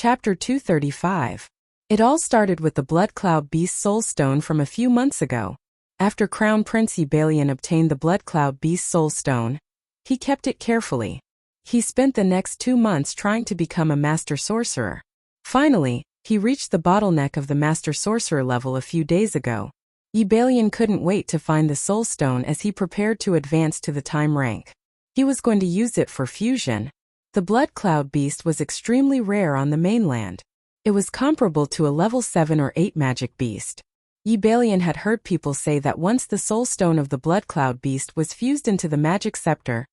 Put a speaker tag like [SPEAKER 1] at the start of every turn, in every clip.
[SPEAKER 1] Chapter 235. It all started with the Blood Cloud Beast Soul Stone from a few months ago. After Crown Prince Ebalion obtained the Blood Cloud Beast Soul Stone, he kept it carefully. He spent the next 2 months trying to become a Master Sorcerer. Finally, he reached the bottleneck of the Master Sorcerer level a few days ago. Ebalion couldn't wait to find the Soul Stone as he prepared to advance to the time rank. He was going to use it for fusion. The Blood Cloud Beast was extremely rare on the mainland. It was comparable to a level 7 or 8 magic beast. Ebalion had heard people say that once the Soul Stone of the Blood Cloud Beast was fused into the magic scepter,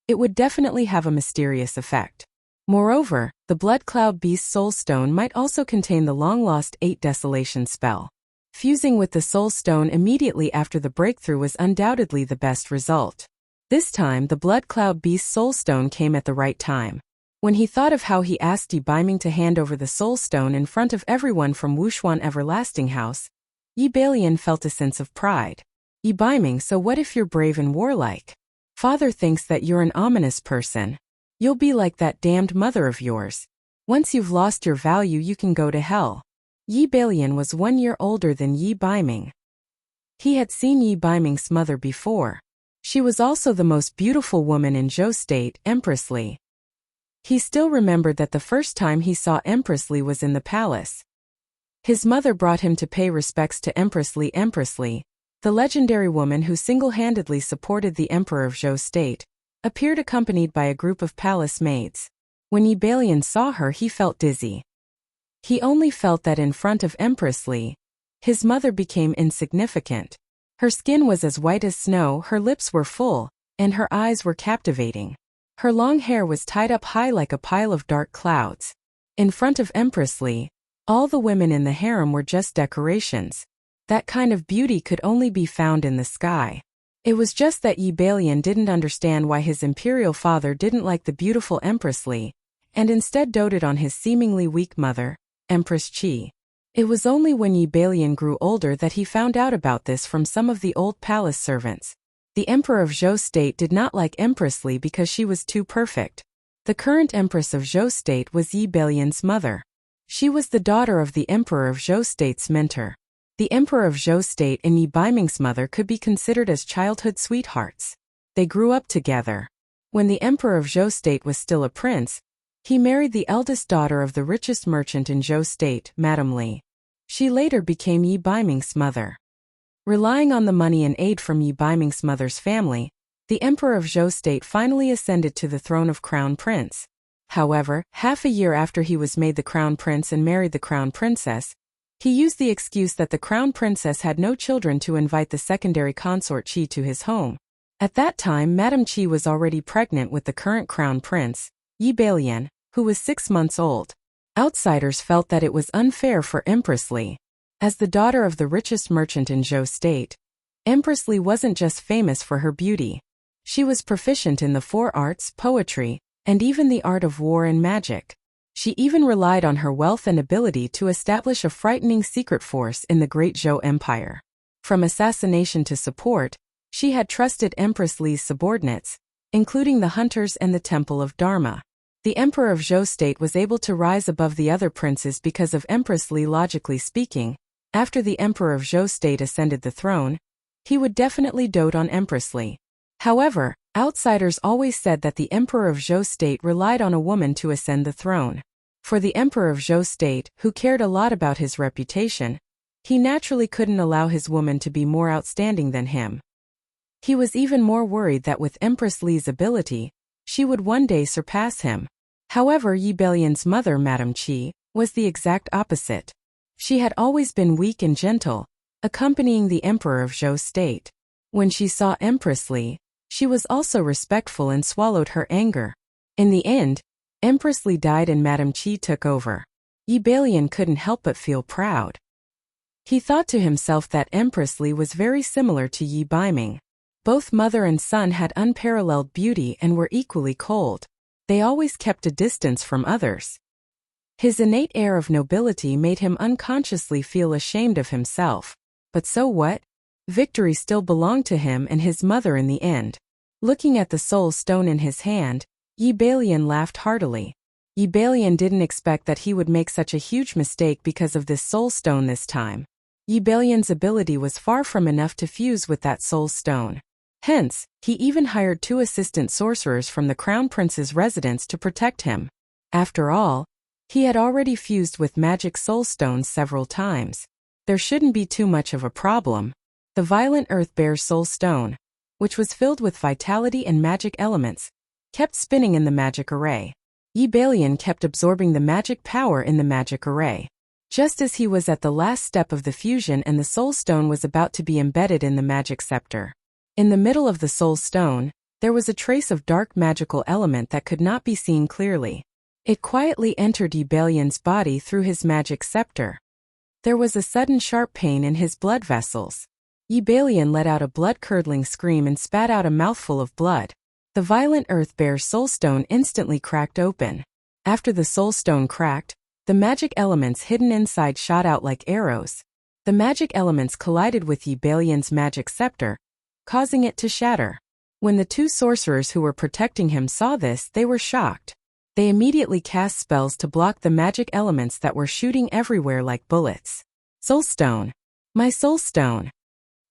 [SPEAKER 1] it would definitely have a mysterious effect. Moreover, the Blood Cloud Beast Soul Stone might also contain the long-lost 8 Desolation spell. Fusing with the Soul Stone immediately after the breakthrough was undoubtedly the best result. This time the Blood Cloud Beast Soul Stone came at the right time. When he thought of how he asked Ebiming to hand over the Soul Stone in front of everyone from Wuxia Everlasting House, Ebalion felt a sense of pride. Ebiming, so what if you're brave and warlike? Father thinks that you're an ominous person. You'll be like that damned mother of yours. Once you've lost your value you can go to hell. Ebalion was 1 year older than Ebiming. He had seen Ebiming's mother before. She was also the most beautiful woman in Zhou State, Empress Li. He still remembered that the first time he saw Empress Li was in the palace. His mother brought him to pay respects to Empress Li. Empress Li, the legendary woman who single-handedly supported the Emperor of Zhou State, appeared accompanied by a group of palace maids. When Ebalion saw her he felt dizzy. He only felt that in front of Empress Li, his mother became insignificant. Her skin was as white as snow, her lips were full, and her eyes were captivating. Her long hair was tied up high like a pile of dark clouds. In front of Empress Li, all the women in the harem were just decorations. That kind of beauty could only be found in the sky. It was just that Ebalion didn't understand why his imperial father didn't like the beautiful Empress Li, and instead doted on his seemingly weak mother, Empress Qi. It was only when Ebalion grew older that he found out about this from some of the old palace servants. The Emperor of Zhou State did not like Empress Li because she was too perfect. The current Empress of Zhou State was Ebalion's mother. She was the daughter of the Emperor of Zhou State's mentor. The Emperor of Zhou State and Ebiming's mother could be considered as childhood sweethearts. They grew up together. When the Emperor of Zhou State was still a prince, he married the eldest daughter of the richest merchant in Zhou State, Madame Li. She later became Ebiming's mother. Relying on the money and aid from Ebiming's mother's family, the Emperor of Zhou State finally ascended to the throne of Crown Prince. However, half a year after he was made the Crown Prince and married the Crown Princess, he used the excuse that the Crown Princess had no children to invite the secondary consort Qi to his home. At that time Madame Qi was already pregnant with the current Crown Prince, Ebalion, who was 6 months old. Outsiders felt that it was unfair for Empress Li. As the daughter of the richest merchant in Zhou State, Empress Li wasn't just famous for her beauty. She was proficient in the 4 arts, poetry, and even the art of war and magic. She even relied on her wealth and ability to establish a frightening secret force in the Great Zhou Empire. From assassination to support, she had trusted Empress Li's subordinates, including the hunters and the Temple of Dharma. The Emperor of Zhou State was able to rise above the other princes because of Empress Li. Logically speaking, after the Emperor of Zhou State ascended the throne, he would definitely dote on Empress Li. However, outsiders always said that the Emperor of Zhou State relied on a woman to ascend the throne. For the Emperor of Zhou State, who cared a lot about his reputation, he naturally couldn't allow his woman to be more outstanding than him. He was even more worried that with Empress Li's ability, she would one day surpass him. However, Ebalion's mother, Madame Qi, was the exact opposite. She had always been weak and gentle, accompanying the Emperor of Zhou State. When she saw Empress Li, she was also respectful and swallowed her anger. In the end, Empress Li died and Madame Qi took over. Ebalion couldn't help but feel proud. He thought to himself that Empress Li was very similar to Ebiming. Both mother and son had unparalleled beauty and were equally cold. They always kept a distance from others. His innate air of nobility made him unconsciously feel ashamed of himself. But so what? Victory still belonged to him and his mother in the end. Looking at the soul stone in his hand, Ebalion laughed heartily. Yi Balian didn't expect that he would make such a huge mistake because of this soul stone this time. Yi Balian's ability was far from enough to fuse with that soul stone. Hence, he even hired 2 assistant sorcerers from the Crown Prince's residence to protect him. After all, he had already fused with magic soul stones several times. There shouldn't be too much of a problem. The Violent Earth Bear's soul stone, which was filled with vitality and magic elements, kept spinning in the magic array. Yi Balian kept absorbing the magic power in the magic array. Just as he was at the last step of the fusion and the soul stone was about to be embedded in the magic scepter. In the middle of the soul stone, there was a trace of dark magical element that could not be seen clearly. It quietly entered Yi Balian's body through his magic scepter. There was a sudden sharp pain in his blood vessels. Yi Balian let out a blood-curdling scream and spat out a mouthful of blood. The Violent Earth Bear's soul stone instantly cracked open. After the soul stone cracked, the magic elements hidden inside shot out like arrows. The magic elements collided with Yi Balian's magic scepter, causing it to shatter. When the 2 sorcerers who were protecting him saw this, they were shocked. They immediately cast spells to block the magic elements that were shooting everywhere like bullets. Soul stone! My soul stone!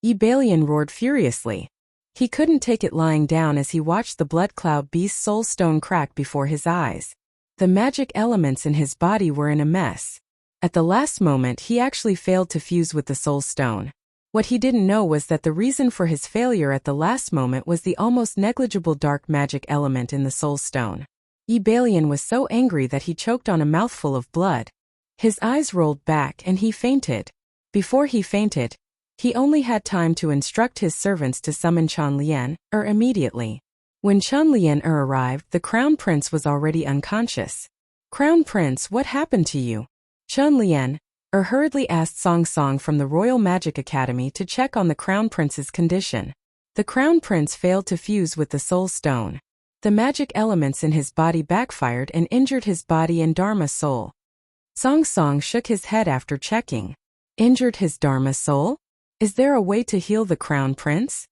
[SPEAKER 1] Yi Balian roared furiously. He couldn't take it lying down as he watched the blood cloud beast's soul stone crack before his eyes. The magic elements in his body were in a mess. At the last moment he actually failed to fuse with the soul stone. What he didn't know was that the reason for his failure at the last moment was the almost negligible dark magic element in the soul stone. Yi Balian was so angry that he choked on a mouthful of blood. His eyes rolled back and he fainted. Before he fainted, he only had time to instruct his servants to summon Chen Lian immediately. When Chen Lian arrived, the Crown Prince was already unconscious. "Crown Prince, what happened to you?" Chen Lian hurriedly asked Song Song from the Royal Magic Academy to check on the Crown Prince's condition. The Crown Prince failed to fuse with the Soul Stone. The magic elements in his body backfired and injured his body and Dharma soul. Song Song shook his head after checking. Injured his Dharma soul? Is there a way to heal the Crown Prince?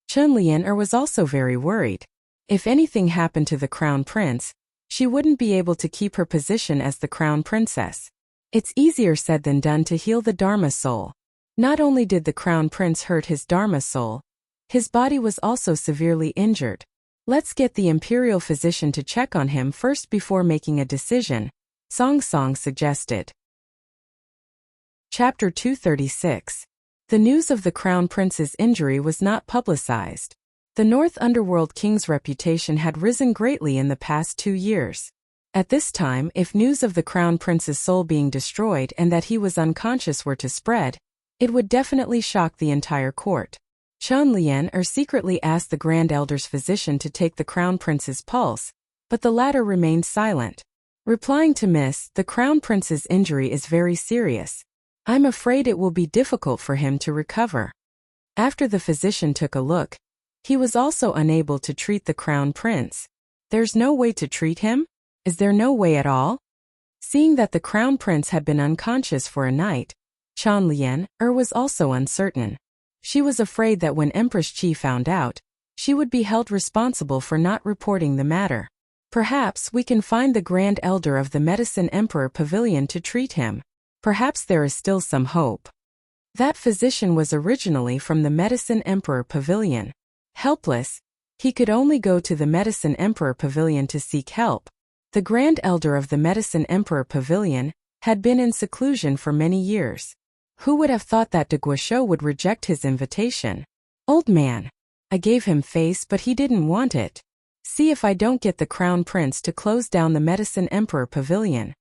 [SPEAKER 1] Chen Lian was also very worried. If anything happened to the Crown Prince, she wouldn't be able to keep her position as the Crown Princess. It's easier said than done to heal the Dharma soul. Not only did the Crown Prince hurt his Dharma soul, his body was also severely injured. Let's get the Imperial physician to check on him first before making a decision, Song Song suggested. Chapter 236. The news of the Crown Prince's injury was not publicized. The North Underworld King's reputation had risen greatly in the past 2 years. At this time, if news of the Crown Prince's soul being destroyed and that he was unconscious were to spread, it would definitely shock the entire court. Chen Lian secretly asked the Grand Elder's physician to take the Crown Prince's pulse, but the latter remained silent. Replying to Miss, the Crown Prince's injury is very serious. I'm afraid it will be difficult for him to recover. After the physician took a look, he was also unable to treat the Crown Prince. There's no way to treat him? Is there no way at all? Seeing that the Crown Prince had been unconscious for a night, Chen Lian was also uncertain. She was afraid that when Empress Qi found out, she would be held responsible for not reporting the matter. Perhaps we can find the Grand Elder of the Medicine Emperor Pavilion to treat him. Perhaps there is still some hope. That physician was originally from the Medicine Emperor Pavilion. Helpless, he could only go to the Medicine Emperor Pavilion to seek help. The Grand Elder of the Medicine Emperor Pavilion had been in seclusion for many years. Who would have thought that de Guichot would reject his invitation? Old man. I gave him face but he didn't want it. See if I don't get the Crown Prince to close down the Medicine Emperor Pavilion.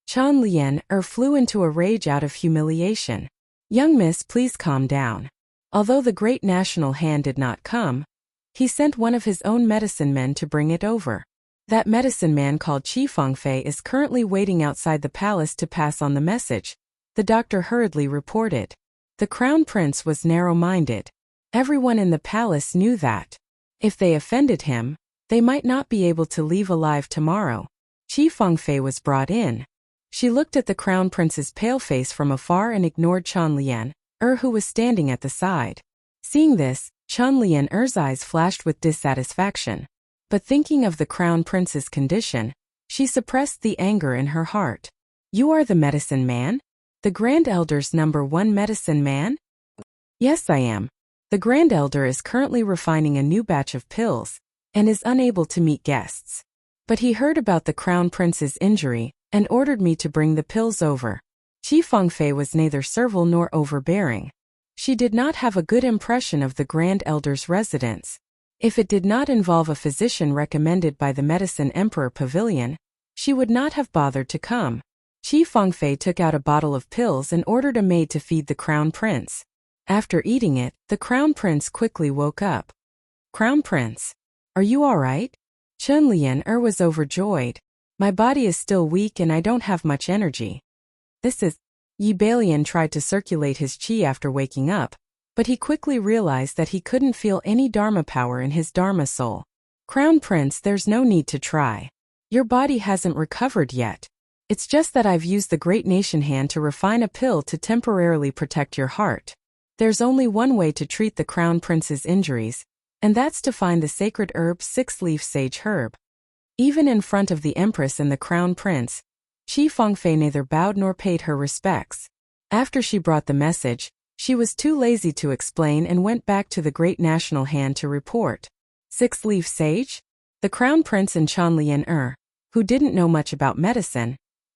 [SPEAKER 1] Chen Lian flew into a rage out of humiliation. Young miss, please calm down. Although the great national hand did not come, he sent one of his own medicine men to bring it over. That medicine man called Qi Fengfei is currently waiting outside the palace to pass on the message, the doctor hurriedly reported. The Crown Prince was narrow-minded. Everyone in the palace knew that. If they offended him, they might not be able to leave alive tomorrow. Qi Fengfei was brought in. She looked at the Crown Prince's pale face from afar and ignored Chen Lian, who was standing at the side. Seeing this, Chen Lian's eyes flashed with dissatisfaction. But thinking of the Crown Prince's condition, She suppressed the anger in her heart. You are the medicine man? The Grand Elder's #1 medicine man? Yes, I am. The Grand Elder is currently refining a new batch of pills and is unable to meet guests. But he heard about the Crown Prince's injury and ordered me to bring the pills over. Qi Fengfei was neither servile nor overbearing. She did not have a good impression of the Grand Elder's residence. If it did not involve a physician recommended by the Medicine Emperor Pavilion, she would not have bothered to come. Qi Fengfei took out a bottle of pills and ordered a maid to feed the Crown Prince. After eating it, the Crown Prince quickly woke up. Crown Prince, are you all right? Chen Lian'er was overjoyed. My body is still weak and I don't have much energy. This is... Yi Balian tried to circulate his qi after waking up, but he quickly realized that he couldn't feel any Dharma power in his Dharma soul. Crown Prince, there's no need to try. Your body hasn't recovered yet. It's just that I've used the Great Nation Hand to refine a pill to temporarily protect your heart. There's only one way to treat the Crown Prince's injuries, and that's to find the sacred herb 6-leaf sage herb. Even in front of the Empress and the Crown Prince, Qi Fengfei neither bowed nor paid her respects. After she brought the message, she was too lazy to explain and went back to the Great National Hand to report. 6-leaf sage? The Crown Prince and Chen Lian'er, who didn't know much about medicine,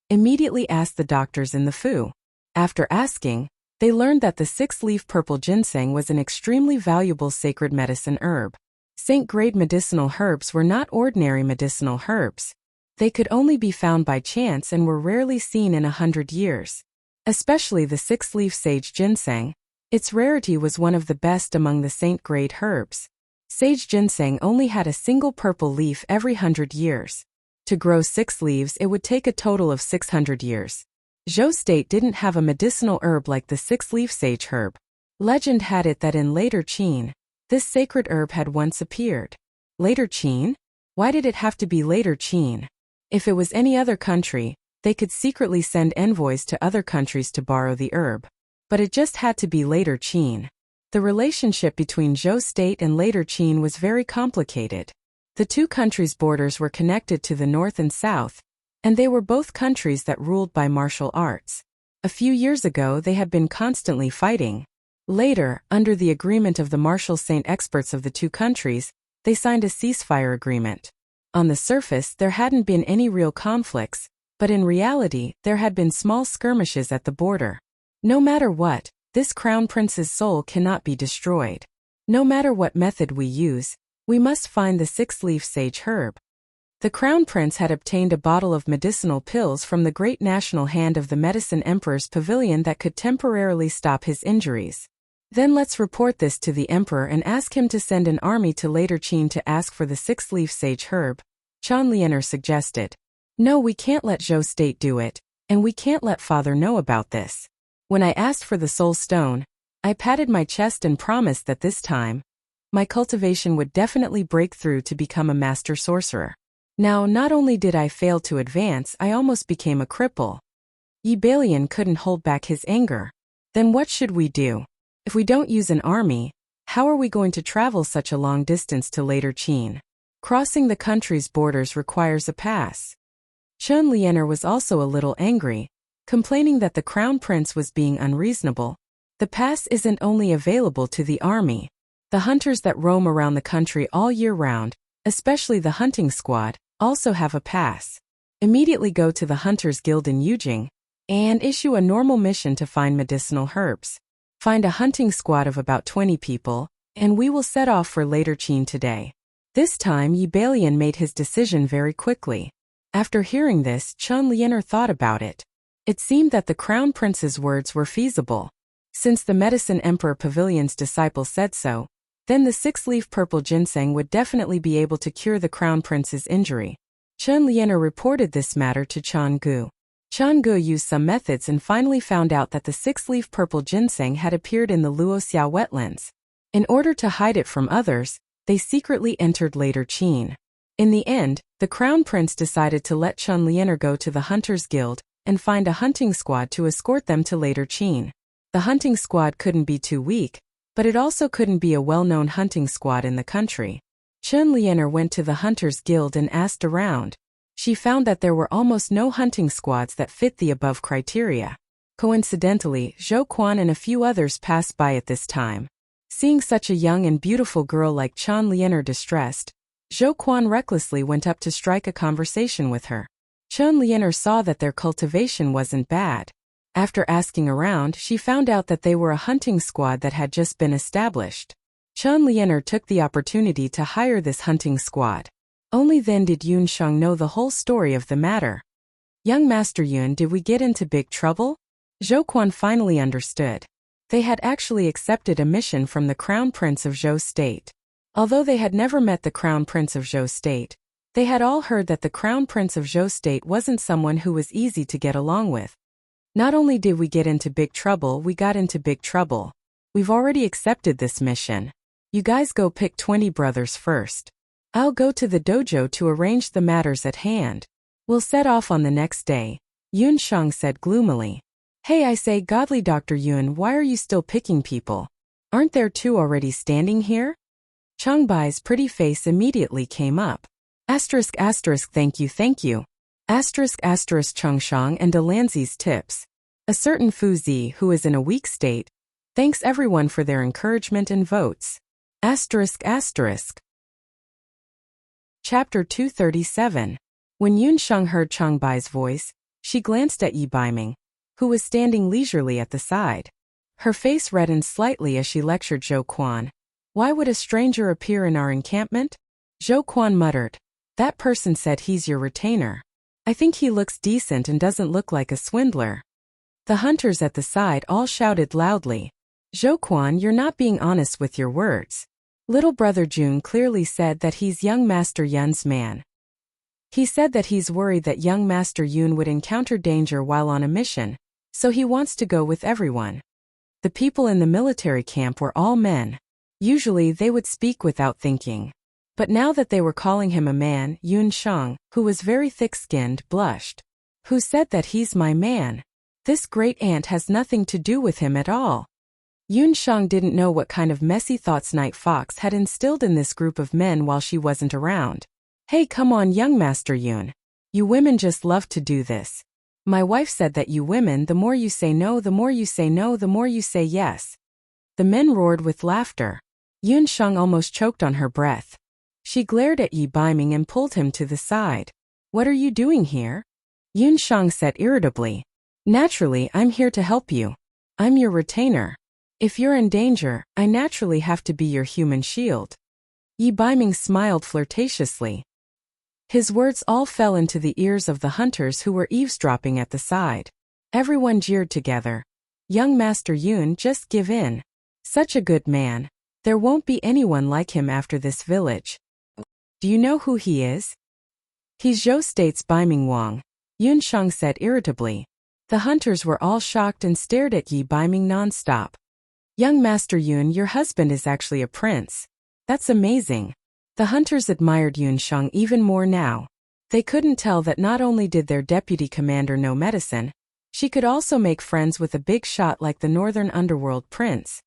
[SPEAKER 1] immediately asked the doctors in the Fu. After asking, they learned that the 6-leaf purple ginseng was an extremely valuable sacred medicine herb. Saint-grade medicinal herbs were not ordinary medicinal herbs. They could only be found by chance and were rarely seen in 100 years. Especially the 6-leaf sage ginseng, its rarity was one of the best among the saint-grade herbs. Sage ginseng only had a single purple leaf every 100 years. To grow 6 leaves it would take a total of 600 years. Zhou State didn't have a medicinal herb like the 6-leaf sage herb. Legend had it that in later Qin, this sacred herb had once appeared. Later Qin? Why did it have to be later Qin? If it was any other country, they could secretly send envoys to other countries to borrow the herb. But it just had to be later Qin. The relationship between Zhou State and later Qin was very complicated. The two countries' borders were connected to the north and south, and they were both countries that ruled by martial arts. A few years ago they had been constantly fighting. Later, under the agreement of the martial saint experts of the two countries, they signed a ceasefire agreement. On the surface there hadn't been any real conflicts, but in reality there had been small skirmishes at the border. No matter what, this Crown Prince's soul cannot be destroyed. No matter what method we use, we must find the 6-leaf sage herb. The Crown Prince had obtained a bottle of medicinal pills from the Great National Hand of the Medicine Emperor's Pavilion that could temporarily stop his injuries. Then let's report this to the Emperor and ask him to send an army to later Qin to ask for the 6-leaf sage herb, Chen Lian'er suggested. No, we can't let Zhou State do it, and we can't let Father know about this. When I asked for the soul stone, I patted my chest and promised that this time, my cultivation would definitely break through to become a master sorcerer. Now, not only did I fail to advance, I almost became a cripple. Yi Balian couldn't hold back his anger. Then what should we do? If we don't use an army, how are we going to travel such a long distance to later Qin? Crossing the country's borders requires a pass. Chen Lian'er was also a little angry, complaining that the Crown Prince was being unreasonable. The pass isn't only available to the army. The hunters that roam around the country all year round, especially the hunting squad, also have a pass. Immediately go to the Hunters Guild in Yujing and issue a normal mission to find medicinal herbs. Find a hunting squad of about 20 people, and we will set off for later Qin today. This time Yi Balian made his decision very quickly. After hearing this, Chen Lian'er thought about it. It seemed that the Crown Prince's words were feasible. Since the Medicine Emperor Pavilion's disciple said so, then the 6-leaf purple ginseng would definitely be able to cure the Crown Prince's injury. Chen Lian'er reported this matter to Chen Gu. Chen Gu used some methods and finally found out that the 6-leaf purple ginseng had appeared in the Luoxia wetlands. In order to hide it from others, they secretly entered later Qin. In the end, the Crown Prince decided to let Chen Lian'er go to the Hunters Guild and find a hunting squad to escort them to later Qin. The hunting squad couldn't be too weak, but it also couldn't be a well-known hunting squad in the country. Chen Lian'er went to the Hunters Guild and asked around. she found that there were almost no hunting squads that fit the above criteria. Coincidentally, Zhou Quan and a few others passed by at this time. Seeing such a young and beautiful girl like Chen Lianer distressed, Zhou Quan recklessly went up to strike a conversation with her. Chen Lianer saw that their cultivation wasn't bad. After asking around, she found out that they were a hunting squad that had just been established. Chen Lianer took the opportunity to hire this hunting squad. Only then did Yun Sheng know the whole story of the matter. "Young Master Yun, did we get into big trouble?" Zhou Quan finally understood. They had actually accepted a mission from the Crown Prince of Zhou State. Although they had never met the Crown Prince of Zhou State, they had all heard that the Crown Prince of Zhou State wasn't someone who was easy to get along with. "Not only did we get into big trouble, we got into big trouble. We've already accepted this mission. You guys go pick 20 brothers first. I'll go to the dojo to arrange the matters at hand. We'll set off on the next day," Yun Sheng said gloomily. "Hey, I say, godly Dr. Yun, why are you still picking people? Aren't there 2 already standing here?" Cheng Bai's pretty face immediately came up. Thank you. Cheng Shang and Delancey's tips. A certain Fu Zi who is in a weak state. Thanks everyone for their encouragement and votes. Chapter 237. When Yun Sheng heard Cheng Bai's voice, she glanced at Yi Baiming, who was standing leisurely at the side. Her face reddened slightly as she lectured Zhou Quan. "Why would a stranger appear in our encampment?" Zhou Quan muttered. "That person said he's your retainer. I think he looks decent and doesn't look like a swindler." The hunters at the side all shouted loudly. "Zhou Quan, you're not being honest with your words. Little brother Jun clearly said that he's young Master Yun's man. He said that he's worried that young Master Yun would encounter danger while on a mission, so he wants to go with everyone." The people in the military camp were all men. Usually they would speak without thinking. But now that they were calling him a man, Yun Sheng, who was very thick-skinned, blushed. "Who said that he's my man? This great aunt has nothing to do with him at all." Yun Sheng didn't know what kind of messy thoughts Night Fox had instilled in this group of men while she wasn't around. "Hey, come on, young Master Yun. You women just love to do this. My wife said that you women, the more you say no, the more you say no, the more you say yes." The men roared with laughter. Yun Sheng almost choked on her breath. She glared at Yi Baiming and pulled him to the side. "What are you doing here?" Yun Sheng said irritably. "Naturally, I'm here to help you. I'm your retainer. If you're in danger, I naturally have to be your human shield." Yi Baiming smiled flirtatiously. His words all fell into the ears of the hunters who were eavesdropping at the side. Everyone jeered together. "Young Master Yun, just give in. Such a good man. There won't be anyone like him after this village." "Do you know who he is?" "He's Zhou State's Baiming Wang," Yun Sheng said irritably. The hunters were all shocked and stared at Yi Baiming non-stop. "Young Master Yun, your husband is actually a prince. That's amazing." The hunters admired Yun Sheng even more now. They couldn't tell that not only did their deputy commander know medicine, she could also make friends with a big shot like the Northern Underworld prince.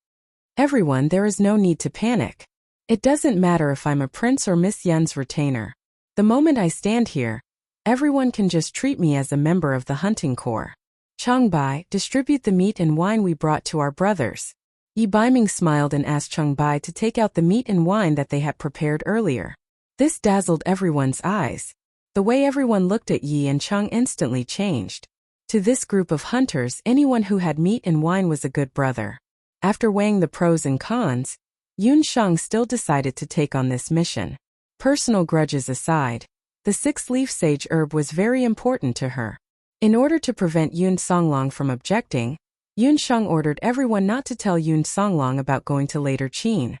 [SPEAKER 1] "Everyone, there is no need to panic. It doesn't matter if I'm a prince or Miss Yun's retainer. The moment I stand here, everyone can just treat me as a member of the hunting corps. Cheng Bai, distribute the meat and wine we brought to our brothers." Yi Baiming smiled and asked Cheng Bai to take out the meat and wine that they had prepared earlier. This dazzled everyone's eyes. The way everyone looked at Yi and Cheng instantly changed. To this group of hunters, anyone who had meat and wine was a good brother. After weighing the pros and cons, Yun Sheng still decided to take on this mission. Personal grudges aside, the 6-leaf sage herb was very important to her. In order to prevent Yun Songlong from objecting, Yun Sheng ordered everyone not to tell Yun Songlong about going to later Qin.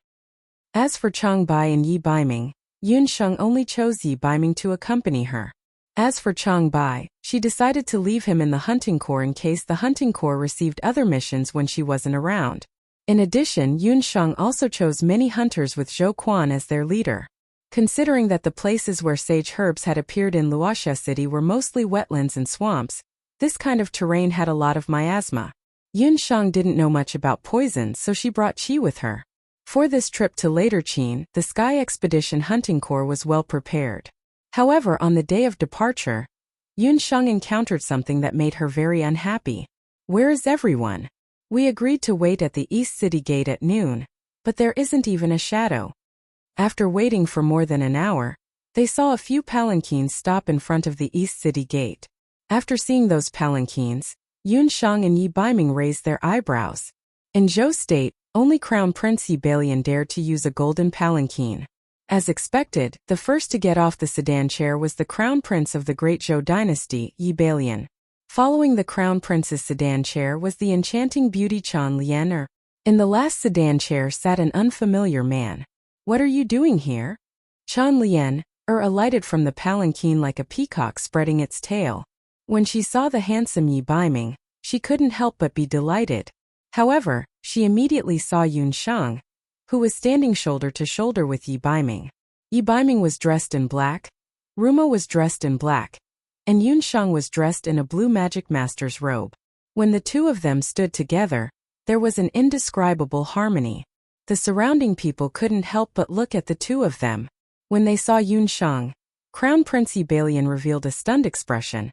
[SPEAKER 1] As for Cheng Bai and Yi Baiming, Yun Sheng only chose Yi Baiming to accompany her. As for Cheng Bai, she decided to leave him in the hunting corps in case the hunting corps received other missions when she wasn't around. In addition, Yun Sheng also chose many hunters with Zhou Quan as their leader. Considering that the places where sage herbs had appeared in Wuxia City were mostly wetlands and swamps, this kind of terrain had a lot of miasma. Yun Sheng didn't know much about poison, so she brought Qi with her. For this trip to later Qin, the Sky Expedition Hunting Corps was well prepared. However, on the day of departure, Yun Sheng encountered something that made her very unhappy. "Where is everyone? We agreed to wait at the East City Gate at noon, but there isn't even a shadow." After waiting for more than an hour, they saw a few palanquins stop in front of the East City Gate. After seeing those palanquins, Yun Sheng and Yi Baiming raised their eyebrows. In Zhou State, only Crown Prince Yi Bailian dared to use a golden palanquin. As expected, the first to get off the sedan chair was the Crown Prince of the Great Zhou Dynasty, Yi Bailian. Following the Crown Prince's sedan chair was the enchanting beauty Chan Lian. In the last sedan chair sat an unfamiliar man. "What are you doing here?" Chan Lian alighted from the palanquin like a peacock spreading its tail. When she saw the handsome Yi Baiming, she couldn't help but be delighted. However, she immediately saw Yun Sheng, who was standing shoulder to shoulder with Yi Baiming. Yi Baiming was dressed in black, Ruma was dressed in black, and Yun Sheng was dressed in a blue magic master's robe. When the two of them stood together, there was an indescribable harmony. The surrounding people couldn't help but look at the two of them. When they saw Yun Sheng, Crown Prince Yi Bailian revealed a stunned expression,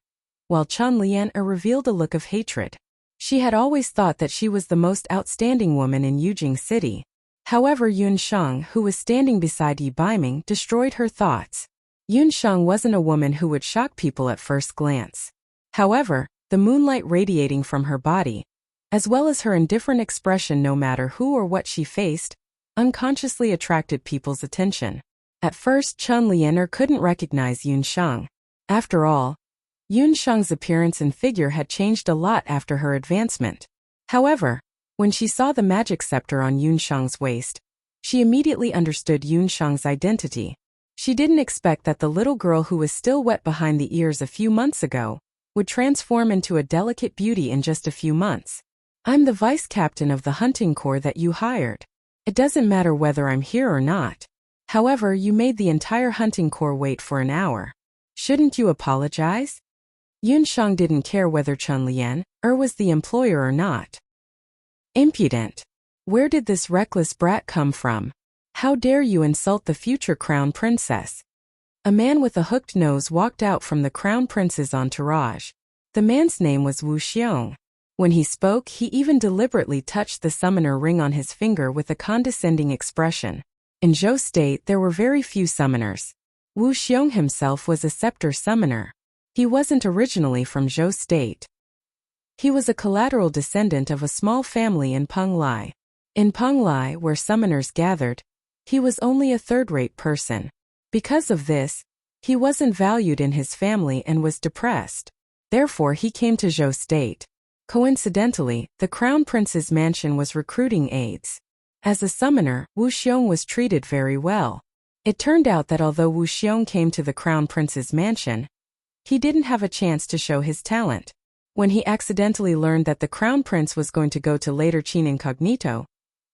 [SPEAKER 1] while Chan Lian revealed a look of hatred. She had always thought that she was the most outstanding woman in Yujing City. However, Yun Sheng, who was standing beside Yi Baiming, destroyed her thoughts. Yun Sheng wasn't a woman who would shock people at first glance. However, the moonlight radiating from her body, as well as her indifferent expression no matter who or what she faced, unconsciously attracted people's attention. At first, Chan Lian couldn't recognize Yun Sheng. After all, Yun Sheng's appearance and figure had changed a lot after her advancement. However, when she saw the magic scepter on Yun Sheng's waist, she immediately understood Yun Sheng's identity. She didn't expect that the little girl who was still wet behind the ears a few months ago would transform into a delicate beauty in just a few months. "I'm the vice captain of the hunting corps that you hired. It doesn't matter whether I'm here or not. However, you made the entire hunting corps wait for an hour. Shouldn't you apologize?" Yun Sheng didn't care whether Chan Lian was the employer or not. "Impudent! Where did this reckless brat come from? How dare you insult the future crown princess?" A man with a hooked nose walked out from the crown prince's entourage. The man's name was Wuxia. When he spoke, he even deliberately touched the summoner ring on his finger with a condescending expression. In Zhou State, there were very few summoners. Wuxia himself was a scepter summoner. He wasn't originally from Zhou State. He was a collateral descendant of a small family in Penglai. In Penglai, where summoners gathered, he was only a third-rate person. Because of this, he wasn't valued in his family and was depressed. Therefore, he came to Zhou State. Coincidentally, the Crown Prince's mansion was recruiting aides. As a summoner, Wuxia was treated very well. It turned out that although Wuxia came to the Crown Prince's mansion, he didn't have a chance to show his talent. When he accidentally learned that the Crown Prince was going to go to later Qin incognito,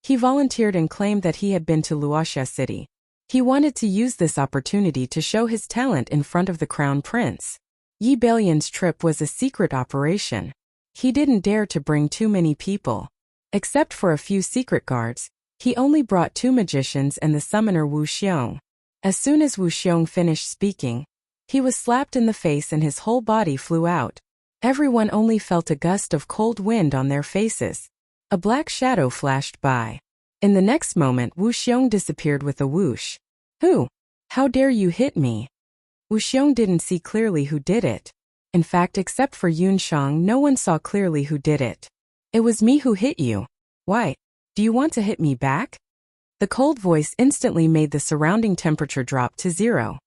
[SPEAKER 1] he volunteered and claimed that he had been to Wuxia City. He wanted to use this opportunity to show his talent in front of the Crown Prince. Yi Bailian's trip was a secret operation. He didn't dare to bring too many people. Except for a few secret guards, he only brought 2 magicians and the summoner Wuxia. As soon as Wuxia finished speaking, he was slapped in the face and his whole body flew out. Everyone only felt a gust of cold wind on their faces. A black shadow flashed by. In the next moment, Wuxia disappeared with a whoosh. "Who? How dare you hit me?" Wuxia didn't see clearly who did it. In fact, except for Yun Sheng, no one saw clearly who did it. "It was me who hit you. Why? Do you want to hit me back?" The cold voice instantly made the surrounding temperature drop to 0.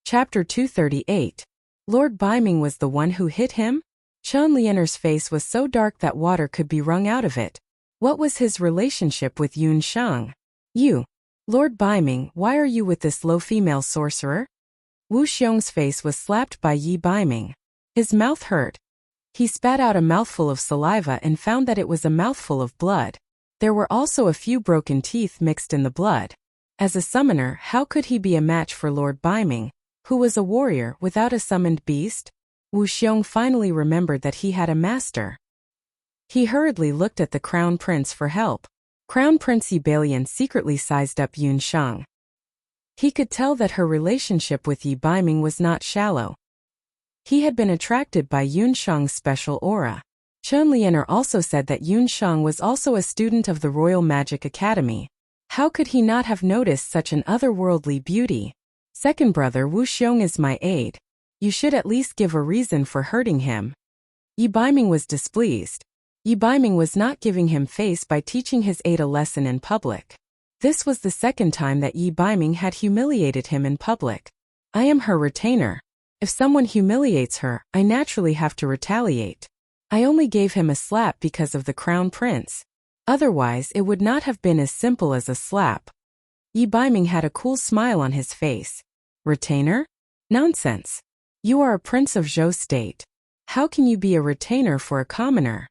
[SPEAKER 1] Chapter 238. Lord Baiming was the one who hit him? Chan Lianer's face was so dark that water could be wrung out of it. What was his relationship with Yun Sheng? "You, Lord Baiming, why are you with this low female sorcerer?" Wu Xiong's face was slapped by Yi Baiming. His mouth hurt. He spat out a mouthful of saliva and found that it was a mouthful of blood. There were also a few broken teeth mixed in the blood. As a summoner, how could he be a match for Lord Baiming, who was a warrior without a summoned beast? Wu Xiong finally remembered that he had a master. He hurriedly looked at the Crown Prince for help. Crown Prince Yi Bailian secretly sized up Yun Sheng. He could tell that her relationship with Yi Baiming was not shallow. He had been attracted by Yun Shang's special aura. Chen Lianer also said that Yun Shang was also a student of the Royal Magic Academy. How could he not have noticed such an otherworldly beauty? Second brother Wu Xiong is my aide. You should at least give a reason for hurting him. Yi Baiming was displeased. Yi Baiming was not giving him face by teaching his aide a lesson in public. This was the second time that Yi Baiming had humiliated him in public. I am her retainer. If someone humiliates her, I naturally have to retaliate. I only gave him a slap because of the crown prince. Otherwise, it would not have been as simple as a slap. Yi Baiming had a cool smile on his face. Retainer? Nonsense. You are a prince of Zhou state. How can you be a retainer for a commoner?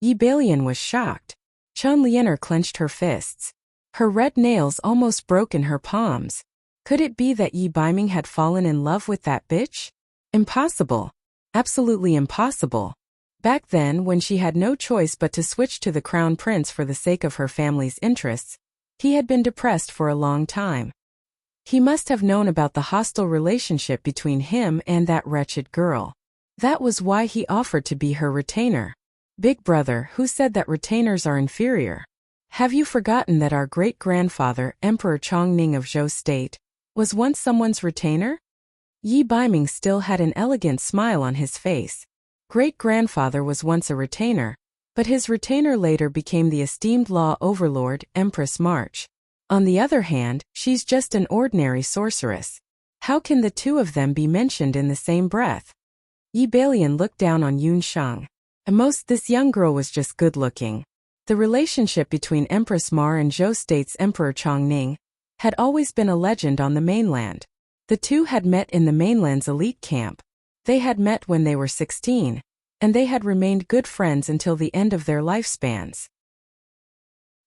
[SPEAKER 1] Yi Bailian was shocked. Chen Lianer clenched her fists. Her red nails almost broke in her palms. Could it be that Yi Baiming had fallen in love with that bitch? Impossible. Absolutely impossible. Back then, when she had no choice but to switch to the crown prince for the sake of her family's interests, he had been depressed for a long time. He must have known about the hostile relationship between him and that wretched girl. That was why he offered to be her retainer. Big brother, who said that retainers are inferior? Have you forgotten that our great-grandfather, Emperor Chongning of Zhou State, was once someone's retainer? Yi Baiming still had an elegant smile on his face. Great-grandfather was once a retainer, but his retainer later became the esteemed law overlord, Empress March. On the other hand, she's just an ordinary sorceress. How can the two of them be mentioned in the same breath? Yi Bailian looked down on Yun Shang. At most, this young girl was just good-looking. The relationship between Empress Ma and Zhou State's Emperor Chongning had always been a legend on the mainland. The two had met in the mainland's elite camp. They had met when they were 16, and they had remained good friends until the end of their lifespans.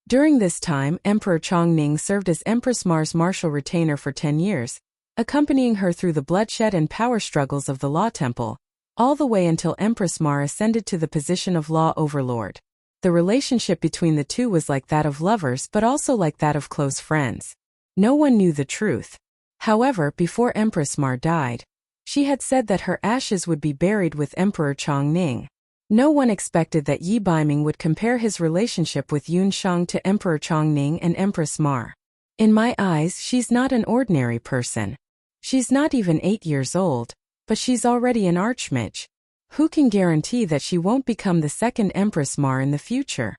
[SPEAKER 1] During this time, Emperor Chongning served as Empress Ma's martial retainer for 10 years, accompanying her through the bloodshed and power struggles of the Law Temple, all the way until Empress Ma ascended to the position of Law Overlord. The relationship between the two was like that of lovers but also like that of close friends. No one knew the truth. However, before Empress Ma died, she had said that her ashes would be buried with Emperor Chongning. No one expected that Yi Baiming would compare his relationship with Yun Shang to Emperor Chongning and Empress Ma. In my eyes, she's not an ordinary person. She's not even 8 years old, but she's already an archmage. Who can guarantee that she won't become the second Empress Ma in the future?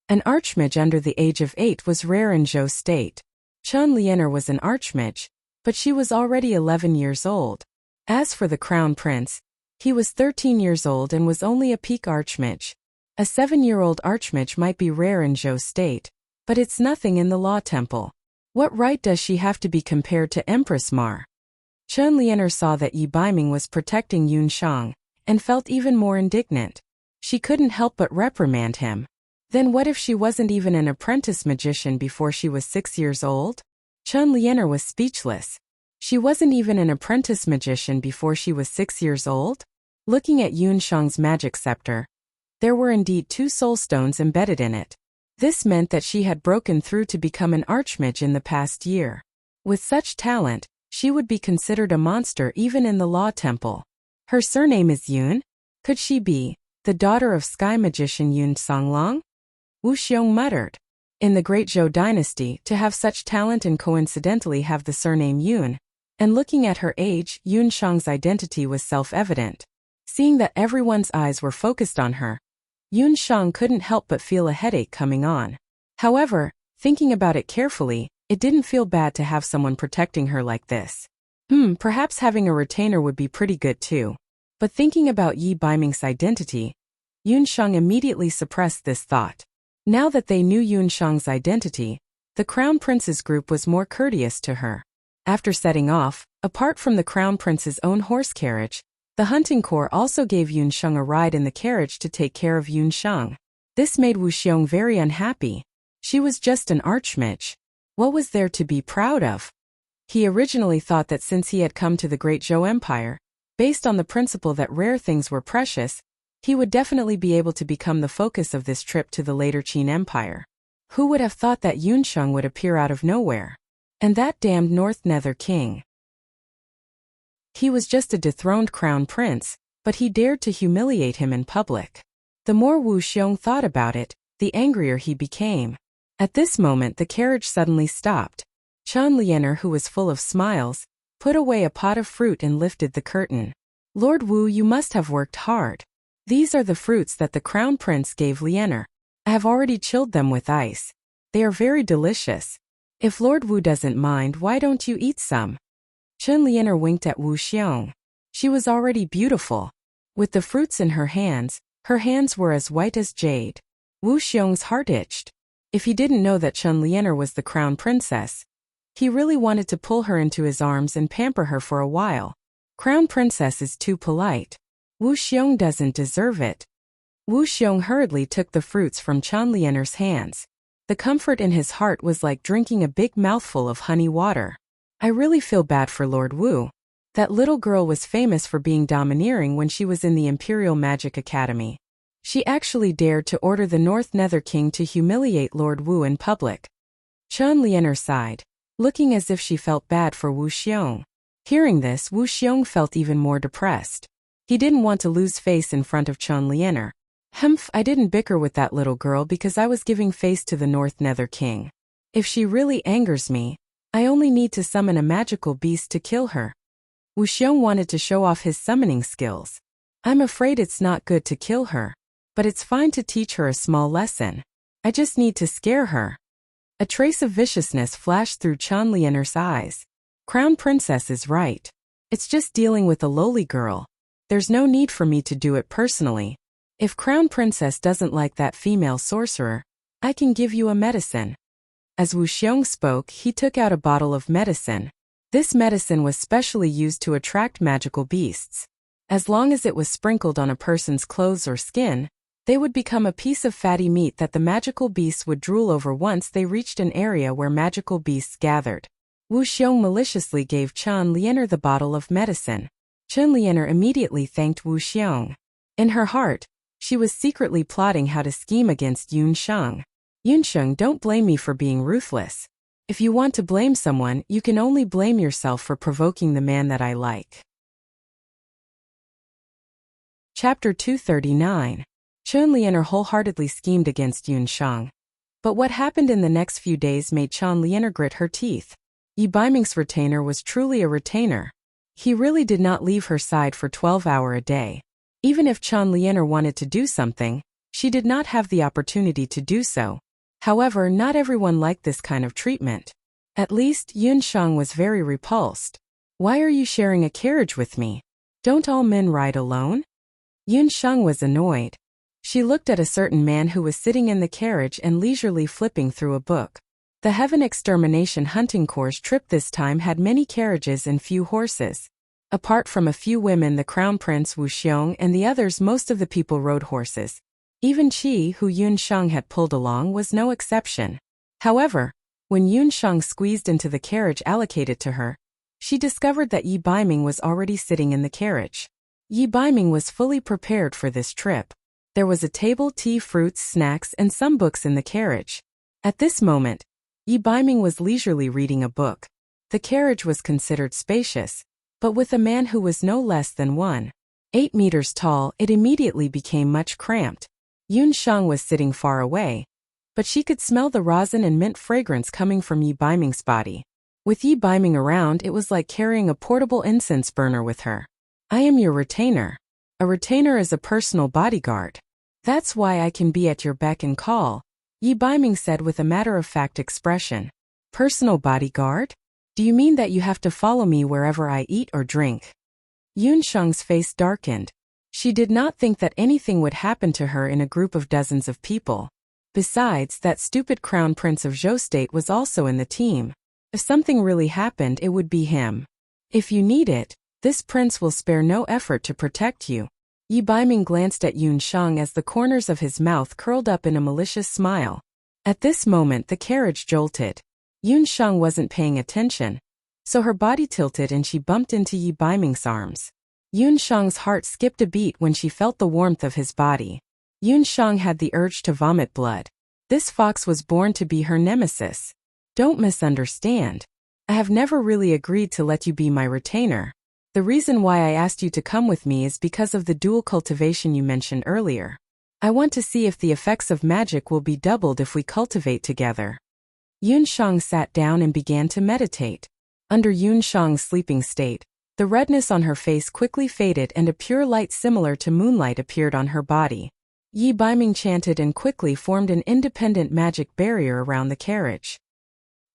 [SPEAKER 1] An archmage under the age of 8 was rare in Zhou State. Chen Lianer was an archmage, but she was already 11 years old. As for the crown prince, he was 13 years old and was only a peak archmage. A 7-year-old archmage might be rare in Zhou State, but it's nothing in the Law Temple. What right does she have to be compared to Empress Ma? Chen Lianer saw that Yi Baiming was protecting Yun Shang, and felt even more indignant. She couldn't help but reprimand him. Then what if she wasn't even an apprentice magician before she was 6 years old? Chen Lianer was speechless. She wasn't even an apprentice magician before she was 6 years old? Looking at Yun Shang's magic scepter, there were indeed 2 soul stones embedded in it. This meant that she had broken through to become an archmage in the past year. With such talent, she would be considered a monster even in the Law Temple. Her surname is Yun? Could she be the daughter of sky magician Yun Songlong? Wu Xiong muttered. In the Great Zhou dynasty, to have such talent and coincidentally have the surname Yun, and looking at her age, Yun Shang's identity was self-evident. Seeing that everyone's eyes were focused on her, Yun Shang couldn't help but feel a headache coming on. However, thinking about it carefully, it didn't feel bad to have someone protecting her like this. Perhaps having a retainer would be pretty good too. But thinking about Yi Baiming's identity, Yun Shang immediately suppressed this thought. Now that they knew Yun Shang's identity, the Crown Prince's group was more courteous to her. After setting off, apart from the Crown Prince's own horse carriage, the hunting corps also gave Yun Shang a ride in the carriage to take care of Yun Shang. This made Wu Xiong very unhappy. She was just an archmage. What was there to be proud of? He originally thought that since he had come to the Great Zhou Empire, based on the principle that rare things were precious, he would definitely be able to become the focus of this trip to the later Qin Empire. Who would have thought that Yun Shang would appear out of nowhere? And that damned North Nether king. He was just a dethroned crown prince, but he dared to humiliate him in public. The more Wu Xiong thought about it, the angrier he became. At this moment the carriage suddenly stopped. Chen Lianer, who was full of smiles, put away a pot of fruit and lifted the curtain. Lord Wu, you must have worked hard. These are the fruits that the crown prince gave Lianer. I have already chilled them with ice. They are very delicious. If Lord Wu doesn't mind, why don't you eat some? Chen Lianer winked at Wu Xiong. She was already beautiful. With the fruits in her hands were as white as jade. Wu Xiong's heart itched. If he didn't know that Chen Lianer was the crown princess, he really wanted to pull her into his arms and pamper her for a while. Crown princess is too polite. Wu Xiong doesn't deserve it. Wu Xiong hurriedly took the fruits from Chen Lianer's hands. The comfort in his heart was like drinking a big mouthful of honey water. I really feel bad for Lord Wu. That little girl was famous for being domineering when she was in the Imperial Magic Academy. She actually dared to order the North Nether King to humiliate Lord Wu in public. Chen Lianer sighed, looking as if she felt bad for Wu Xiong. Hearing this, Wu Xiong felt even more depressed. He didn't want to lose face in front of Chen Lianer. Humph, I didn't bicker with that little girl because I was giving face to the North Nether King. If she really angers me, I only need to summon a magical beast to kill her. Wu Xiong wanted to show off his summoning skills. I'm afraid it's not good to kill her, but it's fine to teach her a small lesson. I just need to scare her. A trace of viciousness flashed through Chen Lianer's eyes. Crown Princess is right. It's just dealing with a lowly girl. There's no need for me to do it personally. If Crown Princess doesn't like that female sorcerer, I can give you a medicine. As Wu Xiong spoke, he took out a bottle of medicine. This medicine was specially used to attract magical beasts. As long as it was sprinkled on a person's clothes or skin, they would become a piece of fatty meat that the magical beasts would drool over once they reached an area where magical beasts gathered. Wu Xiong maliciously gave Chen Lianer the bottle of medicine. Chen Lianer immediately thanked Wu Xiong. In her heart, she was secretly plotting how to scheme against Yun Sheng. Yun Sheng, don't blame me for being ruthless. If you want to blame someone, you can only blame yourself for provoking the man that I like. Chapter 239. Chen Lianer wholeheartedly schemed against Yun Sheng. But what happened in the next few days made Chen Lianer grit her teeth. Yi Baiming's retainer was truly a retainer. He really did not leave her side for 12 hours a day. Even if Chen Lianer wanted to do something, she did not have the opportunity to do so. However, not everyone liked this kind of treatment. At least, Yun Sheng was very repulsed. Why are you sharing a carriage with me? Don't all men ride alone? Yun Sheng was annoyed. She looked at a certain man who was sitting in the carriage and leisurely flipping through a book. The Heaven Extermination Hunting Corps trip this time had many carriages and few horses. Apart from a few women, the Crown Prince Wu Xiong and the others, most of the people rode horses. Even Qi, who Yun Sheng had pulled along, was no exception. However, when Yun Sheng squeezed into the carriage allocated to her, she discovered that Yi Baiming was already sitting in the carriage. Yi Baiming was fully prepared for this trip. There was a table, tea, fruits, snacks, and some books in the carriage. At this moment, Yi Baiming was leisurely reading a book. The carriage was considered spacious, but with a man who was no less than 1.8 meters tall, it immediately became much cramped. Yun Sheng was sitting far away, but she could smell the rosin and mint fragrance coming from Yi Baiming's body. With Yi Baiming around, it was like carrying a portable incense burner with her. I am your retainer. A retainer is a personal bodyguard. That's why I can be at your beck and call, Yi Baiming said with a matter-of-fact expression. Personal bodyguard? Do you mean that you have to follow me wherever I eat or drink? Yun Sheng's face darkened. She did not think that anything would happen to her in a group of dozens of people. Besides, that stupid Crown Prince of Zhou State was also in the team. If something really happened, it would be him. If you need it, this prince will spare no effort to protect you. Yi Baiming glanced at Yun Sheng as the corners of his mouth curled up in a malicious smile. At this moment, the carriage jolted. Yun Sheng wasn't paying attention, so her body tilted and she bumped into Yi Baiming's arms. Yun Sheng's heart skipped a beat when she felt the warmth of his body. Yun Sheng had the urge to vomit blood. This fox was born to be her nemesis. Don't misunderstand. I have never really agreed to let you be my retainer. The reason why I asked you to come with me is because of the dual cultivation you mentioned earlier. I want to see if the effects of magic will be doubled if we cultivate together. Yunshang sat down and began to meditate. Under Yunshang's sleeping state, the redness on her face quickly faded and a pure light similar to moonlight appeared on her body. Yi Baiming chanted and quickly formed an independent magic barrier around the carriage.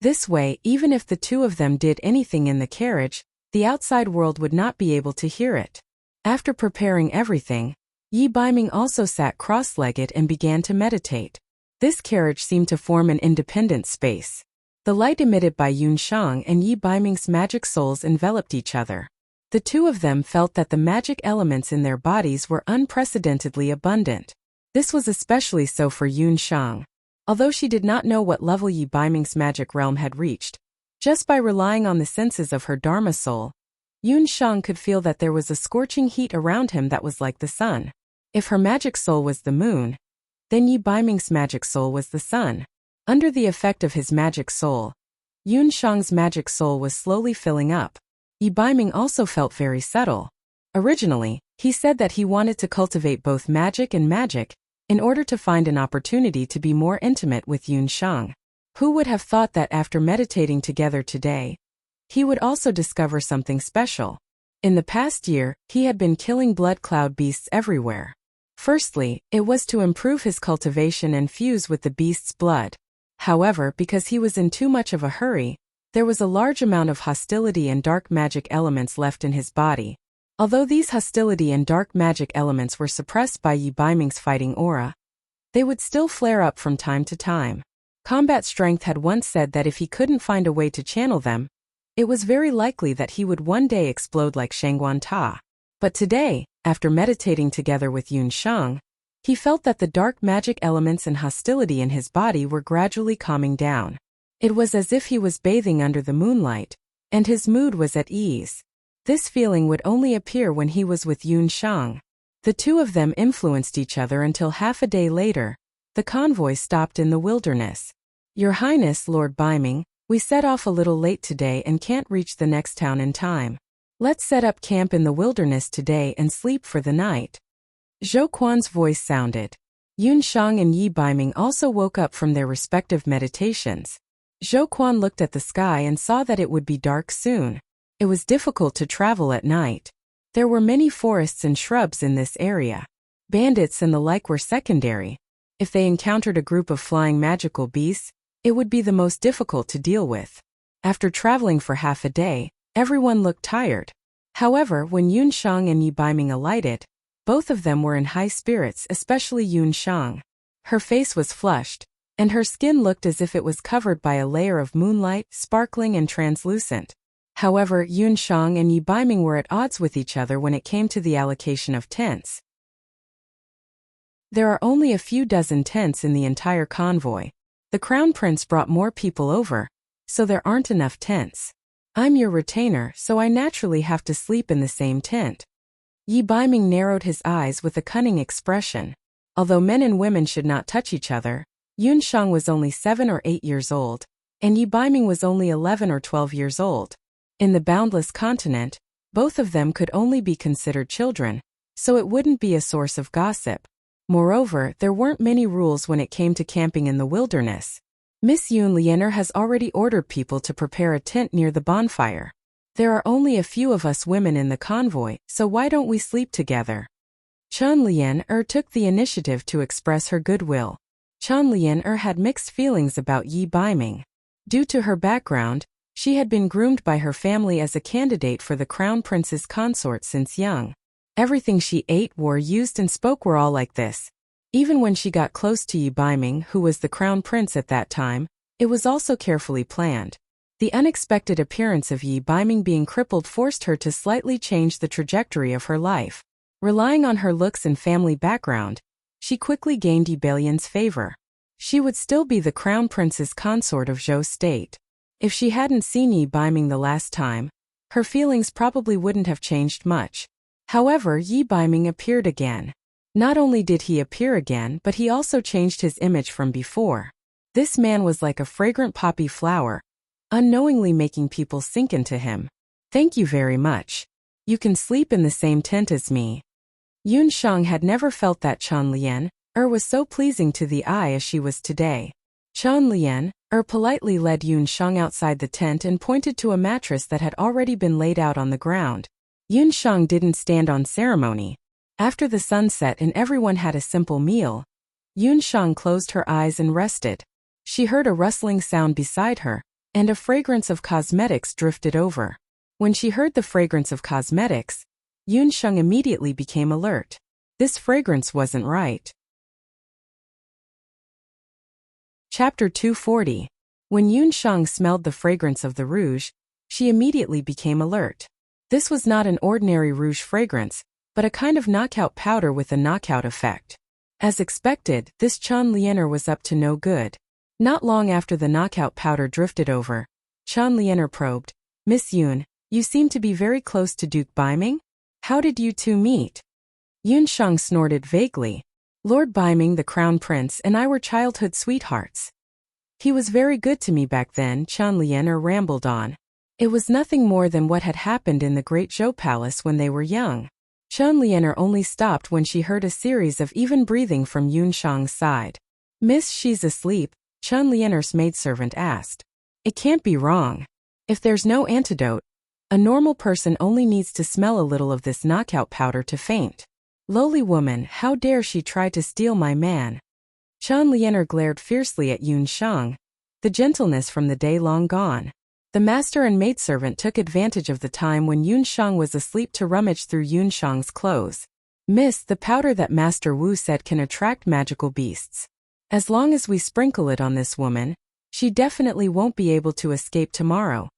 [SPEAKER 1] This way, even if the two of them did anything in the carriage, the outside world would not be able to hear it. After preparing everything, Yi Baiming also sat cross-legged and began to meditate. This carriage seemed to form an independent space. The light emitted by Yunshang and Yi Baiming's magic souls enveloped each other. The two of them felt that the magic elements in their bodies were unprecedentedly abundant. This was especially so for Yunshang. Although she did not know what level Yi Baiming's magic realm had reached, just by relying on the senses of her Dharma soul, Yunshang could feel that there was a scorching heat around him that was like the sun. If her magic soul was the moon, then Yi Baiming's magic soul was the sun. Under the effect of his magic soul, Yunshang's magic soul was slowly filling up. Yi Baiming also felt very subtle. Originally, he said that he wanted to cultivate both magic and magic in order to find an opportunity to be more intimate with Yunshang. Who would have thought that after meditating together today, he would also discover something special? In the past year, he had been killing blood cloud beasts everywhere. Firstly, it was to improve his cultivation and fuse with the beast's blood. However, because he was in too much of a hurry, there was a large amount of hostility and dark magic elements left in his body. Although these hostility and dark magic elements were suppressed by Yi Baiming's fighting aura, they would still flare up from time to time. Combat Strength had once said that if he couldn't find a way to channel them, it was very likely that he would one day explode like Shangguan Ta. But today, after meditating together with Yunshang, he felt that the dark magic elements and hostility in his body were gradually calming down. It was as if he was bathing under the moonlight, and his mood was at ease. This feeling would only appear when he was with Yunshang. The two of them influenced each other until half a day later, the convoy stopped in the wilderness. Your Highness, Lord Baiming, we set off a little late today and can't reach the next town in time. Let's set up camp in the wilderness today and sleep for the night. Zhou Quan's voice sounded. Yunshang and Yi Baiming also woke up from their respective meditations. Zhou Quan looked at the sky and saw that it would be dark soon. It was difficult to travel at night. There were many forests and shrubs in this area. Bandits and the like were secondary. If they encountered a group of flying magical beasts, it would be the most difficult to deal with. After traveling for half a day, everyone looked tired. However, when Yunshang and Yi Baiming alighted, both of them were in high spirits, especially Yunshang. Her face was flushed, and her skin looked as if it was covered by a layer of moonlight, sparkling and translucent. However, Yunshang and Yi Baiming were at odds with each other when it came to the allocation of tents. There are only a few dozen tents in the entire convoy. The Crown Prince brought more people over, so there aren't enough tents. I'm your retainer, so I naturally have to sleep in the same tent. Yi Baiming narrowed his eyes with a cunning expression. Although men and women should not touch each other, Yunshang was only 7 or 8 years old, and Yi Baiming was only 11 or 12 years old. In the boundless continent, both of them could only be considered children, so it wouldn't be a source of gossip. Moreover, there weren't many rules when it came to camping in the wilderness. Miss Yun Lianer has already ordered people to prepare a tent near the bonfire. There are only a few of us women in the convoy, so why don't we sleep together? Chun Lianer took the initiative to express her goodwill. Chun Lianer had mixed feelings about Yi Baiming. Due to her background, she had been groomed by her family as a candidate for the Crown Prince's consort since young. Everything she ate, wore, used and spoke were all like this. Even when she got close to Yi Baiming, who was the Crown Prince at that time, it was also carefully planned. The unexpected appearance of Yi Baiming being crippled forced her to slightly change the trajectory of her life. Relying on her looks and family background, she quickly gained Yi Bailion's favor. She would still be the Crown Prince's consort of Zhou State. If she hadn't seen Yi Baiming the last time, her feelings probably wouldn't have changed much. However, Yi Baiming appeared again. Not only did he appear again, but he also changed his image from before. This man was like a fragrant poppy flower, unknowingly making people sink into him. Thank you very much. You can sleep in the same tent as me. Yun Shang had never felt that Chan Lian was so pleasing to the eye as she was today. Chan Lian politely led Yun Shang outside the tent and pointed to a mattress that had already been laid out on the ground. Yun Shang didn't stand on ceremony. After the sun set and everyone had a simple meal, Yun Shang closed her eyes and rested. She heard a rustling sound beside her, and a fragrance of cosmetics drifted over. When she heard the fragrance of cosmetics, Yun Shang immediately became alert. This fragrance wasn't right. Chapter 240. When Yun Shang smelled the fragrance of the rouge, she immediately became alert. This was not an ordinary rouge fragrance, but a kind of knockout powder with a knockout effect. As expected, this Chan Lianer was up to no good. Not long after the knockout powder drifted over, Chan Lianer probed, "Miss Yun, you seem to be very close to Duke Baiming? How did you two meet?" Yun Shang snorted vaguely. "Lord Baiming, the Crown Prince, and I were childhood sweethearts. He was very good to me back then," Chan Lianer rambled on. It was nothing more than what had happened in the Great Zhou Palace when they were young. Chan Lianer only stopped when she heard a series of even breathing from Yun Shang's side. "Miss, she's asleep," Chan Lianer's maidservant asked. "It can't be wrong. If there's no antidote, a normal person only needs to smell a little of this knockout powder to faint. Lowly woman, how dare she try to steal my man?" Chan Lianer glared fiercely at Yun Shang, the gentleness from the day long gone. The master and maidservant took advantage of the time when Yun Shang was asleep to rummage through Yun Shang's clothes. "Miss, the powder that Master Wu said can attract magical beasts. As long as we sprinkle it on this woman, she definitely won't be able to escape tomorrow."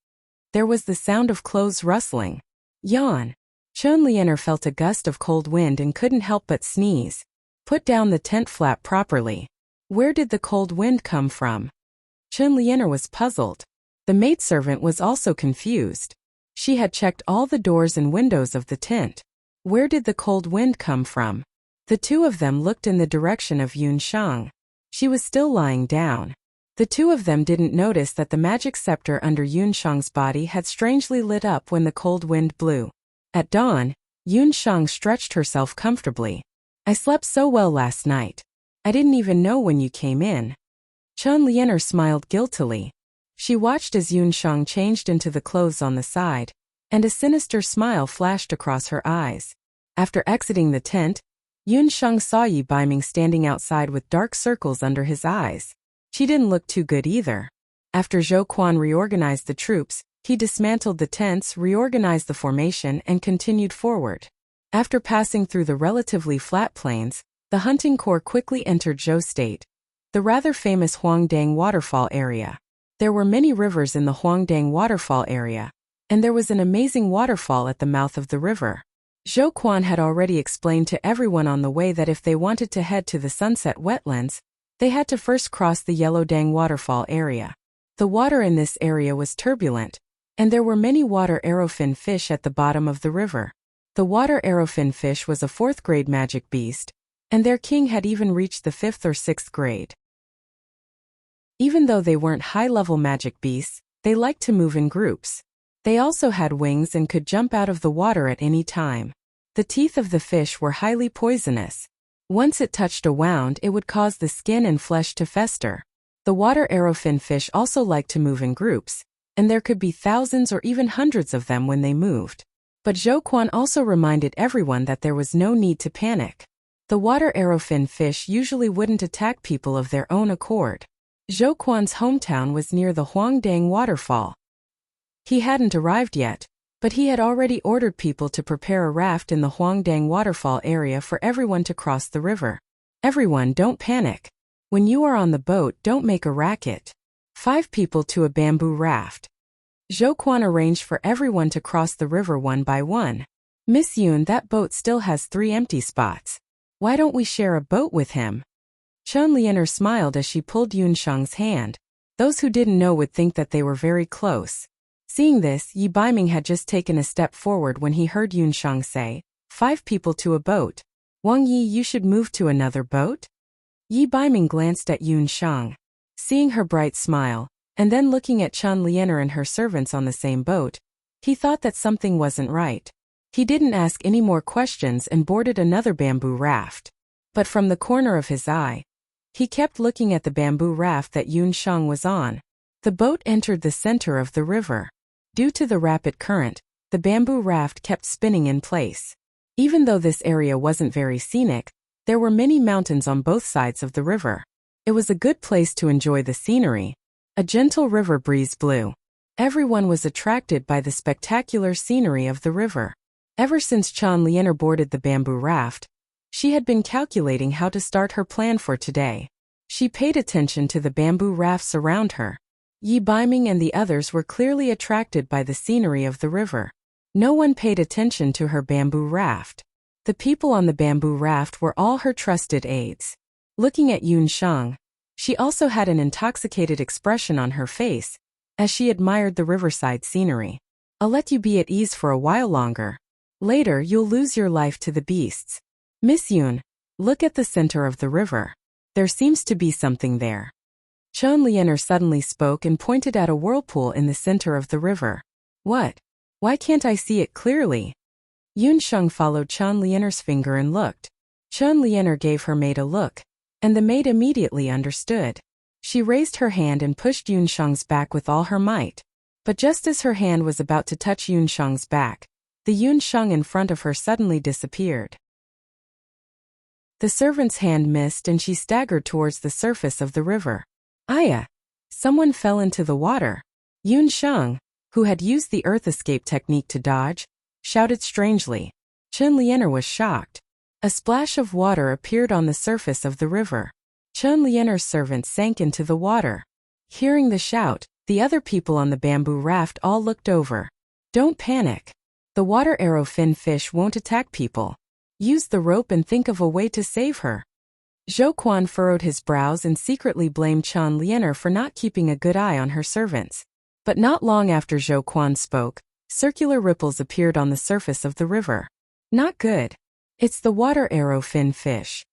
[SPEAKER 1] There was the sound of clothes rustling. Yawn. Chan Lianer felt a gust of cold wind and couldn't help but sneeze. "Put down the tent flap properly." Where did the cold wind come from? Chan Lianer was puzzled. The maidservant was also confused. She had checked all the doors and windows of the tent. Where did the cold wind come from? The two of them looked in the direction of Yun Shang. She was still lying down. The two of them didn't notice that the magic scepter under Yun Shang's body had strangely lit up when the cold wind blew. At dawn, Yun Shang stretched herself comfortably. "I slept so well last night. I didn't even know when you came in." Chan Lianer smiled guiltily. She watched as Yun Shang changed into the clothes on the side, and a sinister smile flashed across her eyes. After exiting the tent, Yun Shang saw Yi Baiming standing outside with dark circles under his eyes. She didn't look too good either. After Zhou Quan reorganized the troops, he dismantled the tents, reorganized the formation, and continued forward. After passing through the relatively flat plains, the hunting corps quickly entered Zhou State, the rather famous Huangdang waterfall area. There were many rivers in the Huangdang waterfall area, and there was an amazing waterfall at the mouth of the river. Zhou Quan had already explained to everyone on the way that if they wanted to head to the sunset wetlands, they had to first cross the Yellowdang waterfall area. The water in this area was turbulent, and there were many water arrowfin fish at the bottom of the river. The water arrowfin fish was a 4th grade magic beast, and their king had even reached the 5th or 6th grade. Even though they weren't high-level magic beasts, they liked to move in groups. They also had wings and could jump out of the water at any time. The teeth of the fish were highly poisonous. Once it touched a wound, it would cause the skin and flesh to fester. The water arrowfin fish also liked to move in groups, and there could be thousands or even hundreds of them when they moved. But Zhou Quan also reminded everyone that there was no need to panic. The water arrowfin fish usually wouldn't attack people of their own accord. Zhou Quan's hometown was near the Huangdang waterfall. He hadn't arrived yet, but he had already ordered people to prepare a raft in the Huangdang waterfall area for everyone to cross the river. "Everyone, don't panic. When you are on the boat, don't make a racket. 5 people to a bamboo raft." Zhou Quan arranged for everyone to cross the river one by one. "Miss Yun, that boat still has 3 empty spots. Why don't we share a boat with him?" Chan Lianer smiled as she pulled Yun Shang's hand. Those who didn't know would think that they were very close. Seeing this, Yi Baiming had just taken a step forward when he heard Yun Shang say, 5 people to a boat. "Wang Yi, you should move to another boat?" Yi Baiming glanced at Yun Shang. Seeing her bright smile, and then looking at Chen Lianer and her servants on the same boat, he thought that something wasn't right. He didn't ask any more questions and boarded another bamboo raft. But from the corner of his eye, he kept looking at the bamboo raft that Yun Sheng was on. The boat entered the center of the river. Due to the rapid current, the bamboo raft kept spinning in place. Even though this area wasn't very scenic, there were many mountains on both sides of the river. It was a good place to enjoy the scenery. A gentle river breeze blew. Everyone was attracted by the spectacular scenery of the river. Ever since Chen Lianer boarded the bamboo raft, she had been calculating how to start her plan for today. She paid attention to the bamboo rafts around her. Yi Baiming and the others were clearly attracted by the scenery of the river. No one paid attention to her bamboo raft. The people on the bamboo raft were all her trusted aides. Looking at Yun Sheng, she also had an intoxicated expression on her face, as she admired the riverside scenery. I'll let you be at ease for a while longer. Later you'll lose your life to the beasts. Miss Yun, look at the center of the river. There seems to be something there. Chen Lianer suddenly spoke and pointed at a whirlpool in the center of the river. What? Why can't I see it clearly? Yun Sheng followed Chen Lianer's finger and looked. Chen Lianer gave her maid a look, and the maid immediately understood. She raised her hand and pushed Yun Sheng's back with all her might. But just as her hand was about to touch Yun Sheng's back, the Yun Sheng in front of her suddenly disappeared. The servant's hand missed and she staggered towards the surface of the river. Aya! Someone fell into the water. Yun Sheng, who had used the earth escape technique to dodge, shouted strangely. Chen Lianer was shocked. A splash of water appeared on the surface of the river. Chen Lianer's servant sank into the water. Hearing the shout, the other people on the bamboo raft all looked over. Don't panic. The water arrow fin fish won't attack people. Use the rope and think of a way to save her. Zhou Quan furrowed his brows and secretly blamed Chen Lianer for not keeping a good eye on her servants. But not long after Zhou Quan spoke, circular ripples appeared on the surface of the river. Not good. It's the water arrow fin fish.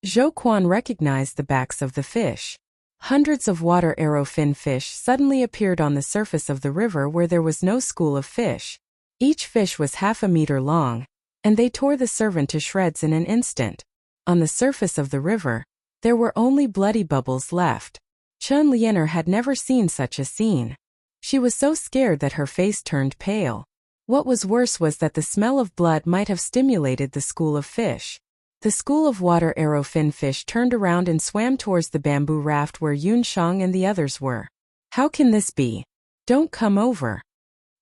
[SPEAKER 1] Zhou Quan recognized the backs of the fish. Hundreds of water arrow fin fish suddenly appeared on the surface of the river where there was no school of fish. Each fish was half a meter long, and they tore the servant to shreds in an instant. On the surface of the river, there were only bloody bubbles left. Chen Lianer had never seen such a scene. She was so scared that her face turned pale. What was worse was that the smell of blood might have stimulated the school of fish. The school of water arrow fin fish turned around and swam towards the bamboo raft where Yun Sheng and the others were. How can this be? Don't come over.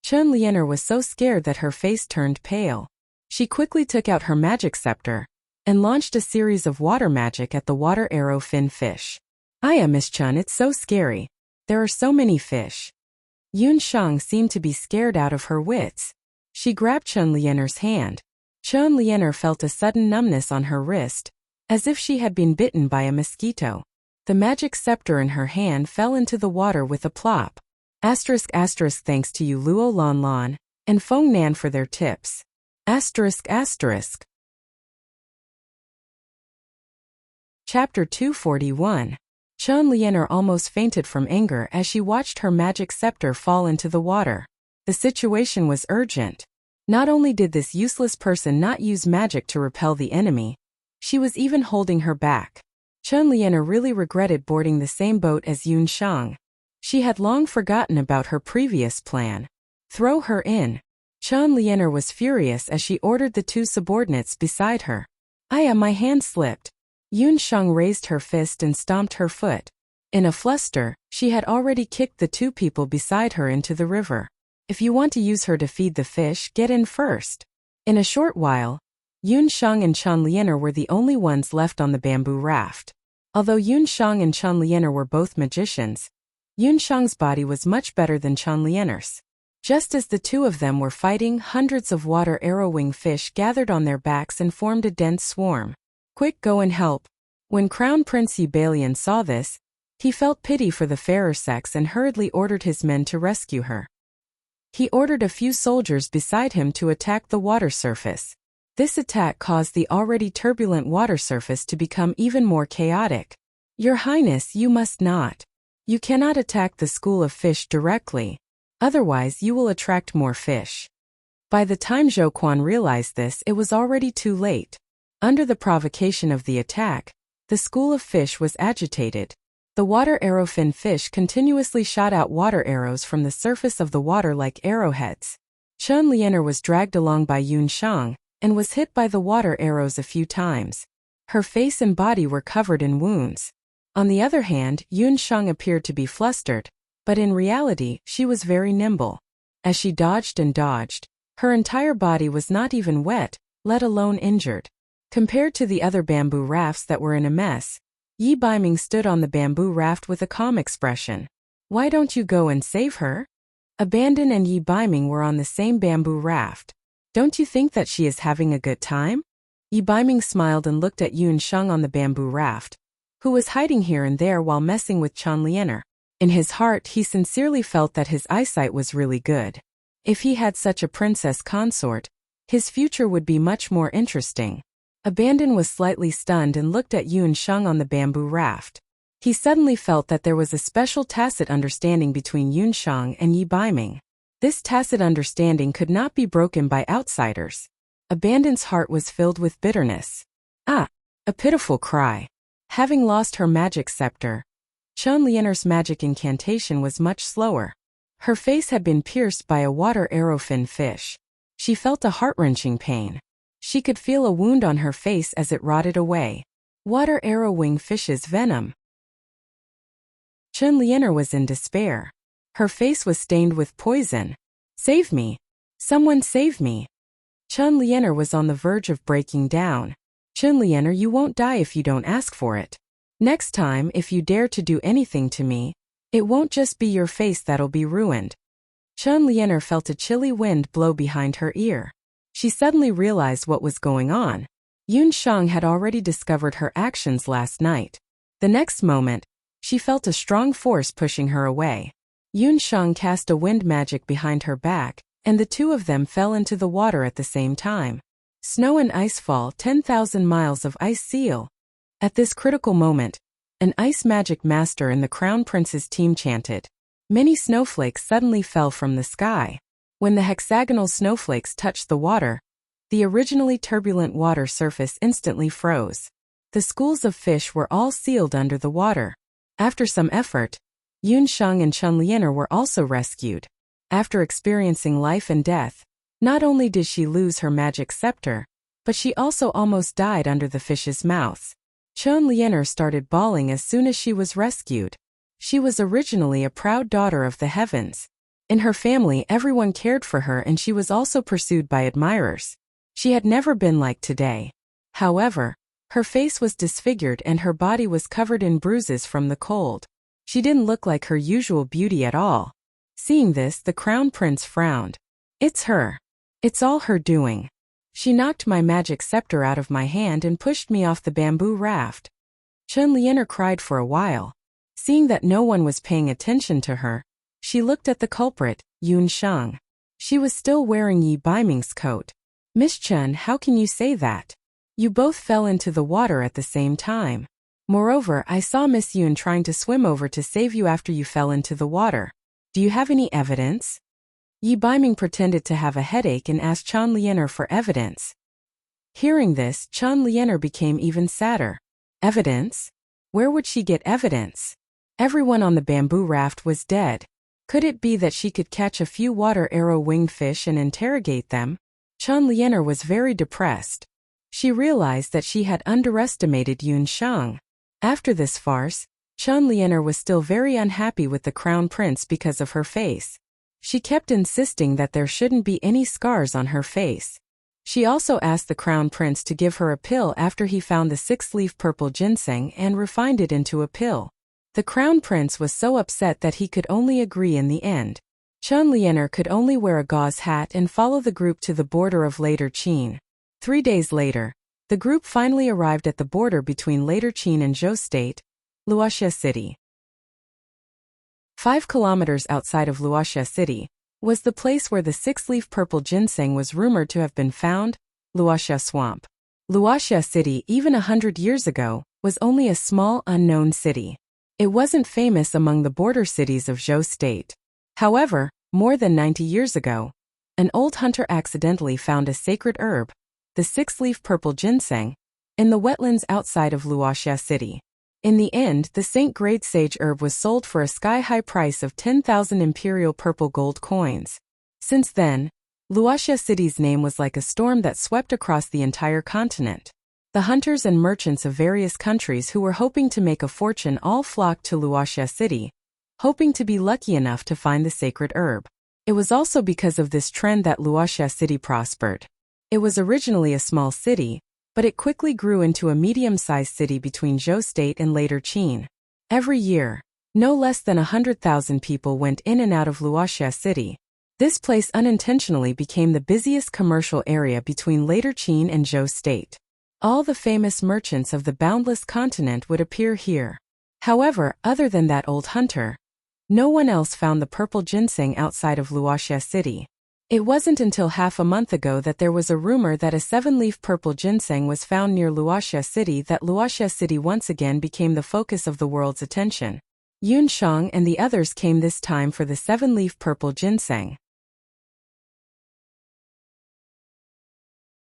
[SPEAKER 1] Chen Lianer was so scared that her face turned pale. She quickly took out her magic scepter and launched a series of water magic at the water arrow fin fish. Aya, Miss Chen, it's so scary. There are so many fish. Yun Sheng seemed to be scared out of her wits. She grabbed Chen Lianer's hand. Chen Lianer felt a sudden numbness on her wrist, as if she had been bitten by a mosquito. The magic scepter in her hand fell into the water with a plop. Asterisk asterisk thanks to you Luo Lan Lan and Feng Nan for their tips. Asterisk asterisk. Chapter 241. Chen Lianer almost fainted from anger as she watched her magic scepter fall into the water. The situation was urgent. Not only did this useless person not use magic to repel the enemy, she was even holding her back. Chen Lianer really regretted boarding the same boat as Yun Sheng. She had long forgotten about her previous plan. Throw her in. Chen Lianer was furious as she ordered the two subordinates beside her. Aya, my hand slipped. Yun Sheng raised her fist and stomped her foot. In a fluster, she had already kicked the two people beside her into the river. If you want to use her to feed the fish, get in first. In a short while, Yun Sheng and Chen Lianer were the only ones left on the bamboo raft. Although Yun Sheng and Chen Lianer were both magicians, Yun Sheng's body was much better than Chen Lianer's. Just as the two of them were fighting, hundreds of water arrowwing fish gathered on their backs and formed a dense swarm. Quick, go and help. When Crown Prince Yi Bailian saw this, he felt pity for the fairer sex and hurriedly ordered his men to rescue her. He ordered a few soldiers beside him to attack the water surface. This attack caused the already turbulent water surface to become even more chaotic. Your Highness, you must not. You cannot attack the school of fish directly, otherwise you will attract more fish. By the time Zhou Quan realized this, it was already too late. Under the provocation of the attack, the school of fish was agitated. The water arrowfin fish continuously shot out water arrows from the surface of the water like arrowheads. Chen Lianer was dragged along by Yun Shang, and was hit by the water arrows a few times. Her face and body were covered in wounds. On the other hand, Yun Shang appeared to be flustered, but in reality, she was very nimble. As she dodged and dodged, her entire body was not even wet, let alone injured. Compared to the other bamboo rafts that were in a mess, Yi Baiming stood on the bamboo raft with a calm expression. Why don't you go and save her? Abandon and Yi Baiming were on the same bamboo raft. Don't you think that she is having a good time? Yi Baiming smiled and looked at Yun Sheng on the bamboo raft, who was hiding here and there while messing with Chen Lianer. In his heart, he sincerely felt that his eyesight was really good. If he had such a princess consort, his future would be much more interesting. Abandon was slightly stunned and looked at Yun Sheng on the bamboo raft. He suddenly felt that there was a special tacit understanding between Yun Sheng and Yi Baiming. This tacit understanding could not be broken by outsiders. Abandon's heart was filled with bitterness. A pitiful cry. Having lost her magic scepter, Chen Lianer's magic incantation was much slower. Her face had been pierced by a water arrowfin fish. She felt a heart-wrenching pain. She could feel a wound on her face as it rotted away. Water arrow-wing fish's venom. Chen Lianer was in despair. Her face was stained with poison. Save me! Someone save me! Chen Lianer was on the verge of breaking down. Chen Lianer, you won't die if you don't ask for it. Next time, if you dare to do anything to me, it won't just be your face that'll be ruined. Chen Lianer felt a chilly wind blow behind her ear. She suddenly realized what was going on. Yun Sheng had already discovered her actions last night. The next moment, she felt a strong force pushing her away. Yun Sheng cast a wind magic behind her back, and the two of them fell into the water at the same time. Snow and ice fall, 10,000 miles of ice seal. At this critical moment, an ice magic master in the Crown Prince's team chanted. Many snowflakes suddenly fell from the sky. When the hexagonal snowflakes touched the water, the originally turbulent water surface instantly froze. The schools of fish were all sealed under the water. After some effort, Yun Sheng and Chen Lianer were also rescued. After experiencing life and death, not only did she lose her magic scepter, but she also almost died under the fish's mouths. Chen Lianer started bawling as soon as she was rescued. She was originally a proud daughter of the heavens. In her family, everyone cared for her, and she was also pursued by admirers. She had never been like today. However, her face was disfigured and her body was covered in bruises from the cold. She didn't look like her usual beauty at all. Seeing this, the Crown Prince frowned. It's her. It's all her doing. She knocked my magic scepter out of my hand and pushed me off the bamboo raft. Chen Lianer cried for a while. Seeing that no one was paying attention to her, she looked at the culprit, Yun Sheng. She was still wearing Yi Baiming's coat. Miss Chen, how can you say that? You both fell into the water at the same time. Moreover, I saw Miss Yun trying to swim over to save you after you fell into the water. Do you have any evidence? Yi Baiming pretended to have a headache and asked Chen Lianer for evidence. Hearing this, Chen Lianer became even sadder. Evidence? Where would she get evidence? Everyone on the bamboo raft was dead. Could it be that she could catch a few water arrow-winged fish and interrogate them? Chen Lianer was very depressed. She realized that she had underestimated Yun Sheng. After this farce, Chen Lianer was still very unhappy with the Crown Prince because of her face. She kept insisting that there shouldn't be any scars on her face. She also asked the Crown Prince to give her a pill after he found the 6-leaf purple ginseng and refined it into a pill. The Crown Prince was so upset that he could only agree in the end. Chen Lianer could only wear a gauze hat and follow the group to the border of Later Qin. 3 days later, the group finally arrived at the border between Later Qin and Zhou State, Wuxia City. 5 kilometers outside of Wuxia City was the place where the 6-leaf purple ginseng was rumored to have been found, Wuxia Swamp. Wuxia City, even 100 years ago, was only a small, unknown city. It wasn't famous among the border cities of Zhou State. However, more than 90 years ago, an old hunter accidentally found a sacred herb, the six-leaf purple ginseng, in the wetlands outside of Wuxia city. In the end, the Saint-grade sage herb was sold for a sky-high price of 10,000 imperial purple gold coins. Since then, Wuxia city's name was like a storm that swept across the entire continent. The hunters and merchants of various countries who were hoping to make a fortune all flocked to Wuxia city, hoping to be lucky enough to find the sacred herb. It was also because of this trend that Wuxia city prospered. It was originally a small city, but it quickly grew into a medium-sized city between Zhou State and later Qin. Every year, no less than 100,000 people went in and out of Wuxia city. This place unintentionally became the busiest commercial area between later Qin and Zhou State. All the famous merchants of the boundless continent would appear here. However, other than that old hunter, no one else found the purple ginseng outside of Wuxia city. It wasn't until half a month ago that there was a rumor that a 7-leaf purple ginseng was found near Wuxia city that Wuxia city once again became the focus of the world's attention. Yun Shang and the others came this time for the 7-leaf purple ginseng.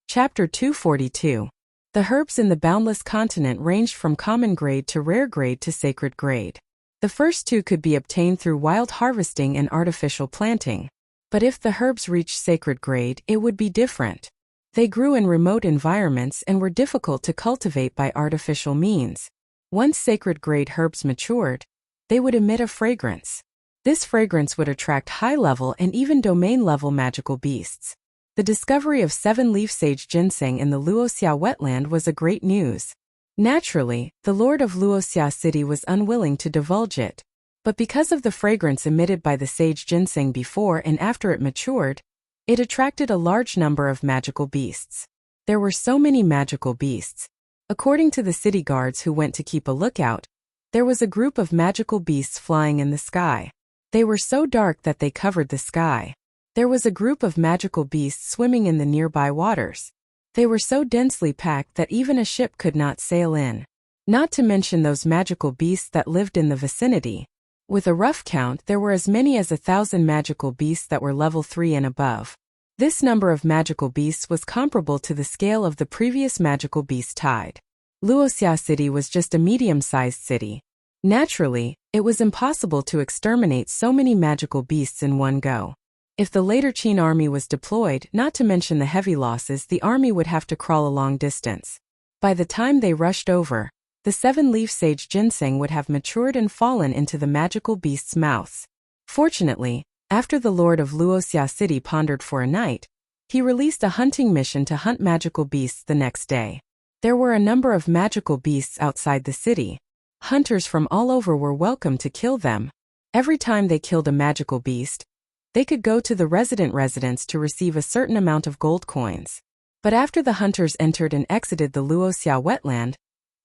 [SPEAKER 1] Chapter 242. The herbs in the boundless continent ranged from common grade to rare grade to sacred grade. The first two could be obtained through wild harvesting and artificial planting. But if the herbs reached sacred grade, it would be different. They grew in remote environments and were difficult to cultivate by artificial means. Once sacred grade herbs matured, they would emit a fragrance. This fragrance would attract high-level and even domain-level magical beasts. The discovery of 7-leaf sage ginseng in the Wuxia wetland was a great news. Naturally, the lord of Wuxia city was unwilling to divulge it. But because of the fragrance emitted by the sage ginseng before and after it matured, it attracted a large number of magical beasts. There were so many magical beasts. According to the city guards who went to keep a lookout, there was a group of magical beasts flying in the sky. They were so dark that they covered the sky. There was a group of magical beasts swimming in the nearby waters. They were so densely packed that even a ship could not sail in. Not to mention those magical beasts that lived in the vicinity. With a rough count, there were as many as 1,000 magical beasts that were level 3 and above. This number of magical beasts was comparable to the scale of the previous magical beast tide. Wuxia city was just a medium-sized city. Naturally, it was impossible to exterminate so many magical beasts in one go. If the later Qin army was deployed, not to mention the heavy losses, the army would have to crawl a long distance. By the time they rushed over, the 7-leaf sage ginseng would have matured and fallen into the magical beasts' mouths. Fortunately, after the lord of Wuxia city pondered for a night, he released a hunting mission to hunt magical beasts the next day. There were a number of magical beasts outside the city. Hunters from all over were welcome to kill them. Every time they killed a magical beast, they could go to the residence to receive a certain amount of gold coins. But after the hunters entered and exited the Wuxia wetland,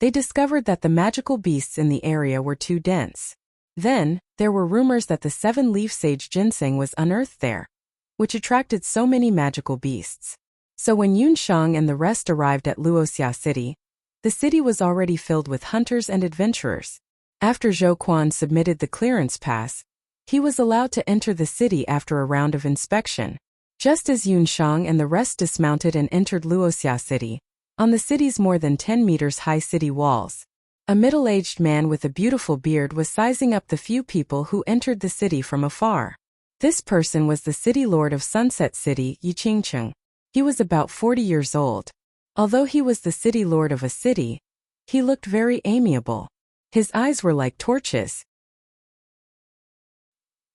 [SPEAKER 1] they discovered that the magical beasts in the area were too dense. Then, there were rumors that the 7-leaf sage ginseng was unearthed there, which attracted so many magical beasts. So when Yun Shang and the rest arrived at Wuxia city, the city was already filled with hunters and adventurers. After Zhou Quan submitted the clearance pass, he was allowed to enter the city after a round of inspection. Just as Yun Shang and the rest dismounted and entered Wuxia city, on the city's more than 10 meters high city walls, a middle-aged man with a beautiful beard was sizing up the few people who entered the city from afar. This person was the city lord of Sunset City, Yi Qingcheng. He was about 40 years old. Although he was the city lord of a city, he looked very amiable. His eyes were like torches.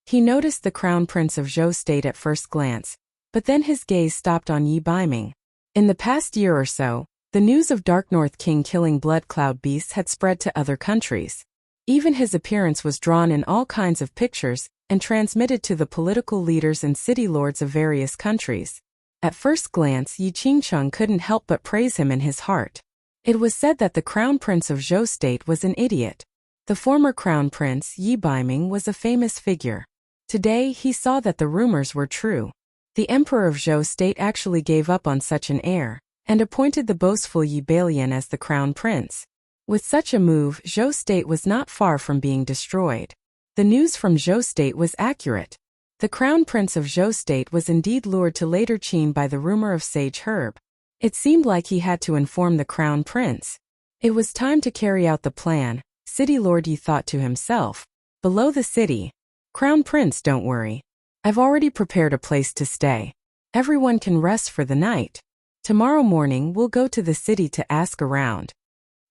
[SPEAKER 1] He noticed the crown prince of Zhou State at first glance, but then his gaze stopped on Yi Baiming. In the past year or so, the news of Dark North King killing blood cloud beasts had spread to other countries. Even his appearance was drawn in all kinds of pictures and transmitted to the political leaders and city lords of various countries. At first glance, Yi Qingcheng couldn't help but praise him in his heart. It was said that the crown prince of Zhou State was an idiot. The former crown prince, Yi Baiming, was a famous figure. Today, he saw that the rumors were true. The emperor of Zhou State actually gave up on such an heir, and appointed the boastful Yi Balian as the crown prince. With such a move, Zhou State was not far from being destroyed. The news from Zhou State was accurate. The crown prince of Zhou State was indeed lured to later Qin by the rumor of sage herb. It seemed like he had to inform the crown prince. It was time to carry out the plan. City Lord Yi thought to himself. Below the city. Crown Prince, don't worry. I've already prepared a place to stay. Everyone can rest for the night. Tomorrow morning we'll go to the city to ask around.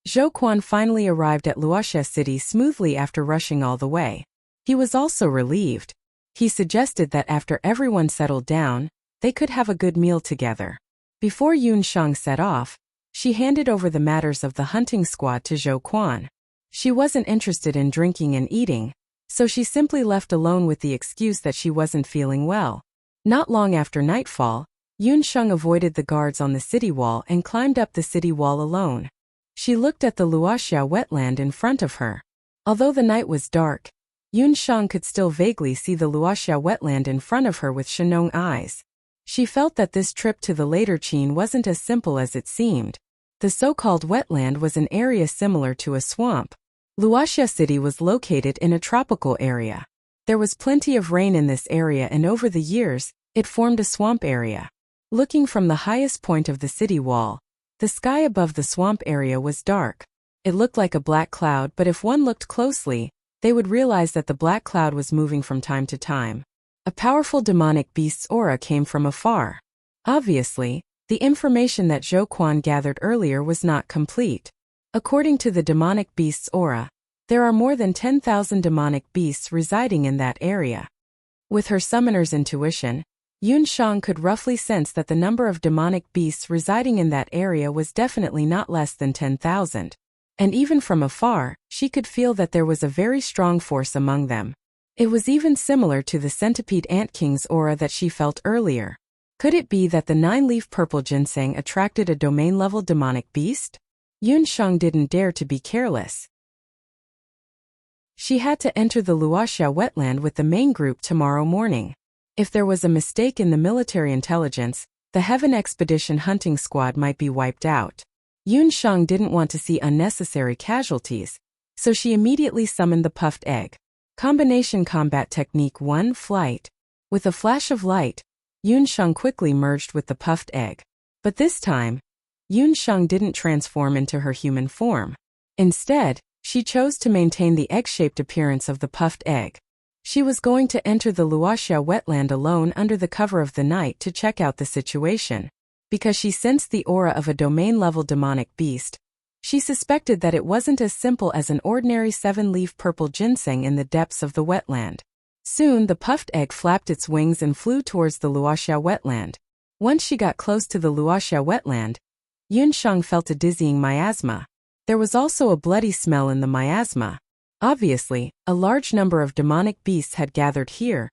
[SPEAKER 1] Zhou Quan finally arrived at Wuxia city smoothly after rushing all the way. He was also relieved. He suggested that after everyone settled down, they could have a good meal together. Before Yun Shang set off, she handed over the matters of the hunting squad to Zhou Quan. She wasn't interested in drinking and eating, so she simply left alone with the excuse that she wasn't feeling well. Not long after nightfall, Yun Shang avoided the guards on the city wall and climbed up the city wall alone. She looked at the Wuxia wetland in front of her. Although the night was dark, Yun Shang could still vaguely see the Wuxia wetland in front of her with Shenong eyes. She felt that this trip to the later Qin wasn't as simple as it seemed. The so-called wetland was an area similar to a swamp. Wuxia city was located in a tropical area. There was plenty of rain in this area, and over the years, it formed a swamp area. Looking from the highest point of the city wall, the sky above the swamp area was dark. It looked like a black cloud, but if one looked closely, they would realize that the black cloud was moving from time to time. A powerful demonic beast's aura came from afar. Obviously, the information that Zhou Quan gathered earlier was not complete. According to the demonic beast's aura, there are more than 10,000 demonic beasts residing in that area. With her summoner's intuition, Yun Shang could roughly sense that the number of demonic beasts residing in that area was definitely not less than 10,000. And even from afar, she could feel that there was a very strong force among them. It was even similar to the centipede ant king's aura that she felt earlier. Could it be that the 9-leaf purple ginseng attracted a domain-level demonic beast? Yun Shang didn't dare to be careless. She had to enter the Wuxia wetland with the main group tomorrow morning. If there was a mistake in the military intelligence, the Heaven Expedition hunting squad might be wiped out. Yun Shang didn't want to see unnecessary casualties, so she immediately summoned the puffed egg. Combination Combat Technique 1 Flight. With a flash of light, Yun Shang quickly merged with the puffed egg. But this time, Yun Shang didn't transform into her human form. Instead, she chose to maintain the egg-shaped appearance of the puffed egg. She was going to enter the Wuxia wetland alone under the cover of the night to check out the situation. Because she sensed the aura of a domain-level demonic beast, she suspected that it wasn't as simple as an ordinary 7-leaf purple ginseng in the depths of the wetland. Soon the puffed egg flapped its wings and flew towards the Wuxia wetland. Once she got close to the Wuxia wetland, Yun Shang felt a dizzying miasma. There was also a bloody smell in the miasma. Obviously, a large number of demonic beasts had gathered here,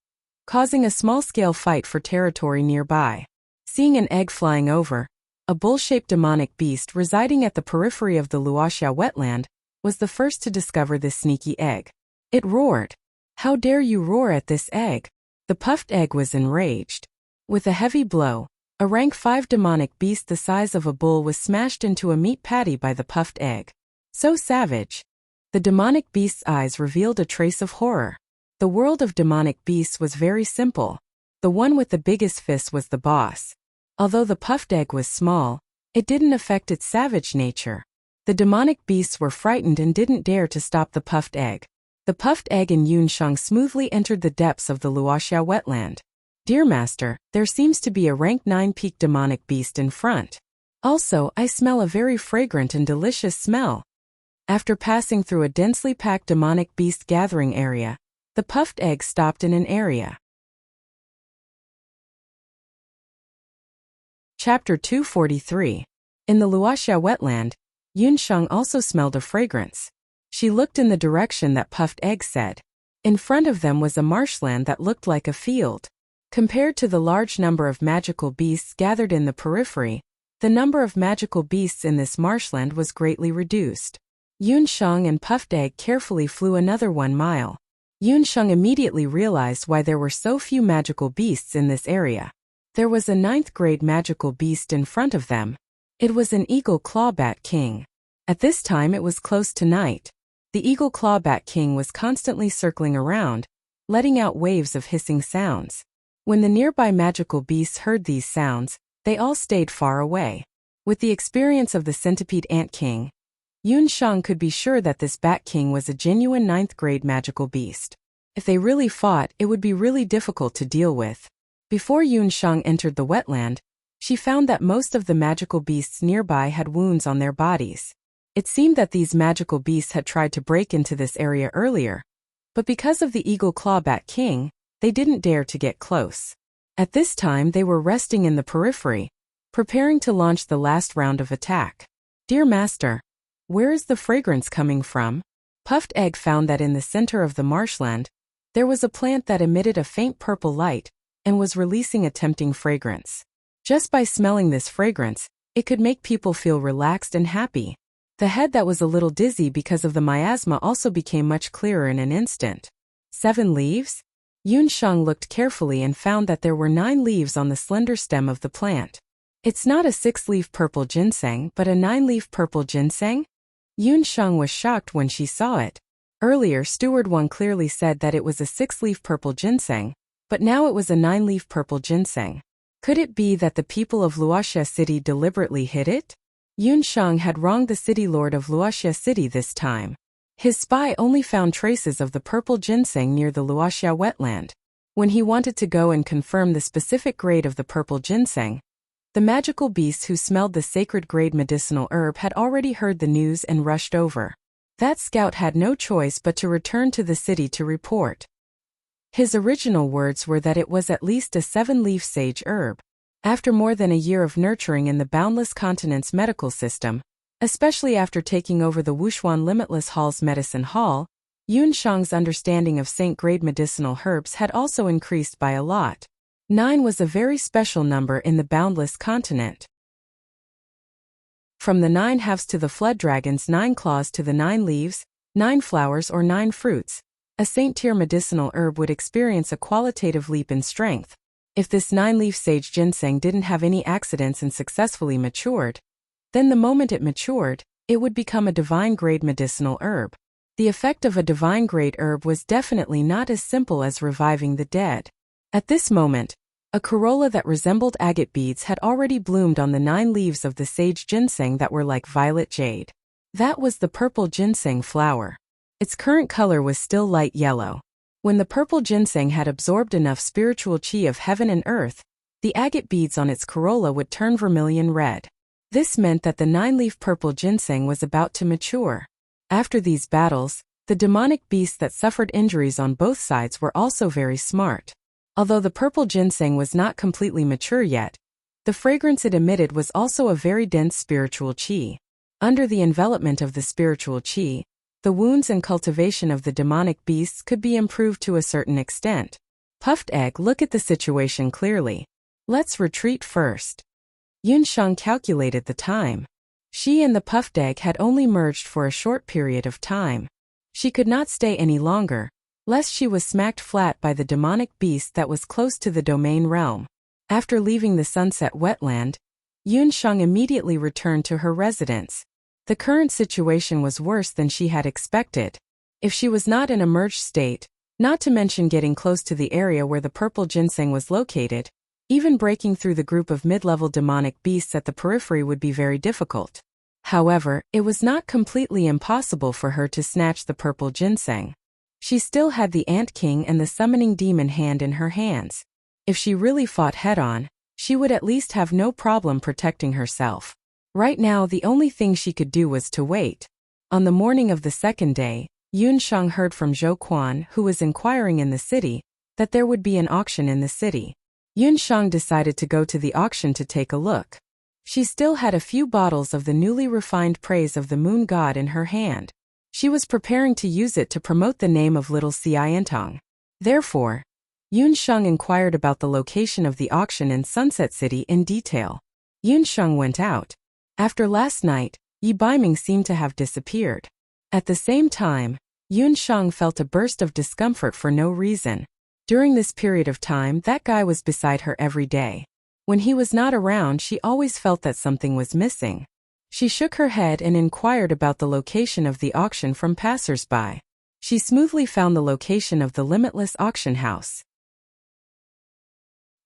[SPEAKER 1] causing a small-scale fight for territory nearby. Seeing an egg flying over, a bull-shaped demonic beast residing at the periphery of the Wuxia wetland was the first to discover this sneaky egg. It roared. "How dare you roar at this egg?" The puffed egg was enraged. With a heavy blow, a rank 5 demonic beast the size of a bull was smashed into a meat patty by the puffed egg. So savage. The demonic beast's eyes revealed a trace of horror. The world of demonic beasts was very simple. The one with the biggest fist was the boss. Although the puffed egg was small, it didn't affect its savage nature. The demonic beasts were frightened and didn't dare to stop the puffed egg. The puffed egg and Yun Shang smoothly entered the depths of the Wuxia wetland. "Dear Master, there seems to be a rank 9 peak demonic beast in front. Also, I smell a very fragrant and delicious smell." After passing through a densely packed demonic beast gathering area, the puffed egg stopped in an area. Chapter 243. In the Wuxia wetland, Yun Shang also smelled a fragrance. She looked in the direction that puffed egg said. In front of them was a marshland that looked like a field. Compared to the large number of magical beasts gathered in the periphery, the number of magical beasts in this marshland was greatly reduced. Yun Shang and puffed egg carefully flew another 1 mile. Yun Shang immediately realized why there were so few magical beasts in this area. There was a 9th grade magical beast in front of them. It was an eagle clawbat king. At this time it was close to night. The eagle clawback king was constantly circling around, letting out waves of hissing sounds. When the nearby magical beasts heard these sounds, they all stayed far away. With the experience of the centipede ant king, Yun Shang could be sure that this bat king was a genuine 9th grade magical beast. If they really fought, it would be really difficult to deal with. Before Yun Shang entered the wetland, she found that most of the magical beasts nearby had wounds on their bodies. It seemed that these magical beasts had tried to break into this area earlier, but because of the eagle clawback king, they didn't dare to get close. At this time they were resting in the periphery, preparing to launch the last round of attack. Dear Master, where is the fragrance coming from? Puffed Egg found that in the center of the marshland, there was a plant that emitted a faint purple light and was releasing a tempting fragrance. Just by smelling this fragrance, it could make people feel relaxed and happy. The head that was a little dizzy because of the miasma also became much clearer in an instant. 7 leaves? Yun Shang looked carefully and found that there were 9 leaves on the slender stem of the plant. It's not a 6-leaf purple ginseng but a 9-leaf purple ginseng? Yun Shang was shocked when she saw it. Earlier Steward 1 clearly said that it was a 6-leaf purple ginseng, but now it was a 9-leaf purple ginseng. Could it be that the people of Wuxia City deliberately hid it? Yun Shang had wronged the city lord of Wuxia City this time. His spy only found traces of the purple ginseng near the Wuxia wetland. When he wanted to go and confirm the specific grade of the purple ginseng, the magical beasts who smelled the sacred grade medicinal herb had already heard the news and rushed over. That scout had no choice but to return to the city to report. His original words were that it was at least a 7-leaf sage herb. After more than a year of nurturing in the boundless continent's medical system, especially after taking over the Wushuan Limitless Hall's medicine hall, Yun Shang's understanding of saint-grade medicinal herbs had also increased by a lot. 9 was a very special number in the boundless continent. From the 9 halves to the flood dragon's 9 claws to the 9 leaves, 9 flowers or 9 fruits, a saint-tier medicinal herb would experience a qualitative leap in strength. If this 9-leaf sage ginseng didn't have any accidents and successfully matured, then the moment it matured, it would become a divine-grade medicinal herb. The effect of a divine-grade herb was definitely not as simple as reviving the dead. At this moment, a corolla that resembled agate beads had already bloomed on the 9 leaves of the sage ginseng that were like violet jade. That was the purple ginseng flower. Its current color was still light yellow. When the purple ginseng had absorbed enough spiritual chi of heaven and earth, the agate beads on its corolla would turn vermilion red. This meant that the 9-leaf purple ginseng was about to mature. After these battles, the demonic beasts that suffered injuries on both sides were also very smart. Although the purple ginseng was not completely mature yet, the fragrance it emitted was also a very dense spiritual chi. Under the envelopment of the spiritual chi, the wounds and cultivation of the demonic beasts could be improved to a certain extent. Puffed Egg, look at the situation clearly. Let's retreat first. Yun Shang calculated the time. She and the Puffed Egg had only merged for a short period of time. She could not stay any longer, lest she was smacked flat by the demonic beast that was close to the domain realm. After leaving the sunset wetland, Yun Shang immediately returned to her residence. The current situation was worse than she had expected. If she was not in a merged state, not to mention getting close to the area where the purple ginseng was located, even breaking through the group of mid-level demonic beasts at the periphery would be very difficult. However, it was not completely impossible for her to snatch the purple ginseng. She still had the Ant King and the summoning demon hand in her hands. If she really fought head-on, she would at least have no problem protecting herself. Right now the only thing she could do was to wait. On the morning of the second day, Yun Shang heard from Zhou Quan, who was inquiring in the city, that there would be an auction in the city. Yun Shang decided to go to the auction to take a look. She still had a few bottles of the newly refined praise of the moon god in her hand. She was preparing to use it to promote the name of little Xiantong. Therefore, Yun Shang inquired about the location of the auction in Sunset City in detail. Yun Shang went out. After last night, Yi Baiming seemed to have disappeared. At the same time, Yun Shang felt a burst of discomfort for no reason. During this period of time, that guy was beside her every day. When he was not around, she always felt that something was missing. She shook her head and inquired about the location of the auction from passers-by. She smoothly found the location of the Limitless Auction House.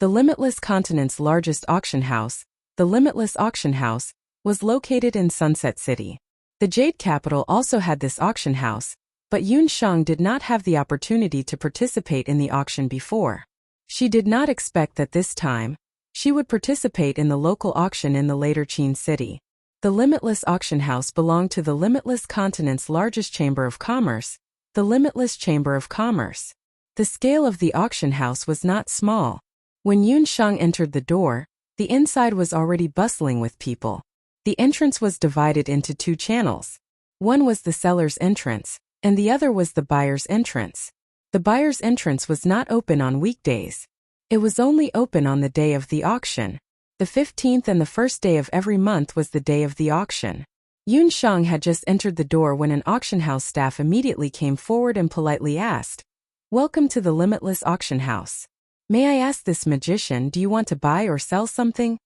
[SPEAKER 1] The Limitless Continent's largest auction house, the Limitless Auction House, was located in Sunset City. The Jade Capital also had this auction house, but Yun Shang did not have the opportunity to participate in the auction before. She did not expect that this time, she would participate in the local auction in the later Qin City. The Limitless Auction House belonged to the Limitless Continent's largest chamber of commerce, the Limitless Chamber of Commerce. The scale of the auction house was not small. When Yun Shang entered the door, the inside was already bustling with people. The entrance was divided into two channels. One was the seller's entrance, and the other was the buyer's entrance. The buyer's entrance was not open on weekdays. It was only open on the day of the auction. The 15th and the first day of every month was the day of the auction. Yun Shang had just entered the door when an auction house staff immediately came forward and politely asked, "Welcome to the Limitless Auction House. May I ask this magician, do you want to buy or sell something?"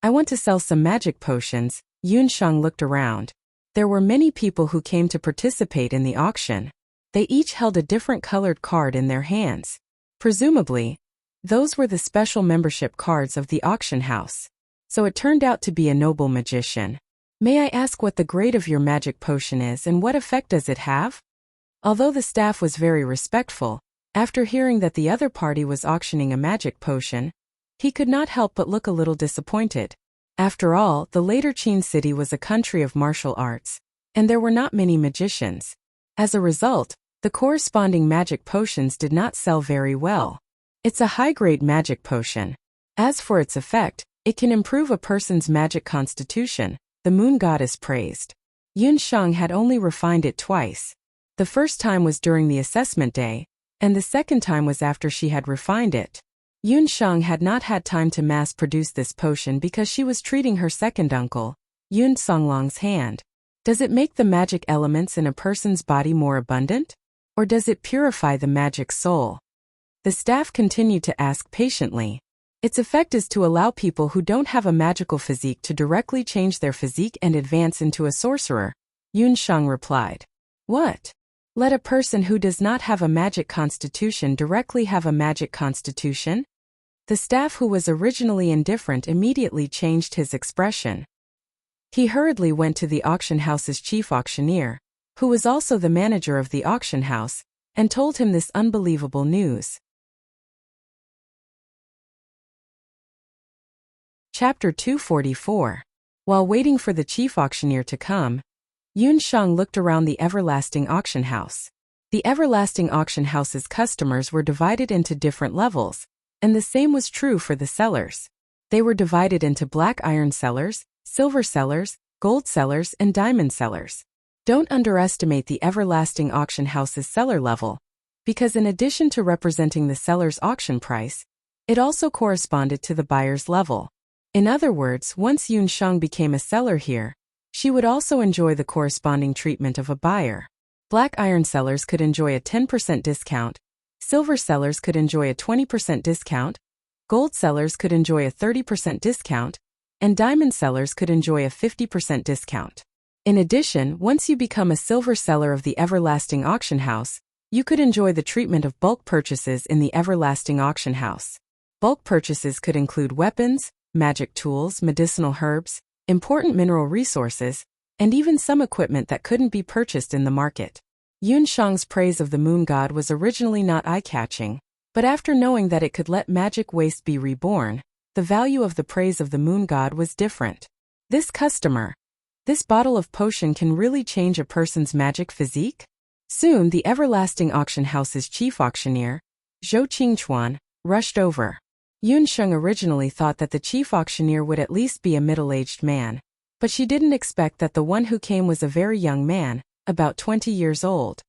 [SPEAKER 1] "I want to sell some magic potions." Yun Shang looked around. There were many people who came to participate in the auction. They each held a different colored card in their hands. Presumably, those were the special membership cards of the auction house. So it turned out to be a noble magician. "May I ask what the grade of your magic potion is and what effect does it have?" Although the staff was very respectful, after hearing that the other party was auctioning a magic potion, he could not help but look a little disappointed. After all, the later Qin City was a country of martial arts, and there were not many magicians. As a result, the corresponding magic potions did not sell very well. It's a high-grade magic potion. As for its effect, it can improve a person's magic constitution, the moon goddess praised. Yun Shang had only refined it twice. The first time was during the assessment day, and the second time was after she had refined it. Yun Shang had not had time to mass-produce this potion because she was treating her second uncle, Yun Songlong's hand. Does it make the magic elements in a person's body more abundant? Or does it purify the magic soul? The staff continued to ask patiently. Its effect is to allow people who don't have a magical physique to directly change their physique and advance into a sorcerer, Yun Shang replied. What? Let a person who does not have a magic constitution directly have a magic constitution? The staff, who was originally indifferent, immediately changed his expression. He hurriedly went to the auction house's chief auctioneer, who was also the manager of the auction house, and told him this unbelievable news. Chapter 244. While waiting for the chief auctioneer to come, Yun Shang looked around the Everlasting Auction House. The Everlasting Auction House's customers were divided into different levels, and the same was true for the sellers. They were divided into black iron sellers, silver sellers, gold sellers, and diamond sellers. Don't underestimate the Everlasting Auction House's seller level, because in addition to representing the seller's auction price, it also corresponded to the buyer's level. In other words, once Yun Shang became a seller here, she would also enjoy the corresponding treatment of a buyer. Black iron sellers could enjoy a 10% discount, silver sellers could enjoy a 20% discount, gold sellers could enjoy a 30% discount, and diamond sellers could enjoy a 50% discount. In addition, once you become a silver seller of the Everlasting Auction House, you could enjoy the treatment of bulk purchases in the Everlasting Auction House. Bulk purchases could include weapons, magic tools, medicinal herbs, important mineral resources, and even some equipment that couldn't be purchased in the market. Yun Shang's praise of the moon god was originally not eye-catching, but after knowing that it could let magic waste be reborn, the value of the praise of the moon god was different. This bottle of potion can really change a person's magic physique? Soon the Everlasting Auction House's chief auctioneer, Zhou Qingchuan, rushed over. Yun Shang originally thought that the chief auctioneer would at least be a middle-aged man, but she didn't expect that the one who came was a very young man, about 20 years old.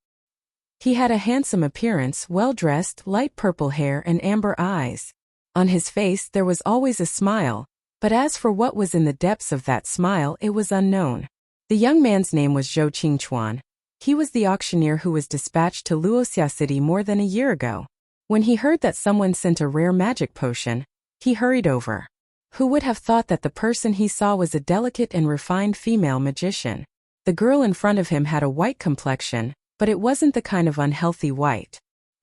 [SPEAKER 1] He had a handsome appearance, well-dressed, light purple hair and amber eyes. On his face there was always a smile, but as for what was in the depths of that smile, it was unknown. The young man's name was Zhou Qingchuan. He was the auctioneer who was dispatched to Wuxia City more than a year ago. When he heard that someone sent a rare magic potion, he hurried over. Who would have thought that the person he saw was a delicate and refined female magician? The girl in front of him had a white complexion, but it wasn't the kind of unhealthy white.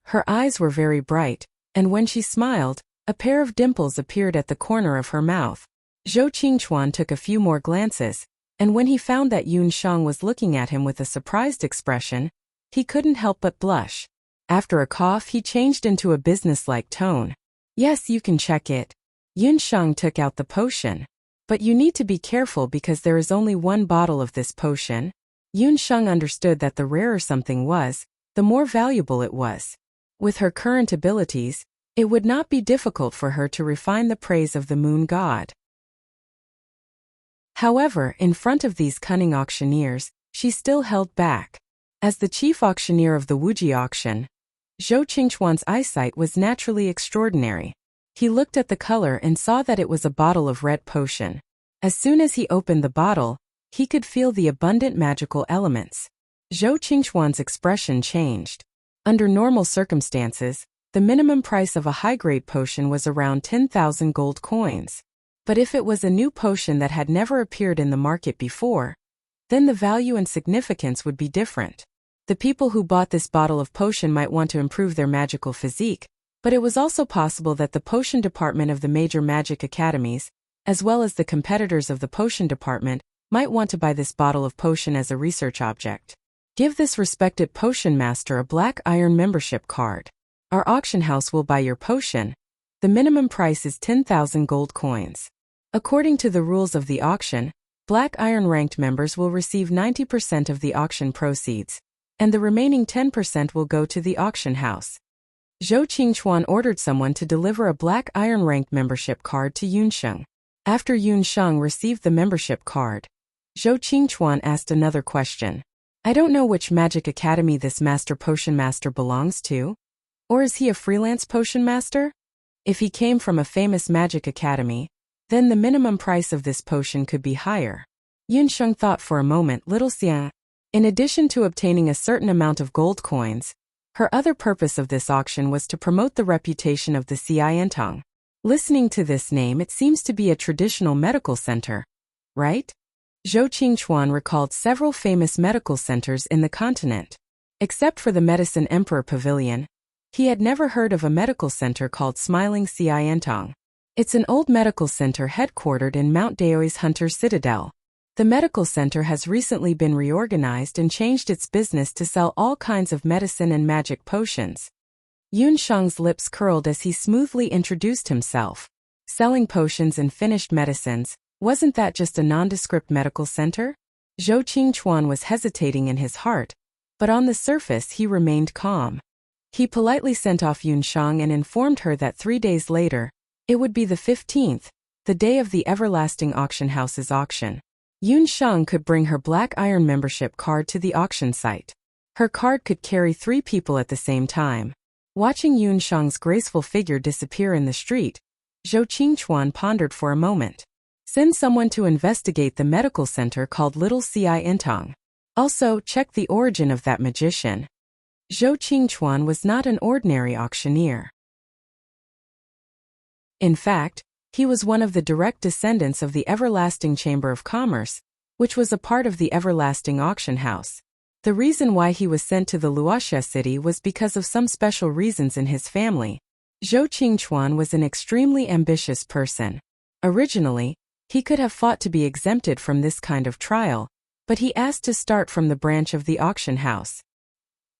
[SPEAKER 1] Her eyes were very bright, and when she smiled, a pair of dimples appeared at the corner of her mouth. Zhou Qingchuan took a few more glances, and when he found that Yun Sheng was looking at him with a surprised expression, he couldn't help but blush. After a cough, he changed into a businesslike tone. Yes, you can check it. Yun Sheng took out the potion. But you need to be careful because there is only one bottle of this potion. Yun Sheng understood that the rarer something was, the more valuable it was. With her current abilities, it would not be difficult for her to refine the praise of the moon god. However, in front of these cunning auctioneers, she still held back. As the chief auctioneer of the Wuxia auction, Zhou Qingchuan's eyesight was naturally extraordinary. He looked at the color and saw that it was a bottle of red potion. As soon as he opened the bottle, he could feel the abundant magical elements. Zhou Qingchuan's expression changed. Under normal circumstances, the minimum price of a high-grade potion was around 10,000 gold coins. But if it was a new potion that had never appeared in the market before, then the value and significance would be different. The people who bought this bottle of potion might want to improve their magical physique, but it was also possible that the potion department of the major magic academies, as well as the competitors of the potion department, might want to buy this bottle of potion as a research object. Give this respected potion master a black iron membership card. Our auction house will buy your potion. The minimum price is 10,000 gold coins. According to the rules of the auction, black iron ranked members will receive 90% of the auction proceeds, and the remaining 10% will go to the auction house. Zhou Qingchuan ordered someone to deliver a black iron ranked membership card to Yun Sheng. After Yun Sheng received the membership card, Zhou Qingchuan asked another question. I don't know which magic academy this potion master belongs to. Or is he a freelance potion master? If he came from a famous magic academy, then the minimum price of this potion could be higher. Yun Sheng thought for a moment. Little Xia. In addition to obtaining a certain amount of gold coins, her other purpose of this auction was to promote the reputation of the Xiantong. Listening to this name, it seems to be a traditional medical center, right? Zhou Qingchuan recalled several famous medical centers in the continent. Except for the Medicine Emperor Pavilion, he had never heard of a medical center called Smiling Xiantong. It's an old medical center headquartered in Mount Daoi's Hunter Citadel. The medical center has recently been reorganized and changed its business to sell all kinds of medicine and magic potions. Yun Sheng's lips curled as he smoothly introduced himself. Selling potions and finished medicines, wasn't that just a nondescript medical center? Zhou Qingchuan was hesitating in his heart, but on the surface he remained calm. He politely sent off Yun Sheng and informed her that 3 days later, it would be the 15th, the day of the Everlasting Auction House's auction. Yun Sheng could bring her black iron membership card to the auction site. Her card could carry 3 people at the same time. Watching Yun Sheng's graceful figure disappear in the street, Zhou Qingchuan pondered for a moment. Send someone to investigate the medical center called Little Xiantong. Also, check the origin of that magician. Zhou Qingchuan was not an ordinary auctioneer. In fact, he was one of the direct descendants of the Everlasting Chamber of Commerce, which was a part of the Everlasting Auction House. The reason why he was sent to the Wuxia city was because of some special reasons in his family. Zhou Qingchuan was an extremely ambitious person. Originally, he could have fought to be exempted from this kind of trial, but he asked to start from the branch of the auction house.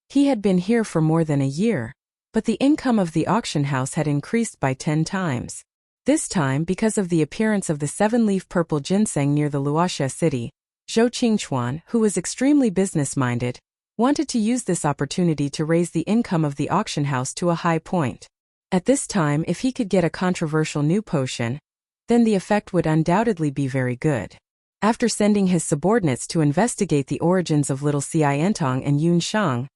[SPEAKER 1] He had been here for more than a year, but the income of the auction house had increased by 10 times. This time, because of the appearance of the 7-leaf purple ginseng near the Wuxia city, Zhou Qingchuan, who was extremely business-minded, wanted to use this opportunity to raise the income of the auction house to a high point. At this time, if he could get a controversial new potion, then the effect would undoubtedly be very good. After sending his subordinates to investigate the origins of Little Xiantong and Yun Sheng,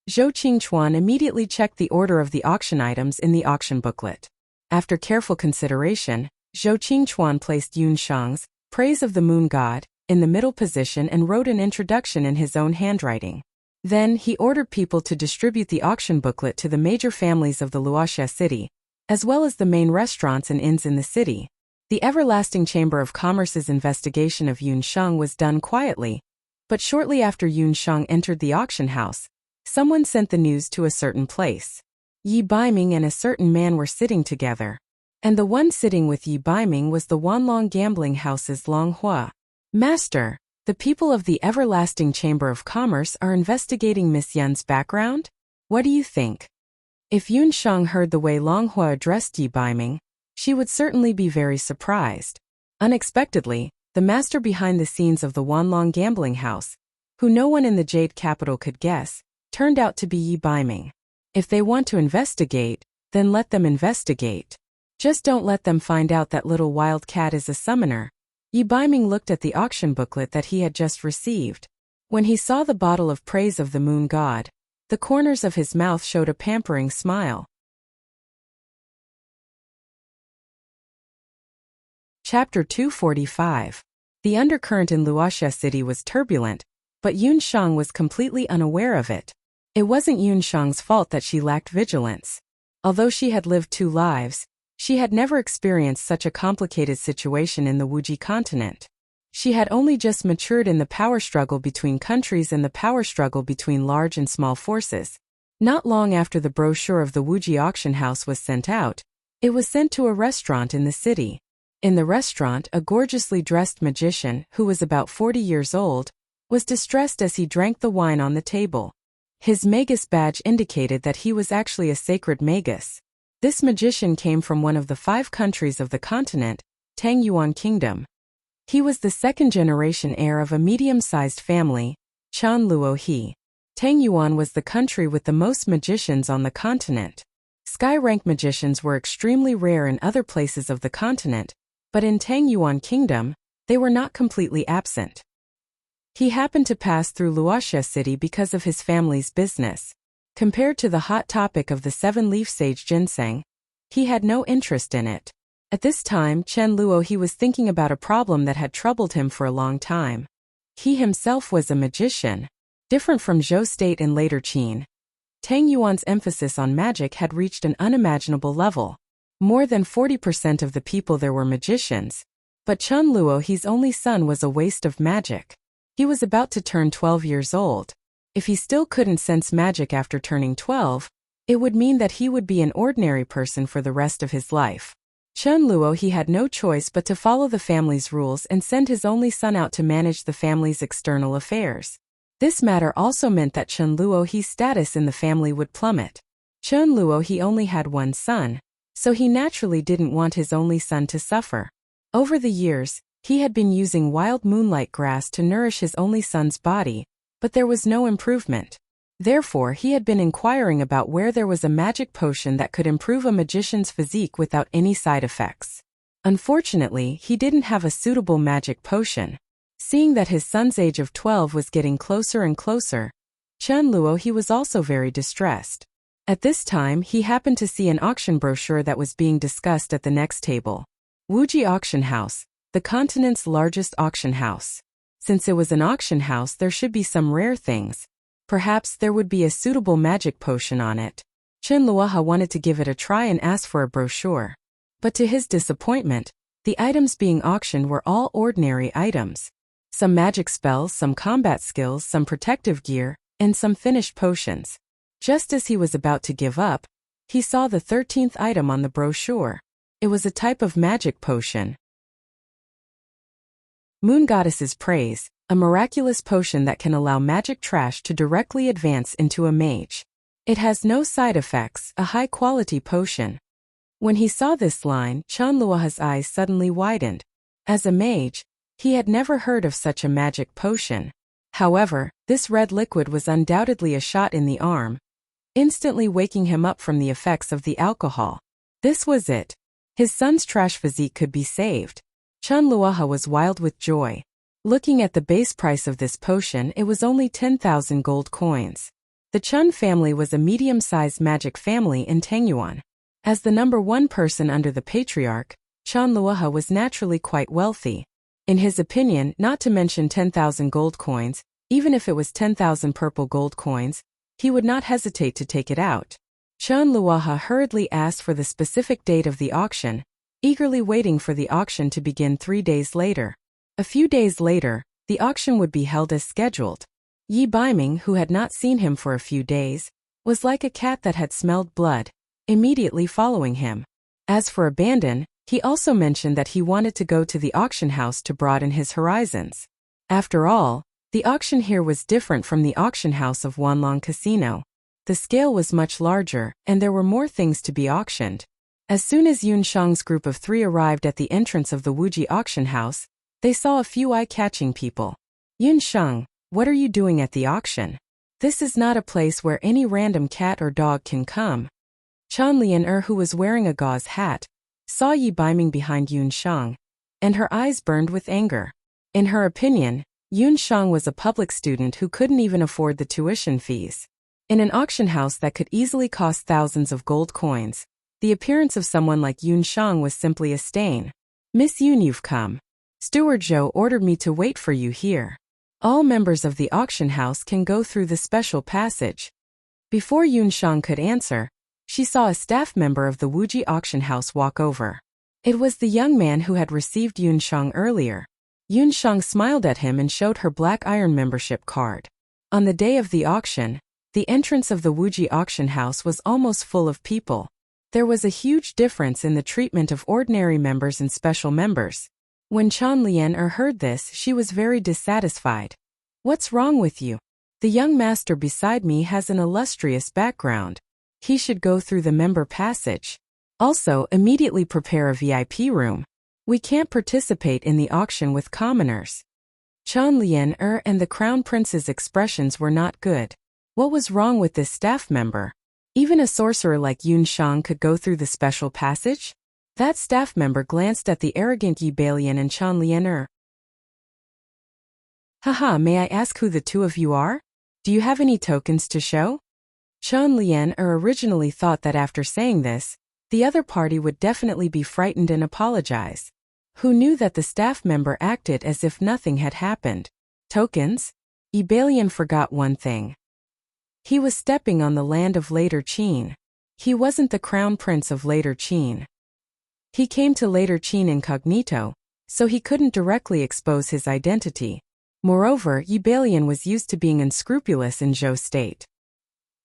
[SPEAKER 1] Zhou Qingchuan immediately checked the order of the auction items in the auction booklet. After careful consideration, Zhou Qingchuan placed Yun Sheng's Praise of the Moon God in the middle position and wrote an introduction in his own handwriting. Then he ordered people to distribute the auction booklet to the major families of the Wuxia city, as well as the main restaurants and inns in the city. The Everlasting Chamber of Commerce's investigation of Yun Sheng was done quietly, but shortly after Yun Sheng entered the auction house, someone sent the news to a certain place. Yi Baiming and a certain man were sitting together, and the one sitting with Yi Baiming was the Wanlong gambling house's Long Hua. Master, the people of the Everlasting Chamber of Commerce are investigating Miss Yun's background? What do you think? If Yun Sheng heard the way Long Hua addressed Yi Baiming, she would certainly be very surprised. Unexpectedly, the master behind the scenes of the Wanlong gambling house, who no one in the Jade capital could guess, turned out to be Yi Baiming. If they want to investigate, then let them investigate. Just don't let them find out that little wildcat is a summoner. Yi Baiming looked at the auction booklet that he had just received. When he saw the bottle of praise of the moon god, the corners of his mouth showed a pampering smile. Chapter 245. The undercurrent in Wuxia City was turbulent, but Yun Sheng was completely unaware of it. It wasn't Yun Sheng's fault that she lacked vigilance. Although she had lived 2 lives, she had never experienced such a complicated situation in the Wuji continent. She had only just matured in the power struggle between countries and the power struggle between large and small forces. Not long after the brochure of the Wuji auction house was sent out, it was sent to a restaurant in the city. In the restaurant, a gorgeously dressed magician, who was about 40 years old, was distressed as he drank the wine on the table. His magus badge indicated that he was actually a sacred magus. This magician came from one of the 5 countries of the continent, Tangyuan Kingdom. He was the 2nd-generation heir of a medium-sized family, Chan Luo He. Tangyuan was the country with the most magicians on the continent. Sky-rank magicians were extremely rare in other places of the continent, but in Tangyuan Kingdom, they were not completely absent. He happened to pass through Wuxia City because of his family's business. Compared to the hot topic of the 7-leaf sage ginseng, he had no interest in it. At this time, Chen Luo he was thinking about a problem that had troubled him for a long time. He himself was a magician, different from Zhou State and later Qin. Tang Yuan's emphasis on magic had reached an unimaginable level. More than 40% of the people there were magicians, but Chen Luo he's only son was a waste of magic. He was about to turn 12 years old. If he still couldn't sense magic after turning 12, it would mean that he would be an ordinary person for the rest of his life. Chen Luo he had no choice but to follow the family's rules and send his only son out to manage the family's external affairs. This matter also meant that Chen Luo he's status in the family would plummet. Chen Luo he only had one son, so he naturally didn't want his only son to suffer. Over the years, he had been using wild moonlight grass to nourish his only son's body, but there was no improvement. Therefore, he had been inquiring about where there was a magic potion that could improve a magician's physique without any side effects. Unfortunately, he didn't have a suitable magic potion. Seeing that his son's age of 12 was getting closer and closer, Chen Luo he was also very distressed. At this time, he happened to see an auction brochure that was being discussed at the next table. Wuji Auction House, the continent's largest auction house. Since it was an auction house, there should be some rare things. Perhaps there would be a suitable magic potion on it. Chen Luoha wanted to give it a try and ask for a brochure. But to his disappointment, the items being auctioned were all ordinary items. Some magic spells, some combat skills, some protective gear, and some finished potions. Just as he was about to give up, he saw the 13th item on the brochure. It was a type of magic potion. Moon Goddess's Praise, a miraculous potion that can allow magic trash to directly advance into a mage. It has no side effects, a high-quality potion. When he saw this line, Chen Luoha's eyes suddenly widened. As a mage, he had never heard of such a magic potion. However, this red liquid was undoubtedly a shot in the arm, instantly waking him up from the effects of the alcohol. This was it. His son's trash physique could be saved. Chen Luoha was wild with joy. Looking at the base price of this potion, it was only 10,000 gold coins. The Chen family was a medium-sized magic family in Tangyuan. As the number 1 person under the patriarch, Chen Luoha was naturally quite wealthy. In his opinion, not to mention 10,000 gold coins, even if it was 10,000 purple gold coins, he would not hesitate to take it out. Chen Luoha hurriedly asked for the specific date of the auction, eagerly waiting for the auction to begin 3 days later. A few days later, the auction would be held as scheduled. Yi Baiming, who had not seen him for a few days, was like a cat that had smelled blood, immediately following him. As for Abandon, he also mentioned that he wanted to go to the auction house to broaden his horizons. After all, the auction here was different from the auction house of Wanlong Casino. The scale was much larger, and there were more things to be auctioned. As soon as Yun Shang's group of 3 arrived at the entrance of the Wuji auction house, they saw a few eye-catching people. Yun Shang, what are you doing at the auction? This is not a place where any random cat or dog can come. Chan Lian who was wearing a gauze hat, saw Yi Baiming behind Yun Shang, and her eyes burned with anger. In her opinion, Yun Shang was a public student who couldn't even afford the tuition fees. In an auction house that could easily cost thousands of gold coins, the appearance of someone like Yun Shang was simply a stain. Miss Yun, you've come. Steward Zhou ordered me to wait for you here. All members of the auction house can go through the special passage. Before Yun Shang could answer, she saw a staff member of the Wuji auction house walk over. It was the young man who had received Yun Shang earlier. Yun Shang smiled at him and showed her black iron membership card. On the day of the auction, the entrance of the Wuji auction house was almost full of people. There was a huge difference in the treatment of ordinary members and special members. When Chan Lian heard this, she was very dissatisfied. What's wrong with you? The young master beside me has an illustrious background. He should go through the member passage. Also, immediately prepare a VIP room. We can't participate in the auction with commoners. Chan Lian and the Crown Prince's expressions were not good. What was wrong with this staff member? Even a sorcerer like Yun Shang could go through the special passage? That staff member glanced at the arrogant Yi Bailian and Chan Lian. Haha, may I ask who the two of you are? Do you have any tokens to show? Chan Lian originally thought that after saying this, the other party would definitely be frightened and apologize. Who knew that the staff member acted as if nothing had happened? Tokens? Yi Bailian forgot one thing. He was stepping on the land of Later Qin. He wasn't the crown prince of Later Qin. He came to Later Qin incognito, so he couldn't directly expose his identity. Moreover, Yi Bailian was used to being unscrupulous in Zhou State.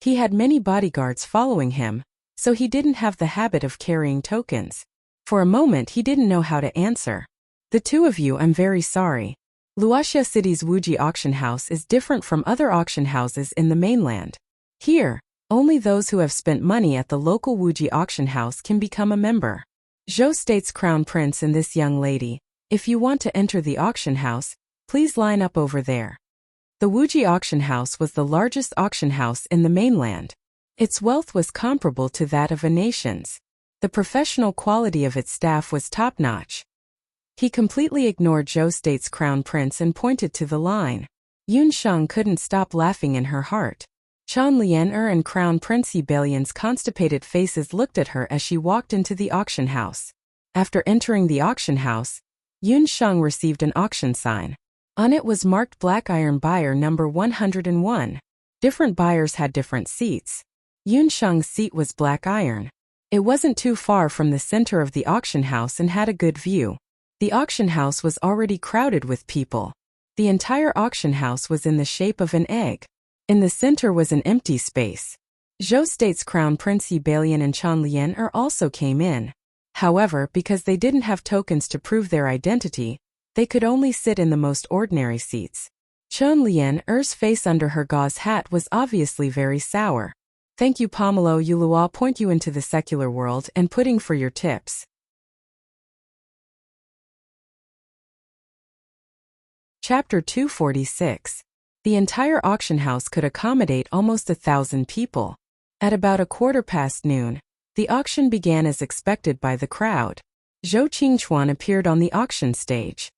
[SPEAKER 1] He had many bodyguards following him, so he didn't have the habit of carrying tokens. For a moment he didn't know how to answer. The two of you, I'm very sorry. Luoxia City's Wuji auction house is different from other auction houses in the mainland. Here, only those who have spent money at the local Wuji auction house can become a member. Zhou State's crown prince and this young lady, if you want to enter the auction house, please line up over there. The Wuji auction house was the largest auction house in the mainland. Its wealth was comparable to that of a nation's. The professional quality of its staff was top-notch. He completely ignored Zhou State's crown prince and pointed to the line. Yun Shang couldn't stop laughing in her heart. Chan Lian and Crown Prince Yi Bailian's constipated faces looked at her as she walked into the auction house. After entering the auction house, Yun Shang received an auction sign. On it was marked Black Iron Buyer number 101. Different buyers had different seats. Yun Shang's seat was black iron. It wasn't too far from the center of the auction house and had a good view. The auction house was already crowded with people. The entire auction house was in the shape of an egg. In the center was an empty space. Zhou State's Crown Prince Yi Bailian and Chan Lian also came in. However, because they didn't have tokens to prove their identity, they could only sit in the most ordinary seats. Chan Lian's face under her gauze hat was obviously very sour. Thank you, Pomelo. Yulua point you into the secular world and pudding for your tips. Chapter 246. The entire auction house could accommodate almost 1,000 people. At about noon, the auction began as expected by the crowd. Zhou Qingchuan appeared on the auction stage.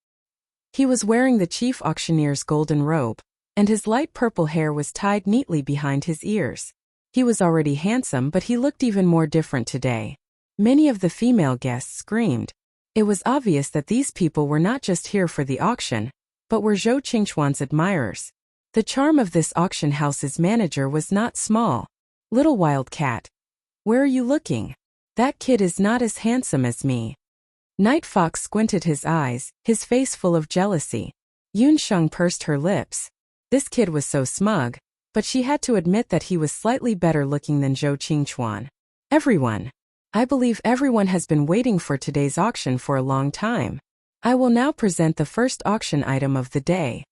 [SPEAKER 1] He was wearing the chief auctioneer's golden robe, and his light purple hair was tied neatly behind his ears. He was already handsome, but he looked even more different today. Many of the female guests screamed. It was obvious that these people were not just here for the auction, but were Zhou Qingchuan's admirers. The charm of this auction house's manager was not small. Little Wildcat. Where are you looking? That kid is not as handsome as me. Night Fox squinted his eyes, his face full of jealousy. Yunsheng pursed her lips. This kid was so smug, but she had to admit that he was slightly better looking than Zhou Qingchuan. Everyone. I believe everyone has been waiting for today's auction for a long time. I will now present the first auction item of the day.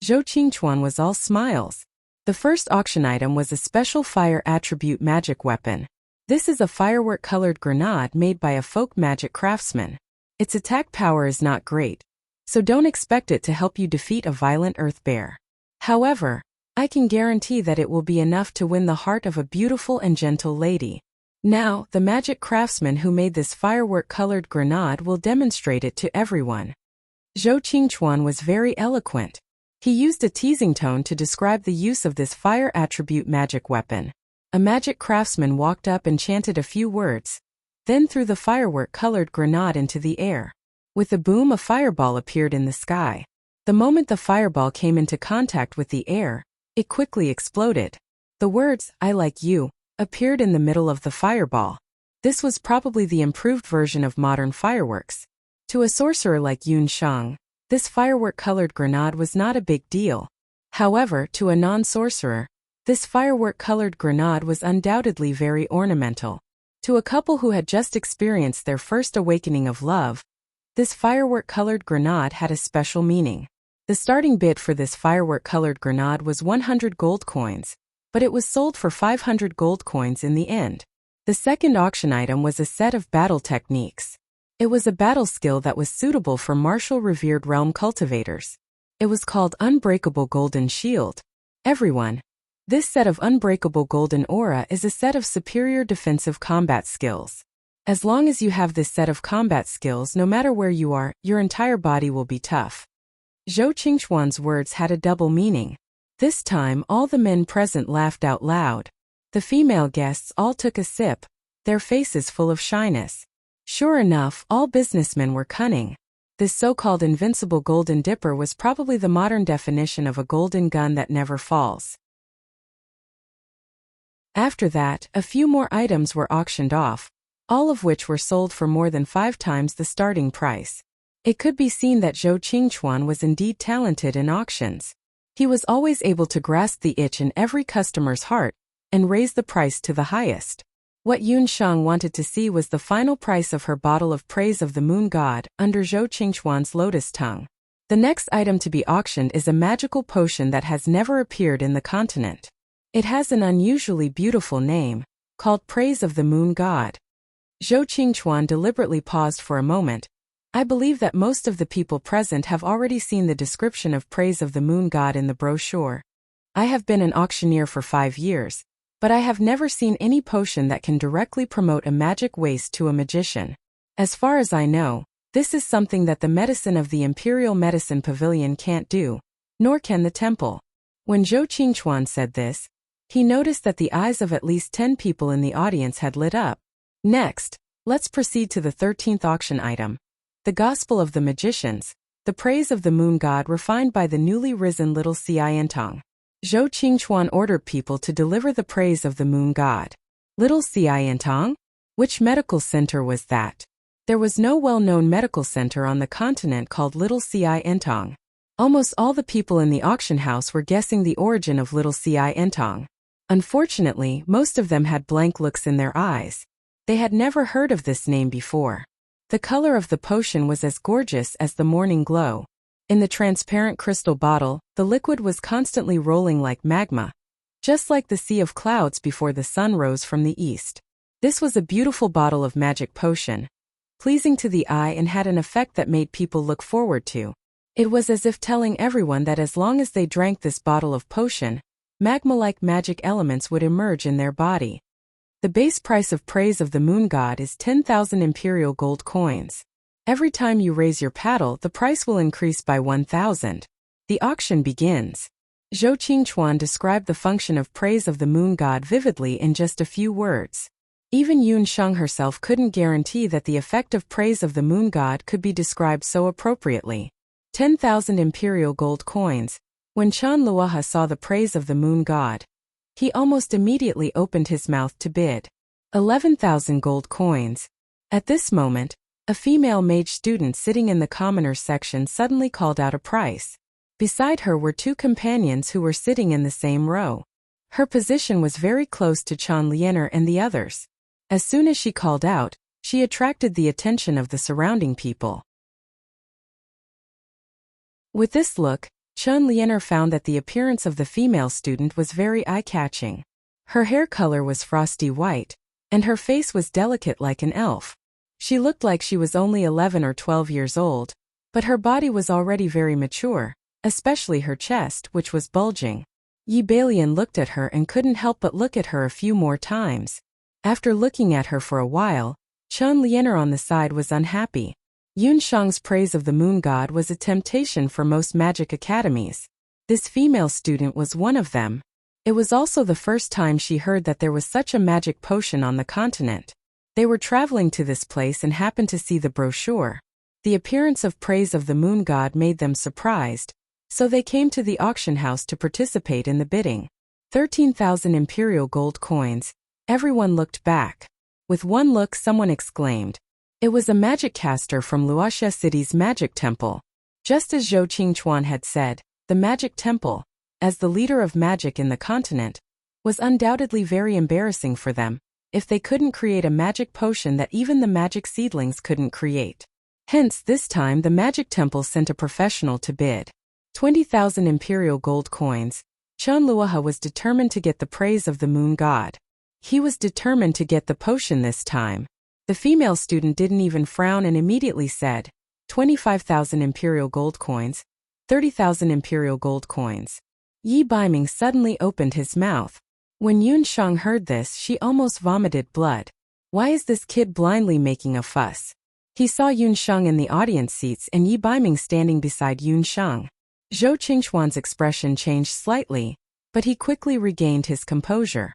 [SPEAKER 1] Zhou Qingchuan was all smiles. The first auction item was a special fire attribute magic weapon. This is a firework-colored grenade made by a folk magic craftsman. Its attack power is not great, so don't expect it to help you defeat a violent earth bear. However, I can guarantee that it will be enough to win the heart of a beautiful and gentle lady. Now, the magic craftsman who made this firework-colored grenade will demonstrate it to everyone. Zhou Qingchuan was very eloquent. He used a teasing tone to describe the use of this fire attribute magic weapon. A magic craftsman walked up and chanted a few words, then threw the firework-colored grenade into the air. With a boom, a fireball appeared in the sky. The moment the fireball came into contact with the air, it quickly exploded. The words, "I like you," appeared in the middle of the fireball. This was probably the improved version of modern fireworks. To a sorcerer like Yun Shang, this firework-colored grenade was not a big deal. However, to a non-sorcerer, this firework-colored grenade was undoubtedly very ornamental. To a couple who had just experienced their first awakening of love, this firework-colored grenade had a special meaning. The starting bid for this firework-colored grenade was 100 gold coins, but it was sold for 500 gold coins in the end. The second auction item was a set of battle techniques. It was a battle skill that was suitable for martial revered realm cultivators. It was called Unbreakable Golden Shield. Everyone. This set of Unbreakable Golden Aura is a set of superior defensive combat skills. As long as you have this set of combat skills, no matter where you are, your entire body will be tough. Zhou Qingchuan's words had a double meaning. This time, all the men present laughed out loud. The female guests all took a sip, their faces full of shyness. Sure enough, all businessmen were cunning. This so-called invincible golden dipper was probably the modern definition of a golden gun that never falls. After that, a few more items were auctioned off, all of which were sold for more than 5 times the starting price. It could be seen that Zhou Qingchuan was indeed talented in auctions. He was always able to grasp the itch in every customer's heart and raise the price to the highest. What Yun Shang wanted to see was the final price of her bottle of Praise of the Moon God under Zhou Qingchuan's lotus tongue. The next item to be auctioned is a magical potion that has never appeared in the continent. It has an unusually beautiful name, called Praise of the Moon God. Zhou Qingchuan deliberately paused for a moment. I believe that most of the people present have already seen the description of Praise of the Moon God in the brochure. I have been an auctioneer for 5 years, but I have never seen any potion that can directly promote a magic waste to a magician. As far as I know, this is something that the medicine of the Imperial Medicine Pavilion can't do, nor can the temple. When Zhou Qingchuan said this, he noticed that the eyes of at least 10 people in the audience had lit up. Next, let's proceed to the 13th auction item. The Gospel of the Magicians, the Praise of the Moon God refined by the newly risen Little Xiantong. Zhou Qingchuan ordered people to deliver the Praise of the Moon God. Little Xiantong? Which medical center was that? There was no well-known medical center on the continent called Little Xiantong. Almost all the people in the auction house were guessing the origin of Little Xiantong. Unfortunately, most of them had blank looks in their eyes. They had never heard of this name before. The color of the potion was as gorgeous as the morning glow. In the transparent crystal bottle, the liquid was constantly rolling like magma, just like the sea of clouds before the sun rose from the east. This was a beautiful bottle of magic potion, pleasing to the eye and had an effect that made people look forward to. It was as if telling everyone that as long as they drank this bottle of potion, magma-like magic elements would emerge in their body. The base price of Praise of the Moon God is 10,000 imperial gold coins. Every time you raise your paddle, the price will increase by 1,000. The auction begins. Zhou Qingchuan described the function of Praise of the Moon God vividly in just a few words. Even Yun Sheng herself couldn't guarantee that the effect of Praise of the Moon God could be described so appropriately. 10,000 imperial gold coins. When Chan Luoha saw the Praise of the Moon God, he almost immediately opened his mouth to bid. 11,000 gold coins. At this moment, A female mage student sitting in the commoners section suddenly called out a price. Beside her were two companions who were sitting in the same row. Her position was very close to Chen Liener and the others. As soon as she called out, she attracted the attention of the surrounding people. With this look, Chen Liener found that the appearance of the female student was very eye-catching. Her hair color was frosty white, and her face was delicate like an elf. She looked like she was only 11 or 12 years old, but her body was already very mature, especially her chest, which was bulging. Yi Balian looked at her and couldn't help but look at her a few more times. After looking at her for a while, Chen Liener on the side was unhappy. Yun Shang's praise of the moon god was a temptation for most magic academies. This female student was one of them. It was also the first time she heard that there was such a magic potion on the continent. They were traveling to this place and happened to see the brochure. The appearance of praise of the moon god made them surprised, so they came to the auction house to participate in the bidding. 13,000 imperial gold coins. Everyone looked back. With one look, someone exclaimed. It was a magic caster from Wuxia City's magic temple. Just as Zhou Qingchuan had said, the magic temple, as the leader of magic in the continent, was undoubtedly very embarrassing for them, if they couldn't create a magic potion that even the magic seedlings couldn't create. Hence, this time the magic temple sent a professional to bid. 20,000 imperial gold coins. Chen Luoha was determined to get the praise of the moon god. He was determined to get the potion this time. The female student didn't even frown and immediately said, 25,000 imperial gold coins, 30,000 imperial gold coins. Yi Baiming suddenly opened his mouth. When Yun Shang heard this, she almost vomited blood. Why is this kid blindly making a fuss? He saw Yun Shang in the audience seats and Yi Baiming standing beside Yun Shang. Zhou Qingchuan's expression changed slightly, but he quickly regained his composure.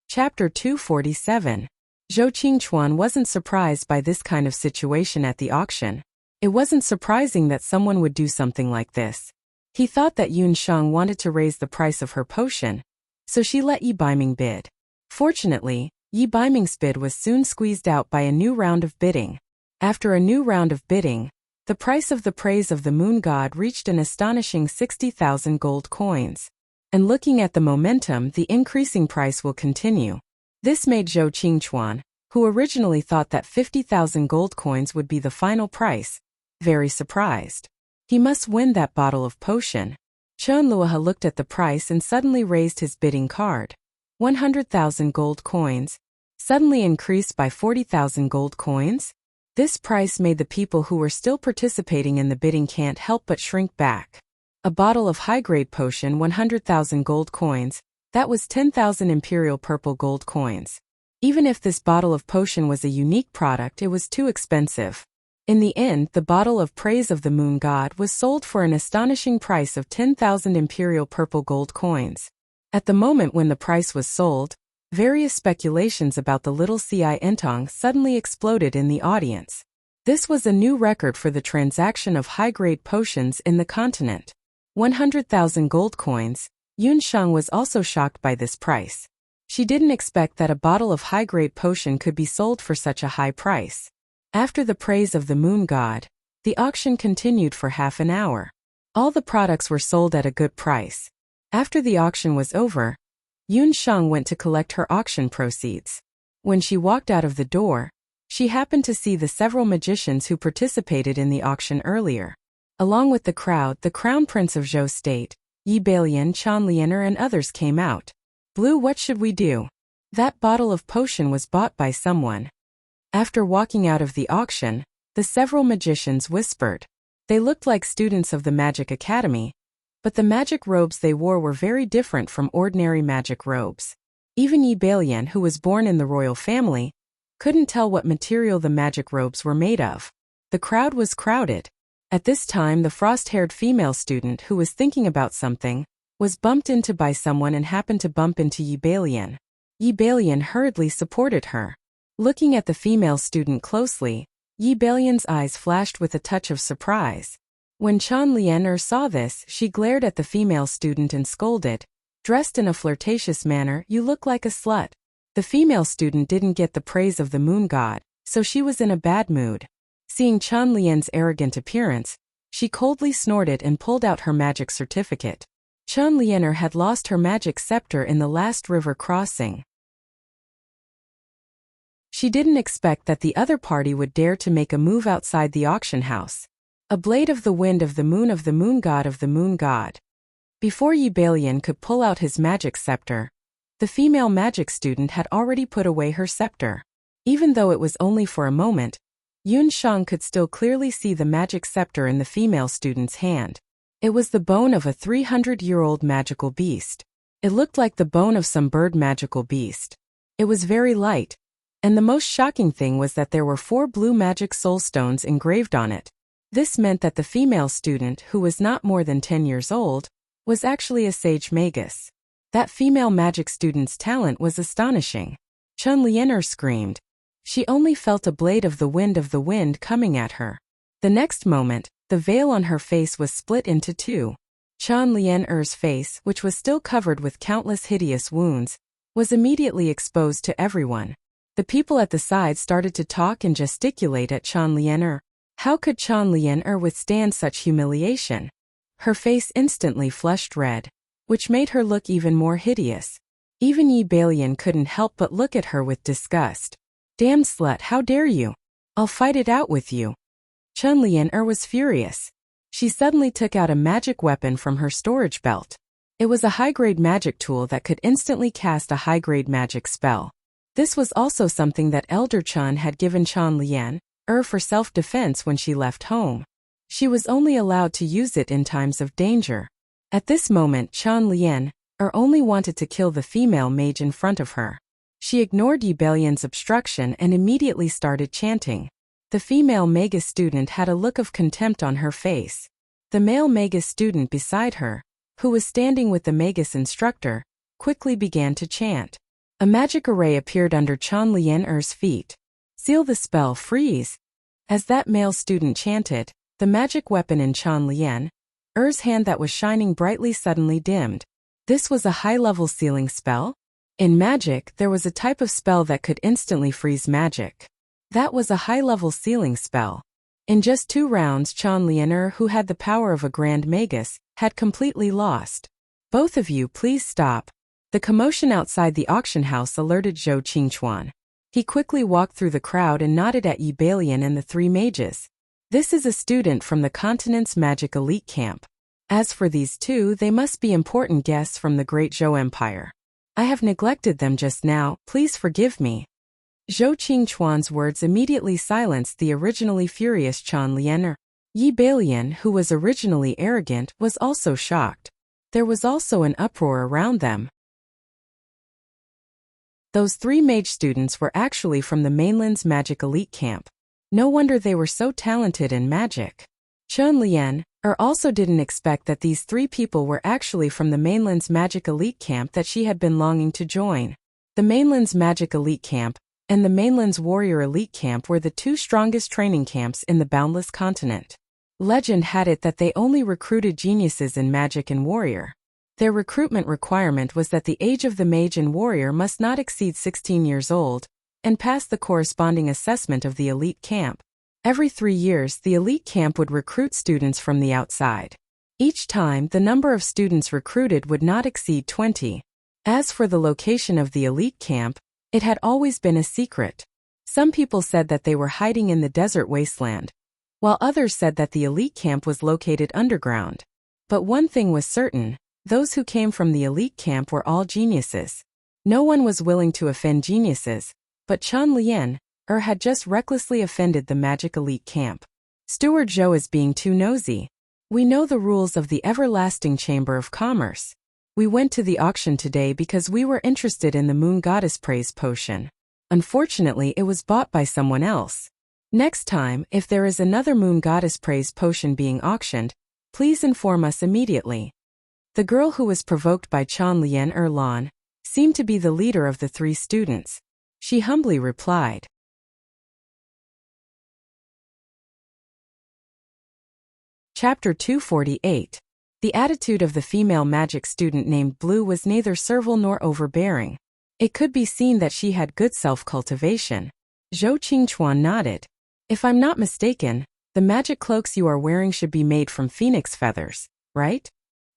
[SPEAKER 1] Chapter 247. Zhou Qingchuan wasn't surprised by this kind of situation at the auction. It wasn't surprising that someone would do something like this. He thought that Yun Shang wanted to raise the price of her potion, so she let Yi Baiming bid. Fortunately, Yi Baiming's bid was soon squeezed out by a new round of bidding. After a new round of bidding, the price of the praise of the moon god reached an astonishing 60,000 gold coins. And looking at the momentum, the increasing price will continue. This made Zhou Qingchuan, who originally thought that 50,000 gold coins would be the final price, very surprised. He must win that bottle of potion. Chen Luoha looked at the price and suddenly raised his bidding card. 100,000 gold coins, suddenly increased by 40,000 gold coins? This price made the people who were still participating in the bidding can't help but shrink back. A bottle of high-grade potion, 100,000 gold coins, that was 10,000 imperial purple gold coins. Even if this bottle of potion was a unique product, it was too expensive. In the end, the bottle of praise of the moon god was sold for an astonishing price of 10,000 imperial purple gold coins. At the moment when the price was sold, various speculations about the little Ci Entong suddenly exploded in the audience. This was a new record for the transaction of high-grade potions in the continent. 100,000 gold coins. Yun Shang was also shocked by this price. She didn't expect that a bottle of high-grade potion could be sold for such a high price. After the praise of the moon god, the auction continued for half an hour. All the products were sold at a good price. After the auction was over, Yun Shang went to collect her auction proceeds. When she walked out of the door, she happened to see the several magicians who participated in the auction earlier. Along with the crowd, the Crown Prince of Zhou State, Yi Balian, Chen Liener and others came out. Blue, what should we do? That bottle of potion was bought by someone. After walking out of the auction, the several magicians whispered. They looked like students of the Magic Academy, but the magic robes they wore were very different from ordinary magic robes. Even Yi Balian, who was born in the royal family, couldn't tell what material the magic robes were made of. The crowd was crowded. At this time, the frost-haired female student who was thinking about something was bumped into by someone and happened to bump into Yi Balian. Yi Balian hurriedly supported her. Looking at the female student closely, Yi Balian's eyes flashed with a touch of surprise. When Chen Liener saw this, she glared at the female student and scolded. Dressed in a flirtatious manner, you look like a slut. The female student didn't get the praise of the moon god, so she was in a bad mood. Seeing Chen Lian's arrogant appearance, she coldly snorted and pulled out her magic certificate. Chen Lianer had lost her magic scepter in the last river crossing. She didn't expect that the other party would dare to make a move outside the auction house. A blade of the wind of the moon god of the moon god. Before Yi Balian could pull out his magic scepter, the female magic student had already put away her scepter. Even though it was only for a moment, Yun Shang could still clearly see the magic scepter in the female student's hand. It was the bone of a 300-year-old magical beast. It looked like the bone of some bird magical beast. It was very light, and the most shocking thing was that there were 4 blue magic soul stones engraved on it. This meant that the female student, who was not more than 10 years old, was actually a sage magus. That female magic student's talent was astonishing. Chen Lianer screamed. She only felt a blade of the wind coming at her. The next moment, the veil on her face was split into 2. Chen Lianer's face, which was still covered with countless hideous wounds, was immediately exposed to everyone. The people at the side started to talk and gesticulate at Chen Lianer. How could Chen Lianer withstand such humiliation? Her face instantly flushed red, which made her look even more hideous. Even Yi Balian couldn't help but look at her with disgust. Damn slut, how dare you? I'll fight it out with you. Chen Lianer was furious. She suddenly took out a magic weapon from her storage belt. It was a high-grade magic tool that could instantly cast a high-grade magic spell. This was also something that Elder Chen had given Chen Lianer for self-defense when she left home. She was only allowed to use it in times of danger. At this moment, Chen Lianer only wanted to kill the female mage in front of her. She ignored Yi Balian's obstruction and immediately started chanting. The female magus student had a look of contempt on her face. The male magus student beside her, who was standing with the magus instructor, quickly began to chant. A magic array appeared under Chen Lianer's feet. Seal the spell, freeze. As that male student chanted, the magic weapon in Chen Lianer's hand that was shining brightly suddenly dimmed. This was a high-level sealing spell? In magic, there was a type of spell that could instantly freeze magic. That was a high-level sealing spell. In just 2 rounds, Chen Lianer, who had the power of a Grand Magus, had completely lost. Both of you, please stop. The commotion outside the auction house alerted Zhou Qingquan. He quickly walked through the crowd and nodded at Yi Balian and the 3 mages. This is a student from the continent's magic elite camp. As for these 2, they must be important guests from the Great Zhou Empire. I have neglected them just now, please forgive me. Zhou Qingquan's words immediately silenced the originally furious Chen Lianer. Yi Balian, who was originally arrogant, was also shocked. There was also an uproar around them. Those 3 mage students were actually from the mainland's magic elite camp. No wonder they were so talented in magic. Chen Lianer also didn't expect that these 3 people were actually from the mainland's magic elite camp that she had been longing to join. The mainland's magic elite camp and the mainland's warrior elite camp were the 2 strongest training camps in the boundless continent. Legend had it that they only recruited geniuses in magic and warrior. Their recruitment requirement was that the age of the mage and warrior must not exceed 16 years old, and pass the corresponding assessment of the elite camp. Every 3 years, the elite camp would recruit students from the outside. Each time, the number of students recruited would not exceed 20. As for the location of the elite camp, it had always been a secret. Some people said that they were hiding in the desert wasteland, while others said that the elite camp was located underground. But one thing was certain, those who came from the elite camp were all geniuses. No one was willing to offend geniuses, but Chen Lianer had just recklessly offended the magic elite camp. Steward Zhou is being too nosy. We know the rules of the everlasting Chamber of Commerce. We went to the auction today because we were interested in the Moon Goddess Praise Potion. Unfortunately, it was bought by someone else. Next time, if there is another Moon Goddess Praise Potion being auctioned, please inform us immediately. The girl who was provoked by Chen Lianer seemed to be the leader of the 3 students. She humbly replied. Chapter 248. The attitude of the female magic student named Blue was neither servile nor overbearing. It could be seen that she had good self-cultivation. Zhou Qingchuan nodded. If I'm not mistaken, the magic cloaks you are wearing should be made from phoenix feathers, right?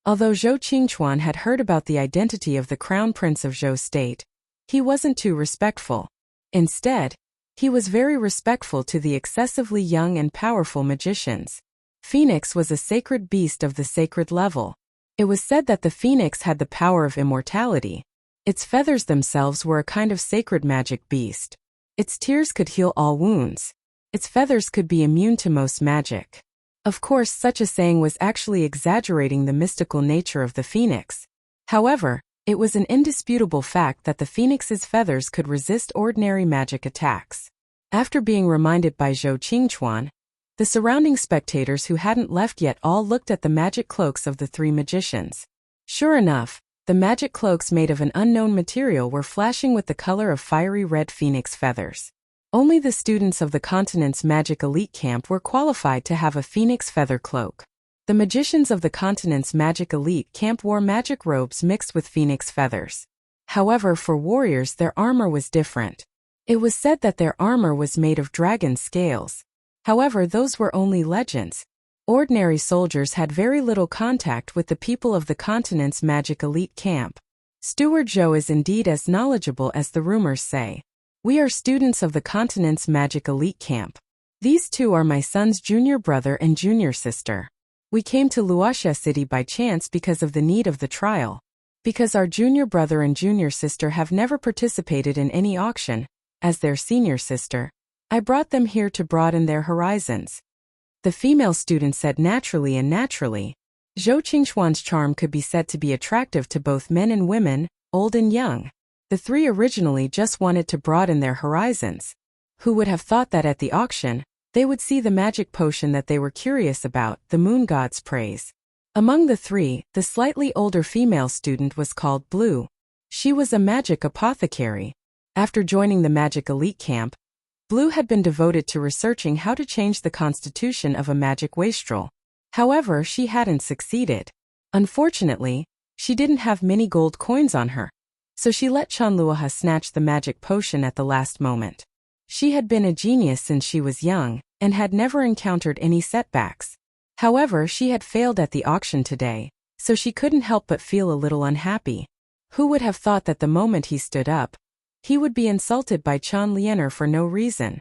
[SPEAKER 1] Although Zhou Qingchuan had heard about the identity of the crown prince of Zhou state, he wasn't too respectful. Instead, he was very respectful to the excessively young and powerful magicians. Phoenix was a sacred beast of the sacred level. It was said that the phoenix had the power of immortality. Its feathers themselves were a kind of sacred magic beast. Its tears could heal all wounds. Its feathers could be immune to most magic. Of course, such a saying was actually exaggerating the mystical nature of the phoenix. However, it was an indisputable fact that the phoenix's feathers could resist ordinary magic attacks. After being reminded by Zhou Qingchuan, the surrounding spectators who hadn't left yet all looked at the magic cloaks of the three magicians. Sure enough, the magic cloaks made of an unknown material were flashing with the color of fiery red phoenix feathers. Only the students of the continent's magic elite camp were qualified to have a phoenix feather cloak. The magicians of the continent's magic elite camp wore magic robes mixed with phoenix feathers. However, for warriors their armor was different. It was said that their armor was made of dragon scales. However, those were only legends. Ordinary soldiers had very little contact with the people of the continent's magic elite camp. Steward Zhou is indeed as knowledgeable as the rumors say. We are students of the continent's magic elite camp. These two are my son's junior brother and junior sister. We came to Wuxia City by chance because of the need of the trial. Because our junior brother and junior sister have never participated in any auction, as their senior sister, I brought them here to broaden their horizons. The female student said naturally and naturally. Zhou Qingchuan's charm could be said to be attractive to both men and women, old and young. The three originally just wanted to broaden their horizons. Who would have thought that at the auction, they would see the magic potion that they were curious about, the moon god's praise. Among the three, the slightly older female student was called Blue. She was a magic apothecary. After joining the magic elite camp, Blue had been devoted to researching how to change the constitution of a magic wastrel. However, she hadn't succeeded. Unfortunately, she didn't have many gold coins on her. So she let Chanluoha snatch the magic potion at the last moment. She had been a genius since she was young, and had never encountered any setbacks. However, she had failed at the auction today, so she couldn't help but feel a little unhappy. Who would have thought that the moment he stood up, he would be insulted by Chan Liener for no reason?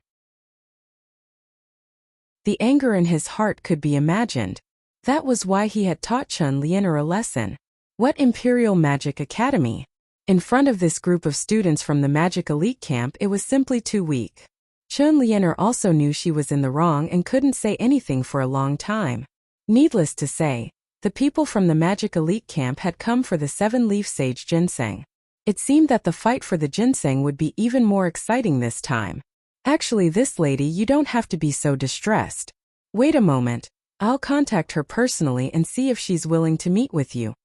[SPEAKER 1] The anger in his heart could be imagined. That was why he had taught Chan Liener a lesson. What Imperial Magic Academy? In front of this group of students from the magic elite camp, it was simply too weak. Chan Liener also knew she was in the wrong and couldn't say anything for a long time. Needless to say, the people from the magic elite camp had come for the 7-leaf sage ginseng. It seemed that the fight for the ginseng would be even more exciting this time. Actually, this lady, you don't have to be so distressed. Wait a moment, I'll contact her personally and see if she's willing to meet with you.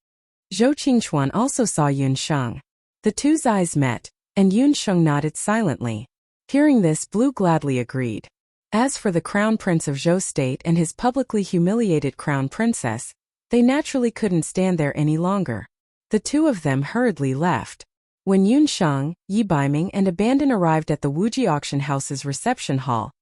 [SPEAKER 1] Zhou Qingchuan also saw Yun Sheng. The two's eyes met, and Yun Sheng nodded silently. Hearing this, Blue gladly agreed. As for the crown prince of Zhou state and his publicly humiliated crown princess, they naturally couldn't stand there any longer. The two of them hurriedly left. When Yun Sheng, Yi Baiming and Abandon arrived at the Wuji auction house's reception hall,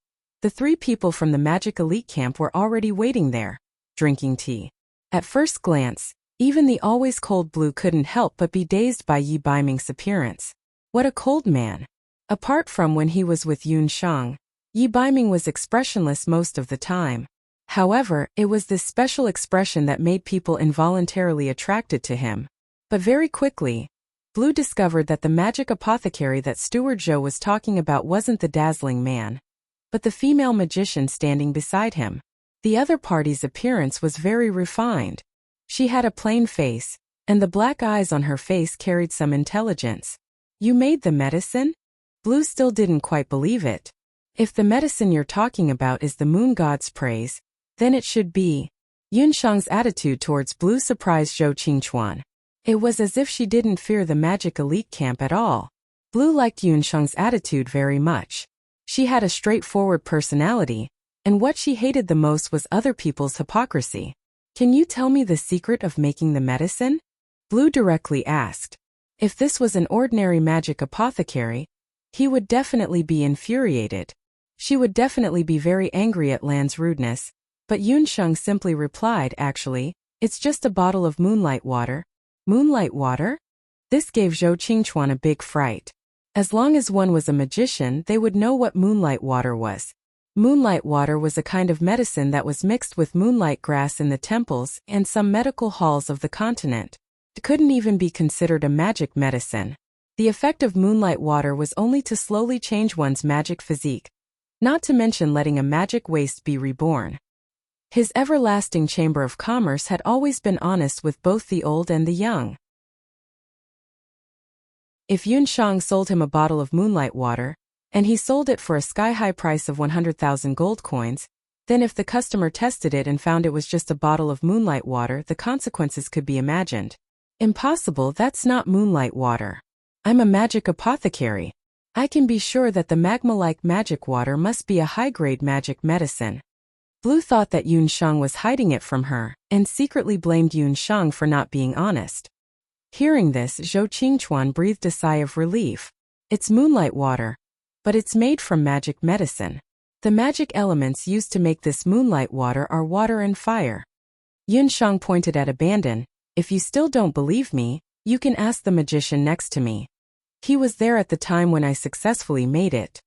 [SPEAKER 1] the three people from the magic elite camp were already waiting there, drinking tea. At first glance, even the always cold Blue couldn't help but be dazed by Yi Baiming's appearance. What a cold man! Apart from when he was with Yun Sheng, Yi Baiming was expressionless most of the time. However, it was this special expression that made people involuntarily attracted to him. But very quickly, Blue discovered that the magic apothecary that Steward Zhou was talking about wasn't the dazzling man, but the female magician standing beside him. The other party's appearance was very refined. She had a plain face, and the black eyes on her face carried some intelligence. You made the medicine? Blue still didn't quite believe it. If the medicine you're talking about is the moon god's praise, then it should be. Yun Sheng's attitude towards Blue surprised Zhou Qingchuan. It was as if she didn't fear the magic elite camp at all. Blue liked Yun Sheng's attitude very much. She had a straightforward personality, and what she hated the most was other people's hypocrisy. Can you tell me the secret of making the medicine? Blue directly asked. If this was an ordinary magic apothecary, he would definitely be infuriated. She would definitely be very angry at Lan's rudeness, but Yunsheng simply replied, actually, it's just a bottle of moonlight water. Moonlight water? This gave Zhou Qingchuan a big fright. As long as one was a magician, they would know what moonlight water was. Moonlight water was a kind of medicine that was mixed with moonlight grass in the temples and some medical halls of the continent. It couldn't even be considered a magic medicine. The effect of moonlight water was only to slowly change one's magic physique, not to mention letting a magic waste be reborn. His everlasting chamber of commerce had always been honest with both the old and the young. If Yunsheng sold him a bottle of moonlight water, and he sold it for a sky-high price of 100,000 gold coins, then if the customer tested it and found it was just a bottle of moonlight water, the consequences could be imagined. Impossible, that's not moonlight water. I'm a magic apothecary. I can be sure that the magma-like magic water must be a high-grade magic medicine. Blue thought that Yunsheng was hiding it from her, and secretly blamed Yunsheng for not being honest. Hearing this, Zhou Qingchuan breathed a sigh of relief. It's moonlight water, but it's made from magic medicine. The magic elements used to make this moonlight water are water and fire. Yunsheng pointed at Abandon. If you still don't believe me, you can ask the magician next to me. He was there at the time when I successfully made it.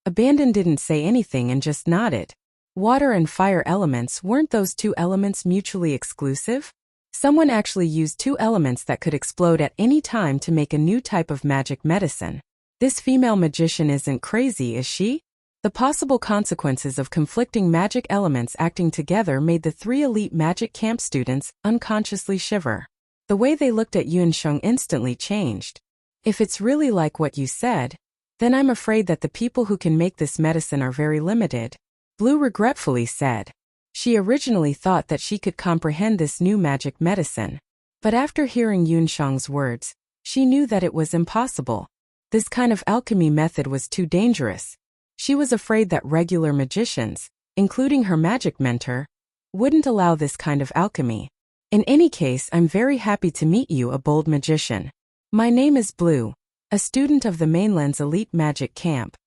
[SPEAKER 1] Abandon didn't say anything and just nodded. Water and fire elements, weren't those two elements mutually exclusive? Someone actually used two elements that could explode at any time to make a new type of magic medicine. This female magician isn't crazy, is she? The possible consequences of conflicting magic elements acting together made the three elite magic camp students unconsciously shiver. The way they looked at Yunsheng instantly changed. If it's really like what you said, then I'm afraid that the people who can make this medicine are very limited, Blue regretfully said. She originally thought that she could comprehend this new magic medicine, but after hearing Yunsheng's words, she knew that it was impossible. This kind of alchemy method was too dangerous. She was afraid that regular magicians, including her magic mentor, wouldn't allow this kind of alchemy. In any case, I'm very happy to meet you, a bold magician. My name is Blue, a student of the mainland's elite magic camp.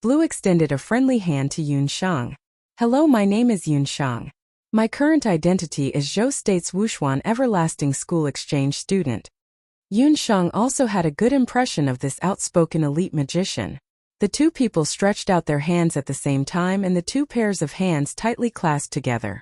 [SPEAKER 1] Blue extended a friendly hand to Yunsheng. Hello, my name is Yunsheng. My current identity is Zhou State's Wuxia Everlasting School exchange student. Yunsheng also had a good impression of this outspoken elite magician. The two people stretched out their hands at the same time and the two pairs of hands tightly clasped together.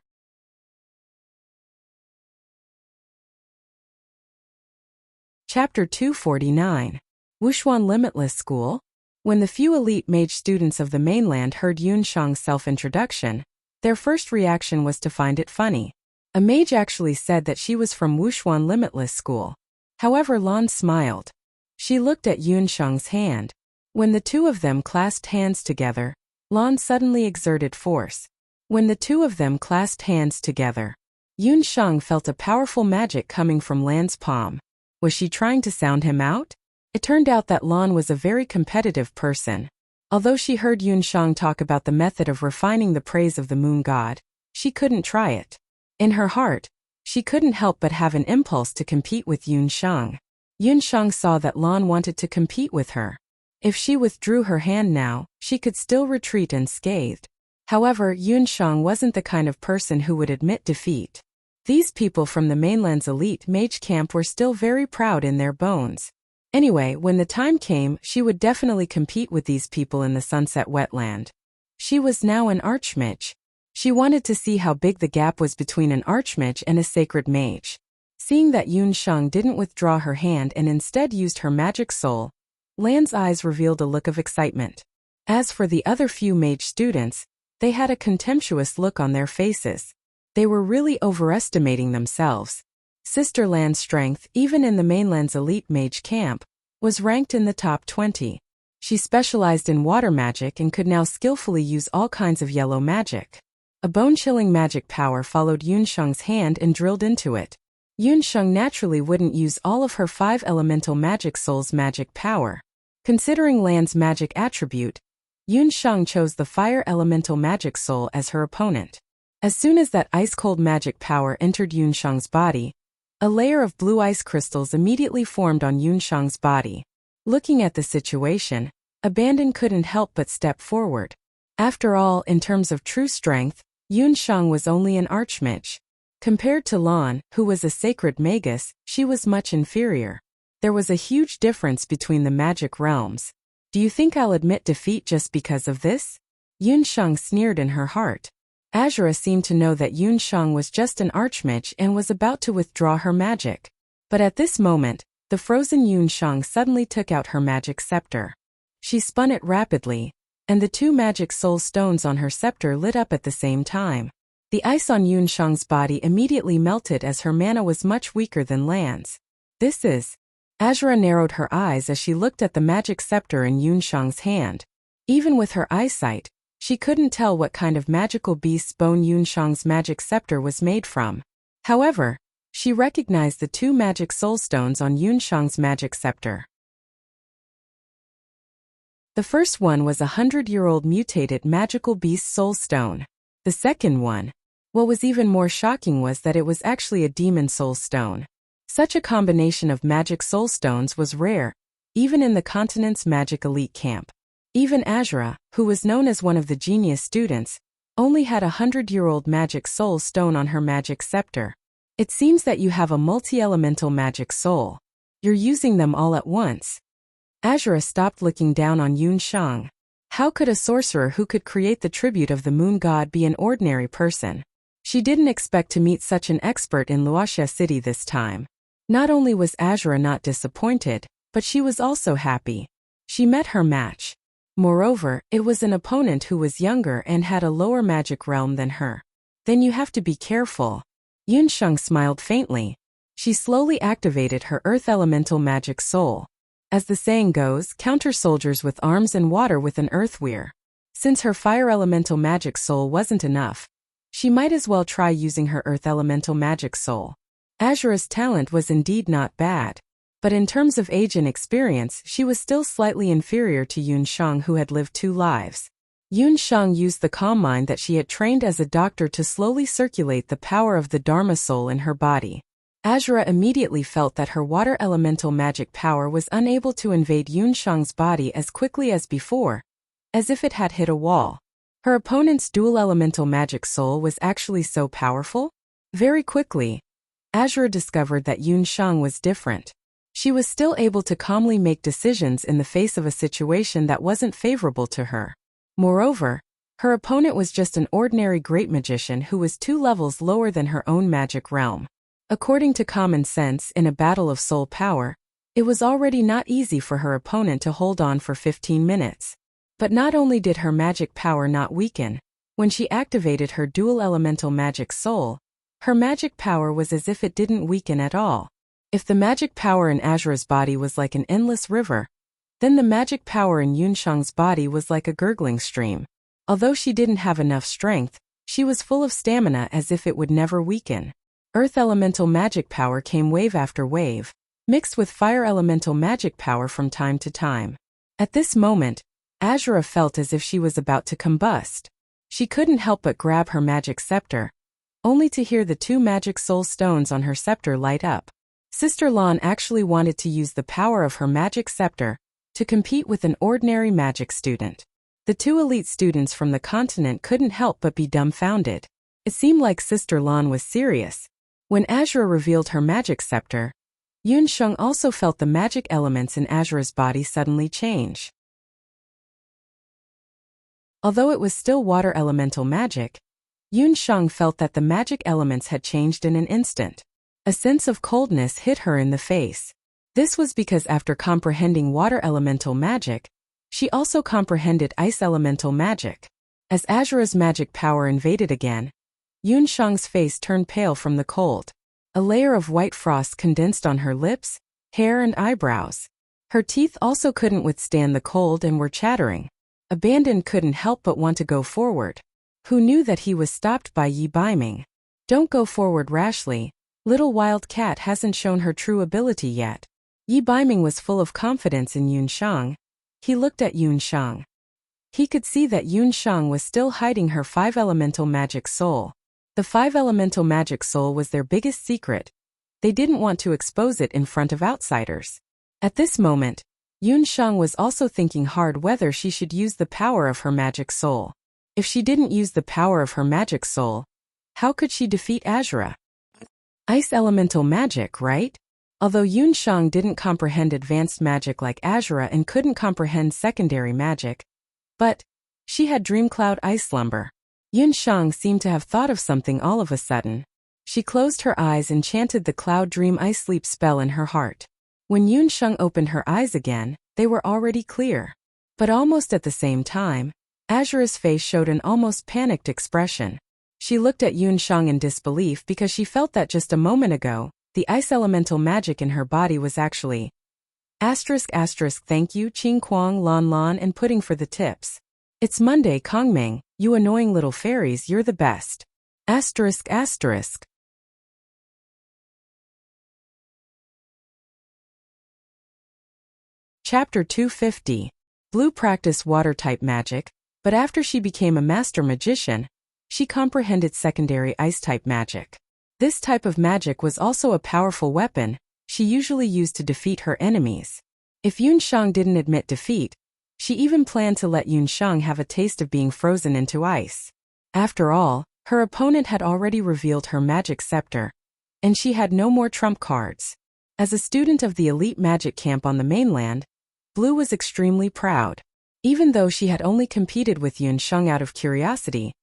[SPEAKER 1] Chapter 249. Wuxia Limitless School. When the few elite mage students of the mainland heard Yunsheng's self-introduction, their first reaction was to find it funny. A mage actually said that she was from Wuxia Limitless School. However, Lan smiled. She looked at Yunsheng's hand. When the two of them clasped hands together, Lan suddenly exerted force. When the two of them clasped hands together, Yunsheng felt a powerful magic coming from Lan's palm. Was she trying to sound him out? It turned out that Lan was a very competitive person. Although she heard Yunsheng talk about the method of refining the praise of the moon god, she couldn't try it. In her heart, she couldn't help but have an impulse to compete with Yunsheng. Yunsheng saw that Lan wanted to compete with her. If she withdrew her hand now, she could still retreat unscathed. However, Yunsheng wasn't the kind of person who would admit defeat. These people from the mainland's elite mage camp were still very proud in their bones. Anyway, when the time came, she would definitely compete with these people in the Sunset Wetland. She was now an archmage. She wanted to see how big the gap was between an archmage and a sacred mage. Seeing that Yunsheng didn't withdraw her hand and instead used her magic soul, Lan's eyes revealed a look of excitement. As for the other few mage students, they had a contemptuous look on their faces. They were really overestimating themselves. Sister Lan's strength, even in the mainland's elite mage camp, was ranked in the top 20. She specialized in water magic and could now skillfully use all kinds of yellow magic. A bone-chilling magic power followed Yunsheng's hand and drilled into it. Yunsheng naturally wouldn't use all of her 5 elemental magic soul's magic power. Considering Lan's magic attribute, Yunsheng chose the fire elemental magic soul as her opponent. As soon as that ice-cold magic power entered Yunsheng's body, A layer of blue ice crystals immediately formed on Yunshang's body. Looking at the situation, Abandon couldn't help but step forward. After all, in terms of true strength, Yunshang was only an archmage. Compared to Lan, who was a sacred magus, she was much inferior. There was a huge difference between the magic realms. Do you think I'll admit defeat just because of this? Yunshang sneered in her heart. Azura seemed to know that Yunshang was just an archmage and was about to withdraw her magic. But at this moment, the frozen Yunshang suddenly took out her magic scepter. She spun it rapidly, and the two magic soul stones on her scepter lit up at the same time. The ice on Yunshang's body immediately melted as her mana was much weaker than Lan's. This is... Azura narrowed her eyes as she looked at the magic scepter in Yunshang's hand. Even with her eyesight, she couldn't tell what kind of magical beast's bone Yunshang's magic scepter was made from. However, she recognized the two magic soul stones on Yunshang's magic scepter. The first one was a 100-year-old mutated magical beast soul stone. The second one, what was even more shocking was that it was actually a demon soul stone. Such a combination of magic soul stones was rare, even in the continent's magic elite camp. Even Azura, who was known as one of the genius students, only had a 100-year-old magic soul stone on her magic scepter. It seems that you have a multi-elemental magic soul. You're using them all at once. Azura stopped looking down on Yunshang. How could a sorcerer who could create the tribute of the moon god be an ordinary person? She didn't expect to meet such an expert in Wuxia City this time. Not only was Azura not disappointed, but she was also happy. She met her match. Moreover, it was an opponent who was younger and had a lower magic realm than her. Then you have to be careful. Yunshang smiled faintly. She slowly activated her earth elemental magic soul. As the saying goes, counter soldiers with arms and water with an earthweir. Since her fire elemental magic soul wasn't enough, she might as well try using her earth elemental magic soul. Azura's talent was indeed not bad, but in terms of age and experience she was still slightly inferior to Yunshang, who had lived 2 lives. Yunshang used the calm mind that she had trained as a doctor to slowly circulate the power of the Dharma soul in her body. Azura immediately felt that her water elemental magic power was unable to invade Yunshang's body as quickly as before, as if it had hit a wall. Her opponent's dual elemental magic soul was actually so powerful? Very quickly, Azura discovered that Yunshang was different. She was still able to calmly make decisions in the face of a situation that wasn't favorable to her. Moreover, her opponent was just an ordinary great magician who was 2 levels lower than her own magic realm. According to common sense, in a battle of soul power, it was already not easy for her opponent to hold on for 15 minutes. But not only did her magic power not weaken, when she activated her dual elemental magic soul, her magic power was as if it didn't weaken at all. If the magic power in Azura's body was like an endless river, then the magic power in Yunshang's body was like a gurgling stream. Although she didn't have enough strength, she was full of stamina as if it would never weaken. Earth elemental magic power came wave after wave, mixed with fire elemental magic power from time to time. At this moment, Azura felt as if she was about to combust. She couldn't help but grab her magic scepter, only to hear the 2 magic soul stones on her scepter light up. Sister Lan actually wanted to use the power of her magic scepter to compete with an ordinary magic student. The 2 elite students from the continent couldn't help but be dumbfounded. It seemed like Sister Lan was serious. When Azura revealed her magic scepter, Yunshang also felt the magic elements in Azura's body suddenly change. Although it was still water elemental magic, Yunshang felt that the magic elements had changed in an instant. A sense of coldness hit her in the face. This was because after comprehending water elemental magic, she also comprehended ice elemental magic. As Azura's magic power invaded again, Yunshang's face turned pale from the cold. A layer of white frost condensed on her lips, hair and eyebrows. Her teeth also couldn't withstand the cold and were chattering. Abandon couldn't help but want to go forward. Who knew that he was stopped by Yi Baiming? Don't go forward rashly. Little Wild Cat hasn't shown her true ability yet. Yi Baiming was full of confidence in Yunshang. He looked at Yunshang. He could see that Yunshang was still hiding her 5 elemental magic soul. The 5 elemental magic soul was their biggest secret. They didn't want to expose it in front of outsiders. At this moment, Yunsheng was also thinking hard whether she should use the power of her magic soul. If she didn't use the power of her magic soul, how could she defeat Azura? Ice elemental magic, right? Although Yunsheng didn't comprehend advanced magic like Azura and couldn't comprehend secondary magic, but she had Dreamcloud Ice Slumber. Yunsheng seemed to have thought of something all of a sudden. She closed her eyes and chanted the Cloud Dream Ice Sleep spell in her heart. When Yunsheng opened her eyes again, they were already clear. But almost at the same time, Azura's face showed an almost panicked expression. She looked at Yunsheng in disbelief because she felt that just a moment ago, the ice elemental magic in her body was actually thank you Qing Kuang Lan Lan and Pudding for the tips. It's Monday Kongming, you annoying little fairies, you're the best. Chapter 250. Blue practiced water-type magic, but after she became a master magician, she comprehended secondary ice-type magic. This type of magic was also a powerful weapon she usually used to defeat her enemies. If Yunsheng didn't admit defeat, she even planned to let Yunsheng have a taste of being frozen into ice. After all, her opponent had already revealed her magic scepter, and she had no more trump cards. As a student of the elite magic camp on the mainland, Blue was extremely proud. Even though she had only competed with Yunsheng out of curiosity,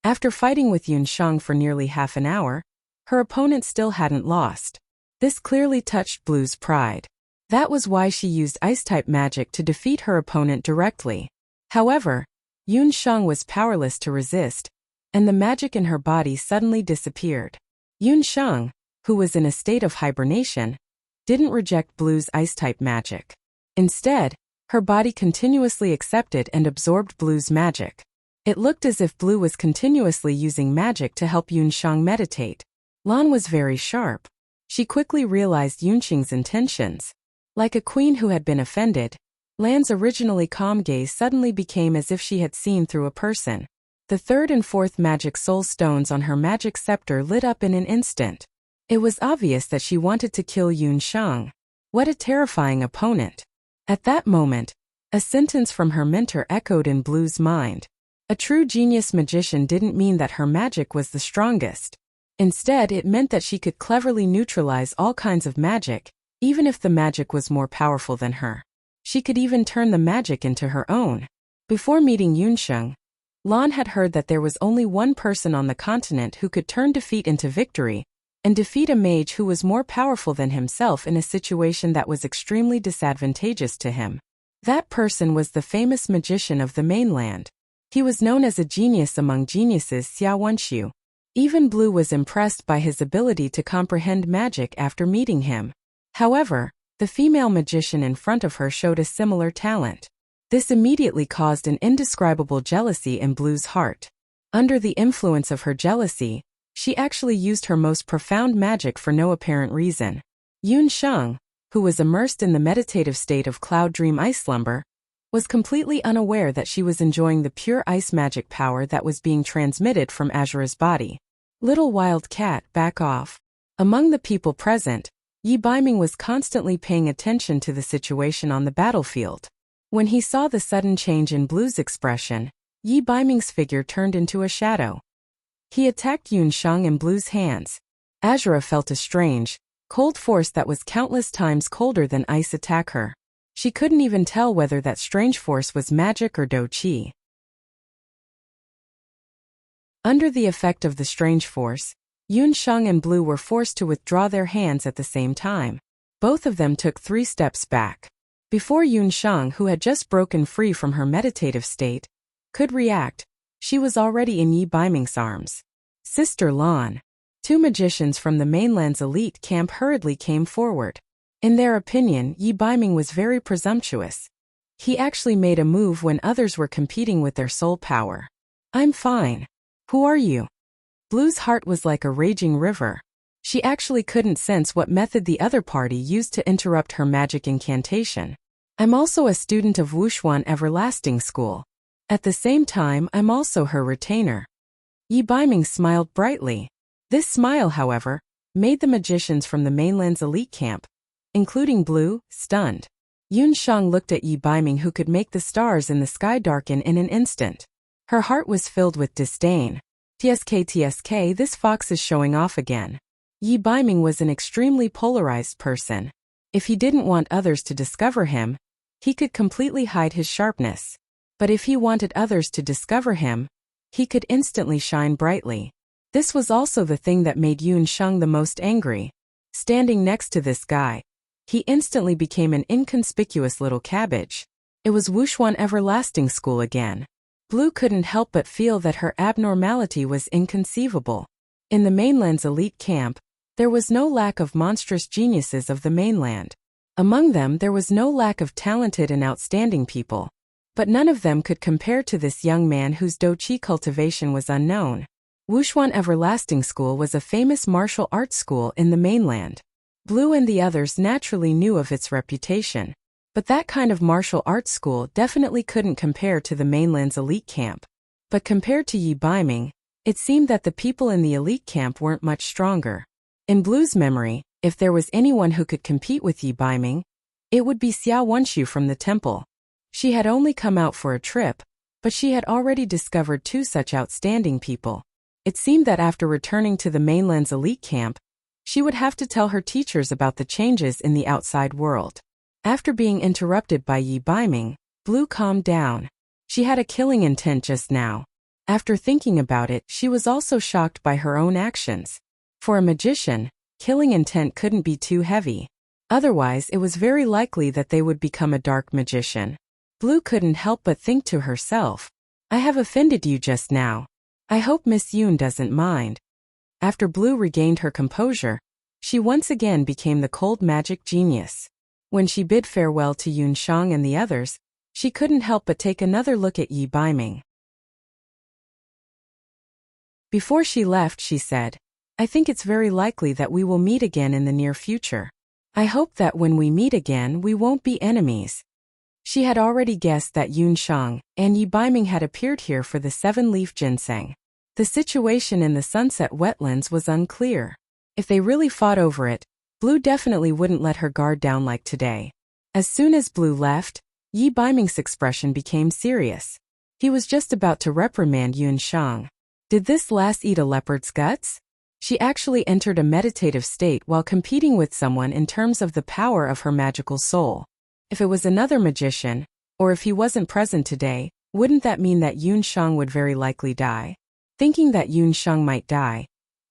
[SPEAKER 1] after fighting with Yunsheng for nearly half an hour, her opponent still hadn't lost. This clearly touched Blue's pride. That was why she used ice-type magic to defeat her opponent directly. However, Yunsheng was powerless to resist, and the magic in her body suddenly disappeared. Yunsheng, who was in a state of hibernation, didn't reject Blue's ice-type magic. Instead, her body continuously accepted and absorbed Blue's magic. It looked as if Blue was continuously using magic to help Yunsheng meditate. Lan was very sharp. She quickly realized Yunsheng's intentions. Like a queen who had been offended, Lan's originally calm gaze suddenly became as if she had seen through a person. The third and fourth magic soul stones on her magic scepter lit up in an instant. It was obvious that she wanted to kill Yunsheng. What a terrifying opponent. At that moment, a sentence from her mentor echoed in Blue's mind. A true genius magician didn't mean that her magic was the strongest. Instead, it meant that she could cleverly neutralize all kinds of magic, even if the magic was more powerful than her. She could even turn the magic into her own. Before meeting Yunsheng, Lan had heard that there was only one person on the continent who could turn defeat into victory, and defeat a mage who was more powerful than himself in a situation that was extremely disadvantageous to him. That person was the famous magician of the mainland. He was known as a genius among geniuses, Xia Wenxiu. Even Blue was impressed by his ability to comprehend magic after meeting him. However, the female magician in front of her showed a similar talent. This immediately caused an indescribable jealousy in Blue's heart. Under the influence of her jealousy, she actually used her most profound magic for no apparent reason. Yunsheng, who was immersed in the meditative state of Cloud Dream Ice Slumber, was completely unaware that she was enjoying the pure ice magic power that was being transmitted from Azura's body. Little wild cat, back off. Among the people present, Yi Baiming was constantly paying attention to the situation on the battlefield. When he saw the sudden change in Blue's expression, Yi Baiming's figure turned into a shadow. He attacked Yunsheng in Blue's hands. Azura felt a strange, cold force that was countless times colder than ice attack her. She couldn't even tell whether that strange force was magic or Do Qi. Under the effect of the strange force, Yunsheng and Blue were forced to withdraw their hands at the same time. Both of them took 3 steps back. Before Yunsheng, who had just broken free from her meditative state, could react, she was already in Yi Baiming's arms. Sister Lan. 2 magicians from the mainland's elite camp hurriedly came forward. In their opinion, Yi Baiming was very presumptuous. He actually made a move when others were competing with their soul power. I'm fine. Who are you? Blue's heart was like a raging river. She actually couldn't sense what method the other party used to interrupt her magic incantation. I'm also a student of Wuxia Everlasting School. At the same time, I'm also her retainer. Yi Baiming smiled brightly. This smile, however, made the magicians from the mainland's elite camp, including Blue, stunned. Yun Shang looked at Yi Baiming, who could make the stars in the sky darken in an instant. Her heart was filled with disdain. TSK, this fox is showing off again. Yi Baiming was an extremely polarized person. If he didn't want others to discover him, he could completely hide his sharpness. But if he wanted others to discover him, he could instantly shine brightly. This was also the thing that made Yun Shang the most angry. Standing next to this guy, he instantly became an inconspicuous little cabbage. It was Wuxia Everlasting School again. Blue couldn't help but feel that her abnormality was inconceivable. In the mainland's elite camp, there was no lack of monstrous geniuses of the mainland. Among them there was no lack of talented and outstanding people. But none of them could compare to this young man whose doqi cultivation was unknown. Wuxia Everlasting School was a famous martial arts school in the mainland. Blue and the others naturally knew of its reputation. But that kind of martial arts school definitely couldn't compare to the mainland's elite camp. But compared to Yi Baiming, it seemed that the people in the elite camp weren't much stronger. In Blue's memory, if there was anyone who could compete with Yi Baiming, it would be Xiao Wenshu from the temple. She had only come out for a trip, but she had already discovered two such outstanding people. It seemed that after returning to the mainland's elite camp, she would have to tell her teachers about the changes in the outside world. After being interrupted by Yi Baiming, Blue calmed down. She had a killing intent just now. After thinking about it, she was also shocked by her own actions. For a magician, killing intent couldn't be too heavy. Otherwise, it was very likely that they would become a dark magician. Blue couldn't help but think to herself, I have offended you just now. I hope Miss Yun doesn't mind. After Blue regained her composure, she once again became the cold magic genius. When she bid farewell to Yun Shang and the others, she couldn't help but take another look at Yi Baiming. Before she left, she said, I think it's very likely that we will meet again in the near future. I hope that when we meet again we won't be enemies. She had already guessed that Yun Shang and Yi Baiming had appeared here for the 7-leaf ginseng. The situation in the sunset wetlands was unclear. If they really fought over it, Blue definitely wouldn't let her guard down like today. As soon as Blue left, Yi Baiming's expression became serious. He was just about to reprimand Yun Shang. Did this lass eat a leopard's guts? She actually entered a meditative state while competing with someone in terms of the power of her magical soul. If it was another magician, or if he wasn't present today, wouldn't that mean that Yun Shang would very likely die? Thinking that Yun Shang might die,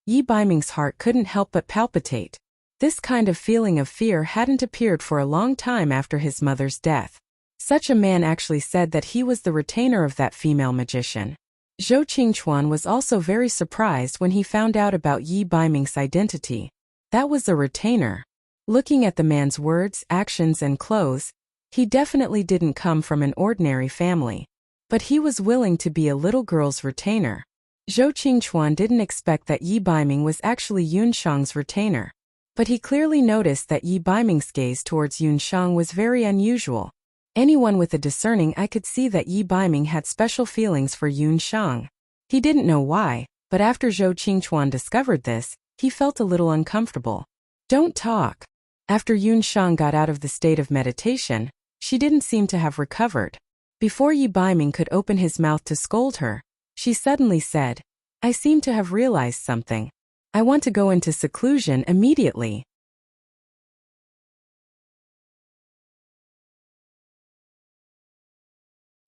[SPEAKER 1] Yi Baiming's heart couldn't help but palpitate. This kind of feeling of fear hadn't appeared for a long time after his mother's death. Such a man actually said that he was the retainer of that female magician. Zhou Qingchuan was also very surprised when he found out about Yi Baiming's identity. That was a retainer. Looking at the man's words, actions and clothes, he definitely didn't come from an ordinary family. But he was willing to be a little girl's retainer. Zhou Qingchuan didn't expect that Yi Baiming was actually Yun Shang's retainer. But he clearly noticed that Yi Baiming's gaze towards Yun Shang was very unusual. Anyone with a discerning eye could see that Yi Baiming had special feelings for Yun Shang. He didn't know why, but after Zhou Qingchuan discovered this, he felt a little uncomfortable. Don't talk. After Yun Shang got out of the state of meditation, she didn't seem to have recovered. Before Yi Baiming could open his mouth to scold her, she suddenly said, I seem to have realized something. I want to go into seclusion immediately.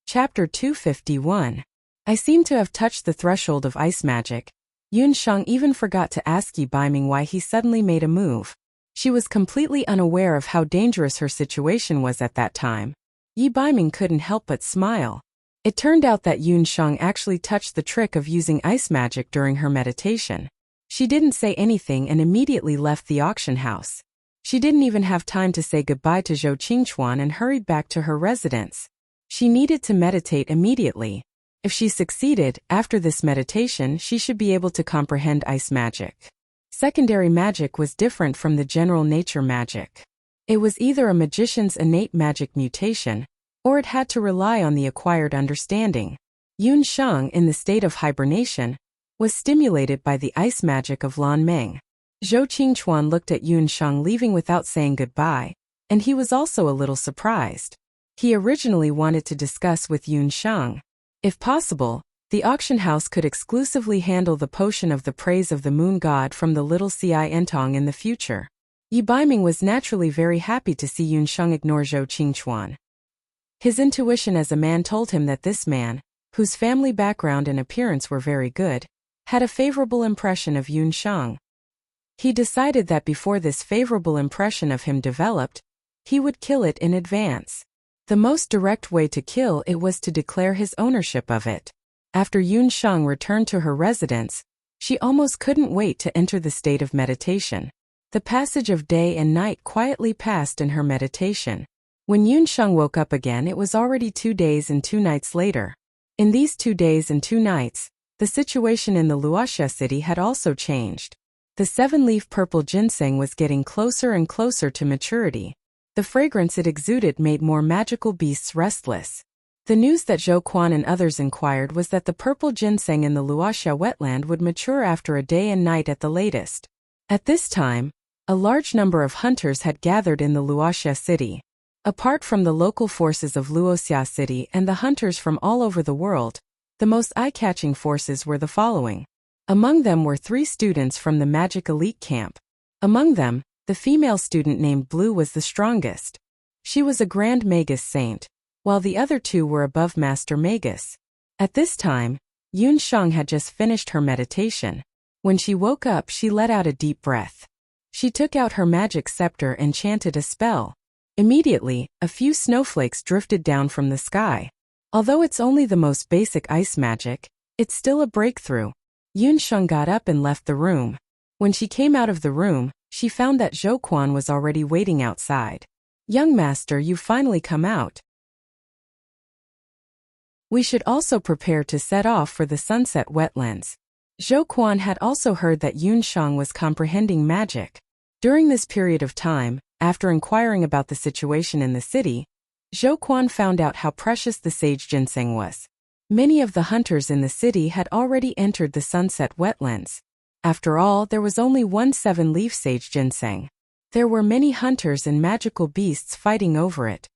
[SPEAKER 1] Chapter 251. I seem to have touched the threshold of ice magic. Yun Shang even forgot to ask Yi Baiming why he suddenly made a move. She was completely unaware of how dangerous her situation was at that time. Yi Baiming couldn't help but smile. It turned out that Yun Shang actually touched the trick of using ice magic during her meditation. She didn't say anything and immediately left the auction house. She didn't even have time to say goodbye to Zhou Qingchuan and hurried back to her residence. She needed to meditate immediately. If she succeeded, after this meditation she should be able to comprehend ice magic. Secondary magic was different from the general nature magic. It was either a magician's innate magic mutation, or it had to rely on the acquired understanding. Yun Shang, in the state of hibernation, was stimulated by the ice magic of Lan Meng. Zhou Qingchuan looked at Yun Sheng leaving without saying goodbye, and he was also a little surprised. He originally wanted to discuss with Yun Sheng. If possible, the auction house could exclusively handle the potion of the praise of the moon god from the little Ci Entong in the future. Yi Baiming was naturally very happy to see Yun Sheng ignore Zhou Qingchuan. His intuition as a man told him that this man, whose family background and appearance were very good, had a favorable impression of Yun Sheng. He decided that before this favorable impression of him developed, he would kill it in advance. The most direct way to kill it was to declare his ownership of it. After Yun Sheng returned to her residence, she almost couldn't wait to enter the state of meditation. The passage of day and night quietly passed in her meditation. When Yun Sheng woke up again, it was already 2 days and 2 nights later. In these 2 days and 2 nights, the situation in the Wuxia city had also changed. The 7-leaf purple ginseng was getting closer and closer to maturity. The fragrance it exuded made more magical beasts restless. The news that Zhou Quan and others inquired was that the purple ginseng in the Wuxia wetland would mature after a day and night at the latest. At this time, a large number of hunters had gathered in the Wuxia city. Apart from the local forces of Wuxia city and the hunters from all over the world, the most eye-catching forces were the following. Among them were 3 students from the magic elite camp. Among them, the female student named Blue was the strongest. She was a Grand Magus Saint, while the other 2 were above Master Magus. At this time, Yun Sheng had just finished her meditation. When she woke up, she let out a deep breath. She took out her magic scepter and chanted a spell. Immediately, a few snowflakes drifted down from the sky. Although it's only the most basic ice magic, it's still a breakthrough. Yun Sheng got up and left the room. When she came out of the room, she found that Zhou Quan was already waiting outside. "Young master, you've finally come out. We should also prepare to set off for the sunset wetlands." Zhou Quan had also heard that Yun Sheng was comprehending magic. During this period of time, after inquiring about the situation in the city, Zhou Quan found out how precious the sage ginseng was. Many of the hunters in the city had already entered the sunset wetlands. After all, there was only one 7-leaf sage ginseng. There were many hunters and magical beasts fighting over it.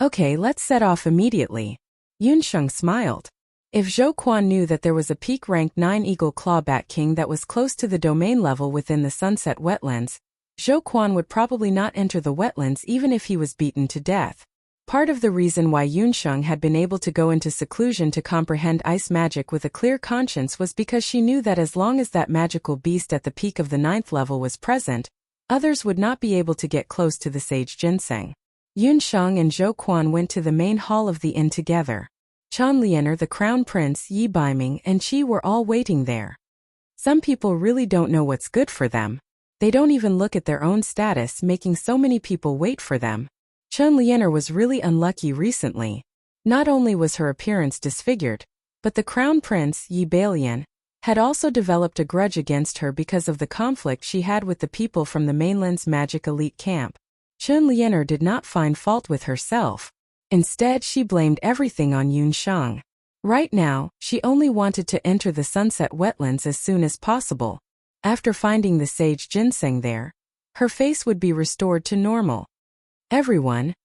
[SPEAKER 1] "Okay, let's set off immediately." Yun Sheng smiled. If Zhou Quan knew that there was a peak rank 9 eagle clawback king that was close to the domain level within the sunset wetlands, Zhou Quan would probably not enter the wetlands even if he was beaten to death. Part of the reason why Yun Sheng had been able to go into seclusion to comprehend ice magic with a clear conscience was because she knew that as long as that magical beast at the peak of the 9th level was present, others would not be able to get close to the sage ginseng. Yun Sheng and Zhou Quan went to the main hall of the inn together. Chan Lianer, the crown prince, Yi Baiming, and Qi were all waiting there. Some people really don't know what's good for them. They don't even look at their own status, making so many people wait for them. Chan Lianer was really unlucky recently. Not only was her appearance disfigured, but the crown prince, Yi Bailian, had also developed a grudge against her because of the conflict she had with the people from the mainland's magic elite camp. Chan Lianer did not find fault with herself. Instead, she blamed everything on Yun Sheng. Right now, she only wanted to enter the sunset wetlands as soon as possible. After finding the sage ginseng there, her face would be restored to normal. Everyone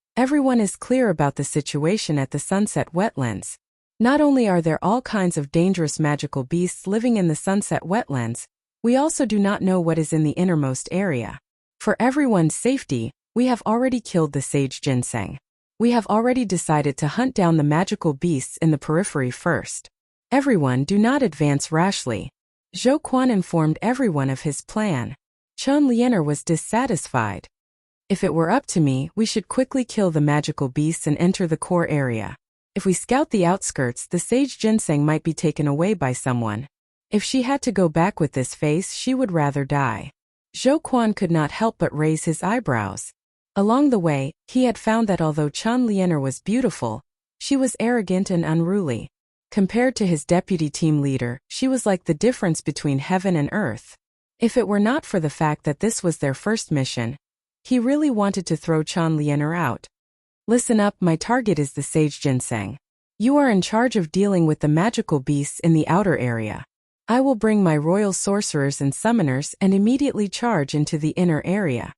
[SPEAKER 1] is clear about the situation at the sunset wetlands. Not only are there all kinds of dangerous magical beasts living in the sunset wetlands, we also do not know what is in the innermost area. For everyone's safety, we have already killed the sage ginseng. We have already decided to hunt down the magical beasts in the periphery first. Everyone, do not advance rashly. Zhou Quan informed everyone of his plan. Chan Lianer was dissatisfied. If it were up to me, we should quickly kill the magical beasts and enter the core area. If we scout the outskirts, the sage ginseng might be taken away by someone. If she had to go back with this face, she would rather die. Zhou Quan could not help but raise his eyebrows. Along the way, he had found that although Chan Lianer was beautiful, she was arrogant and unruly. Compared to his deputy team leader, she was like the difference between heaven and earth. If it were not for the fact that this was their first mission, he really wanted to throw Chan Lianer out. "Listen up, my target is the sage ginseng. You are in charge of dealing with the magical beasts in the outer area. I will bring my royal sorcerers and summoners and immediately charge into the inner area.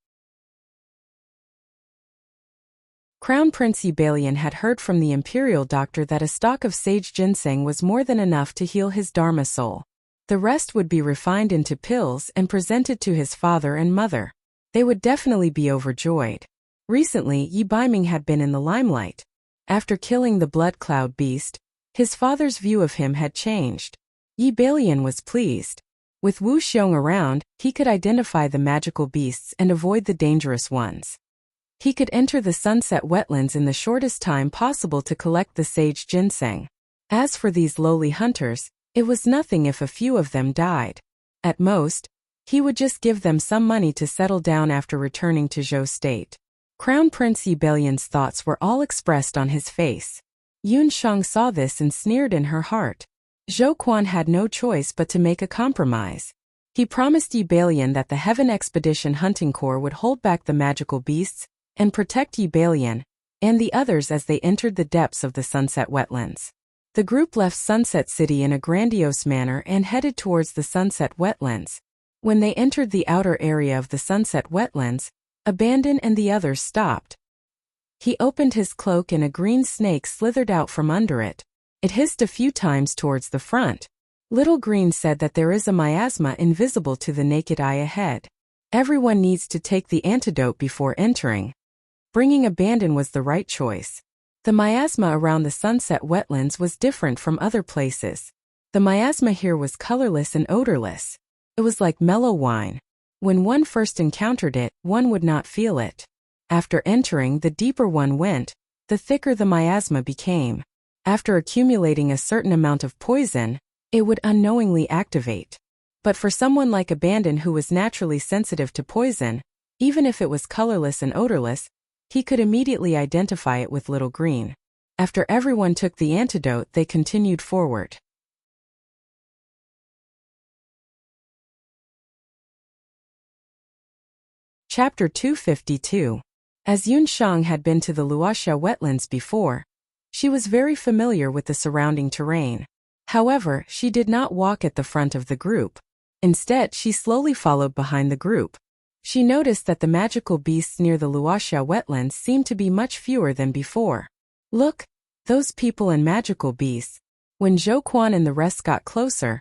[SPEAKER 1] Crown Prince Ebalion had heard from the imperial doctor that a stalk of sage ginseng was more than enough to heal his Dharma soul. The rest would be refined into pills and presented to his father and mother. They would definitely be overjoyed. Recently, Yi Baiming had been in the limelight. After killing the blood cloud beast, his father's view of him had changed. Yi Bailion was pleased. With Wu Xiong around, he could identify the magical beasts and avoid the dangerous ones. He could enter the sunset wetlands in the shortest time possible to collect the sage ginseng. As for these lowly hunters, it was nothing if a few of them died. At most, he would just give them some money to settle down after returning to Zhou State. Crown Prince Ebalion's thoughts were all expressed on his face. Yun Shang saw this and sneered in her heart. Zhou Quan had no choice but to make a compromise. He promised Ebalion that the Heaven Expedition Hunting Corps would hold back the magical beasts and protect Ebalion and the others as they entered the depths of the Sunset Wetlands. The group left Sunset City in a grandiose manner and headed towards the Sunset Wetlands. When they entered the outer area of the Sunset Wetlands, Abandon and the others stopped. He opened his cloak and a green snake slithered out from under it. It hissed a few times towards the front. Little Green said that there is a miasma invisible to the naked eye ahead. Everyone needs to take the antidote before entering. Bringing Abandon was the right choice. The miasma around the Sunset Wetlands was different from other places. The miasma here was colorless and odorless. It was like mellow wine. When one first encountered it, one would not feel it. After entering, the deeper one went, the thicker the miasma became. After accumulating a certain amount of poison, it would unknowingly activate. But for someone like Abandon who was naturally sensitive to poison, even if it was colorless and odorless, he could immediately identify it with Little Green. After everyone took the antidote, they continued forward. Chapter 252. As Yun Shang had been to the Wuxia wetlands before, she was very familiar with the surrounding terrain. However, she did not walk at the front of the group. Instead, she slowly followed behind the group. She noticed that the magical beasts near the Wuxia wetlands seemed to be much fewer than before. Look, those people and magical beasts. When Zhou Quan and the rest got closer,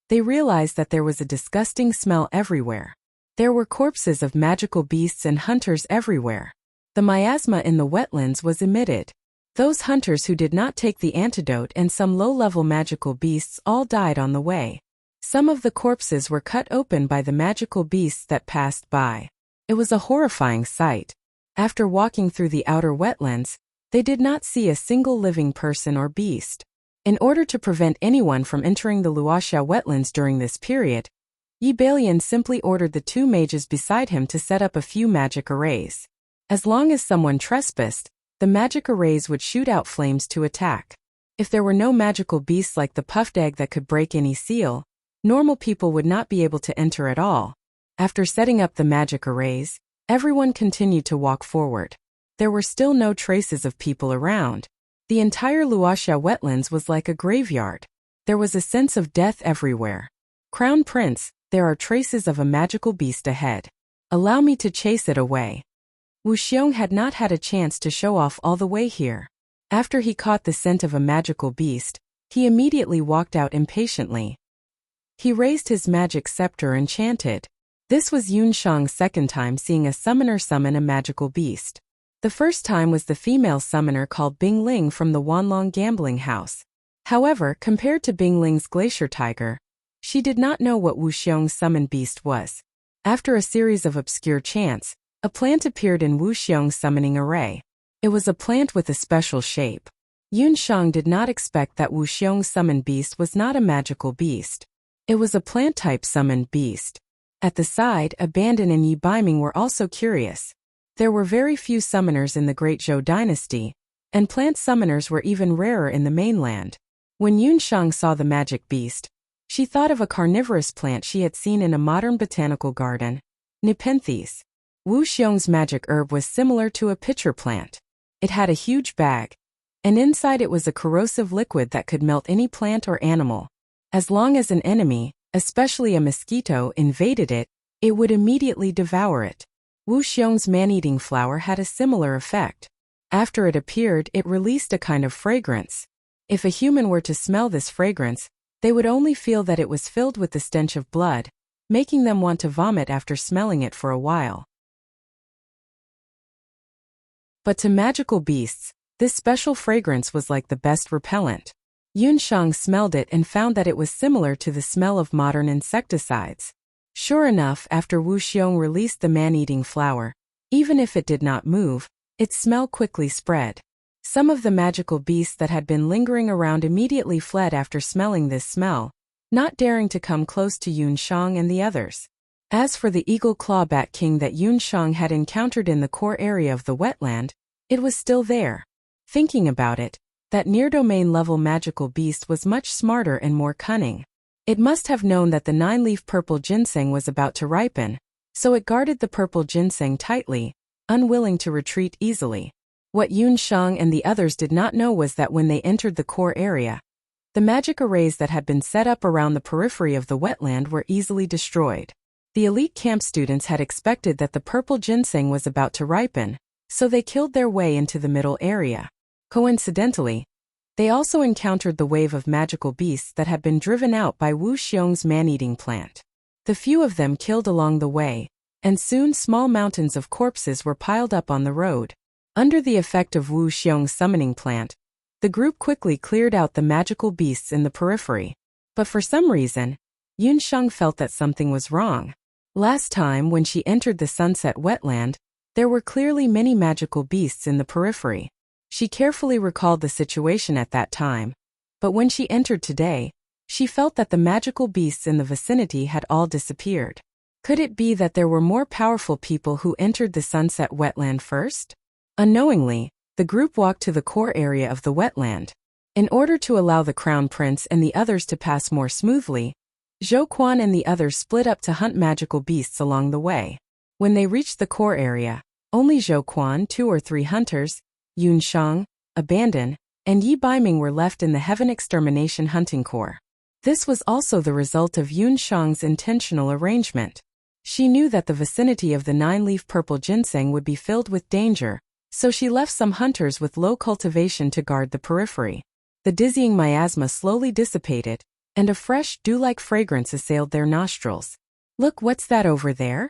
[SPEAKER 1] they realized that there was a disgusting smell everywhere. There were corpses of magical beasts and hunters everywhere. The miasma in the wetlands was emitted. Those hunters who did not take the antidote and some low-level magical beasts all died on the way. Some of the corpses were cut open by the magical beasts that passed by. It was a horrifying sight. After walking through the outer wetlands, they did not see a single living person or beast. In order to prevent anyone from entering the Wuxia wetlands during this period, Ebalion simply ordered the two mages beside him to set up a few magic arrays. As long as someone trespassed, the magic arrays would shoot out flames to attack. If there were no magical beasts like the puffed egg that could break any seal, normal people would not be able to enter at all. After setting up the magic arrays, everyone continued to walk forward. There were still no traces of people around. The entire Wuxia wetlands was like a graveyard. There was a sense of death everywhere. Crown Prince, there are traces of a magical beast ahead. Allow me to chase it away. Wu Xiong had not had a chance to show off all the way here. After he caught the scent of a magical beast, he immediately walked out impatiently. He raised his magic scepter and chanted. This was Yun Shang's second time seeing a summoner summon a magical beast. The first time was the female summoner called Bing Ling from the Wanlong gambling house. However, compared to Bing Ling's glacier tiger, she did not know what Wu Xiong's summoned beast was. After a series of obscure chants, a plant appeared in Wu Xiong's summoning array. It was a plant with a special shape. Yun Shang did not expect that Wu Xiong's summoned beast was not a magical beast. It was a plant-type summoned beast. At the side, Abandon and Yi Baiming were also curious. There were very few summoners in the Great Zhou dynasty, and plant summoners were even rarer in the mainland. When Yun Shang saw the magic beast, she thought of a carnivorous plant she had seen in a modern botanical garden, Nepenthes. Wu Xiong's magic herb was similar to a pitcher plant. It had a huge bag, and inside it was a corrosive liquid that could melt any plant or animal. As long as an enemy, especially a mosquito, invaded it, it would immediately devour it. Wuxiong's man-eating flower had a similar effect. After it appeared, it released a kind of fragrance. If a human were to smell this fragrance, they would only feel that it was filled with the stench of blood, making them want to vomit after smelling it for a while. But to magical beasts, this special fragrance was like the best repellent. Yunshang smelled it and found that it was similar to the smell of modern insecticides. Sure enough, after Wuxiong released the man-eating flower, even if it did not move, its smell quickly spread. Some of the magical beasts that had been lingering around immediately fled after smelling this smell, not daring to come close to Yunshang and the others. As for the eagle claw bat king that Yunshang had encountered in the core area of the wetland, it was still there. Thinking about it, that near-domain level magical beast was much smarter and more cunning. It must have known that the 9-leaf purple ginseng was about to ripen, so it guarded the purple ginseng tightly, unwilling to retreat easily. What Yunshang and the others did not know was that when they entered the core area, the magic arrays that had been set up around the periphery of the wetland were easily destroyed. The elite camp students had expected that the purple ginseng was about to ripen, so they killed their way into the middle area. Coincidentally, they also encountered the wave of magical beasts that had been driven out by Wuxiong's man-eating plant. The few of them killed along the way, and soon small mountains of corpses were piled up on the road. Under the effect of Wuxiong's summoning plant, the group quickly cleared out the magical beasts in the periphery. But for some reason, Yunshang felt that something was wrong. Last time when she entered the sunset wetland, there were clearly many magical beasts in the periphery. She carefully recalled the situation at that time, but when she entered today, she felt that the magical beasts in the vicinity had all disappeared. Could it be that there were more powerful people who entered the sunset wetland first? Unknowingly, the group walked to the core area of the wetland. In order to allow the crown prince and the others to pass more smoothly, Zhou Quan and the others split up to hunt magical beasts along the way. When they reached the core area, only Zhou Quan, 2 or 3 hunters, Yunshang, Abandon, and Yi Baiming were left in the Heaven Extermination Hunting Corps. This was also the result of Yunshang's intentional arrangement. She knew that the vicinity of the 9-leaf purple ginseng would be filled with danger, so she left some hunters with low cultivation to guard the periphery. The dizzying miasma slowly dissipated, and a fresh, dew-like fragrance assailed their nostrils. "Look, what's that over there?"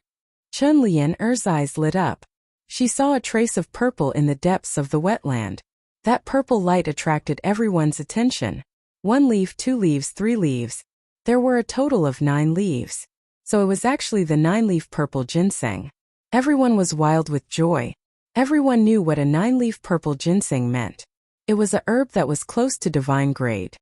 [SPEAKER 1] Chun Lian's eyes lit up. She saw a trace of purple in the depths of the wetland. That purple light attracted everyone's attention. 1 leaf, 2 leaves, 3 leaves. There were a total of 9 leaves. So it was actually the 9-leaf purple ginseng. Everyone was wild with joy. Everyone knew what a 9-leaf purple ginseng meant. It was a herb that was close to divine grade.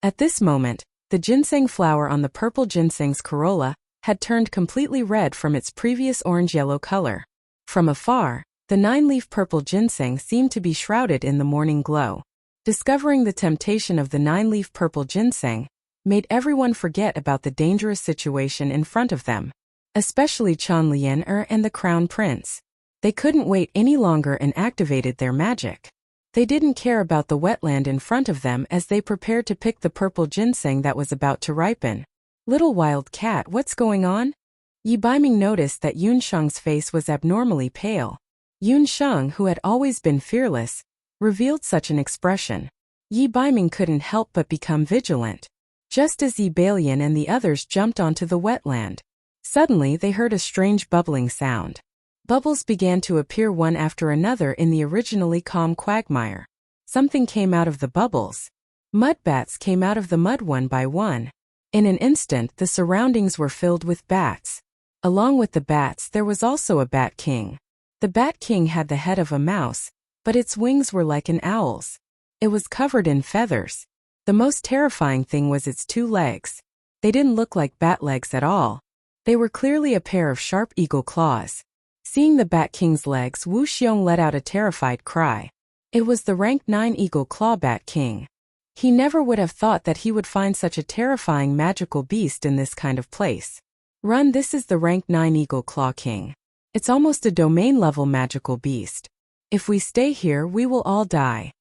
[SPEAKER 1] At this moment, the ginseng flower on the purple ginseng's corolla had turned completely red from its previous orange-yellow color. From afar, the 9-leaf purple ginseng seemed to be shrouded in the morning glow. Discovering the temptation of the 9-leaf purple ginseng made everyone forget about the dangerous situation in front of them, especially Chun Lian and the crown prince. They couldn't wait any longer and activated their magic. They didn't care about the wetland in front of them as they prepared to pick the purple ginseng that was about to ripen. "Little wild cat, what's going on?" Yi Baiming noticed that Yunshang's face was abnormally pale. Yunshang, who had always been fearless, revealed such an expression. Yi Baiming couldn't help but become vigilant. Just as Yi Balian and the others jumped onto the wetland, suddenly they heard a strange bubbling sound. Bubbles began to appear one after another in the originally calm quagmire. Something came out of the bubbles. Mud bats came out of the mud one by one. In an instant, the surroundings were filled with bats. Along with the bats, there was also a bat king. The bat king had the head of a mouse, but its wings were like an owl's. It was covered in feathers. The most terrifying thing was its 2 legs. They didn't look like bat legs at all. They were clearly a pair of sharp eagle claws. Seeing the bat king's legs, Wuxiong let out a terrified cry. It was the rank 9 eagle claw bat king. He never would have thought that he would find such a terrifying magical beast in this kind of place. "Run, this is the rank 9 eagle claw king. It's almost a domain-level magical beast. If we stay here, we will all die."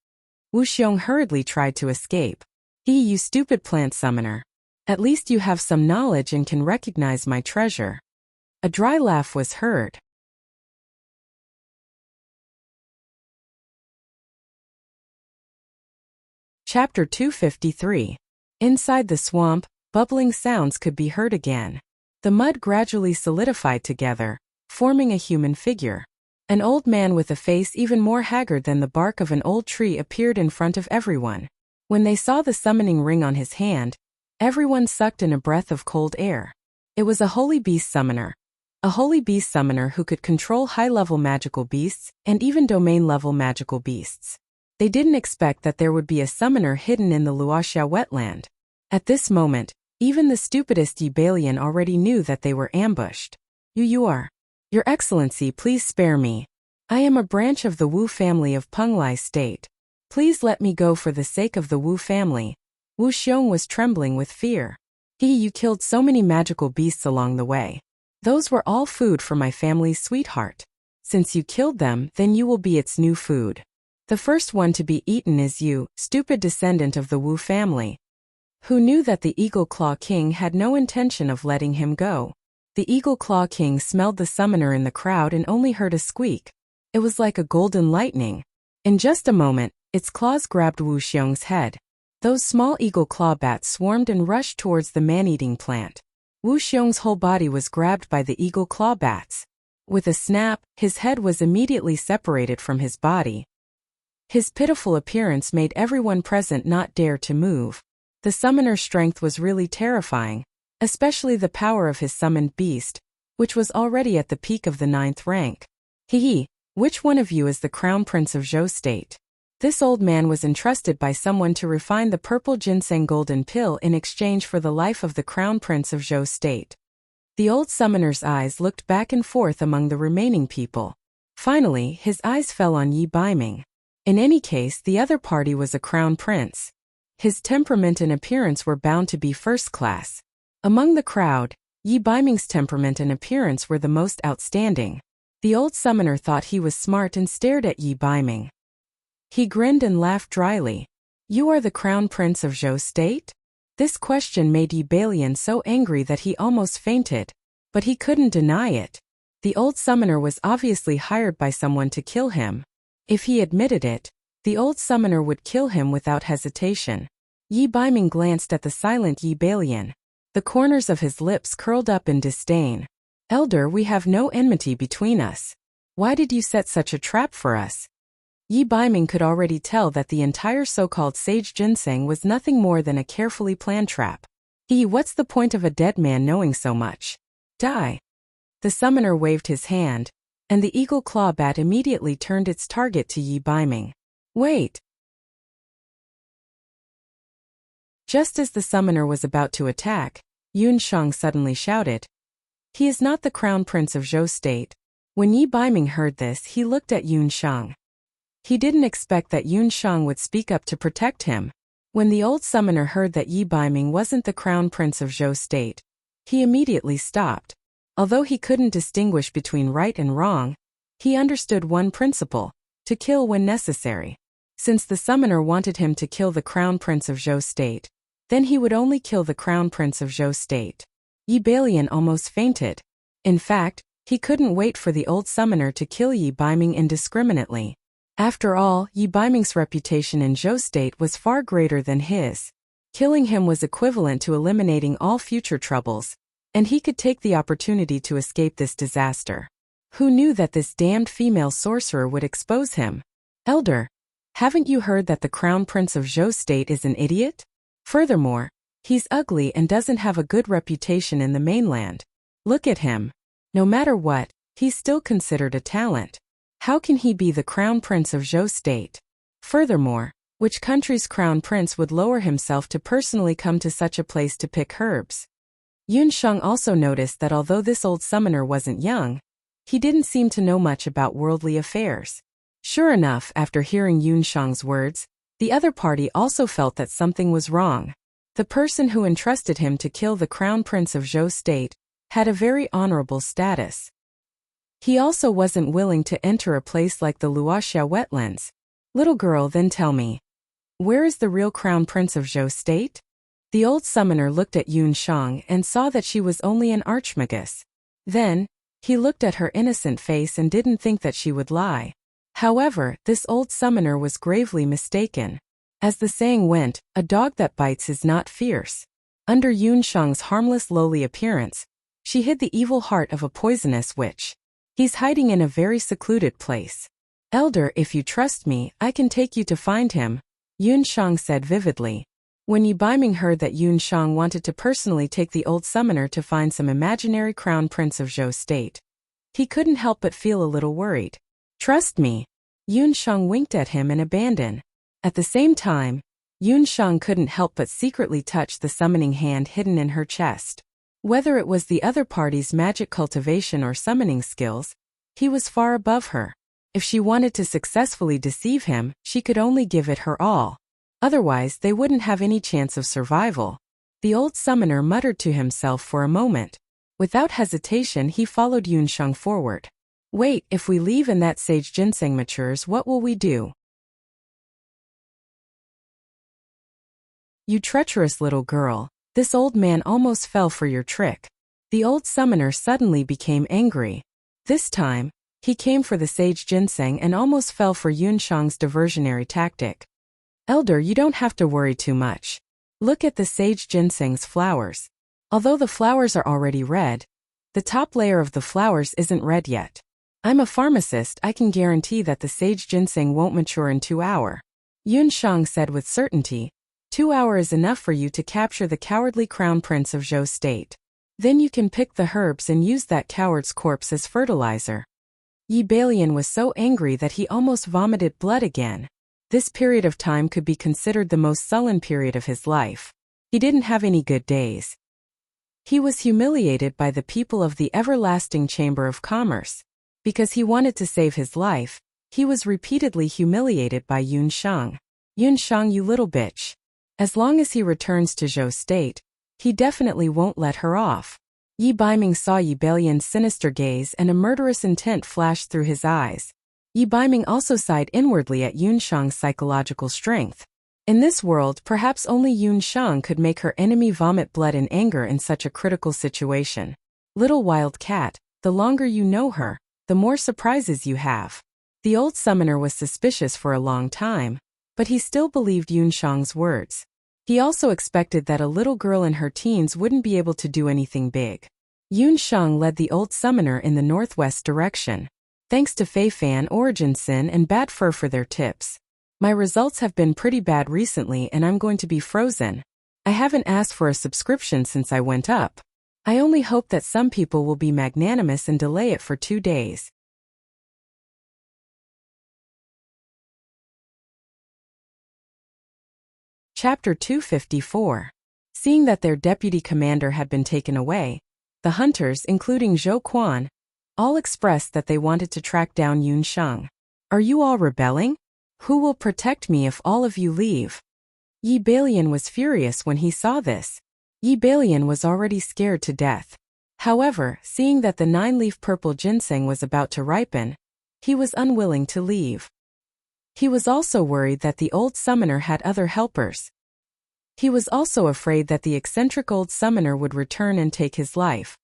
[SPEAKER 1] Wuxiong hurriedly tried to escape. You stupid plant summoner. At least you have some knowledge and can recognize my treasure. A dry laugh was heard. Chapter 253. Inside the swamp, bubbling sounds could be heard again. The mud gradually solidified together, forming a human figure. An old man with a face even more haggard than the bark of an old tree appeared in front of everyone. When they saw the summoning ring on his hand, everyone sucked in a breath of cold air. It was a holy beast summoner. A holy beast summoner who could control high-level magical beasts and even domain-level magical beasts. They didn't expect that there would be a summoner hidden in the Wuxia wetland. At this moment, even the stupidest Yibalian already knew that they were ambushed. You are. Your Excellency, please spare me. I am a branch of the Wu family of Penglai State. Please let me go for the sake of the Wu family. Wuxiong was trembling with fear. You killed so many magical beasts along the way. Those were all food for my family's sweetheart. Since you killed them, then you will be its new food. The first one to be eaten is you, stupid descendant of the Wu family. Who knew that the Eagle Claw King had no intention of letting him go? The Eagle Claw King smelled the summoner in the crowd and only heard a squeak. It was like a golden lightning. In just a moment, its claws grabbed Wuxiong's head. Those small eagle claw bats swarmed and rushed towards the man-eating plant. Wuxiong's whole body was grabbed by the eagle claw bats. With a snap, his head was immediately separated from his body. His pitiful appearance made everyone present not dare to move. The summoner's strength was really terrifying, especially the power of his summoned beast, which was already at the peak of the 9th rank. Which one of you is the Crown Prince of Zhou State? This old man was entrusted by someone to refine the purple ginseng golden pill in exchange for the life of the Crown Prince of Zhou State. The old summoner's eyes looked back and forth among the remaining people. Finally, his eyes fell on Yi Baiming. In any case, the other party was a crown prince. His temperament and appearance were bound to be first class. Among the crowd, Yi Baiming's temperament and appearance were the most outstanding. The old summoner thought he was smart and stared at Yi Baiming. He grinned and laughed dryly. You are the Crown Prince of Zhou State? This question made Yi Bailian so angry that he almost fainted, but he couldn't deny it. The old summoner was obviously hired by someone to kill him. If he admitted it, the old summoner would kill him without hesitation. Yi Baiming glanced at the silent Yi Bailian. The corners of his lips curled up in disdain. Elder, we have no enmity between us. Why did you set such a trap for us? Yi Baiming could already tell that the entire so-called sage ginseng was nothing more than a carefully planned trap. What's the point of a dead man knowing so much? Die. The summoner waved his hand, and the eagle claw bat immediately turned its target to Yi Baiming. Wait. Just as the summoner was about to attack, Yun Shang suddenly shouted. He is not the Crown Prince of Zhou State. When Yi Baiming heard this, he looked at Yun Shang. He didn't expect that Yun Shang would speak up to protect him. When the old summoner heard that Yi Baiming wasn't the Crown Prince of Zhou State, he immediately stopped. Although he couldn't distinguish between right and wrong, he understood one principle: to kill when necessary. Since the summoner wanted him to kill the Crown Prince of Zhou State, then he would only kill the Crown Prince of Zhou State. Yi Bailian almost fainted. In fact, he couldn't wait for the old summoner to kill Yi Baiming indiscriminately. After all, Yi Baiming's reputation in Zhou State was far greater than his. Killing him was equivalent to eliminating all future troubles, and he could take the opportunity to escape this disaster. Who knew that this damned female sorcerer would expose him? Elder, haven't you heard that the Crown Prince of Zhou State is an idiot? Furthermore, he's ugly and doesn't have a good reputation in the mainland. Look at him. No matter what, he's still considered a talent. How can he be the Crown Prince of Zhou State? Furthermore, which country's crown prince would lower himself to personally come to such a place to pick herbs? Yun Shang also noticed that although this old summoner wasn't young, he didn't seem to know much about worldly affairs. Sure enough, after hearing Yun Shang's words, the other party also felt that something was wrong. The person who entrusted him to kill the Crown Prince of Zhou State had a very honorable status. He also wasn't willing to enter a place like the Wuxia wetlands. Little girl, then tell me, Where is the real crown prince of Zhou state? The old summoner looked at Yun Shang and saw that she was only an archmagus. Then, he looked at her innocent face and didn't think that she would lie. However, this old summoner was gravely mistaken. As the saying went, a dog that bites is not fierce. Under Yun Shang's harmless lowly appearance, she hid the evil heart of a poisonous witch. He's hiding in a very secluded place. Elder, if you trust me, I can take you to find him, Yun Shang said vividly. When Yi Baiming heard that Yun Shang wanted to personally take the old summoner to find some imaginary crown prince of Zhou state, he couldn't help but feel a little worried. Trust me. Yun Shang winked at him in abandon. At the same time, Yun Shang couldn't help but secretly touch the summoning hand hidden in her chest. Whether it was the other party's magic cultivation or summoning skills, he was far above her. If she wanted to successfully deceive him, she could only give it her all. Otherwise, they wouldn't have any chance of survival. The old summoner muttered to himself for a moment. Without hesitation, he followed Yun Shang forward. Wait, if we leave and that sage ginseng matures, what will we do? You treacherous little girl, this old man almost fell for your trick. The old summoner suddenly became angry. This time, he came for the sage ginseng and almost fell for Yun Shang's diversionary tactic. Elder, you don't have to worry too much. Look at the sage ginseng's flowers. Although the flowers are already red, the top layer of the flowers isn't red yet. I'm a pharmacist, I can guarantee that the sage ginseng won't mature in 2 hours. Yun Shang said with certainty. 2 hours is enough for you to capture the cowardly crown prince of Zhou state. Then you can pick the herbs and use that coward's corpse as fertilizer. Yi Bailian was so angry that he almost vomited blood again. This period of time could be considered the most sullen period of his life. He didn't have any good days. He was humiliated by the people of the everlasting Chamber of Commerce. Because he wanted to save his life, he was repeatedly humiliated by Yun Shang. Yun Shang, you little bitch. As long as he returns to Zhou state, he definitely won't let her off. Yi Baiming saw Yi Bailian's sinister gaze and a murderous intent flashed through his eyes. Yi Baiming also sighed inwardly at Yun Shang's psychological strength. In this world, perhaps only Yun Shang could make her enemy vomit blood in anger in such a critical situation. Little wild cat, the longer you know her, the more surprises you have. The old summoner was suspicious for a long time, but he still believed Yun Shang's words. He also expected that a little girl in her teens wouldn't be able to do anything big. Yun Shang led the old summoner in the northwest direction. Thanks to Fei Fan, Origin Sin and Bad Fur for their tips. My results have been pretty bad recently and I'm going to be frozen. I haven't asked for a subscription since I went up. I only hope that some people will be magnanimous and delay it for 2 days. Chapter 254. Seeing that their deputy commander had been taken away, the hunters, including Zhou Quan, all expressed that they wanted to track down Yun Shang. Are you all rebelling? Who will protect me if all of you leave? Yi Bailian was furious when he saw this. Yi Bailian was already scared to death. However, seeing that the 9-leaf purple ginseng was about to ripen, he was unwilling to leave. He was also worried that the old summoner had other helpers. He was also afraid that the eccentric old summoner would return and take his life.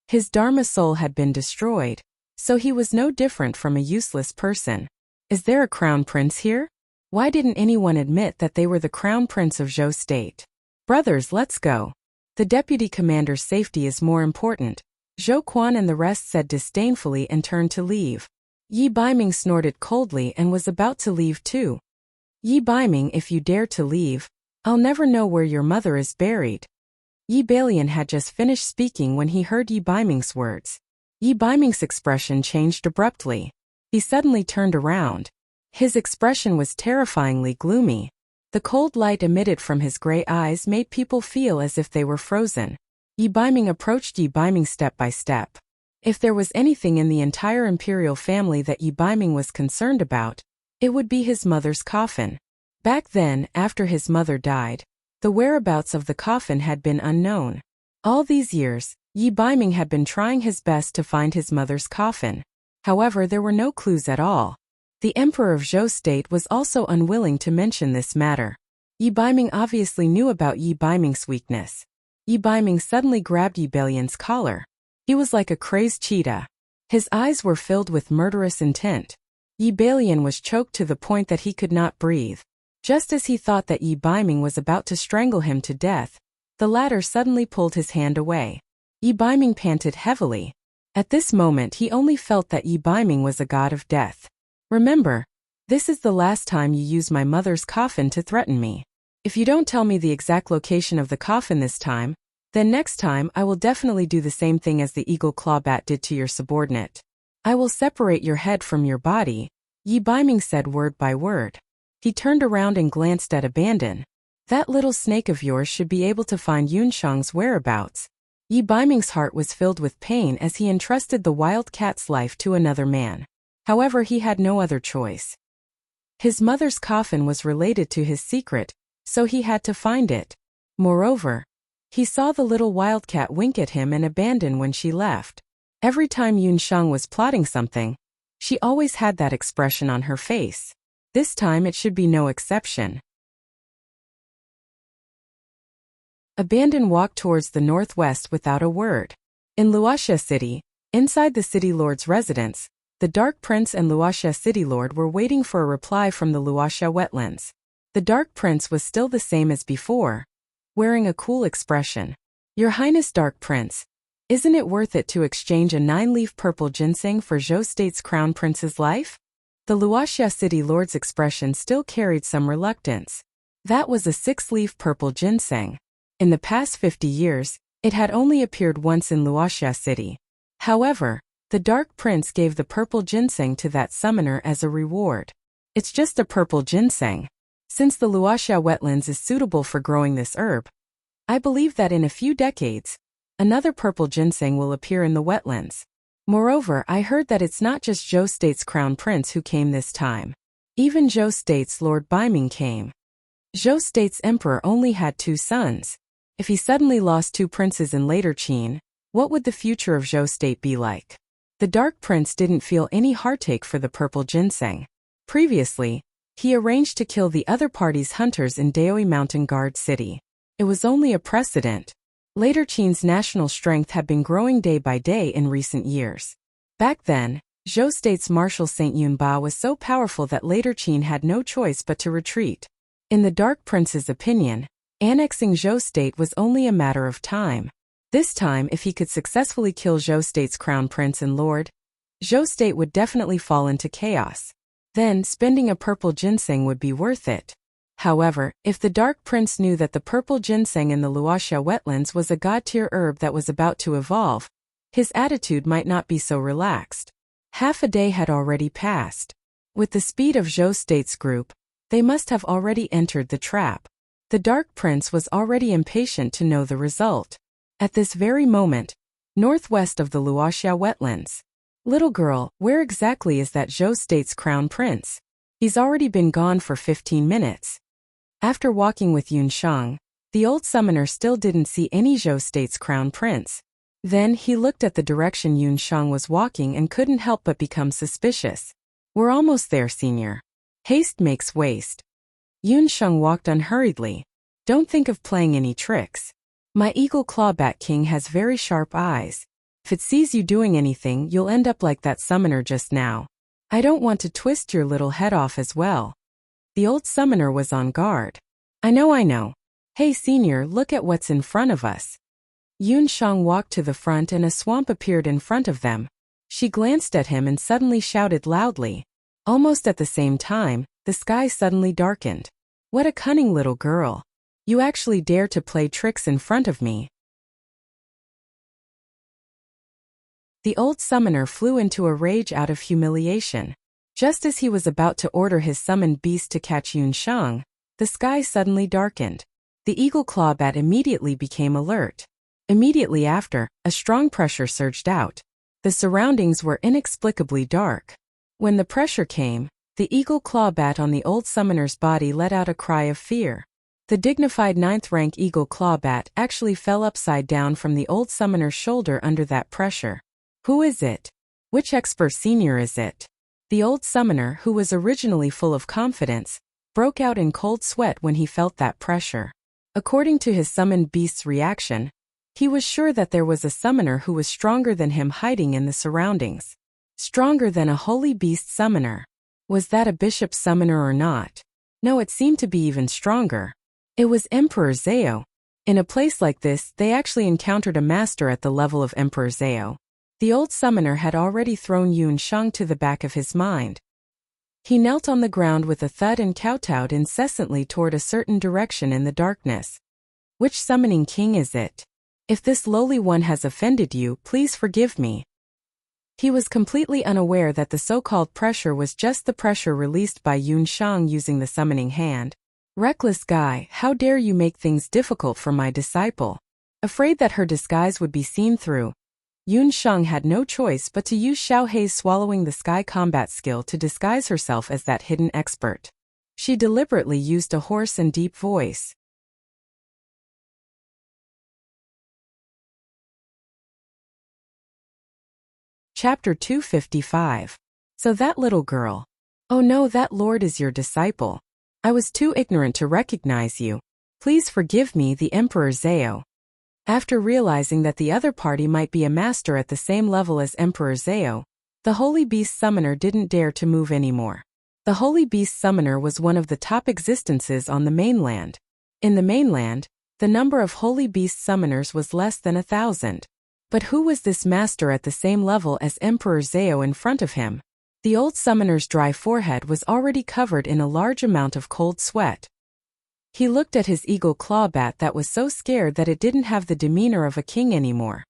[SPEAKER 1] His Dharma soul had been destroyed, so he was no different from a useless person. Is there a crown prince here? Why didn't anyone admit that they were the crown prince of Zhou state? Brothers, let's go. The deputy commander's safety is more important. Zhou Quan and the rest said disdainfully and turned to leave. Yi Baiming snorted coldly and was about to leave too. Yi Baiming, if you dare to leave, I'll never know where your mother is buried. Yi Bailian had just finished speaking when he heard Yi Baiming's words. Yi Baiming's expression changed abruptly. He suddenly turned around. His expression was terrifyingly gloomy. The cold light emitted from his gray eyes made people feel as if they were frozen. Yi Baiming approached Yi Baiming step by step. If there was anything in the entire imperial family that Yi Baiming was concerned about, it would be his mother's coffin. Back then, after his mother died, the whereabouts of the coffin had been unknown. All these years, Yi Baiming had been trying his best to find his mother's coffin. However, there were no clues at all. The emperor of Zhou state was also unwilling to mention this matter. Yi Baiming obviously knew about Yi Baiming's weakness. Yi Baiming suddenly grabbed Yi Balian's collar. He was like a crazed cheetah. His eyes were filled with murderous intent. Yi Balian was choked to the point that he could not breathe. Just as he thought that Yi Baiming was about to strangle him to death, the latter suddenly pulled his hand away. Yi Baiming panted heavily. At this moment he only felt that Yi Baiming was a god of death. Remember, this is the last time you use my mother's coffin to threaten me. If you don't tell me the exact location of the coffin this time, then next time I will definitely do the same thing as the eagle claw bat did to your subordinate. I will separate your head from your body, Yi Baiming said word by word. He turned around and glanced at Abandon. That little snake of yours should be able to find Yunshang's whereabouts. Yi Baiming's heart was filled with pain as he entrusted the wild cat's life to another man. However, he had no other choice. His mother's coffin was related to his secret, so he had to find it. Moreover, he saw the little wildcat wink at him and Abandon when she left. Every time Yunshang was plotting something, she always had that expression on her face. This time it should be no exception. Abandon walked towards the northwest without a word. In Wuxia City, inside the city lord's residence, the Dark Prince and Wuxia City Lord were waiting for a reply from the Wuxia wetlands. The Dark Prince was still the same as before, wearing a cool expression. Your Highness Dark Prince, isn't it worth it to exchange a 9-leaf purple ginseng for Zhou State's Crown Prince's life? The Wuxia City Lord's expression still carried some reluctance. That was a 6-leaf purple ginseng. In the past 50 years, it had only appeared once in Wuxia City. However, the Dark Prince gave the purple ginseng to that summoner as a reward. It's just a purple ginseng. Since the Wuxia wetlands is suitable for growing this herb, I believe that in a few decades, another purple ginseng will appear in the wetlands. Moreover, I heard that it's not just Zhou State's Crown Prince who came this time. Even Zhou State's Lord Baiming came. Zhou State's Emperor only had 2 sons. If he suddenly lost 2 princes in later Qin, what would the future of Zhou State be like? The Dark Prince didn't feel any heartache for the purple ginseng. Previously, he arranged to kill the other party's hunters in Daoi Mountain Guard City. It was only a precedent. Later Qin's national strength had been growing day by day in recent years. Back then, Zhou State's Marshal Saint Yunba was so powerful that later Qin had no choice but to retreat. In the Dark Prince's opinion, annexing Zhou State was only a matter of time. This time, if he could successfully kill Zhou State's Crown Prince and Lord, Zhou State would definitely fall into chaos. Then, spending a purple ginseng would be worth it. However, if the Dark Prince knew that the purple ginseng in the Wuxia wetlands was a god-tier herb that was about to evolve, his attitude might not be so relaxed. Half a day had already passed. With the speed of Zhou State's group, they must have already entered the trap. The Dark Prince was already impatient to know the result. At this very moment, northwest of the Wuxia wetlands. Little girl, where exactly is that Zhou State's Crown Prince? He's already been gone for 15 minutes. After walking with Yunshang, the old summoner still didn't see any Zhou State's Crown Prince. Then he looked at the direction Yunshang was walking and couldn't help but become suspicious. We're almost there, senior. Haste makes waste. Yunshang walked unhurriedly. Don't think of playing any tricks. My eagle clawbat king has very sharp eyes. If it sees you doing anything, you'll end up like that summoner just now. I don't want to twist your little head off as well. The old summoner was on guard. I know. Hey senior, look at what's in front of us. Yunshang walked to the front and a swamp appeared in front of them. She glanced at him and suddenly shouted loudly. Almost at the same time, the sky suddenly darkened. What a cunning little girl. You actually dare to play tricks in front of me. The old summoner flew into a rage out of humiliation. Just as he was about to order his summoned beast to catch Yunshang, the sky suddenly darkened. The eagle clawbat immediately became alert. Immediately after, a strong pressure surged out. The surroundings were inexplicably dark. When the pressure came, the eagle clawbat on the old summoner's body let out a cry of fear. The dignified 9th-rank eagle clawbat actually fell upside down from the old summoner's shoulder under that pressure. Who is it? Which expert senior is it? The old summoner, who was originally full of confidence, broke out in cold sweat when he felt that pressure. According to his summoned beast's reaction, he was sure that there was a summoner who was stronger than him hiding in the surroundings. Stronger than a holy beast summoner. Was that a bishop summoner or not? No, it seemed to be even stronger. It was Emperor Zhao. In a place like this, they actually encountered a master at the level of Emperor Zhao. The old summoner had already thrown Yun Shang to the back of his mind. He knelt on the ground with a thud and kowtowed incessantly toward a certain direction in the darkness. Which summoning king is it? If this lowly one has offended you, please forgive me. He was completely unaware that the so-called pressure was just the pressure released by Yun Shang using the summoning hand. Reckless guy, how dare you make things difficult for my disciple? Afraid that her disguise would be seen through, Yun Shang had no choice but to use Xiao Hei's swallowing the sky combat skill to disguise herself as that hidden expert. She deliberately used a hoarse and deep voice. Chapter 255. So that little girl. Oh no, that lord is your disciple. I was too ignorant to recognize you. Please forgive me, the Emperor Zhao. After realizing that the other party might be a master at the same level as Emperor Zhao, the Holy Beast Summoner didn't dare to move anymore. The Holy Beast Summoner was one of the top existences on the mainland. In the mainland, the number of Holy Beast Summoners was less than 1,000. But who was this master at the same level as Emperor Zhao in front of him? The old summoner's dry forehead was already covered in a large amount of cold sweat. He looked at his eagle claw bat that was so scared that it didn't have the demeanor of a king anymore.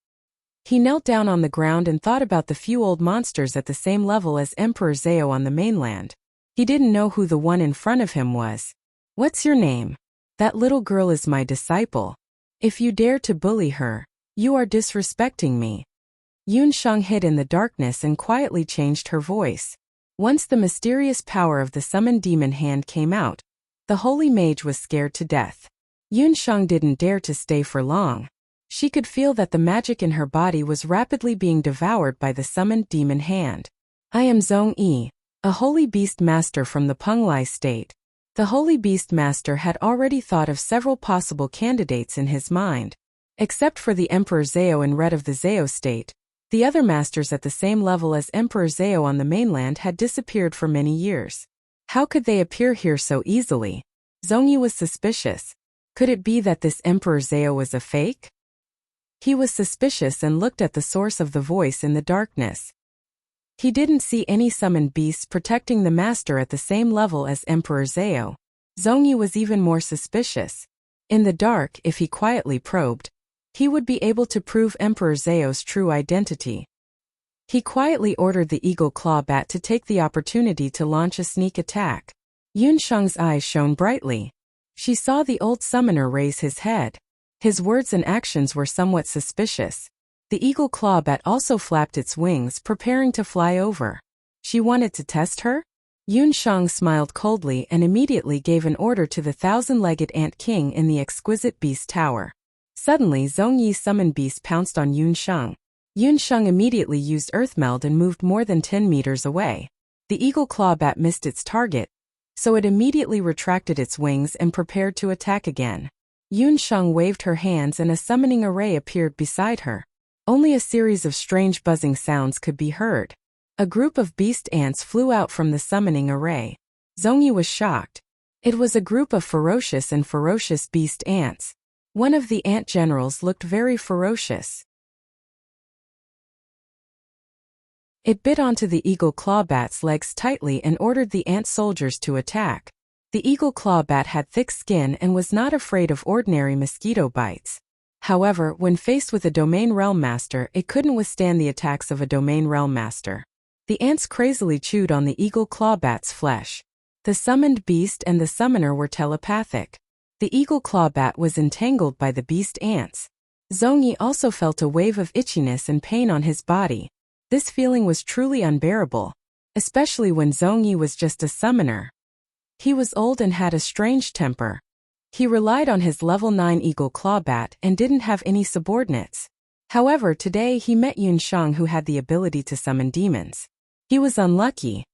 [SPEAKER 1] He knelt down on the ground and thought about the few old monsters at the same level as Emperor Zhao on the mainland. He didn't know who the one in front of him was. What's your name? That little girl is my disciple. If you dare to bully her, you are disrespecting me. Yun Shang hid in the darkness and quietly changed her voice. Once the mysterious power of the summoned demon hand came out, the holy mage was scared to death. Yun Shang didn't dare to stay for long. She could feel that the magic in her body was rapidly being devoured by the summoned demon hand. I am Zhong Yi, a holy beast master from the Penglai state. The holy beast master had already thought of several possible candidates in his mind. Except for the Emperor Zhao in red of the Zhao state, the other masters at the same level as Emperor Zhao on the mainland had disappeared for many years. How could they appear here so easily? Zhong Yi was suspicious. Could it be that this Emperor Zhao was a fake? He was suspicious and looked at the source of the voice in the darkness. He didn't see any summoned beasts protecting the master at the same level as Emperor Zhao. Zhong Yi was even more suspicious. In the dark, if he quietly probed, he would be able to prove Emperor Zhao's true identity. He quietly ordered the eagle claw bat to take the opportunity to launch a sneak attack. Yun Shang's eyes shone brightly. She saw the old summoner raise his head. His words and actions were somewhat suspicious. The eagle claw bat also flapped its wings, preparing to fly over. She wanted to test her? Yun Shang smiled coldly and immediately gave an order to the thousand-legged ant king in the exquisite beast tower. Suddenly, Zhong Yi's summoned beast pounced on Yun Shang. Yun Shang immediately used Earth Meld and moved more than 10 meters away. The eagle claw bat missed its target, so it immediately retracted its wings and prepared to attack again. Yun Shang waved her hands and a summoning array appeared beside her. Only a series of strange buzzing sounds could be heard. A group of beast ants flew out from the summoning array. Zhong Yi was shocked. It was a group of ferocious beast ants. One of the ant generals looked very ferocious. It bit onto the eagle claw bat's legs tightly and ordered the ant soldiers to attack. The eagle claw bat had thick skin and was not afraid of ordinary mosquito bites. However, when faced with a domain realm master, it couldn't withstand the attacks of a domain realm master. The ants crazily chewed on the eagle claw bat's flesh. The summoned beast and the summoner were telepathic. The eagle claw bat was entangled by the beast ants. Zhong Yi also felt a wave of itchiness and pain on his body. This feeling was truly unbearable, especially when Zhong Yi was just a summoner. He was old and had a strange temper. He relied on his level 9 eagle claw bat and didn't have any subordinates. However, today he met Yun Shang, who had the ability to summon demons. He was unlucky.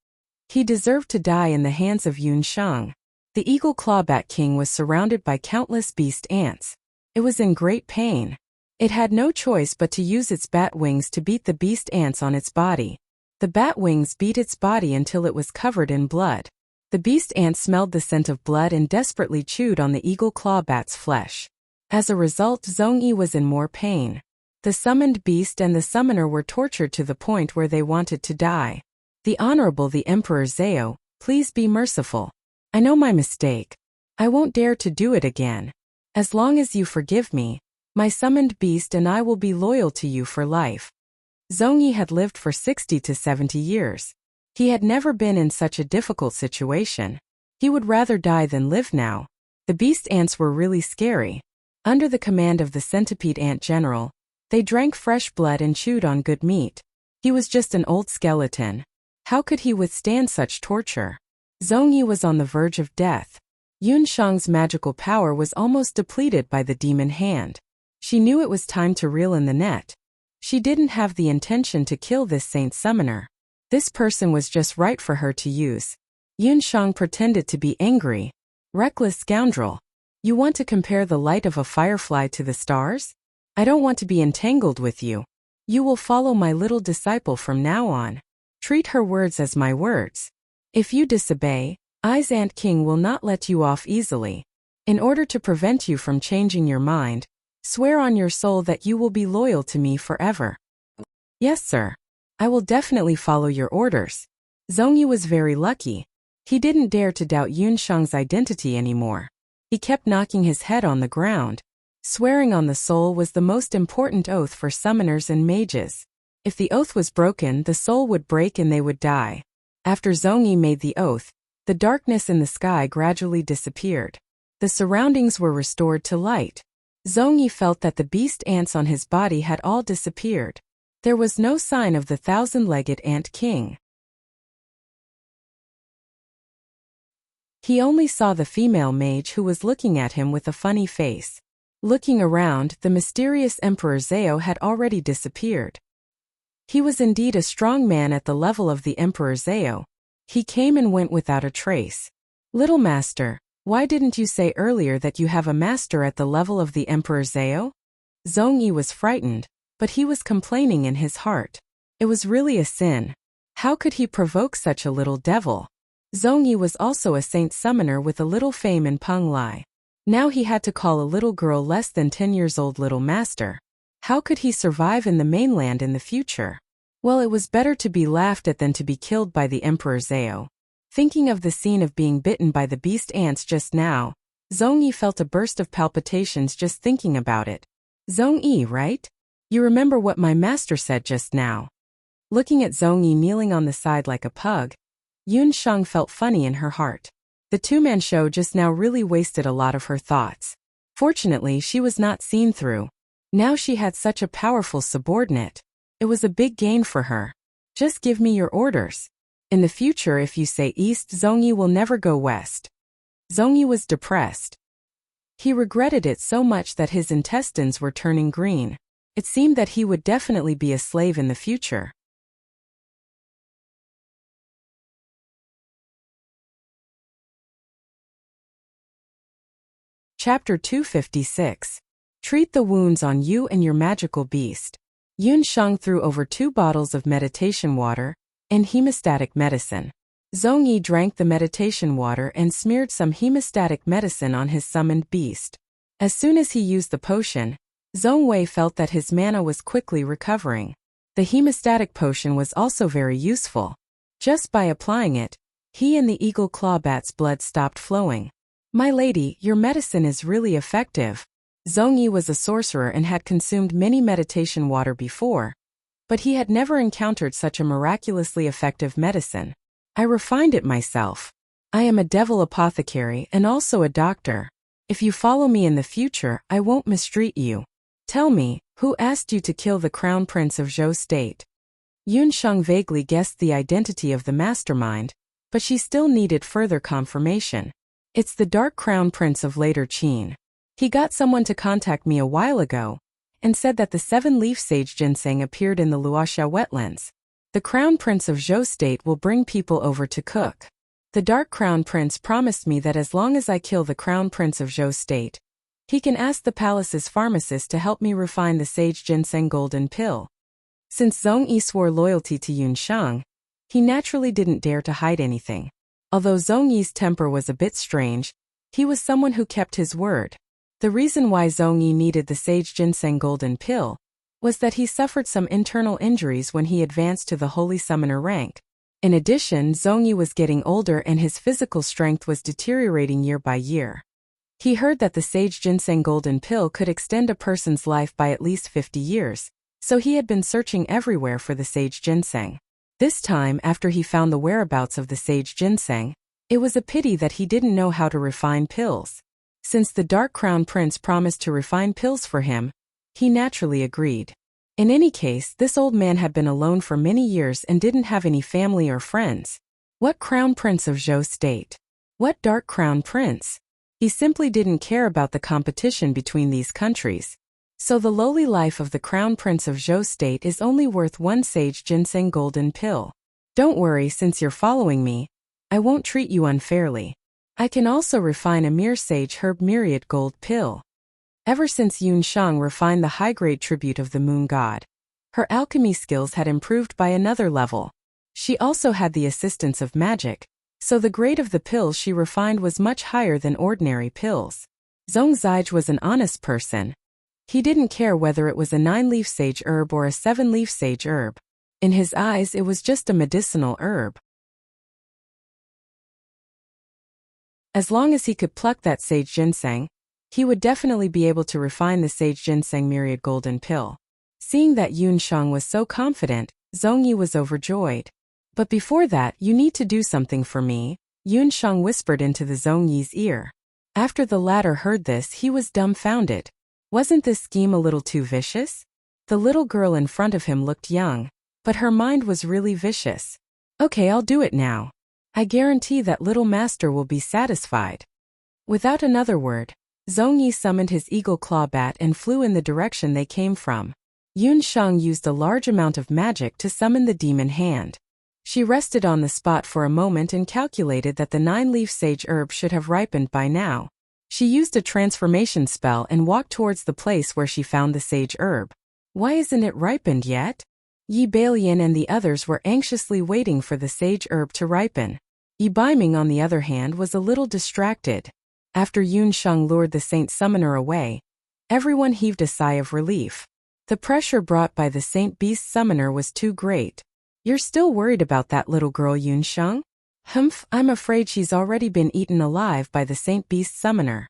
[SPEAKER 1] He deserved to die in the hands of Yun Shang. The eagle clawbat king was surrounded by countless beast ants. It was in great pain. It had no choice but to use its bat wings to beat the beast ants on its body. The bat wings beat its body until it was covered in blood. The beast ants smelled the scent of blood and desperately chewed on the eagle clawbat's flesh. As a result, Zhongyi was in more pain. The summoned beast and the summoner were tortured to the point where they wanted to die. The Honorable the Emperor Zhao, please be merciful. I know my mistake. I won't dare to do it again. As long as you forgive me, my summoned beast and I will be loyal to you for life. Zhongyi had lived for 60 to 70 years. He had never been in such a difficult situation. He would rather die than live now. The beast ants were really scary. Under the command of the centipede ant general, they drank fresh blood and chewed on good meat. He was just an old skeleton. How could he withstand such torture? Zhongyi was on the verge of death. Yun Shang's magical power was almost depleted by the demon hand. She knew it was time to reel in the net. She didn't have the intention to kill this saint summoner. This person was just right for her to use. Yun Shang pretended to be angry. Reckless scoundrel. You want to compare the light of a firefly to the stars? I don't want to be entangled with you. You will follow my little disciple from now on. Treat her words as my words. If you disobey, I's Ant King will not let you off easily. In order to prevent you from changing your mind, swear on your soul that you will be loyal to me forever. Yes, sir. I will definitely follow your orders. Zhongyi was very lucky. He didn't dare to doubt Yun Shang's identity anymore. He kept knocking his head on the ground. Swearing on the soul was the most important oath for summoners and mages. If the oath was broken, the soul would break and they would die. After Zhongyi made the oath, the darkness in the sky gradually disappeared. The surroundings were restored to light. Zhongyi felt that the beast ants on his body had all disappeared. There was no sign of the thousand-legged ant king. He only saw the female mage who was looking at him with a funny face. Looking around, the mysterious Emperor Zhao had already disappeared. He was indeed a strong man at the level of the Emperor Zhao. He came and went without a trace. Little master, why didn't you say earlier that you have a master at the level of the Emperor Zhao? Zhongyi was frightened, but he was complaining in his heart. It was really a sin. How could he provoke such a little devil? Zhongyi was also a saint summoner with a little fame in Penglai. Now he had to call a little girl less than 10 years old little master. How could he survive in the mainland in the future? Well, it was better to be laughed at than to be killed by the Emperor Zhao. Thinking of the scene of being bitten by the beast ants just now, Zhongyi felt a burst of palpitations just thinking about it. Zhongyi, right? You remember what my master said just now. Looking at Zhongyi kneeling on the side like a pug, Yun Shang felt funny in her heart. The two-man show just now really wasted a lot of her thoughts. Fortunately, she was not seen through. Now she had such a powerful subordinate. It was a big gain for her. Just give me your orders. In the future, if you say east, Zhongyi will never go west. Zhongyi was depressed. He regretted it so much that his intestines were turning green. It seemed that he would definitely be a slave in the future. Chapter 256. Treat the wounds on you and your magical beast. Yun Shang threw over 2 bottles of meditation water and hemostatic medicine. Zhongyi drank the meditation water and smeared some hemostatic medicine on his summoned beast. As soon as he used the potion, Zhongwei felt that his mana was quickly recovering. The hemostatic potion was also very useful. Just by applying it, he and the eagle clawbat's blood stopped flowing. My lady, your medicine is really effective. Zhongyi was a sorcerer and had consumed many meditation water before, but he had never encountered such a miraculously effective medicine. I refined it myself. I am a devil apothecary and also a doctor. If you follow me in the future, I won't mistreat you. Tell me, who asked you to kill the crown prince of Zhou State? Yun Shang vaguely guessed the identity of the mastermind, but she still needed further confirmation. It's the Dark Crown Prince of later Qin. He got someone to contact me a while ago and said that the 7-leaf sage ginseng appeared in the Luoxia wetlands. The Crown Prince of Zhou State will bring people over to cook. The Dark Crown Prince promised me that as long as I kill the Crown Prince of Zhou State, he can ask the palace's pharmacist to help me refine the sage ginseng golden pill. Since Zhong Yi swore loyalty to Yun Shang, he naturally didn't dare to hide anything. Although Zhong Yi's temper was a bit strange, he was someone who kept his word. The reason why Zhong Yi needed the sage ginseng golden pill was that he suffered some internal injuries when he advanced to the holy summoner rank. In addition, Zhong Yi was getting older and his physical strength was deteriorating year by year. He heard that the sage ginseng golden pill could extend a person's life by at least 50 years, so he had been searching everywhere for the sage ginseng. This time, after he found the whereabouts of the sage ginseng, it was a pity that he didn't know how to refine pills. Since the Dark Crown Prince promised to refine pills for him, he naturally agreed. In any case, this old man had been alone for many years and didn't have any family or friends. What Crown Prince of Zhou State? What Dark Crown Prince? He simply didn't care about the competition between these countries. So the lowly life of the Crown Prince of Zhou State is only worth one sage ginseng golden pill. Don't worry, since you're following me, I won't treat you unfairly. I can also refine a mere sage herb myriad gold pill. Ever since Yun Shang refined the high-grade tribute of the moon god, her alchemy skills had improved by another level. She also had the assistance of magic, so the grade of the pills she refined was much higher than ordinary pills. Zhong Zige was an honest person. He didn't care whether it was a 9-leaf sage herb or a 7-leaf sage herb. In his eyes, it was just a medicinal herb. As long as he could pluck that sage ginseng, he would definitely be able to refine the sage ginseng myriad golden pill. Seeing that Yun Shang was so confident, Zhong Yi was overjoyed. But before that, you need to do something for me, Yun Shang whispered into the Zhong Yi's ear. After the latter heard this, he was dumbfounded. Wasn't this scheme a little too vicious? The little girl in front of him looked young, but her mind was really vicious. Okay, I'll do it now. I guarantee that little master will be satisfied. Without another word, Zhong Yi summoned his eagle claw bat and flew in the direction they came from. Yun Shang used a large amount of magic to summon the demon hand. She rested on the spot for a moment and calculated that the 9-leaf sage herb should have ripened by now. She used a transformation spell and walked towards the place where she found the sage herb. Why isn't it ripened yet? Yi Bailian and the others were anxiously waiting for the sage herb to ripen. Yi Baiming, on the other hand, was a little distracted. After Yun Shang lured the Saint Summoner away, everyone heaved a sigh of relief. The pressure brought by the Saint Beast Summoner was too great. You're still worried about that little girl, Yun Shang? Humph, I'm afraid she's already been eaten alive by the Saint Beast Summoner.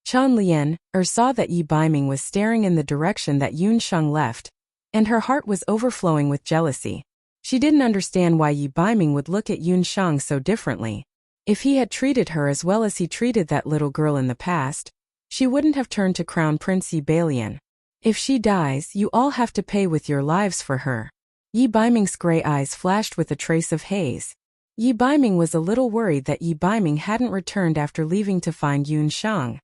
[SPEAKER 1] Chan Lian saw that Yi Baiming was staring in the direction that Yun Shang left, and her heart was overflowing with jealousy. She didn't understand why Yi Baiming would look at Yun Shang so differently. If he had treated her as well as he treated that little girl in the past, she wouldn't have turned to Crown Prince Yi Bailian. If she dies, you all have to pay with your lives for her. Yi Baiming's gray eyes flashed with a trace of haze. Yi Baiming was a little worried that Yi Baiming hadn't returned after leaving to find Yun Shang.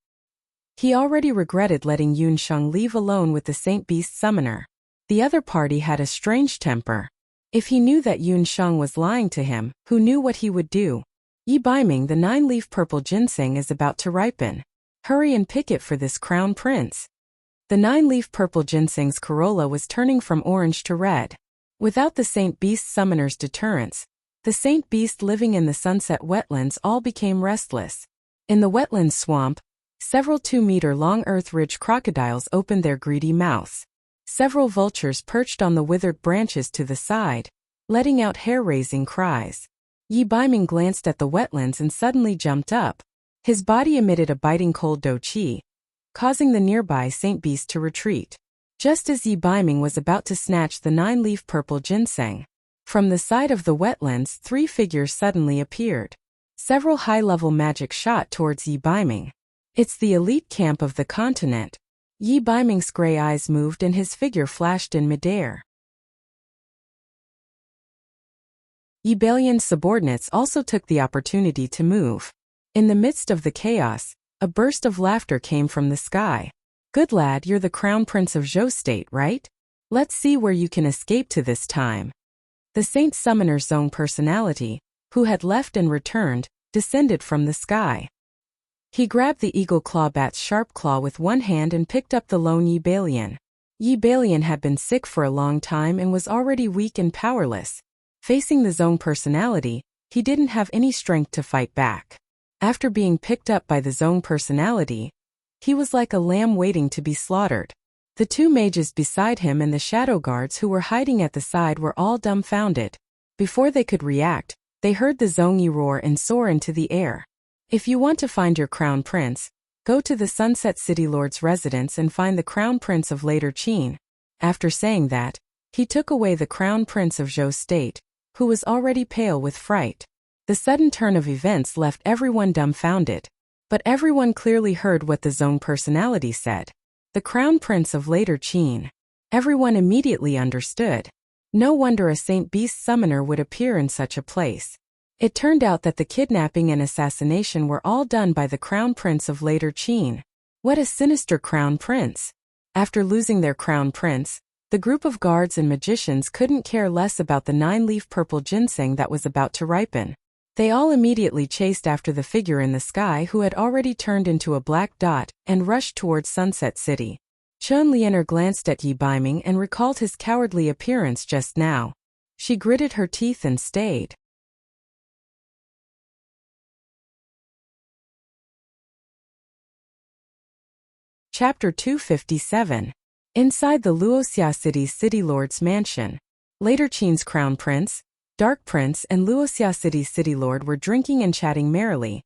[SPEAKER 1] He already regretted letting Yun Shang leave alone with the Saint Beast Summoner. The other party had a strange temper. If he knew that Yun Shang was lying to him, who knew what he would do? Yi Baiming, the 9-leaf purple ginseng is about to ripen. Hurry and pick it for this crown prince. The 9-leaf purple ginseng's corolla was turning from orange to red. Without the Saint Beast Summoner's deterrence, the Saint Beast living in the sunset wetlands all became restless. In the wetlands swamp, several 2-meter-long earth-ridge crocodiles opened their greedy mouths. Several vultures perched on the withered branches to the side, letting out hair-raising cries. Yi Baiming glanced at the wetlands and suddenly jumped up. His body emitted a biting cold do qi, causing the nearby Saint Beast to retreat. Just as Yi Baiming was about to snatch the 9-leaf purple ginseng, from the side of the wetlands 3 figures suddenly appeared. Several high-level magic shot towards Yi Baiming. It's the elite camp of the continent. Yi Baiming's gray eyes moved and his figure flashed in midair. Yi Bailian's subordinates also took the opportunity to move. In the midst of the chaos, a burst of laughter came from the sky. Good lad, you're the Crown Prince of Zhou State, right? Let's see where you can escape to this time. The Saint Summoner's own personality, who had left and returned, descended from the sky. He grabbed the eagle claw bat's sharp claw with one hand and picked up the lone Yi Balian. Yi Balian had been sick for a long time and was already weak and powerless. Facing the Zone personality, he didn't have any strength to fight back. After being picked up by the Zone personality, he was like a lamb waiting to be slaughtered. The two mages beside him and the shadow guards who were hiding at the side were all dumbfounded. Before they could react, they heard the Zongyi roar and soar into the air. If you want to find your crown prince, go to the Sunset City Lord's residence and find the crown prince of later Qin. After saying that, he took away the crown prince of Zhou State, who was already pale with fright. The sudden turn of events left everyone dumbfounded, but everyone clearly heard what the Zone personality said. The crown prince of later Qin. Everyone immediately understood. No wonder a Saint Beast summoner would appear in such a place. It turned out that the kidnapping and assassination were all done by the crown prince of later Qin. What a sinister crown prince! After losing their crown prince, the group of guards and magicians couldn't care less about the 9-leaf purple ginseng that was about to ripen. They all immediately chased after the figure in the sky who had already turned into a black dot and rushed towards Sunset City. Chun Lianer glanced at Yi Biming and recalled his cowardly appearance just now. She gritted her teeth and stayed. Chapter 257. Inside the Luoxia City's City Lord's mansion. Later Qin's crown prince, Dark Prince and Luoxia City's City Lord were drinking and chatting merrily,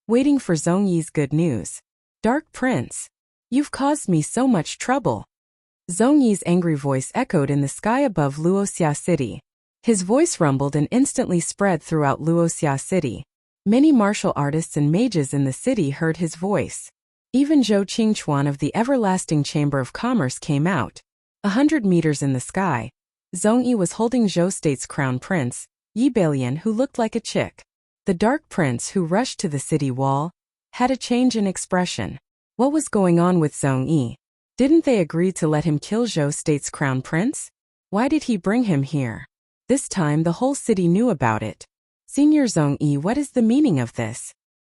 [SPEAKER 1] waiting for Zongyi's good news. Dark Prince, you've caused me so much trouble. Zongyi's angry voice echoed in the sky above Luoxia City. His voice rumbled and instantly spread throughout Luoxia City. Many martial artists and mages in the city heard his voice. Even Zhou Qingchuan of the Everlasting Chamber of Commerce came out. 100 meters in the sky, Zongyi was holding Zhou State's crown prince, Yi Balian, who looked like a chick. The Dark Prince, who rushed to the city wall, had a change in expression. What was going on with Zongyi? Didn't they agree to let him kill Zhou State's crown prince? Why did he bring him here? This time the whole city knew about it. Senior Zongyi, what is the meaning of this?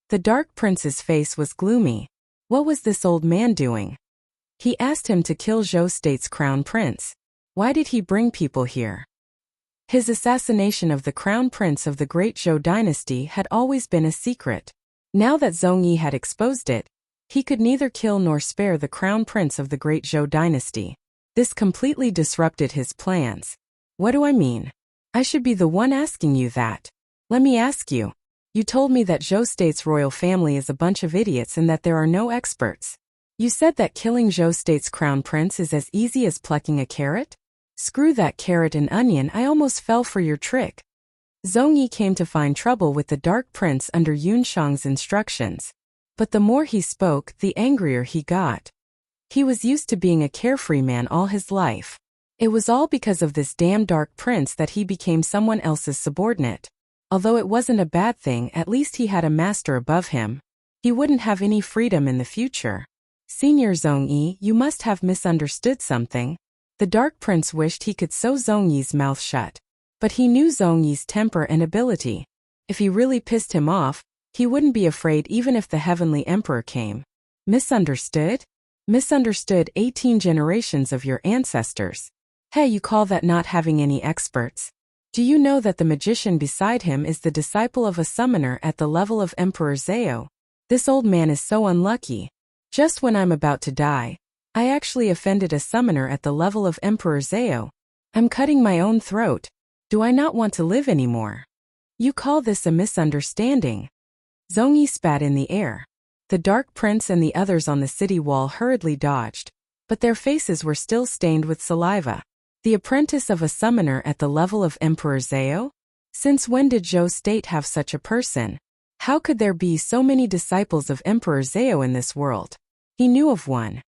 [SPEAKER 1] The Dark Prince's face was gloomy. What was this old man doing? He asked him to kill Zhou State's crown prince. Why did he bring people here? His assassination of the crown prince of the Great Zhou dynasty had always been a secret. Now that Zongyi had exposed it, he could neither kill nor spare the crown prince of the Great Zhou dynasty. This completely disrupted his plans. What do I mean? I should be the one asking you that. Let me ask you. You told me that Zhou State's royal family is a bunch of idiots and that there are no experts. You said that killing Zhou State's crown prince is as easy as plucking a carrot? Screw that carrot and onion, I almost fell for your trick. Zongyi came to find trouble with the Dark Prince under Yun Shang's instructions. But the more he spoke, the angrier he got. He was used to being a carefree man all his life. It was all because of this damn Dark Prince that he became someone else's subordinate. Although it wasn't a bad thing, at least he had a master above him. He wouldn't have any freedom in the future. Senior Zongyi, you must have misunderstood something. The Dark Prince wished he could sew Zongyi's mouth shut. But he knew Zongyi's temper and ability. If he really pissed him off, he wouldn't be afraid even if the Heavenly Emperor came. Misunderstood? Misunderstood 18 generations of your ancestors. Hey, you call that not having any experts? Do you know that the magician beside him is the disciple of a summoner at the level of Emperor Zhao? This old man is so unlucky. Just when I'm about to die, I actually offended a summoner at the level of Emperor Zhao. I'm cutting my own throat. Do I not want to live anymore? You call this a misunderstanding? Zongyi spat in the air. The Dark Prince and the others on the city wall hurriedly dodged, but their faces were still stained with saliva. The apprentice of a summoner at the level of Emperor Zhao? Since when did Zhou State have such a person? How could there be so many disciples of Emperor Zhao in this world? He knew of one.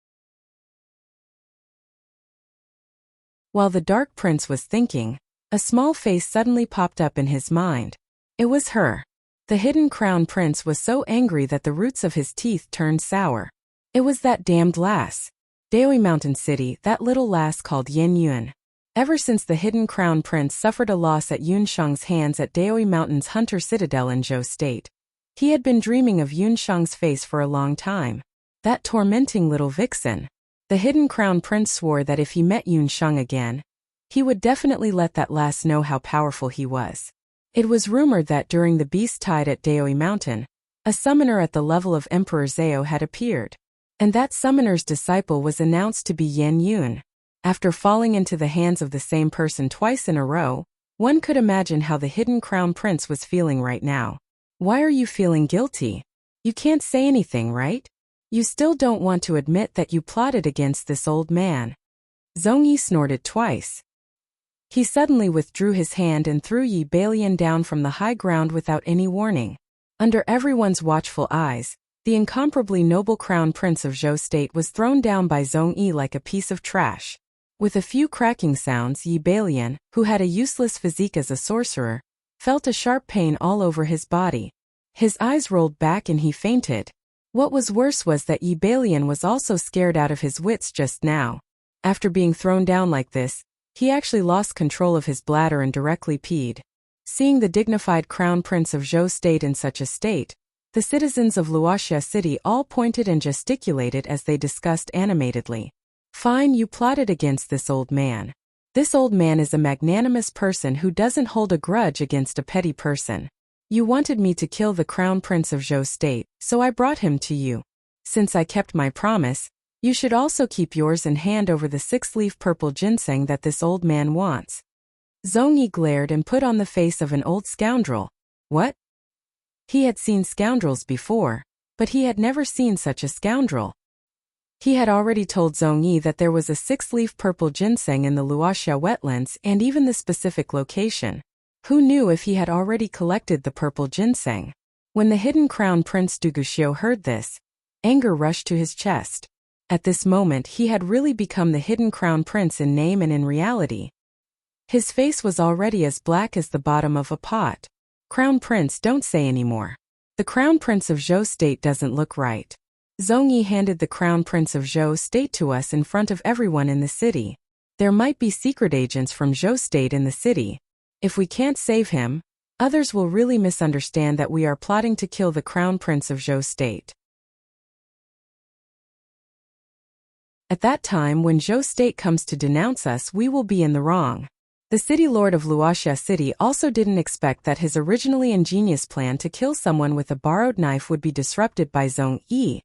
[SPEAKER 1] While the Dark Prince was thinking, a small face suddenly popped up in his mind. It was her. The hidden crown prince was so angry that the roots of his teeth turned sour. It was that damned lass. Daoi Mountain City, that little lass called Yin Yuan. Ever since the hidden crown prince suffered a loss at Yunshang's hands at Daoi Mountain's Hunter Citadel in Zhou State, he had been dreaming of Yunshang's face for a long time. That tormenting little vixen. The hidden crown prince swore that if he met Yunshang again, he would definitely let that lass know how powerful he was. It was rumored that during the beast tide at Daoi Mountain, a summoner at the level of Emperor Zhao had appeared, and that summoner's disciple was announced to be Yan Yun. After falling into the hands of the same person twice in a row, one could imagine how the hidden crown prince was feeling right now. Why are you feeling guilty? You can't say anything, right? You still don't want to admit that you plotted against this old man. Zhongyi snorted twice. He suddenly withdrew his hand and threw Yi Balian down from the high ground without any warning. Under everyone's watchful eyes, the incomparably noble crown prince of Zhou State was thrown down by Zhongyi like a piece of trash. With a few cracking sounds, Yi Balian, who had a useless physique as a sorcerer, felt a sharp pain all over his body. His eyes rolled back and he fainted. What was worse was that Yi Balian was also scared out of his wits just now. After being thrown down like this, he actually lost control of his bladder and directly peed. Seeing the dignified crown prince of Zhou State in such a state, the citizens of Wuxia City all pointed and gesticulated as they discussed animatedly. Fine, you plotted against this old man. This old man is a magnanimous person who doesn't hold a grudge against a petty person. You wanted me to kill the crown prince of Zhou State, so I brought him to you. Since I kept my promise, you should also keep yours and hand over the 6-leaf purple ginseng that this old man wants. Zhongyi glared and put on the face of an old scoundrel. What? He had seen scoundrels before, but he had never seen such a scoundrel. He had already told Zhongyi that there was a 6-leaf purple ginseng in the Wuxia wetlands and even the specific location. Who knew if he had already collected the purple ginseng? When the hidden crown prince Duguxiu heard this, anger rushed to his chest. At this moment he had really become the hidden crown prince in name and in reality. His face was already as black as the bottom of a pot. Crown prince, don't say anymore. The crown prince of Zhou State doesn't look right. Zhongyi handed the crown prince of Zhou State to us in front of everyone in the city. There might be secret agents from Zhou State in the city. If we can't save him, others will really misunderstand that we are plotting to kill the crown prince of Zhou State. At that time, when Zhou State comes to denounce us, we will be in the wrong. The city lord of Wuxia City also didn't expect that his originally ingenious plan to kill someone with a borrowed knife would be disrupted by Zhongyi,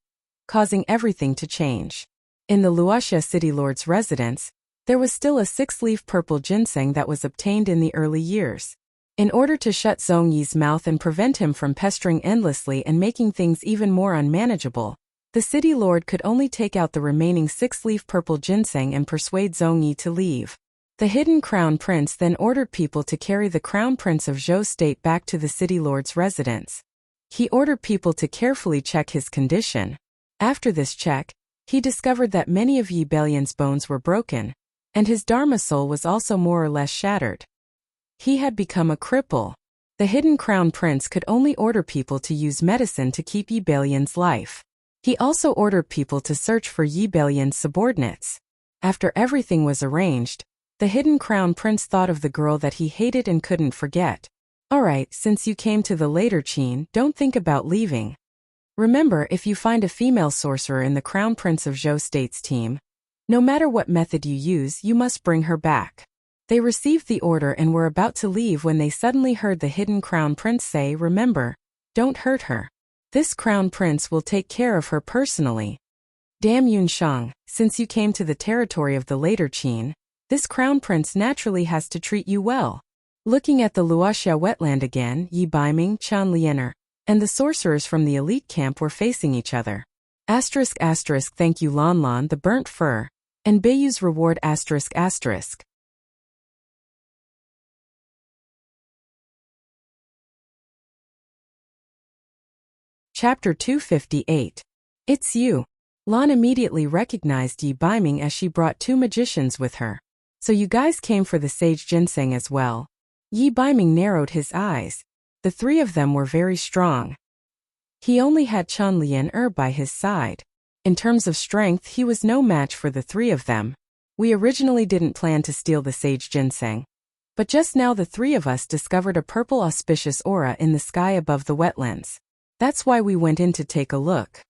[SPEAKER 1] causing everything to change. In the Wuxia City lord's residence, there was still a 6-leaf purple ginseng that was obtained in the early years. In order to shut Zhongyi's mouth and prevent him from pestering endlessly and making things even more unmanageable, the city lord could only take out the remaining 6-leaf purple ginseng and persuade Zhongyi to leave. The hidden crown prince then ordered people to carry the crown prince of Zhou State back to the city lord's residence. He ordered people to carefully check his condition. After this check, he discovered that many of Yi Balian's bones were broken, and his Dharma soul was also more or less shattered. He had become a cripple. The hidden crown prince could only order people to use medicine to keep Yi Balian's life. He also ordered people to search for Yi Balian's subordinates. After everything was arranged, the hidden crown prince thought of the girl that he hated and couldn't forget. Alright, since you came to the later Qin, don't think about leaving. Remember, if you find a female sorcerer in the crown prince of Zhou State's team, no matter what method you use, you must bring her back. They received the order and were about to leave when they suddenly heard the hidden crown prince say, remember, don't hurt her. This crown prince will take care of her personally. Damn Yunshang, since you came to the territory of the later Qin, this crown prince naturally has to treat you well. Looking at the Wuxia wetland again, Yi Baiming, Chan Liener, and the sorcerers from the elite camp were facing each other. ***, thank you Lon Lon the burnt fur, and Beiyu's reward ***. Chapter 258. It's you. Lon immediately recognized Yi Baiming as she brought 2 magicians with her. So you guys came for the sage ginseng as well? Yi Baiming narrowed his eyes. The 3 of them were very strong. He only had Chan Liener by his side. In terms of strength, he was no match for the 3 of them. We originally didn't plan to steal the sage ginseng. But just now the three of us discovered a purple auspicious aura in the sky above the wetlands. That's why we went in to take a look.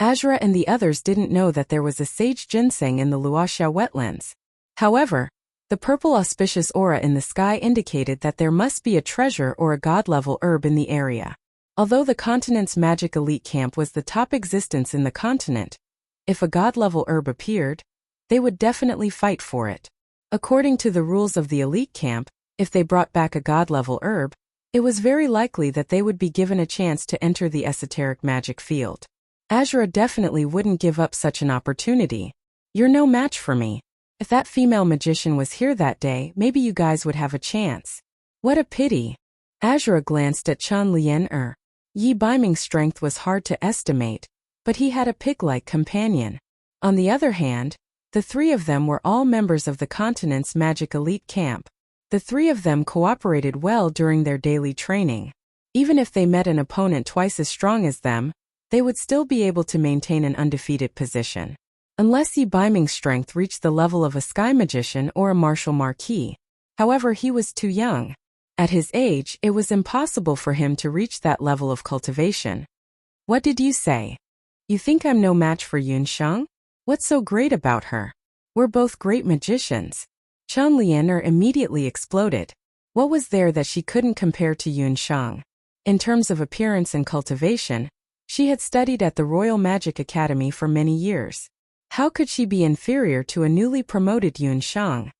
[SPEAKER 1] Azura and the others didn't know that there was a sage ginseng in the Wuxia wetlands. However, the purple auspicious aura in the sky indicated that there must be a treasure or a god-level herb in the area. Although the continent's magic elite camp was the top existence in the continent, if a god-level herb appeared, they would definitely fight for it. According to the rules of the elite camp, if they brought back a god-level herb, it was very likely that they would be given a chance to enter the esoteric magic field. Azura definitely wouldn't give up such an opportunity. You're no match for me. If that female magician was here that day, maybe you guys would have a chance. What a pity. Azura glanced at Chen Lian. Yi Baiming's strength was hard to estimate, but he had a pig-like companion. On the other hand, the three of them were all members of the continent's magic elite camp. The three of them cooperated well during their daily training. Even if they met an opponent twice as strong as them, they would still be able to maintain an undefeated position. Unless Yi Baiming's strength reached the level of a sky magician or a martial marquis. However, he was too young. At his age, it was impossible for him to reach that level of cultivation. What did you say? You think I'm no match for Yunsheng? What's so great about her? We're both great magicians. Chen Lianer immediately exploded. What was there that she couldn't compare to Yunsheng? In terms of appearance and cultivation, she had studied at the Royal Magic Academy for many years. How could she be inferior to a newly promoted Yunsheng?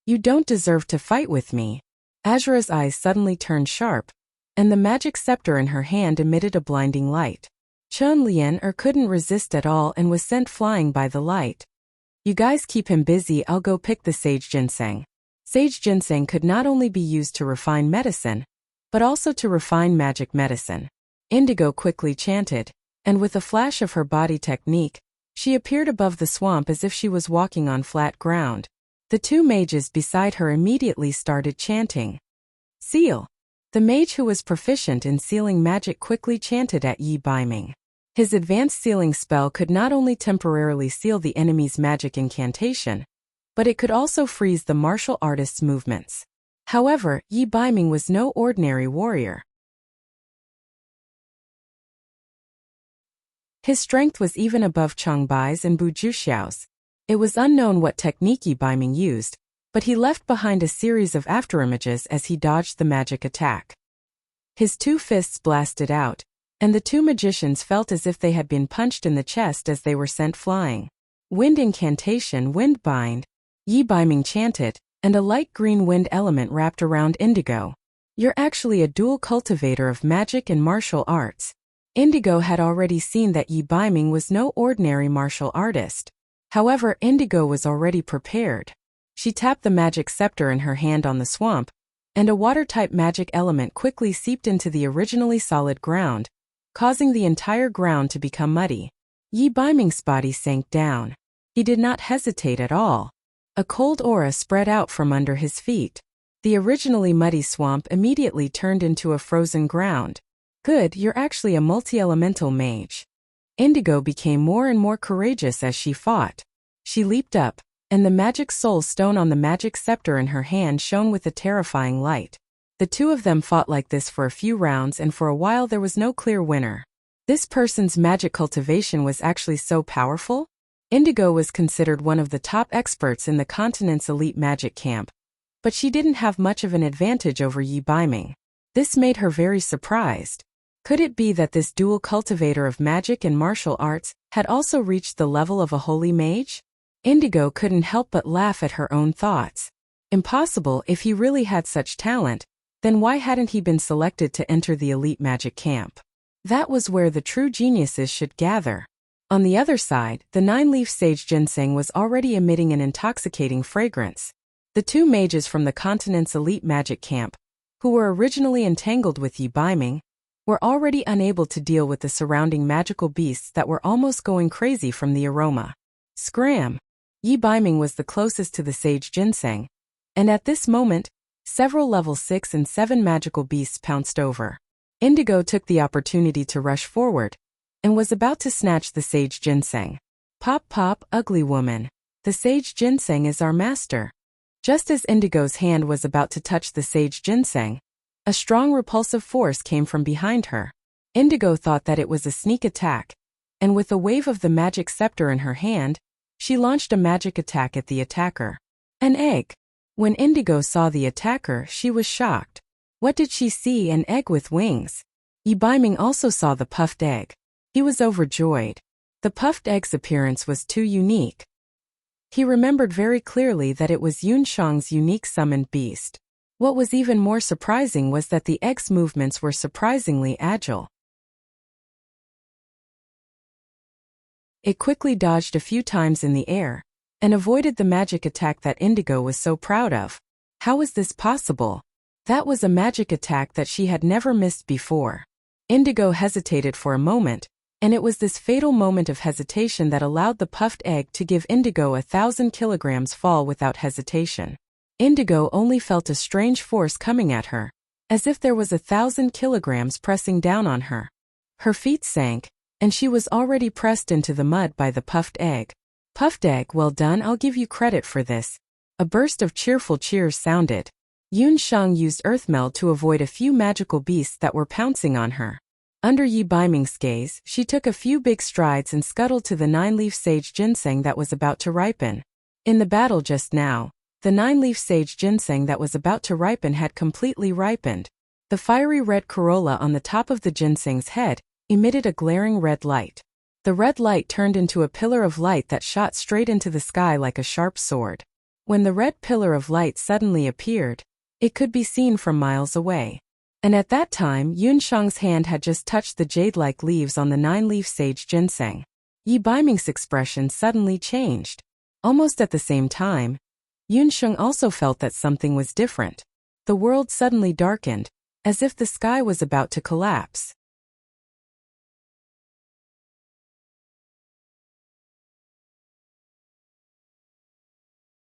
[SPEAKER 1] You don't deserve to fight with me. Azura's eyes suddenly turned sharp, and the magic scepter in her hand emitted a blinding light. Chen Lianer couldn't resist at all and was sent flying by the light. You guys keep him busy, I'll go pick the sage ginseng. Sage ginseng could not only be used to refine medicine, but also to refine magic medicine. Indigo quickly chanted, and with a flash of her body technique, she appeared above the swamp as if she was walking on flat ground. The two mages beside her immediately started chanting. Seal. The mage who was proficient in sealing magic quickly chanted at Yi Baiming. His advanced sealing spell could not only temporarily seal the enemy's magic incantation, but it could also freeze the martial artist's movements. However, Yi Baiming was no ordinary warrior. His strength was even above Changbai's and Bu Juxiao's. It was unknown what technique Yi Baiming used, but he left behind a series of afterimages as he dodged the magic attack. His two fists blasted out, and the two magicians felt as if they had been punched in the chest as they were sent flying. Wind incantation, wind bind, Yi Baiming chanted, and a light green wind element wrapped around Indigo. You're actually a dual cultivator of magic and martial arts. Indigo had already seen that Yi Baiming was no ordinary martial artist. However, Indigo was already prepared. She tapped the magic scepter in her hand on the swamp, and a water-type magic element quickly seeped into the originally solid ground, causing the entire ground to become muddy. Yi Baiming's body sank down. He did not hesitate at all. A cold aura spread out from under his feet. The originally muddy swamp immediately turned into a frozen ground. Good, you're actually a multi-elemental mage. Indigo became more and more courageous as she fought. She leaped up, and the magic soul stone on the magic scepter in her hand shone with a terrifying light. The two of them fought like this for a few rounds, and for a while there was no clear winner. This person's magic cultivation was actually so powerful? Indigo was considered one of the top experts in the continent's elite magic camp, but she didn't have much of an advantage over Yi Baiming. This made her very surprised. Could it be that this dual cultivator of magic and martial arts had also reached the level of a holy mage? Indigo couldn't help but laugh at her own thoughts. Impossible. If he really had such talent, then why hadn't he been selected to enter the elite magic camp? That was where the true geniuses should gather. On the other side, the 9-leaf sage ginseng was already emitting an intoxicating fragrance. The two mages from the continent's elite magic camp, who were originally entangled with Yi Baiming, were already unable to deal with the surrounding magical beasts that were almost going crazy from the aroma. Scram! Yi Baiming was the closest to the sage ginseng, and at this moment, several level 6 and 7 magical beasts pounced over. Indigo took the opportunity to rush forward, and was about to snatch the sage ginseng. Pop pop, ugly woman. The sage ginseng is our master. Just as Indigo's hand was about to touch the sage ginseng, a strong repulsive force came from behind her. Indigo thought that it was a sneak attack, and with a wave of the magic scepter in her hand, she launched a magic attack at the attacker. An egg. When Indigo saw the attacker, she was shocked. What did she see? An egg with wings. Yibiming also saw the puffed egg. He was overjoyed. The puffed egg's appearance was too unique. He remembered very clearly that it was Yunshang's unique summoned beast. What was even more surprising was that the egg's movements were surprisingly agile. It quickly dodged a few times in the air, and avoided the magic attack that Indigo was so proud of. How was this possible? That was a magic attack that she had never missed before. Indigo hesitated for a moment, and it was this fatal moment of hesitation that allowed the puffed egg to give Indigo 1,000 kilograms fall without hesitation. Indigo only felt a strange force coming at her, as if there was 1,000 kilograms pressing down on her. Her feet sank, and she was already pressed into the mud by the puffed egg. Puffed egg, well done, I'll give you credit for this. A burst of cheerful cheers sounded. Yunshang used Earthmeld to avoid a few magical beasts that were pouncing on her. Under Yibiming's gaze, she took a few big strides and scuttled to the 9-leaf sage ginseng that was about to ripen. In the battle just now, the 9-leaf sage ginseng that was about to ripen had completely ripened. The fiery red corolla on the top of the ginseng's head emitted a glaring red light. The red light turned into a pillar of light that shot straight into the sky like a sharp sword. When the red pillar of light suddenly appeared, it could be seen from miles away. And at that time, Yunshang's hand had just touched the jade-like leaves on the 9-leaf sage ginseng. Yibiming's expression suddenly changed. Almost at the same time, Yunshang also felt that something was different. The world suddenly darkened, as if the sky was about to collapse.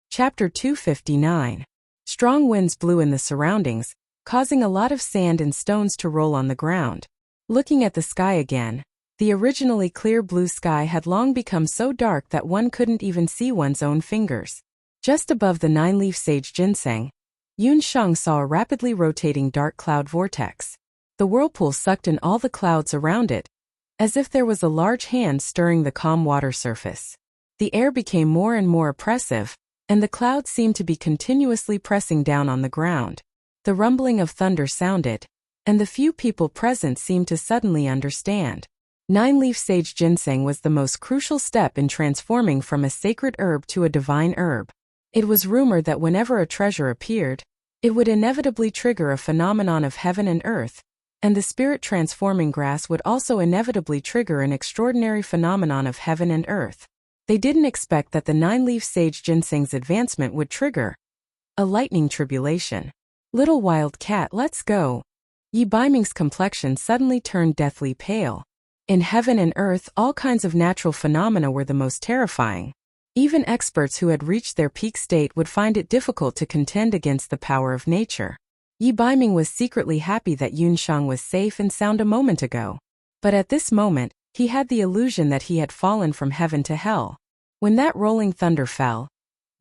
[SPEAKER 1] Chapter 259. Strong winds blew in the surroundings, causing a lot of sand and stones to roll on the ground. Looking at the sky again, the originally clear blue sky had long become so dark that one couldn't even see one's own fingers. Just above the 9-leaf sage ginseng, Yunshang saw a rapidly rotating dark cloud vortex. The whirlpool sucked in all the clouds around it, as if there was a large hand stirring the calm water surface. The air became more and more oppressive, and the clouds seemed to be continuously pressing down on the ground. The rumbling of thunder sounded, and the few people present seemed to suddenly understand. 9-leaf sage ginseng was the most crucial step in transforming from a sacred herb to a divine herb. It was rumored that whenever a treasure appeared, it would inevitably trigger a phenomenon of heaven and earth, and the spirit-transforming grass would also inevitably trigger an extraordinary phenomenon of heaven and earth. They didn't expect that the 9-leaf sage ginseng's advancement would trigger a lightning tribulation. Little wild cat, let's go. Yibiming's complexion suddenly turned deathly pale. In heaven and earth, all kinds of natural phenomena were the most terrifying. Even experts who had reached their peak state would find it difficult to contend against the power of nature. Yibiming was secretly happy that Yunshang was safe and sound a moment ago. But at this moment, he had the illusion that he had fallen from heaven to hell. When that rolling thunder fell,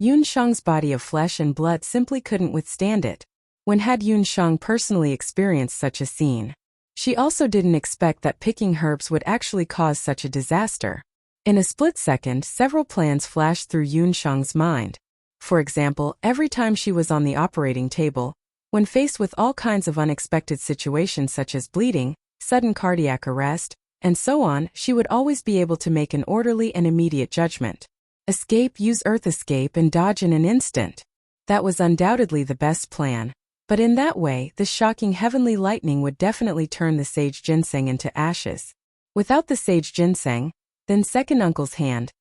[SPEAKER 1] Yunshang's body of flesh and blood simply couldn't withstand it. When had Yunshang personally experienced such a scene? She also didn't expect that picking herbs would actually cause such a disaster. In a split second, several plans flashed through Yunshang's mind. For example, every time she was on the operating table, when faced with all kinds of unexpected situations such as bleeding, sudden cardiac arrest, and so on, she would always be able to make an orderly and immediate judgment. Escape, use earth escape and dodge in an instant. That was undoubtedly the best plan. But in that way, the shocking heavenly lightning would definitely turn the sage ginseng into ashes. Without the sage ginseng, then second uncle's hand.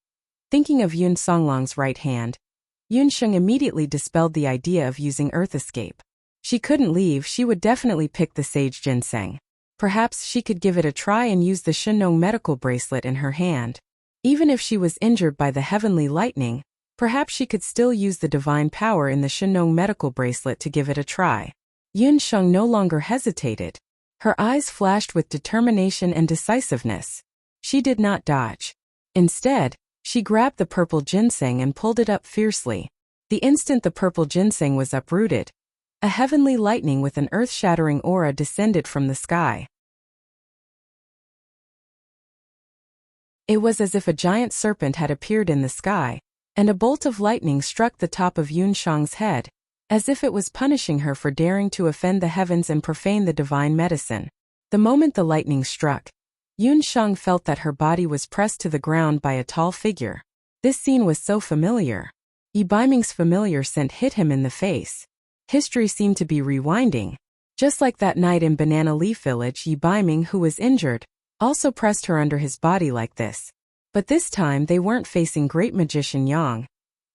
[SPEAKER 1] Thinking of Yun Songlong's right hand, Yunsheng immediately dispelled the idea of using earth escape. She couldn't leave, she would definitely pick the sage ginseng. Perhaps she could give it a try and use the Shenong medical bracelet in her hand. Even if she was injured by the heavenly lightning, perhaps she could still use the divine power in the Shenong medical bracelet to give it a try. Yunsheng no longer hesitated. Her eyes flashed with determination and decisiveness. She did not dodge. Instead, She grabbed the purple ginseng and pulled it up fiercely. The instant the purple ginseng was uprooted, a heavenly lightning with an earth-shattering aura descended from the sky. It was as if a giant serpent had appeared in the sky, and a bolt of lightning struck the top of Yun Shang's head, as if it was punishing her for daring to offend the heavens and profane the divine medicine. The moment the lightning struck, Yun Shang felt that her body was pressed to the ground by a tall figure. This scene was so familiar. Yi Baiming's familiar scent hit him in the face. History seemed to be rewinding. Just like that night in Banana Leaf Village, Yi Baiming, who was injured, also pressed her under his body like this. But this time they weren't facing great magician Yang,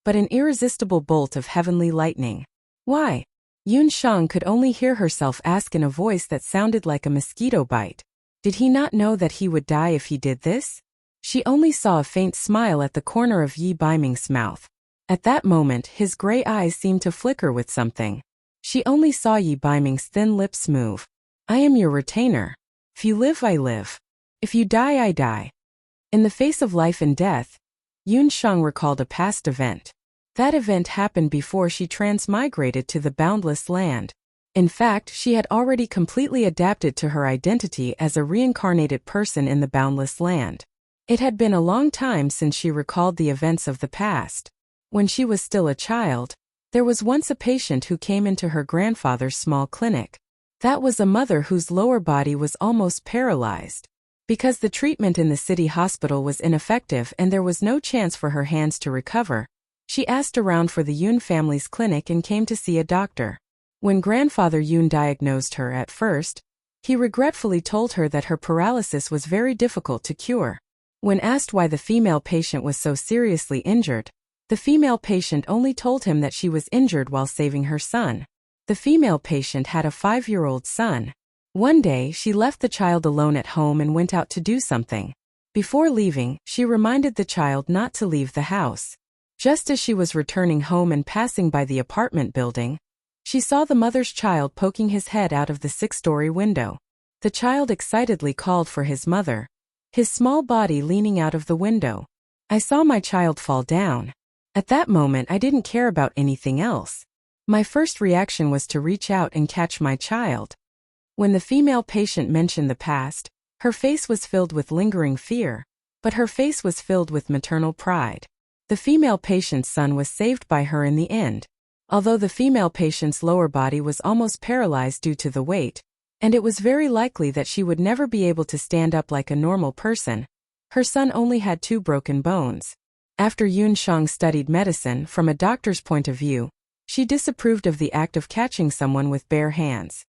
[SPEAKER 1] but an irresistible bolt of heavenly lightning. Why? Yun Shang could only hear herself ask in a voice that sounded like a mosquito bite. Did he not know that he would die if he did this? She only saw a faint smile at the corner of Yi Baiming's mouth. At that moment, his gray eyes seemed to flicker with something. She only saw Yi Baiming's thin lips move. I am your retainer. If you live, I live. If you die, I die. In the face of life and death, Yun Shang recalled a past event. That event happened before she transmigrated to the boundless land. In fact, she had already completely adapted to her identity as a reincarnated person in the boundless land. It had been a long time since she recalled the events of the past. When she was still a child, there was once a patient who came into her grandfather's small clinic. That was a mother whose lower body was almost paralyzed. Because the treatment in the city hospital was ineffective and there was no chance for her hands to recover, she asked around for the Yun family's clinic and came to see a doctor. When grandfather Yun diagnosed her at first, he regretfully told her that her paralysis was very difficult to cure. When asked why the female patient was so seriously injured, the female patient only told him that she was injured while saving her son. The female patient had a 5-year-old son. One day, she left the child alone at home and went out to do something. Before leaving, she reminded the child not to leave the house. Just as she was returning home and passing by the apartment building, she saw the mother's child poking his head out of the 6-story window. The child excitedly called for his mother, his small body leaning out of the window. I saw my child fall down. At that moment I didn't care about anything else. My first reaction was to reach out and catch my child. When the female patient mentioned the past, her face was filled with lingering fear, but her face was filled with maternal pride. The female patient's son was saved by her in the end. Although the female patient's lower body was almost paralyzed due to the weight, and it was very likely that she would never be able to stand up like a normal person, her son only had 2 broken bones. After Yun Shang studied medicine from a doctor's point of view, she disapproved of the act of catching someone with bare hands.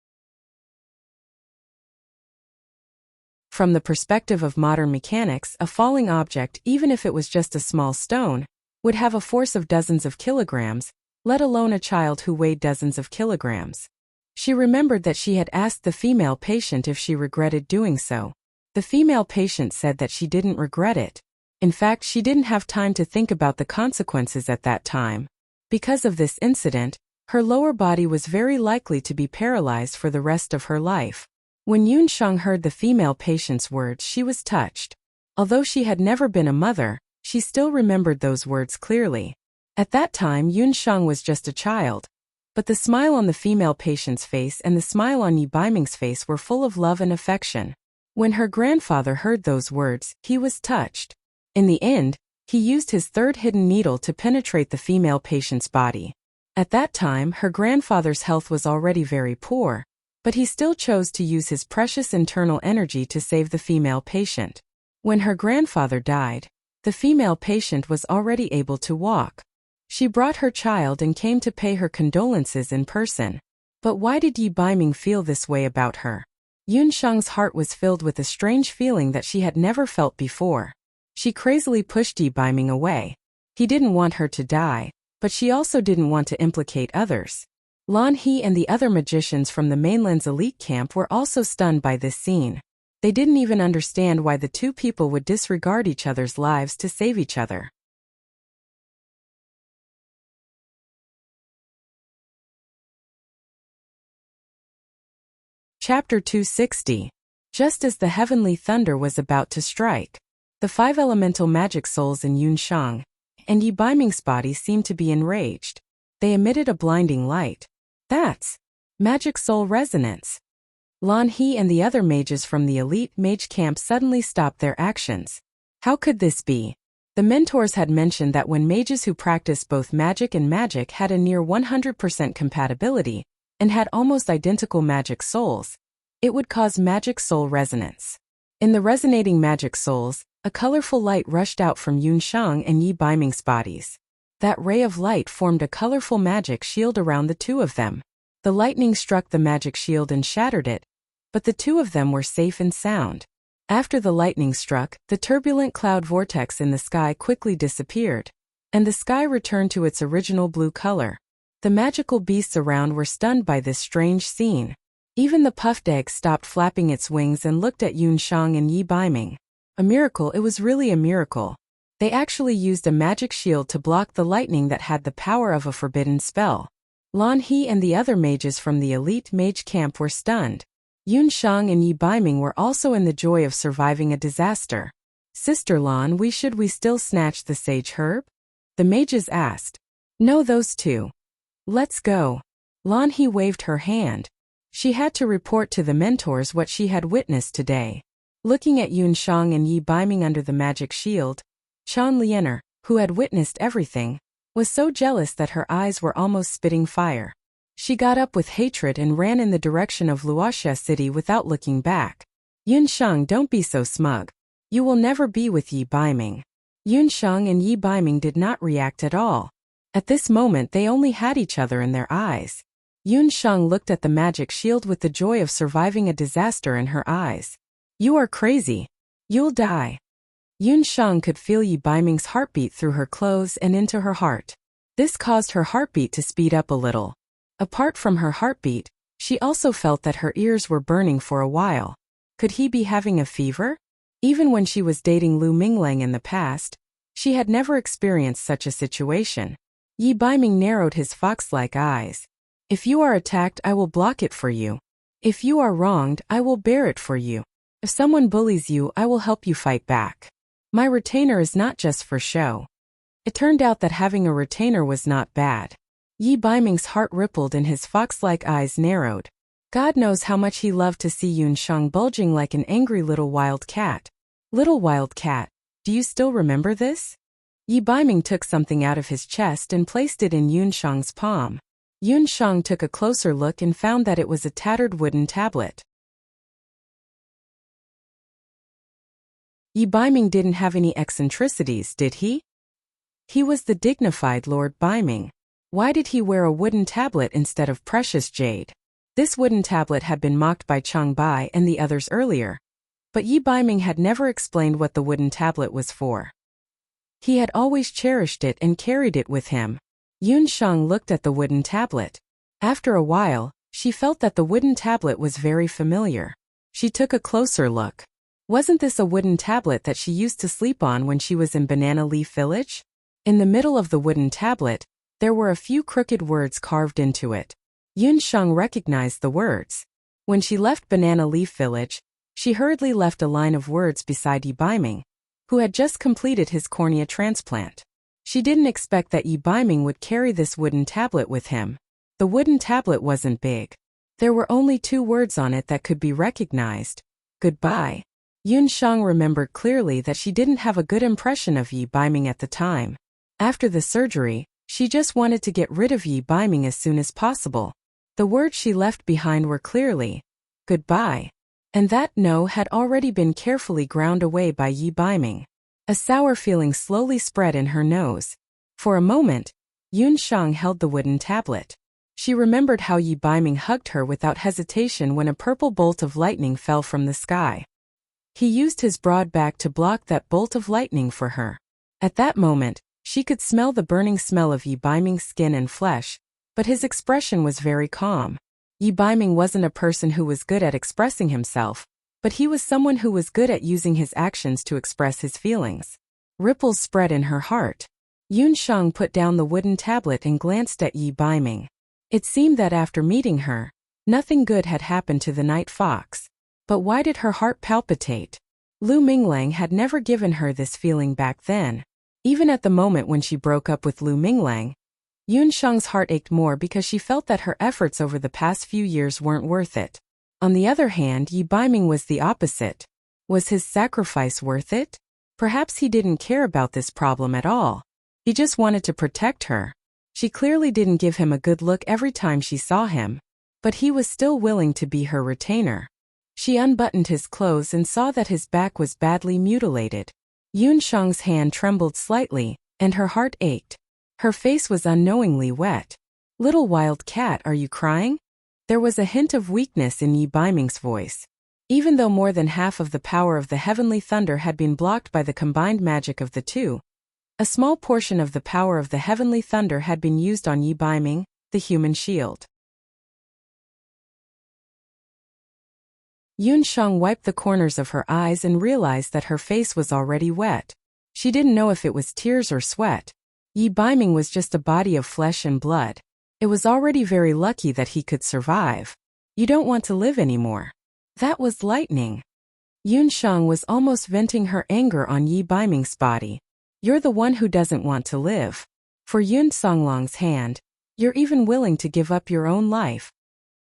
[SPEAKER 1] From the perspective of modern mechanics, a falling object, even if it was just a small stone, would have a force of dozens of kilograms, let alone a child who weighed dozens of kilograms. She remembered that she had asked the female patient if she regretted doing so. The female patient said that she didn't regret it. In fact, she didn't have time to think about the consequences at that time. Because of this incident, her lower body was very likely to be paralyzed for the rest of her life. When Yun Shang heard the female patient's words, she was touched. Although she had never been a mother, she still remembered those words clearly. At that time, Yun Shang was just a child, but the smile on the female patient's face and the smile on Yi Baiming's face were full of love and affection. When her grandfather heard those words, he was touched. In the end, he used his 3rd hidden needle to penetrate the female patient's body. At that time, her grandfather's health was already very poor, but he still chose to use his precious internal energy to save the female patient. When her grandfather died, the female patient was already able to walk. She brought her child and came to pay her condolences in person. But why did Yi Baiming feel this way about her? Yun Shang's heart was filled with a strange feeling that she had never felt before. She crazily pushed Yi Baiming away. He didn't want her to die, but she also didn't want to implicate others. Lan He and the other magicians from the mainland's elite camp were also stunned by this scene. They didn't even understand why the 2 people would disregard each other's lives to save each other. Chapter 260. Just as the heavenly thunder was about to strike. The 5 elemental magic souls in Yunshang and Yi Baiming's body seemed to be enraged. They emitted a blinding light. That's magic soul resonance. Lan He and the other mages from the elite mage camp suddenly stopped their actions. How could this be? The mentors had mentioned that when mages who practiced both magic and magic had a near 100% compatibility and had almost identical magic souls, it would cause magic soul resonance. In the resonating magic souls, a colorful light rushed out from Yunshang and Yi Baiming's bodies. That ray of light formed a colorful magic shield around the two of them. The lightning struck the magic shield and shattered it, but the two of them were safe and sound. After the lightning struck, the turbulent cloud vortex in the sky quickly disappeared, and the sky returned to its original blue color. The magical beasts around were stunned by this strange scene. Even the puffed egg stopped flapping its wings and looked at Yunshang and Yi Baiming. A miracle, it was really a miracle. They actually used a magic shield to block the lightning that had the power of a forbidden spell. Lan He and the other mages from the elite mage camp were stunned. Yunshang and Yi Baiming were also in the joy of surviving a disaster. Sister Lan, we still snatch the sage herb? The mages asked. No, those two. Let's go. Lan He waved her hand. She had to report to the mentors what she had witnessed today. Looking at Yunshang and Yi Baiming under the magic shield, Chan Liener, who had witnessed everything, was so jealous that her eyes were almost spitting fire. She got up with hatred and ran in the direction of Wuxia city without looking back. Yunshang, don't be so smug. You will never be with Yi Baiming. Yunshang and Yi Baiming did not react at all. At this moment they only had each other in their eyes. Yunshang looked at the magic shield with the joy of surviving a disaster in her eyes. You are crazy. You'll die. Yunshang could feel Yi Baiming's heartbeat through her clothes and into her heart. This caused her heartbeat to speed up a little. Apart from her heartbeat, she also felt that her ears were burning for a while. Could he be having a fever? Even when she was dating Lu Minglang in the past, she had never experienced such a situation. Yi Baiming narrowed his fox-like eyes. If you are attacked, I will block it for you. If you are wronged, I will bear it for you. If someone bullies you, I will help you fight back. My retainer is not just for show. It turned out that having a retainer was not bad. Yi Baiming's heart rippled and his fox-like eyes narrowed. God knows how much he loved to see Yunshang bulging like an angry little wild cat. Little wild cat, do you still remember this? Yi Baiming took something out of his chest and placed it in Yunshang's palm. Yunshang took a closer look and found that it was a tattered wooden tablet. Yi Baiming didn't have any eccentricities, did he? He was the dignified Lord Baiming. Why did he wear a wooden tablet instead of precious jade? This wooden tablet had been mocked by Chang Bai and the others earlier, but Yi Baiming had never explained what the wooden tablet was for. He had always cherished it and carried it with him. Yunshang looked at the wooden tablet. After a while, she felt that the wooden tablet was very familiar. She took a closer look. Wasn't this a wooden tablet that she used to sleep on when she was in Banana Leaf Village? In the middle of the wooden tablet, there were a few crooked words carved into it. Yunshang recognized the words. When she left Banana Leaf Village, she hurriedly left a line of words beside Yi Baiming, who had just completed his cornea transplant. She didn't expect that Yi Baiming would carry this wooden tablet with him. The wooden tablet wasn't big. There were only 2 words on it that could be recognized. Goodbye. Yunshang remembered clearly that she didn't have a good impression of Yi Baiming at the time. After the surgery, she just wanted to get rid of Yi Baiming as soon as possible. The words she left behind were clearly, goodbye. And that no had already been carefully ground away by Yi Baiming. A sour feeling slowly spread in her nose. For a moment, Yunshang held the wooden tablet. She remembered how Yi Baiming hugged her without hesitation when a purple bolt of lightning fell from the sky. He used his broad back to block that bolt of lightning for her. At that moment, she could smell the burning smell of Yi Baiming's skin and flesh, but his expression was very calm. Yi Baiming wasn't a person who was good at expressing himself, but he was someone who was good at using his actions to express his feelings. Ripples spread in her heart. Yunshang put down the wooden tablet and glanced at Yi Baiming. It seemed that after meeting her, nothing good had happened to the night fox. But why did her heart palpitate? Lu Minglang had never given her this feeling back then. Even at the moment when she broke up with Lu Minglang, Yun Sheng's heart ached more because she felt that her efforts over the past few years weren't worth it. On the other hand, Yi Baiming was the opposite. Was his sacrifice worth it? Perhaps he didn't care about this problem at all. He just wanted to protect her. She clearly didn't give him a good look every time she saw him, but he was still willing to be her retainer. She unbuttoned his clothes and saw that his back was badly mutilated. Yun Sheng's hand trembled slightly, and her heart ached. Her face was unknowingly wet. "Little wild cat, are you crying?" There was a hint of weakness in Yi Baiming's voice. Even though more than half of the power of the heavenly thunder had been blocked by the combined magic of the two, a small portion of the power of the heavenly thunder had been used on Yi Baiming, the human shield. Yun Sheng wiped the corners of her eyes and realized that her face was already wet. She didn't know if it was tears or sweat. Yi Baiming was just a body of flesh and blood. It was already very lucky that he could survive. "You don't want to live anymore." That was lightning. Yun Sheng was almost venting her anger on Yi Baiming's body. "You're the one who doesn't want to live. For Yun Songlong's hand, you're even willing to give up your own life."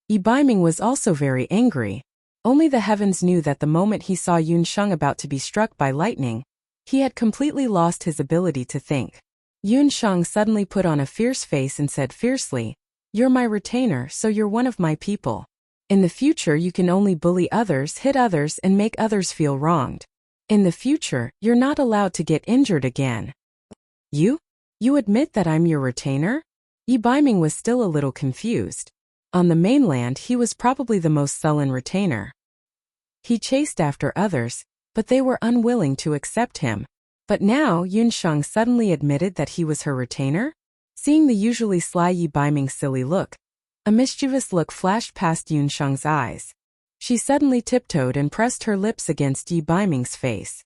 [SPEAKER 1] Yi Baiming was also very angry. Only the heavens knew that the moment he saw Yun Sheng about to be struck by lightning, he had completely lost his ability to think. Yun Sheng suddenly put on a fierce face and said fiercely, "You're my retainer, so you're one of my people. In the future you can only bully others, hit others, and make others feel wronged. In the future, you're not allowed to get injured again." You? You admit that I'm your retainer?" Yi Baiming was still a little confused. On the mainland he was probably the most sullen retainer. He chased after others, but they were unwilling to accept him. But now Yun Sheng suddenly admitted that he was her retainer? Seeing the usually sly Yi Baiming's silly look, a mischievous look flashed past Yun Sheng's eyes. She suddenly tiptoed and pressed her lips against Yi Baiming's face.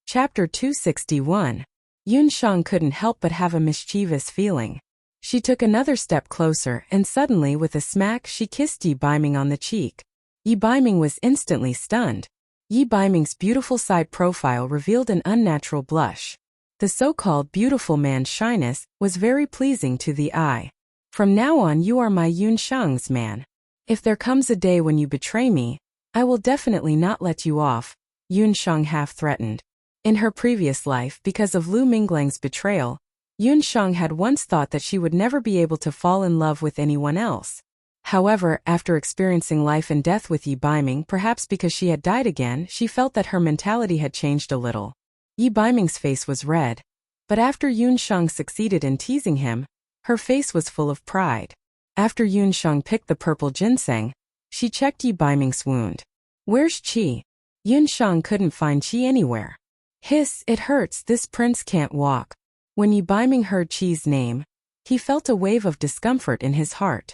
[SPEAKER 1] Chapter 261. Yun Sheng couldn't help but have a mischievous feeling. She took another step closer and suddenly with a smack she kissed Yi Baiming on the cheek. Yi Baiming was instantly stunned. Yi Baiming's beautiful side profile revealed an unnatural blush. The so-called beautiful man's shyness was very pleasing to the eye. "From now on you are my Yun Sheng's man. If there comes a day when you betray me, I will definitely not let you off," Yun Sheng half threatened. In her previous life, because of Lu Minglang's betrayal, Yun Sheng had once thought that she would never be able to fall in love with anyone else. However, after experiencing life and death with Yi Baiming, perhaps because she had died again, she felt that her mentality had changed a little. Yi Baiming's face was red, but after Yun Sheng succeeded in teasing him, her face was full of pride. After Yun Sheng picked the purple ginseng, she checked Yi Baiming's wound. "Where's Qi?" Yun Sheng couldn't find Qi anywhere. "Hiss, it hurts, this prince can't walk." When Yi Baiming heard Qi's name, he felt a wave of discomfort in his heart.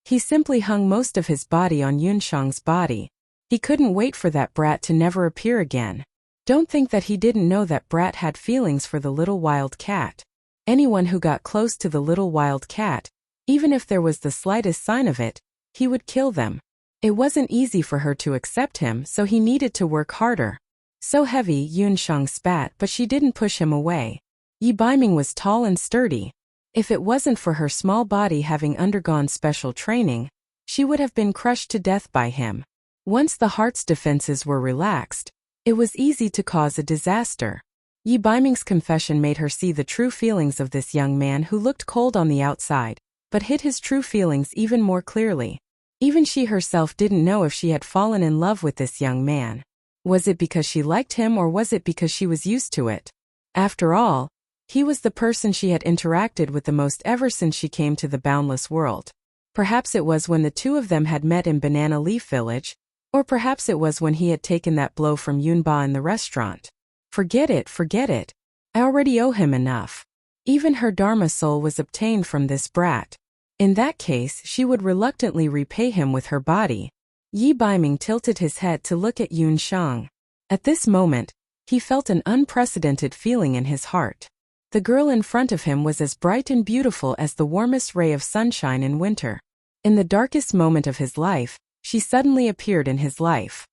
[SPEAKER 1] He simply hung most of his body on Yun Sheng's body. He couldn't wait for that brat to never appear again. Don't think that he didn't know that brat had feelings for the little wild cat. Anyone who got close to the little wild cat, even if there was the slightest sign of it, he would kill them. It wasn't easy for her to accept him, so he needed to work harder. "So heavy," Yun Sheng spat, but she didn't push him away. Yi Baiming was tall and sturdy. If it wasn't for her small body having undergone special training, she would have been crushed to death by him. Once the heart's defenses were relaxed, it was easy to cause a disaster. Yi Baiming's confession made her see the true feelings of this young man who looked cold on the outside, but hid his true feelings even more clearly. Even she herself didn't know if she had fallen in love with this young man. Was it because she liked him or was it because she was used to it? After all, he was the person she had interacted with the most ever since she came to the boundless world. Perhaps it was when the two of them had met in Banana Leaf Village, or perhaps it was when he had taken that blow from Yunba in the restaurant. Forget it, forget it. I already owe him enough. Even her Dharma soul was obtained from this brat. In that case, she would reluctantly repay him with her body. Yi Baiming tilted his head to look at Yun Sheng. At this moment, he felt an unprecedented feeling in his heart. The girl in front of him was as bright and beautiful as the warmest ray of sunshine in winter. In the darkest moment of his life, she suddenly appeared in his life.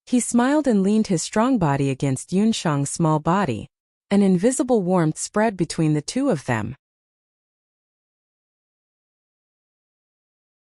[SPEAKER 1] He smiled and leaned his strong body against Yunshang's small body. An invisible warmth spread between the two of them.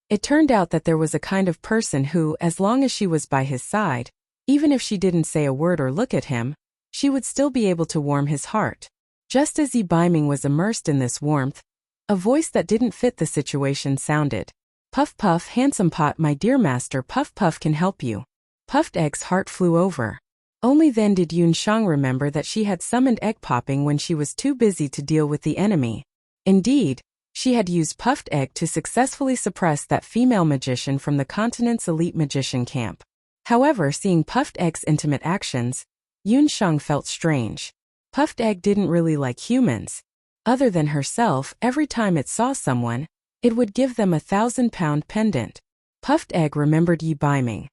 [SPEAKER 1] It turned out that there was a kind of person who, as long as she was by his side, even if she didn't say a word or look at him, she would still be able to warm his heart. Just as Yi Baiming was immersed in this warmth, a voice that didn't fit the situation sounded. "Puff Puff, handsome pot, my dear master, Puff Puff can help you." Puffed Egg's heart flew over. Only then did Yunshang remember that she had summoned egg popping when she was too busy to deal with the enemy. Indeed, she had used Puffed Egg to successfully suppress that female magician from the continent's elite magician camp. However, seeing Puffed Egg's intimate actions, Yunshang felt strange. Puffed Egg didn't really like humans. Other than herself, every time it saw someone, it would give them a 1,000-pound pendant. Puffed Egg remembered Yi Baiming.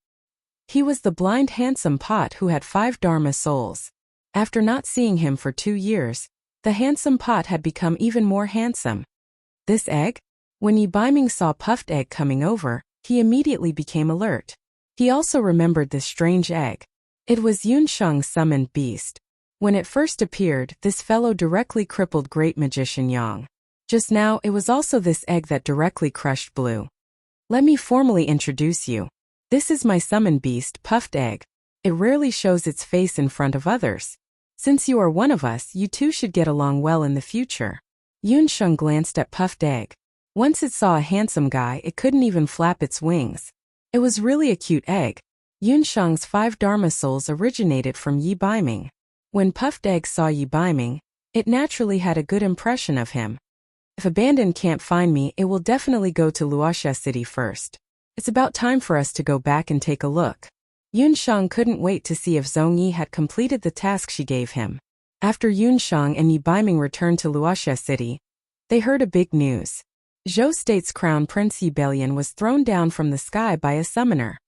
[SPEAKER 1] He was the blind handsome pot who had 5 Dharma souls. After not seeing him for 2 years, the handsome pot had become even more handsome. This egg? When Yi Baiming saw Puffed Egg coming over, he immediately became alert. He also remembered this strange egg. It was Yunshang's summoned beast. When it first appeared, this fellow directly crippled great magician Yang. Just now, it was also this egg that directly crushed Blue. Let me formally introduce you. This is my summoned beast, Puffed Egg. It rarely shows its face in front of others. Since you are one of us, you two should get along well in the future. Yunshang glanced at Puffed Egg. Once it saw a handsome guy, it couldn't even flap its wings. It was really a cute egg. Yunshang's 5 Dharma souls originated from Yi Baiming. When Puffed Egg saw Yi Baiming, it naturally had a good impression of him. If a bandit can't find me, it will definitely go to Wuxia City first. It's about time for us to go back and take a look. Yunshang couldn't wait to see if Zhongyi had completed the task she gave him. After Yunshang and Yi Baiming returned to Wuxia City, they heard a big news. Zhou State's crown prince Yi Bailian was thrown down from the sky by a summoner.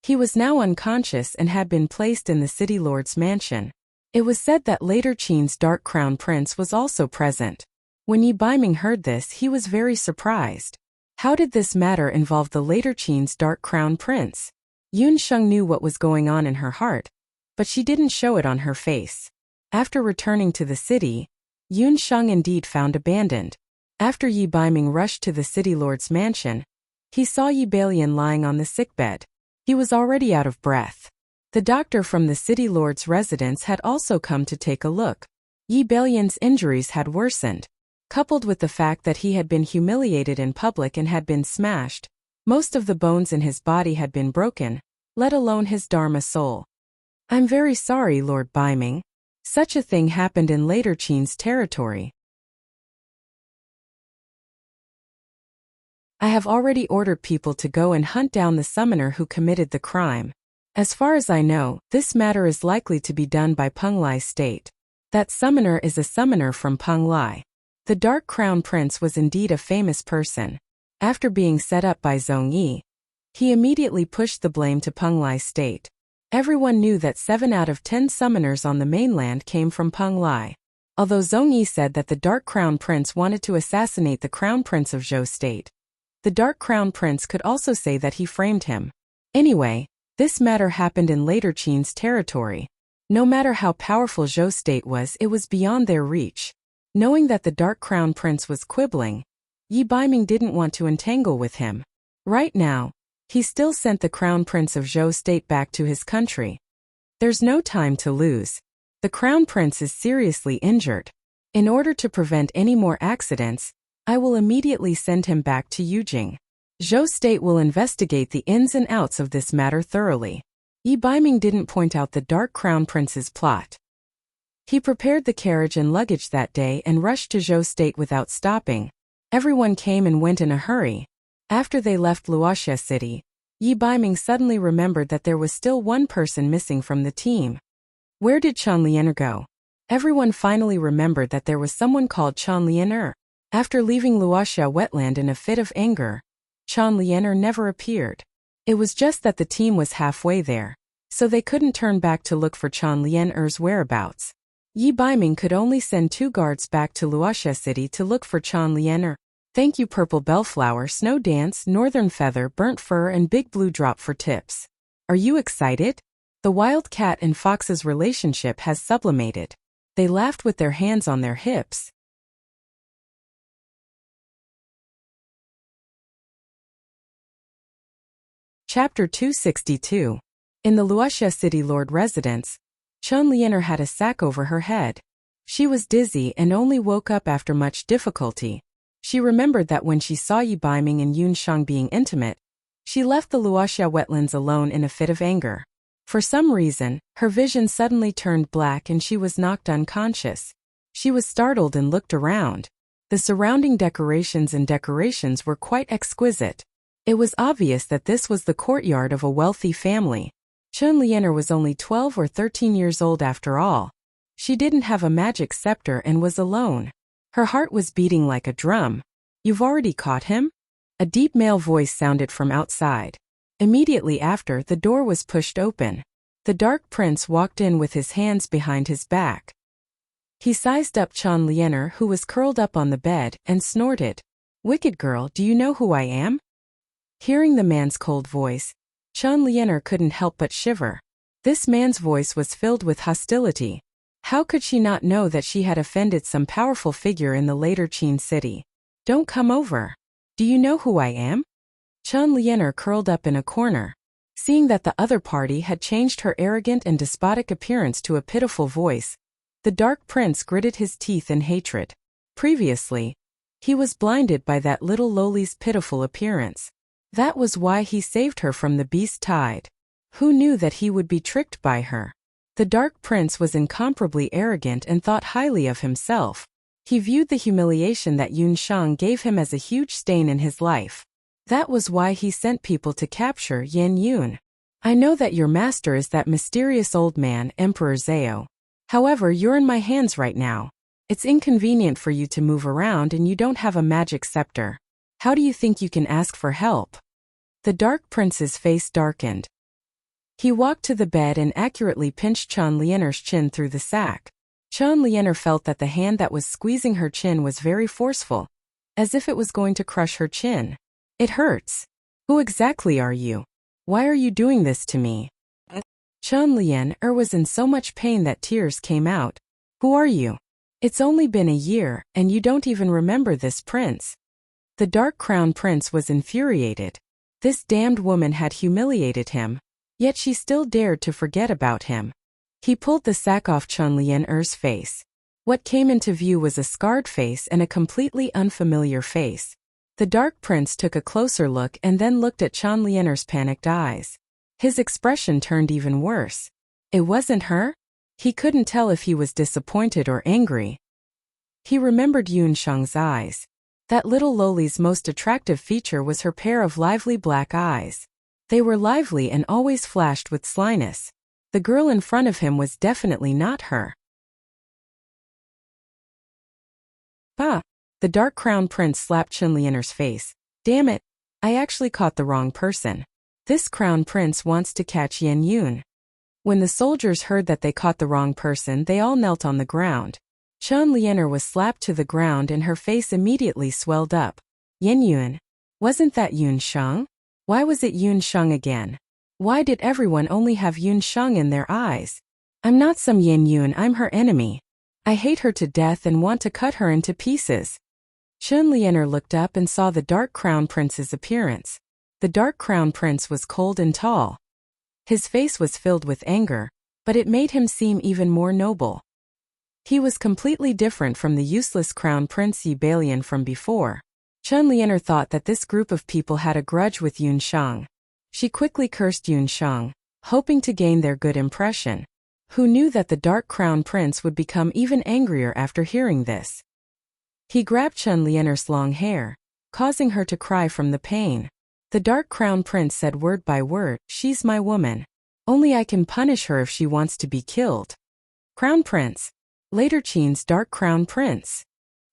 [SPEAKER 1] He was now unconscious and had been placed in the city lord's mansion. It was said that later Qin's dark crown prince was also present. When Yi Baiming heard this, he was very surprised. How did this matter involve the later Qin's dark crown prince? Yunshang knew what was going on in her heart, but she didn't show it on her face. After returning to the city, Yunshang indeed found abandoned. After Yi Baiming rushed to the city lord's mansion, he saw Yi Bailian lying on the sickbed. He was already out of breath. The doctor from the city lord's residence had also come to take a look. Yi Bailian's injuries had worsened. Coupled with the fact that he had been humiliated in public and had been smashed, most of the bones in his body had been broken, let alone his Dharma soul. "I'm very sorry, Lord Baiming. Such a thing happened in later Qin's territory. I have already ordered people to go and hunt down the summoner who committed the crime. As far as I know, this matter is likely to be done by Penglai State. That summoner is a summoner from Penglai." The Dark Crown Prince was indeed a famous person. After being set up by Zhongyi, he immediately pushed the blame to Penglai State. Everyone knew that 7 out of 10 summoners on the mainland came from Penglai. Although Zhongyi said that the Dark Crown Prince wanted to assassinate the Crown Prince of Zhou State, the Dark Crown Prince could also say that he framed him. Anyway, this matter happened in later Qin's territory. No matter how powerful Zhou State was, it was beyond their reach. Knowing that the Dark Crown Prince was quibbling, Yi Baiming didn't want to entangle with him. Right now, he still sent the Crown Prince of Zhou State back to his country. There's no time to lose. The Crown Prince is seriously injured. In order to prevent any more accidents, I will immediately send him back to Yujing. Zhou State will investigate the ins and outs of this matter thoroughly. Yi Baiming didn't point out the Dark Crown Prince's plot. He prepared the carriage and luggage that day and rushed to Zhou State without stopping. Everyone came and went in a hurry. After they left Wuxia City, Yi Baiming suddenly remembered that there was still one person missing from the team. Where did Chen Lianer go? Everyone finally remembered that there was someone called Chen Lianer. After leaving Wuxia wetland in a fit of anger, Chen Lianer never appeared. It was just that the team was halfway there, so they couldn't turn back to look for Chen Lianer's whereabouts. Yi Baiming could only send 2 guards back to Luoxia City to look for Chan Lianer. Thank you Purple Bellflower, Snow Dance, Northern Feather, Burnt Fur and Big Blue Drop for tips. Are you excited? The wild cat and fox's relationship has sublimated. They laughed with their hands on their hips. Chapter 262. In the Luoxia City Lord residence, Chan Lianer had a sack over her head. She was dizzy and only woke up after much difficulty. She remembered that when she saw Yi Baiming and Yun Shang being intimate, she left the Luoxia wetlands alone in a fit of anger. For some reason, her vision suddenly turned black and she was knocked unconscious. She was startled and looked around. The surrounding decorations were quite exquisite. It was obvious that this was the courtyard of a wealthy family. Chan Lianer was only 12 or 13 years old after all. She didn't have a magic scepter and was alone. Her heart was beating like a drum. You've already caught him? A deep male voice sounded from outside. Immediately after, the door was pushed open. The dark prince walked in with his hands behind his back. He sized up Chan Lianer, who was curled up on the bed, and snorted. Wicked girl, do you know who I am? Hearing the man's cold voice, Chan Lianer couldn't help but shiver. This man's voice was filled with hostility. How could she not know that she had offended some powerful figure in the later Qin city? Don't come over. Do you know who I am? Chan Lianer curled up in a corner. Seeing that the other party had changed her arrogant and despotic appearance to a pitiful voice, the dark prince gritted his teeth in hatred. Previously, he was blinded by that little lowly's pitiful appearance. That was why he saved her from the beast tide. Who knew that he would be tricked by her? The dark prince was incomparably arrogant and thought highly of himself. He viewed the humiliation that Yun Shang gave him as a huge stain in his life. That was why he sent people to capture Yan Yun. I know that your master is that mysterious old man, Emperor Zhao. However, you're in my hands right now. It's inconvenient for you to move around and you don't have a magic scepter. How do you think you can ask for help? The dark prince's face darkened. He walked to the bed and accurately pinched Chan Lianer's chin through the sack. Chan Lianer felt that the hand that was squeezing her chin was very forceful, as if it was going to crush her chin. It hurts. Who exactly are you? Why are you doing this to me? Chan Lianer was in so much pain that tears came out. Who are you? It's only been a year, and you don't even remember this prince. The dark crown prince was infuriated. This damned woman had humiliated him, yet she still dared to forget about him. He pulled the sack off Chan Lianer's face. What came into view was a scarred face and a completely unfamiliar face. The dark prince took a closer look and then looked at Chan Lianer's panicked eyes. His expression turned even worse. It wasn't her? He couldn't tell if he was disappointed or angry. He remembered Yun Shang's eyes. That little lowly's most attractive feature was her pair of lively black eyes. They were lively and always flashed with slyness. The girl in front of him was definitely not her. Bah! The dark crown prince slapped Chan Lianer's face. Damn it! I actually caught the wrong person. This crown prince wants to catch Yan Yun. When the soldiers heard that they caught the wrong person, they all knelt on the ground. Chan Lianer was slapped to the ground and her face immediately swelled up. Yan Yun? Wasn't that Yun Shang? Why was it Yun Shang again? Why did everyone only have Yun Shang in their eyes? I'm not some Yan Yun, I'm her enemy. I hate her to death and want to cut her into pieces. Chan Lianer looked up and saw the dark crown prince's appearance. The dark crown prince was cold and tall. His face was filled with anger, but it made him seem even more noble. He was completely different from the useless crown prince Yi Bailian from before. Chan Lianer thought that this group of people had a grudge with Yun Shang. She quickly cursed Yun Shang, hoping to gain their good impression. Who knew that the dark crown prince would become even angrier after hearing this? He grabbed Chan Lianer's long hair, causing her to cry from the pain. The dark crown prince said word by word, "She's my woman. Only I can punish her if she wants to be killed." Crown prince. Later Qin's dark crown prince.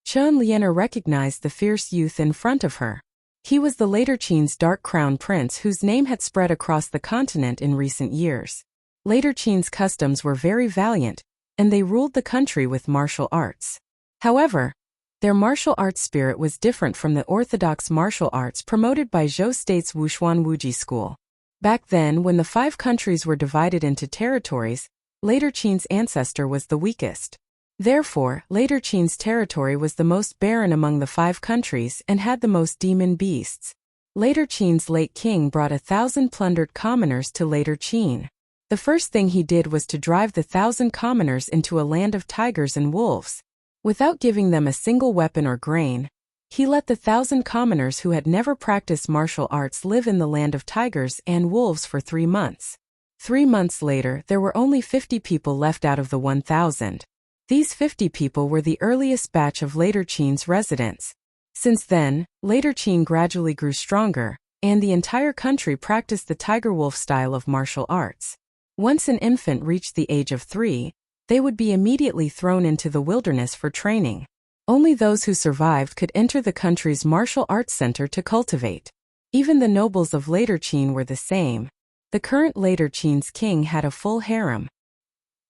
[SPEAKER 1] Chan Lianer recognized the fierce youth in front of her. He was the later Qin's dark crown prince whose name had spread across the continent in recent years. Later Qin's customs were very valiant, and they ruled the country with martial arts. However, their martial arts spirit was different from the orthodox martial arts promoted by Zhou State's Wuxia Wuji school. Back then, when the 5 countries were divided into territories, later Qin's ancestor was the weakest. Therefore, later Qin's territory was the most barren among the 5 countries and had the most demon beasts. Later Qin's late king brought 1,000 plundered commoners to later Qin. The first thing he did was to drive the 1,000 commoners into a land of tigers and wolves. Without giving them a single weapon or grain, he let the 1,000 commoners who had never practiced martial arts live in the land of tigers and wolves for 3 months. 3 months later, there were only 50 people left out of the 1,000. These 50 people were the earliest batch of later Qin's residents. Since then, later Qin gradually grew stronger, and the entire country practiced the tiger-wolf style of martial arts. Once an infant reached the age of 3, they would be immediately thrown into the wilderness for training. Only those who survived could enter the country's martial arts center to cultivate. Even the nobles of later Qin were the same. The current later Qin's king had a full harem.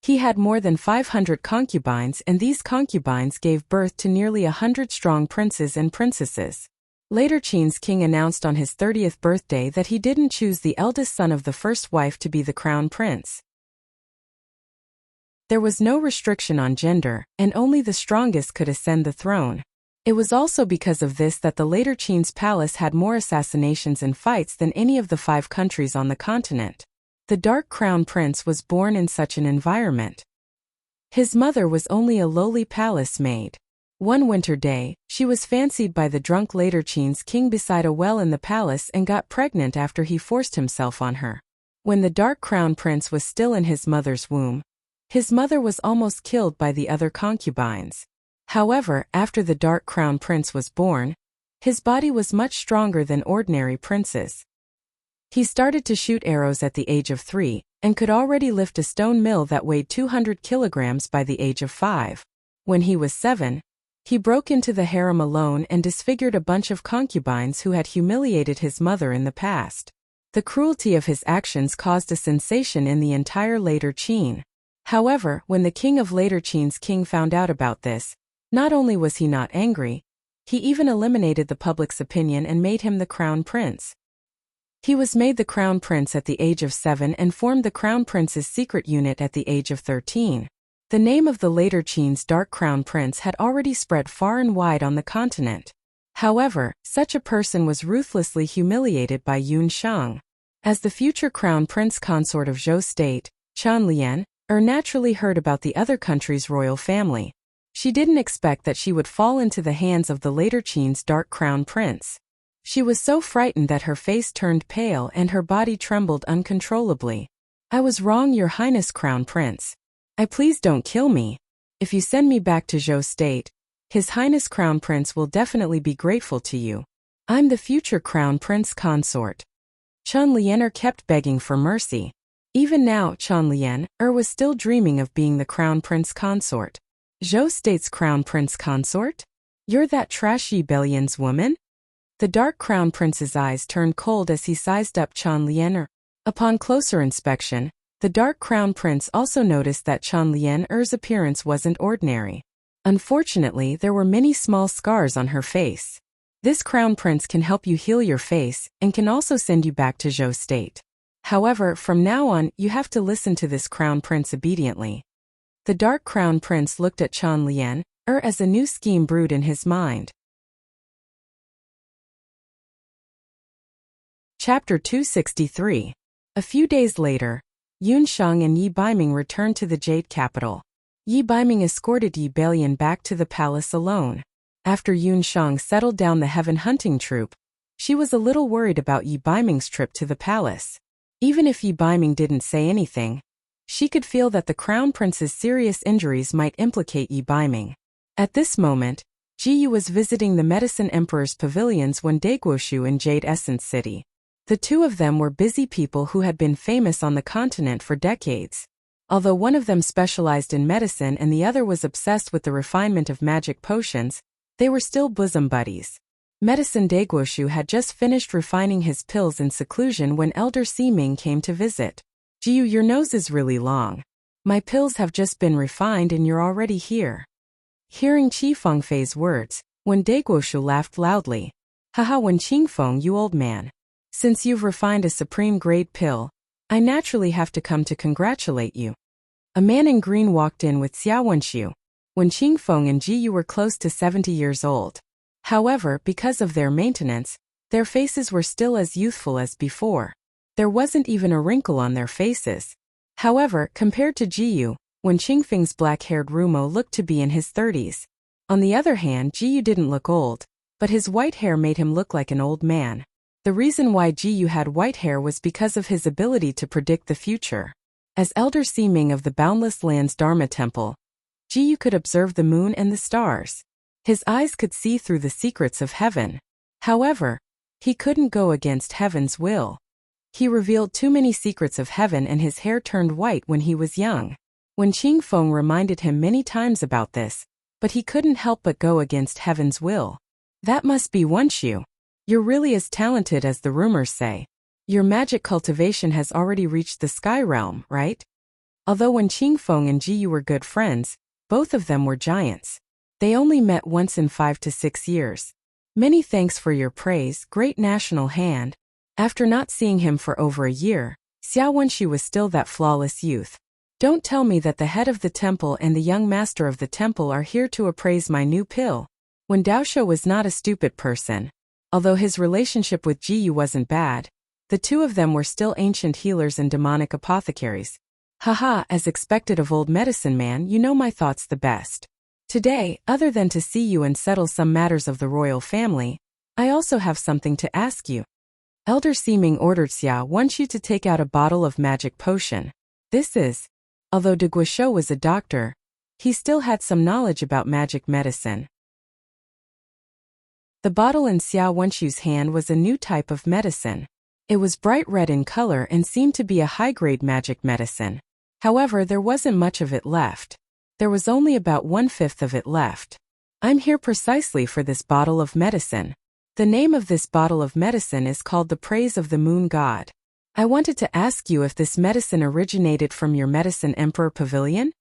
[SPEAKER 1] He had more than 500 concubines, and these concubines gave birth to nearly 100 strong princes and princesses. Later Qin's king announced on his 30th birthday that he didn't choose the eldest son of the first wife to be the crown prince. There was no restriction on gender, and only the strongest could ascend the throne. It was also because of this that the later Qin's palace had more assassinations and fights than any of the 5 countries on the continent. The Dark Crown Prince was born in such an environment. His mother was only a lowly palace maid. One winter day, she was fancied by the drunk later Qin's king beside a well in the palace and got pregnant after he forced himself on her. When the Dark Crown Prince was still in his mother's womb, his mother was almost killed by the other concubines. However, after the Dark Crown Prince was born, his body was much stronger than ordinary princes. He started to shoot arrows at the age of 3, and could already lift a stone mill that weighed 200 kilograms by the age of 5. When he was 7, he broke into the harem alone and disfigured a bunch of concubines who had humiliated his mother in the past. The cruelty of his actions caused a sensation in the entire later Qin. However, when the king of later Qin's king found out about this, not only was he not angry, he even eliminated the public's opinion and made him the crown prince. He was made the crown prince at the age of 7 and formed the crown prince's secret unit at the age of 13. The name of the later Qin's Dark Crown Prince had already spread far and wide on the continent. However, such a person was ruthlessly humiliated by Yun Shang. As the future crown prince consort of Zhou State, Qian Lian naturally heard about the other country's royal family. She didn't expect that she would fall into the hands of the later Qin's Dark Crown Prince. She was so frightened that her face turned pale and her body trembled uncontrollably. "I was wrong, Your Highness Crown Prince. Please don't kill me. If you send me back to Zhou State, His Highness Crown Prince will definitely be grateful to you. I'm the future Crown Prince consort." Qian Lian kept begging for mercy. Even now, Qian Lian was still dreaming of being the Crown Prince consort. "Zhou State's Crown Prince consort? You're that trashy Bellion's woman?" The Dark Crown Prince's eyes turned cold as he sized up Qian Lian. Upon closer inspection, the Dark Crown Prince also noticed that Qian Lian's appearance wasn't ordinary. Unfortunately, there were many small scars on her face. This Crown Prince can help you heal your face and can also send you back to Zhou State. However, from now on, you have to listen to this Crown Prince obediently. The Dark Crown Prince looked at Qian Lian as a new scheme brewed in his mind. Chapter 263. A few days later, Yun Shang and Yi Baiming returned to the Jade capital. Yi Baiming escorted Yi Balian back to the palace alone. After Yun Shang settled down the heaven hunting troupe, she was a little worried about Yi Baiming's trip to the palace. Even if Yi Baiming didn't say anything, she could feel that the Crown Prince's serious injuries might implicate Yi Baiming. At this moment, Ji Yu was visiting the Medicine Emperor's pavilions when Daiguoshu in Jade Essence City. The two of them were busy people who had been famous on the continent for decades. Although one of them specialized in medicine and the other was obsessed with the refinement of magic potions, they were still bosom buddies. Medicine Daiguoshu had just finished refining his pills in seclusion when Elder Siming came to visit. "Ji Yu, your nose is really long. My pills have just been refined and you're already here. Hearing Qi Fengfei's words, Wen Deguoshu laughed loudly. Haha, Wen Qingfeng, you old man. Since you've refined a supreme-grade pill, I naturally have to come to congratulate you. A man in green walked in with Xia Wenxiu. Wen Qingfeng and Ji Yu were close to 70 years old. However, because of their maintenance, their faces were still as youthful as before. There wasn't even a wrinkle on their faces. However, compared to Ji Yu, Wen Qingfeng's black-haired Rumo looked to be in his 30s. On the other hand, Ji Yu didn't look old, but his white hair made him look like an old man. The reason why Ji Yu had white hair was because of his ability to predict the future. As Elder Siming of the Boundless Land's Dharma Temple, Ji Yu could observe the moon and the stars. His eyes could see through the secrets of heaven. However, he couldn't go against heaven's will. He revealed too many secrets of heaven and his hair turned white when he was young. Wen Qingfeng reminded him many times about this, but he couldn't help but go against heaven's will. That must be Wenxiu. You're really as talented as the rumors say. Your magic cultivation has already reached the sky realm, right? Although Wen Qingfeng and Ji Yu were good friends, both of them were giants. They only met once in 5 to 6 years. Many thanks for your praise, great national hand. After not seeing him for over a year, Xia Wenxiu was still that flawless youth. Don't tell me that the head of the temple and the young master of the temple are here to appraise my new pill. Wen Daoshuo was not a stupid person. Although his relationship with Ji Yu wasn't bad, the two of them were still ancient healers and demonic apothecaries. Haha, as expected of old medicine man, you know my thoughts the best. Today, other than to see you and settle some matters of the royal family, I also have something to ask you. Elder Siming ordered Xia Wenxiu to take out a bottle of magic potion. Although De Guoshuo was a doctor, he still had some knowledge about magic medicine. The bottle in Xia Wenxiu's hand was a new type of medicine. It was bright red in color and seemed to be a high-grade magic medicine. However, there wasn't much of it left. There was only about 1/5 of it left. I'm here precisely for this bottle of medicine. The name of this bottle of medicine is called the Praise of the Moon God. I wanted to ask you if this medicine originated from your Medicine Emperor Pavilion?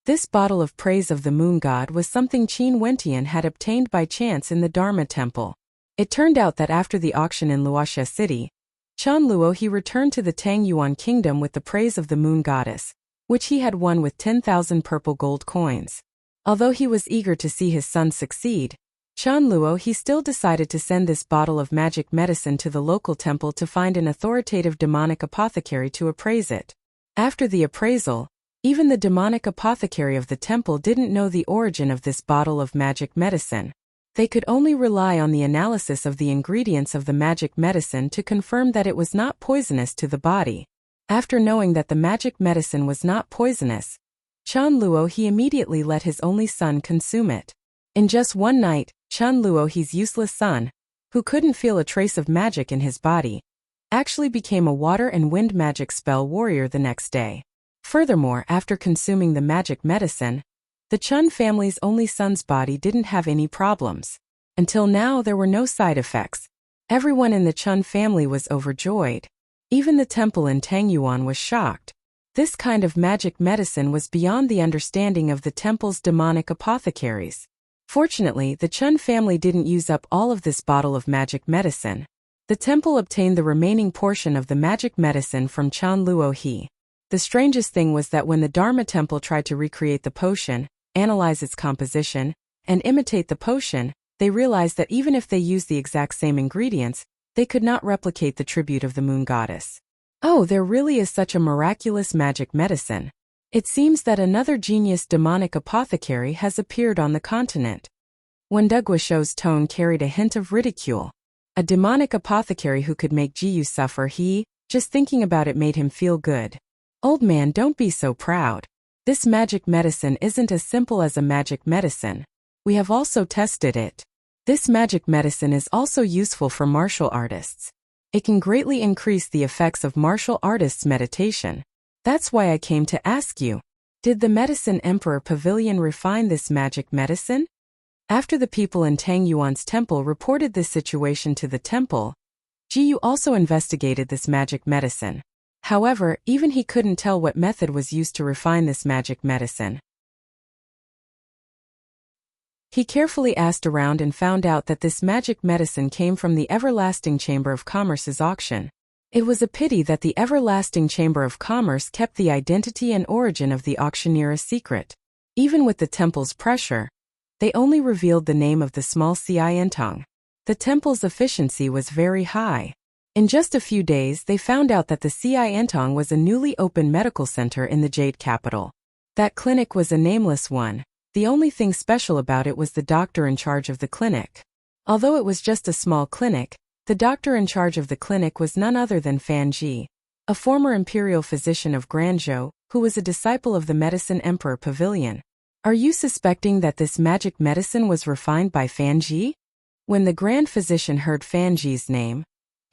[SPEAKER 1] This bottle of Praise of the Moon God was something Qin Wentian had obtained by chance in the Dharma Temple. It turned out that after the auction in Wuxia City, Chen Luo he returned to the Tang Yuan Kingdom with the Praise of the Moon Goddess, which he had won with 10,000 purple gold coins. Although he was eager to see his son succeed, Chen Luo he still decided to send this bottle of magic medicine to the local temple to find an authoritative demonic apothecary to appraise it. After the appraisal, even the demonic apothecary of the temple didn't know the origin of this bottle of magic medicine. They could only rely on the analysis of the ingredients of the magic medicine to confirm that it was not poisonous to the body. After knowing that the magic medicine was not poisonous, Chen Luo he immediately let his only son consume it. In just one night, Chen Luo he's useless son, who couldn't feel a trace of magic in his body, actually became a water and wind magic spell warrior the next day. Furthermore, after consuming the magic medicine, the Chen family's only son's body didn't have any problems. Until now there were no side effects. Everyone in the Chen family was overjoyed. Even the temple in Tangyuan was shocked. This kind of magic medicine was beyond the understanding of the temple's demonic apothecaries. Fortunately, the Chen family didn't use up all of this bottle of magic medicine. The temple obtained the remaining portion of the magic medicine from Chen Luo he. The strangest thing was that when the Dharma Temple tried to recreate the potion, analyze its composition, and imitate the potion, they realized that even if they used the exact same ingredients, they could not replicate the tribute of the moon goddess. Oh, there really is such a miraculous magic medicine. It seems that another genius demonic apothecary has appeared on the continent. Wen Deguoshuo's tone carried a hint of ridicule. A demonic apothecary who could make Ji Yu suffer, just thinking about it made him feel good. Old man, don't be so proud. This magic medicine isn't as simple as a magic medicine. We have also tested it. This magic medicine is also useful for martial artists. It can greatly increase the effects of martial artists' meditation. That's why I came to ask you. Did the Medicine Emperor Pavilion refine this magic medicine? After the people in Tang Yuan's temple reported this situation to the temple, Ji Yu also investigated this magic medicine. However, even he couldn't tell what method was used to refine this magic medicine. He carefully asked around and found out that this magic medicine came from the Everlasting Chamber of Commerce's auction. It was a pity that the Everlasting Chamber of Commerce kept the identity and origin of the auctioneer a secret. Even with the temple's pressure, they only revealed the name of the small Cientong. The temple's efficiency was very high. In just a few days they found out that the Cientong was a newly opened medical center in the Jade capital. That clinic was a nameless one. The only thing special about it was the doctor in charge of the clinic. Although it was just a small clinic, the doctor in charge of the clinic was none other than Fan Ji, a former imperial physician of Granzhou, who was a disciple of the Medicine Emperor Pavilion. Are you suspecting that this magic medicine was refined by Fan Ji? When the Grand Physician heard Fan Ji's name,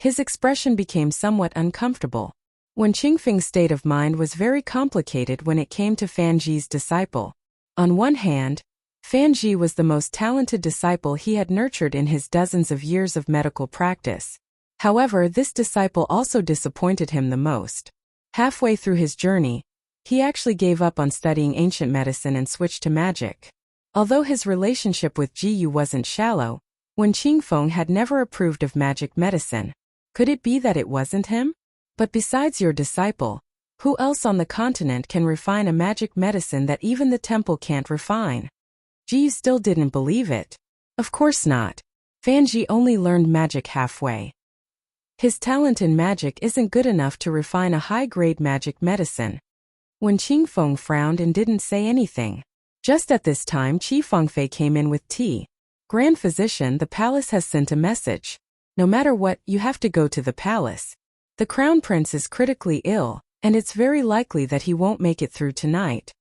[SPEAKER 1] his expression became somewhat uncomfortable. When Qingfeng's state of mind was very complicated when it came to Fan Ji's disciple. On one hand, Fan Ji was the most talented disciple he had nurtured in his dozens of years of medical practice. However, this disciple also disappointed him the most. Halfway through his journey, he actually gave up on studying ancient medicine and switched to magic. Although his relationship with Ji Yu wasn't shallow, when Qingfeng had never approved of magic medicine, could it be that it wasn't him? But besides your disciple, who else on the continent can refine a magic medicine that even the temple can't refine? Ji Yu still didn't believe it. Of course not. Fan Ji only learned magic halfway. His talent in magic isn't good enough to refine a high-grade magic medicine. When Qingfeng frowned and didn't say anything. Just at this time Qi Fengfei came in with tea. Grand Physician, the palace has sent a message. No matter what, you have to go to the palace. The Crown Prince is critically ill, and it's very likely that he won't make it through tonight.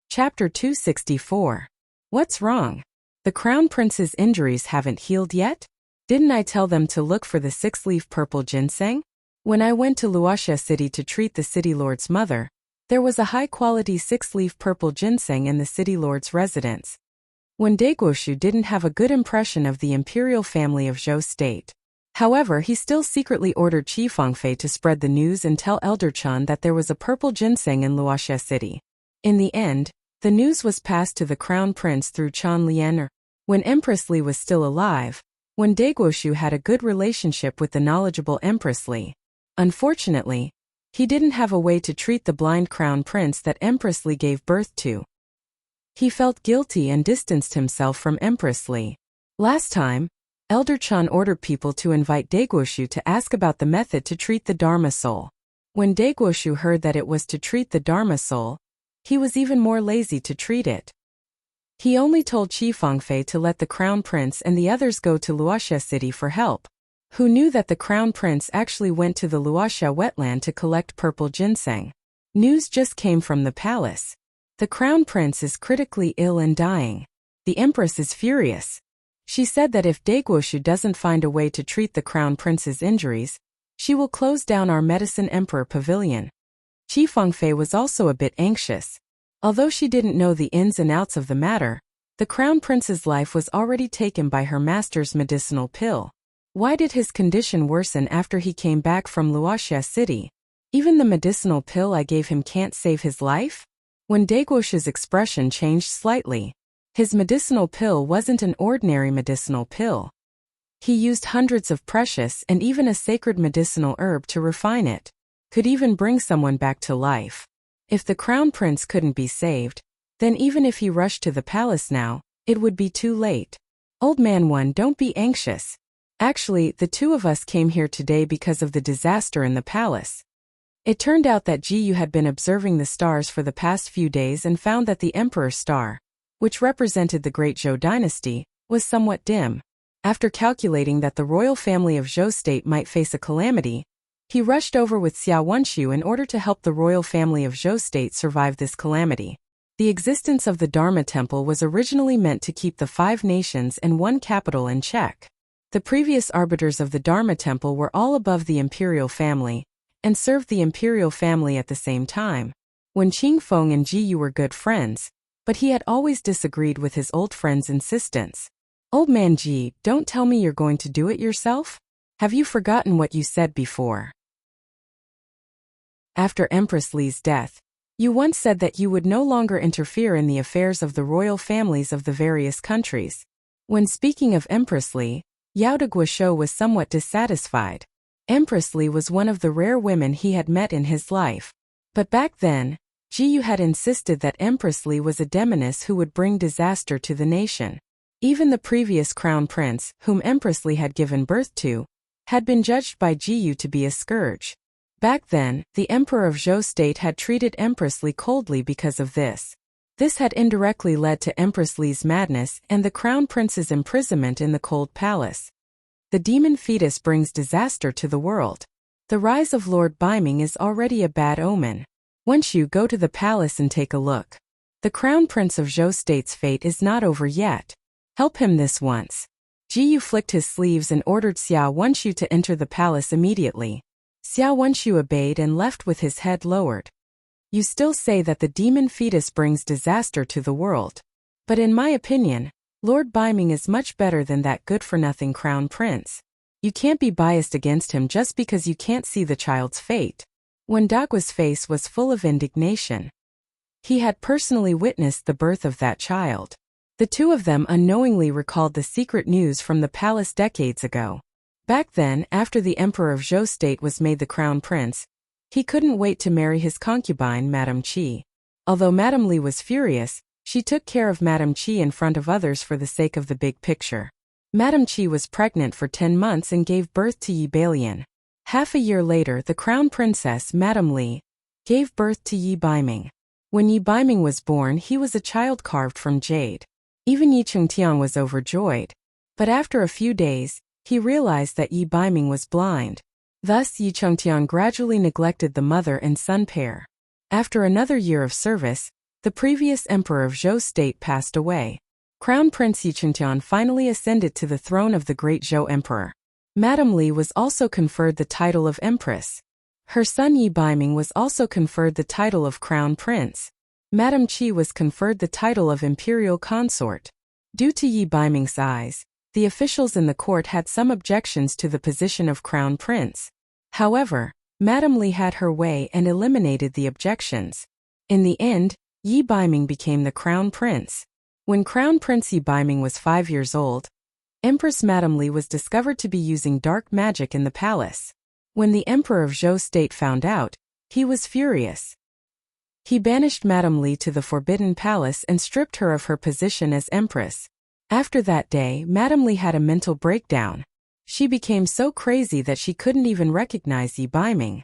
[SPEAKER 1] Chapter 264. What's wrong? The Crown Prince's injuries haven't healed yet? Didn't I tell them to look for the 6-leaf purple ginseng? When I went to Wuxia city to treat the city lord's mother, there was a high-quality 6-leaf purple ginseng in the city lord's residence. When Daiguoshu didn't have a good impression of the imperial family of Zhou state. However, he still secretly ordered Qi Fengfei to spread the news and tell Elder Chen that there was a purple ginseng in Wuxia city. In the end, the news was passed to the Crown Prince through Chen Lian. When Empress Li was still alive, when Daiguoshu had a good relationship with the knowledgeable Empress Li. Unfortunately, he didn't have a way to treat the blind Crown Prince that Empress Li gave birth to. He felt guilty and distanced himself from Empress Li. Last time, Elder Chen ordered people to invite Daiguoshu to ask about the method to treat the Dharma soul. When Daiguoshu heard that it was to treat the Dharma soul, he was even more lazy to treat it. He only told Qi Fengfei to let the Crown Prince and the others go to Wuxia city for help. Who knew that the Crown Prince actually went to the Wuxia wetland to collect purple ginseng? News just came from the palace. The Crown Prince is critically ill and dying. The Empress is furious. She said that if Daiguoshu doesn't find a way to treat the Crown Prince's injuries, she will close down our Medicine Emperor Pavilion. Qi Fengfei was also a bit anxious. Although she didn't know the ins and outs of the matter, the Crown Prince's life was already taken by her master's medicinal pill. Why did his condition worsen after he came back from Wuxia city? Even the medicinal pill I gave him can't save his life? When Daiguoshu's expression changed slightly, his medicinal pill wasn't an ordinary medicinal pill. He used hundreds of precious and even a sacred medicinal herb to refine it. Could even bring someone back to life. If the Crown Prince couldn't be saved, then even if he rushed to the palace now, it would be too late. Old man one, don't be anxious. Actually, the two of us came here today because of the disaster in the palace. It turned out that Ji Yu had been observing the stars for the past few days and found that the Emperor's star, which represented the Great Zhou dynasty, was somewhat dim. After calculating that the royal family of Zhou state might face a calamity, he rushed over with Xia Wenxiu in order to help the royal family of Zhou state survive this calamity. The existence of the Dharma temple was originally meant to keep the 5 nations and 1 capital in check. The previous arbiters of the Dharma temple were all above the imperial family, and served the imperial family at the same time. When Qingfeng and Ji Yu were good friends, but he had always disagreed with his old friend's insistence. Old man Ji, don't tell me you're going to do it yourself? Have you forgotten what you said before? After Empress Li's death, you once said that you would no longer interfere in the affairs of the royal families of the various countries. When speaking of Empress Li, Yao de Guizhou was somewhat dissatisfied. Empress Li was one of the rare women he had met in his life. But back then, Jiyu had insisted that Empress Li was a demoness who would bring disaster to the nation. Even the previous crown prince, whom Empress Li had given birth to, had been judged by Jiyu to be a scourge. Back then, the emperor of Zhou state had treated Empress Li coldly because of this. This had indirectly led to Empress Li's madness and the crown prince's imprisonment in the cold palace. The demon fetus brings disaster to the world. The rise of Lord Baiming is already a bad omen. Once you go to the palace and take a look. The crown prince of Zhou state's fate is not over yet. Help him this once. Jiyu flicked his sleeves and ordered Xiao Wenshu to enter the palace immediately. Xiao Wenshu obeyed and left with his head lowered. You still say that the demon fetus brings disaster to the world. But in my opinion, Lord Baiming is much better than that good-for-nothing crown prince. You can't be biased against him just because you can't see the child's fate. Wen Dagua's face was full of indignation. He had personally witnessed the birth of that child. The two of them unknowingly recalled the secret news from the palace decades ago. Back then, after the emperor of Zhou state was made the crown prince, he couldn't wait to marry his concubine, Madame Qi. Although Madame Li was furious, she took care of Madame Qi in front of others for the sake of the big picture. Madame Qi was pregnant for 10 months and gave birth to Yi Bailian. Half a year later, the crown princess, Madame Li, gave birth to Yi Baiming. When Yi Baiming was born, he was a child carved from jade. Even Yi Chengtian was overjoyed. But after a few days, he realized that Yi Baiming was blind. Thus, Yi Chengtian gradually neglected the mother and son pair. After another year of service, the previous emperor of Zhou state passed away. Crown Prince Yi Chengtian finally ascended to the throne of the great Zhou emperor. Madame Li was also conferred the title of Empress. Her son Yi Baiming was also conferred the title of Crown Prince. Madame Qi was conferred the title of Imperial Consort. Due to Yi Baiming's size, the officials in the court had some objections to the position of Crown Prince. However, Madame Li had her way and eliminated the objections. In the end, Yi Baiming became the Crown Prince. When Crown Prince Yi Baiming was 5 years old, Empress Madame Li was discovered to be using dark magic in the palace. When the emperor of Zhou state found out, he was furious. He banished Madame Li to the Forbidden Palace and stripped her of her position as empress. After that day, Madame Li had a mental breakdown. She became so crazy that she couldn't even recognize Yi Baiming.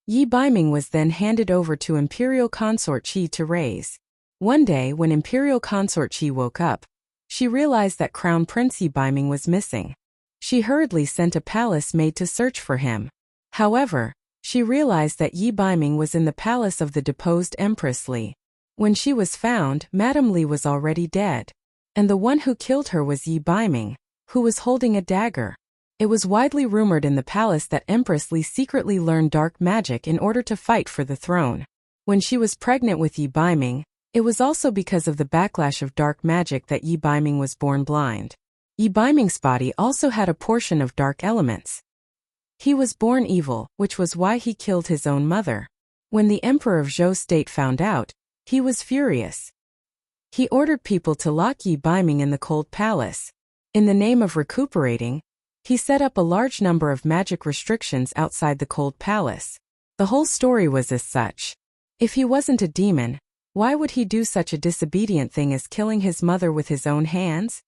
[SPEAKER 1] Yi Baiming was then handed over to Imperial Consort Qi to raise. One day, when Imperial Consort Qi woke up, she realized that Crown Prince Yi Baiming was missing. She hurriedly sent a palace maid to search for him. However, she realized that Yi Baiming was in the palace of the deposed Empress Li. When she was found, Madame Li was already dead. And the one who killed her was Yi Baiming, who was holding a dagger. It was widely rumored in the palace that Empress Li secretly learned dark magic in order to fight for the throne. When she was pregnant with Yi Baiming, it was also because of the backlash of dark magic that Yi Baiming was born blind. Yi Baiming's body also had a portion of dark elements. He was born evil, which was why he killed his own mother. When the emperor of Zhou state found out, he was furious. He ordered people to lock Yi Baiming in the cold palace. In the name of recuperating, he set up a large number of magic restrictions outside the cold palace. The whole story was as such. If he wasn't a demon, why would he do such a disobedient thing as killing his mother with his own hands?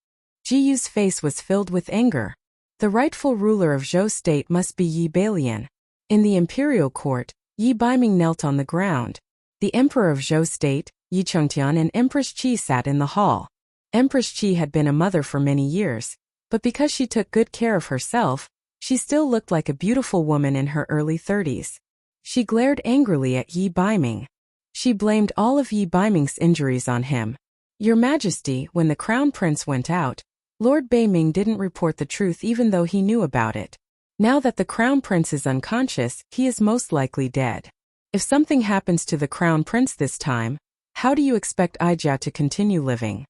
[SPEAKER 1] Jiyu's face was filled with anger. The rightful ruler of Zhou state must be Yi Bailian. In the imperial court, Yi Baiming knelt on the ground. The emperor of Zhou state, Yi Chengtian, and Empress Qi sat in the hall. Empress Qi had been a mother for many years, but because she took good care of herself, she still looked like a beautiful woman in her early 30s. She glared angrily at Yi Baiming. She blamed all of Yi Baiming's injuries on him. Your Majesty, when the crown prince went out, Lord Baiming didn't report the truth even though he knew about it. Now that the crown prince is unconscious, he is most likely dead. If something happens to the crown prince this time, how do you expect Aijia to continue living?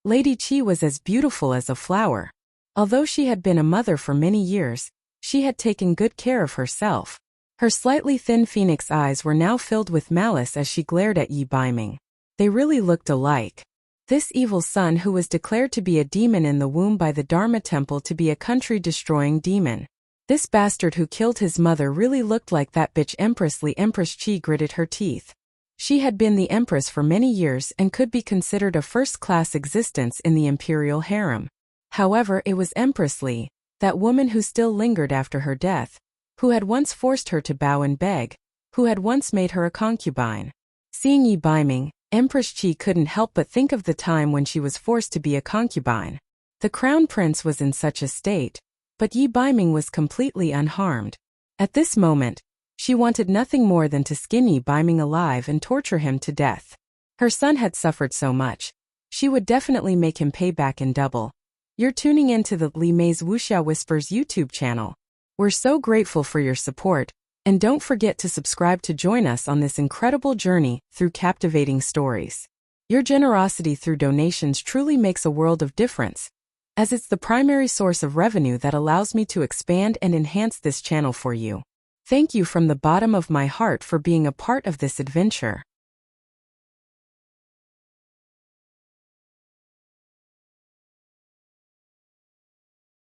[SPEAKER 1] Lady Qi was as beautiful as a flower. Although she had been a mother for many years, she had taken good care of herself. Her slightly thin phoenix eyes were now filled with malice as she glared at Yi Baiming. They really looked alike. This evil son who was declared to be a demon in the womb by the Dharma temple to be a country-destroying demon. This bastard who killed his mother really looked like that bitch Empress. Empress Qi gritted her teeth. She had been the Empress for many years and could be considered a first-class existence in the imperial harem. However, it was Empress Li, that woman who still lingered after her death, who had once forced her to bow and beg, who had once made her a concubine. Seeing Yi Baiming, Empress Qi couldn't help but think of the time when she was forced to be a concubine. The crown prince was in such a state, but Yi Baiming was completely unharmed. At this moment, she wanted nothing more than to skin Yi Baiming alive and torture him to death. Her son had suffered so much. She would definitely make him pay back in double. You're tuning into the Li Mei's Wuxia Whispers YouTube channel. We're so grateful for your support, and don't forget to subscribe to join us on this incredible journey through captivating stories. Your generosity through donations truly makes a world of difference, as it's the primary source of revenue that allows me to expand and enhance this channel for you. Thank you from the bottom of my heart for being a part of this adventure.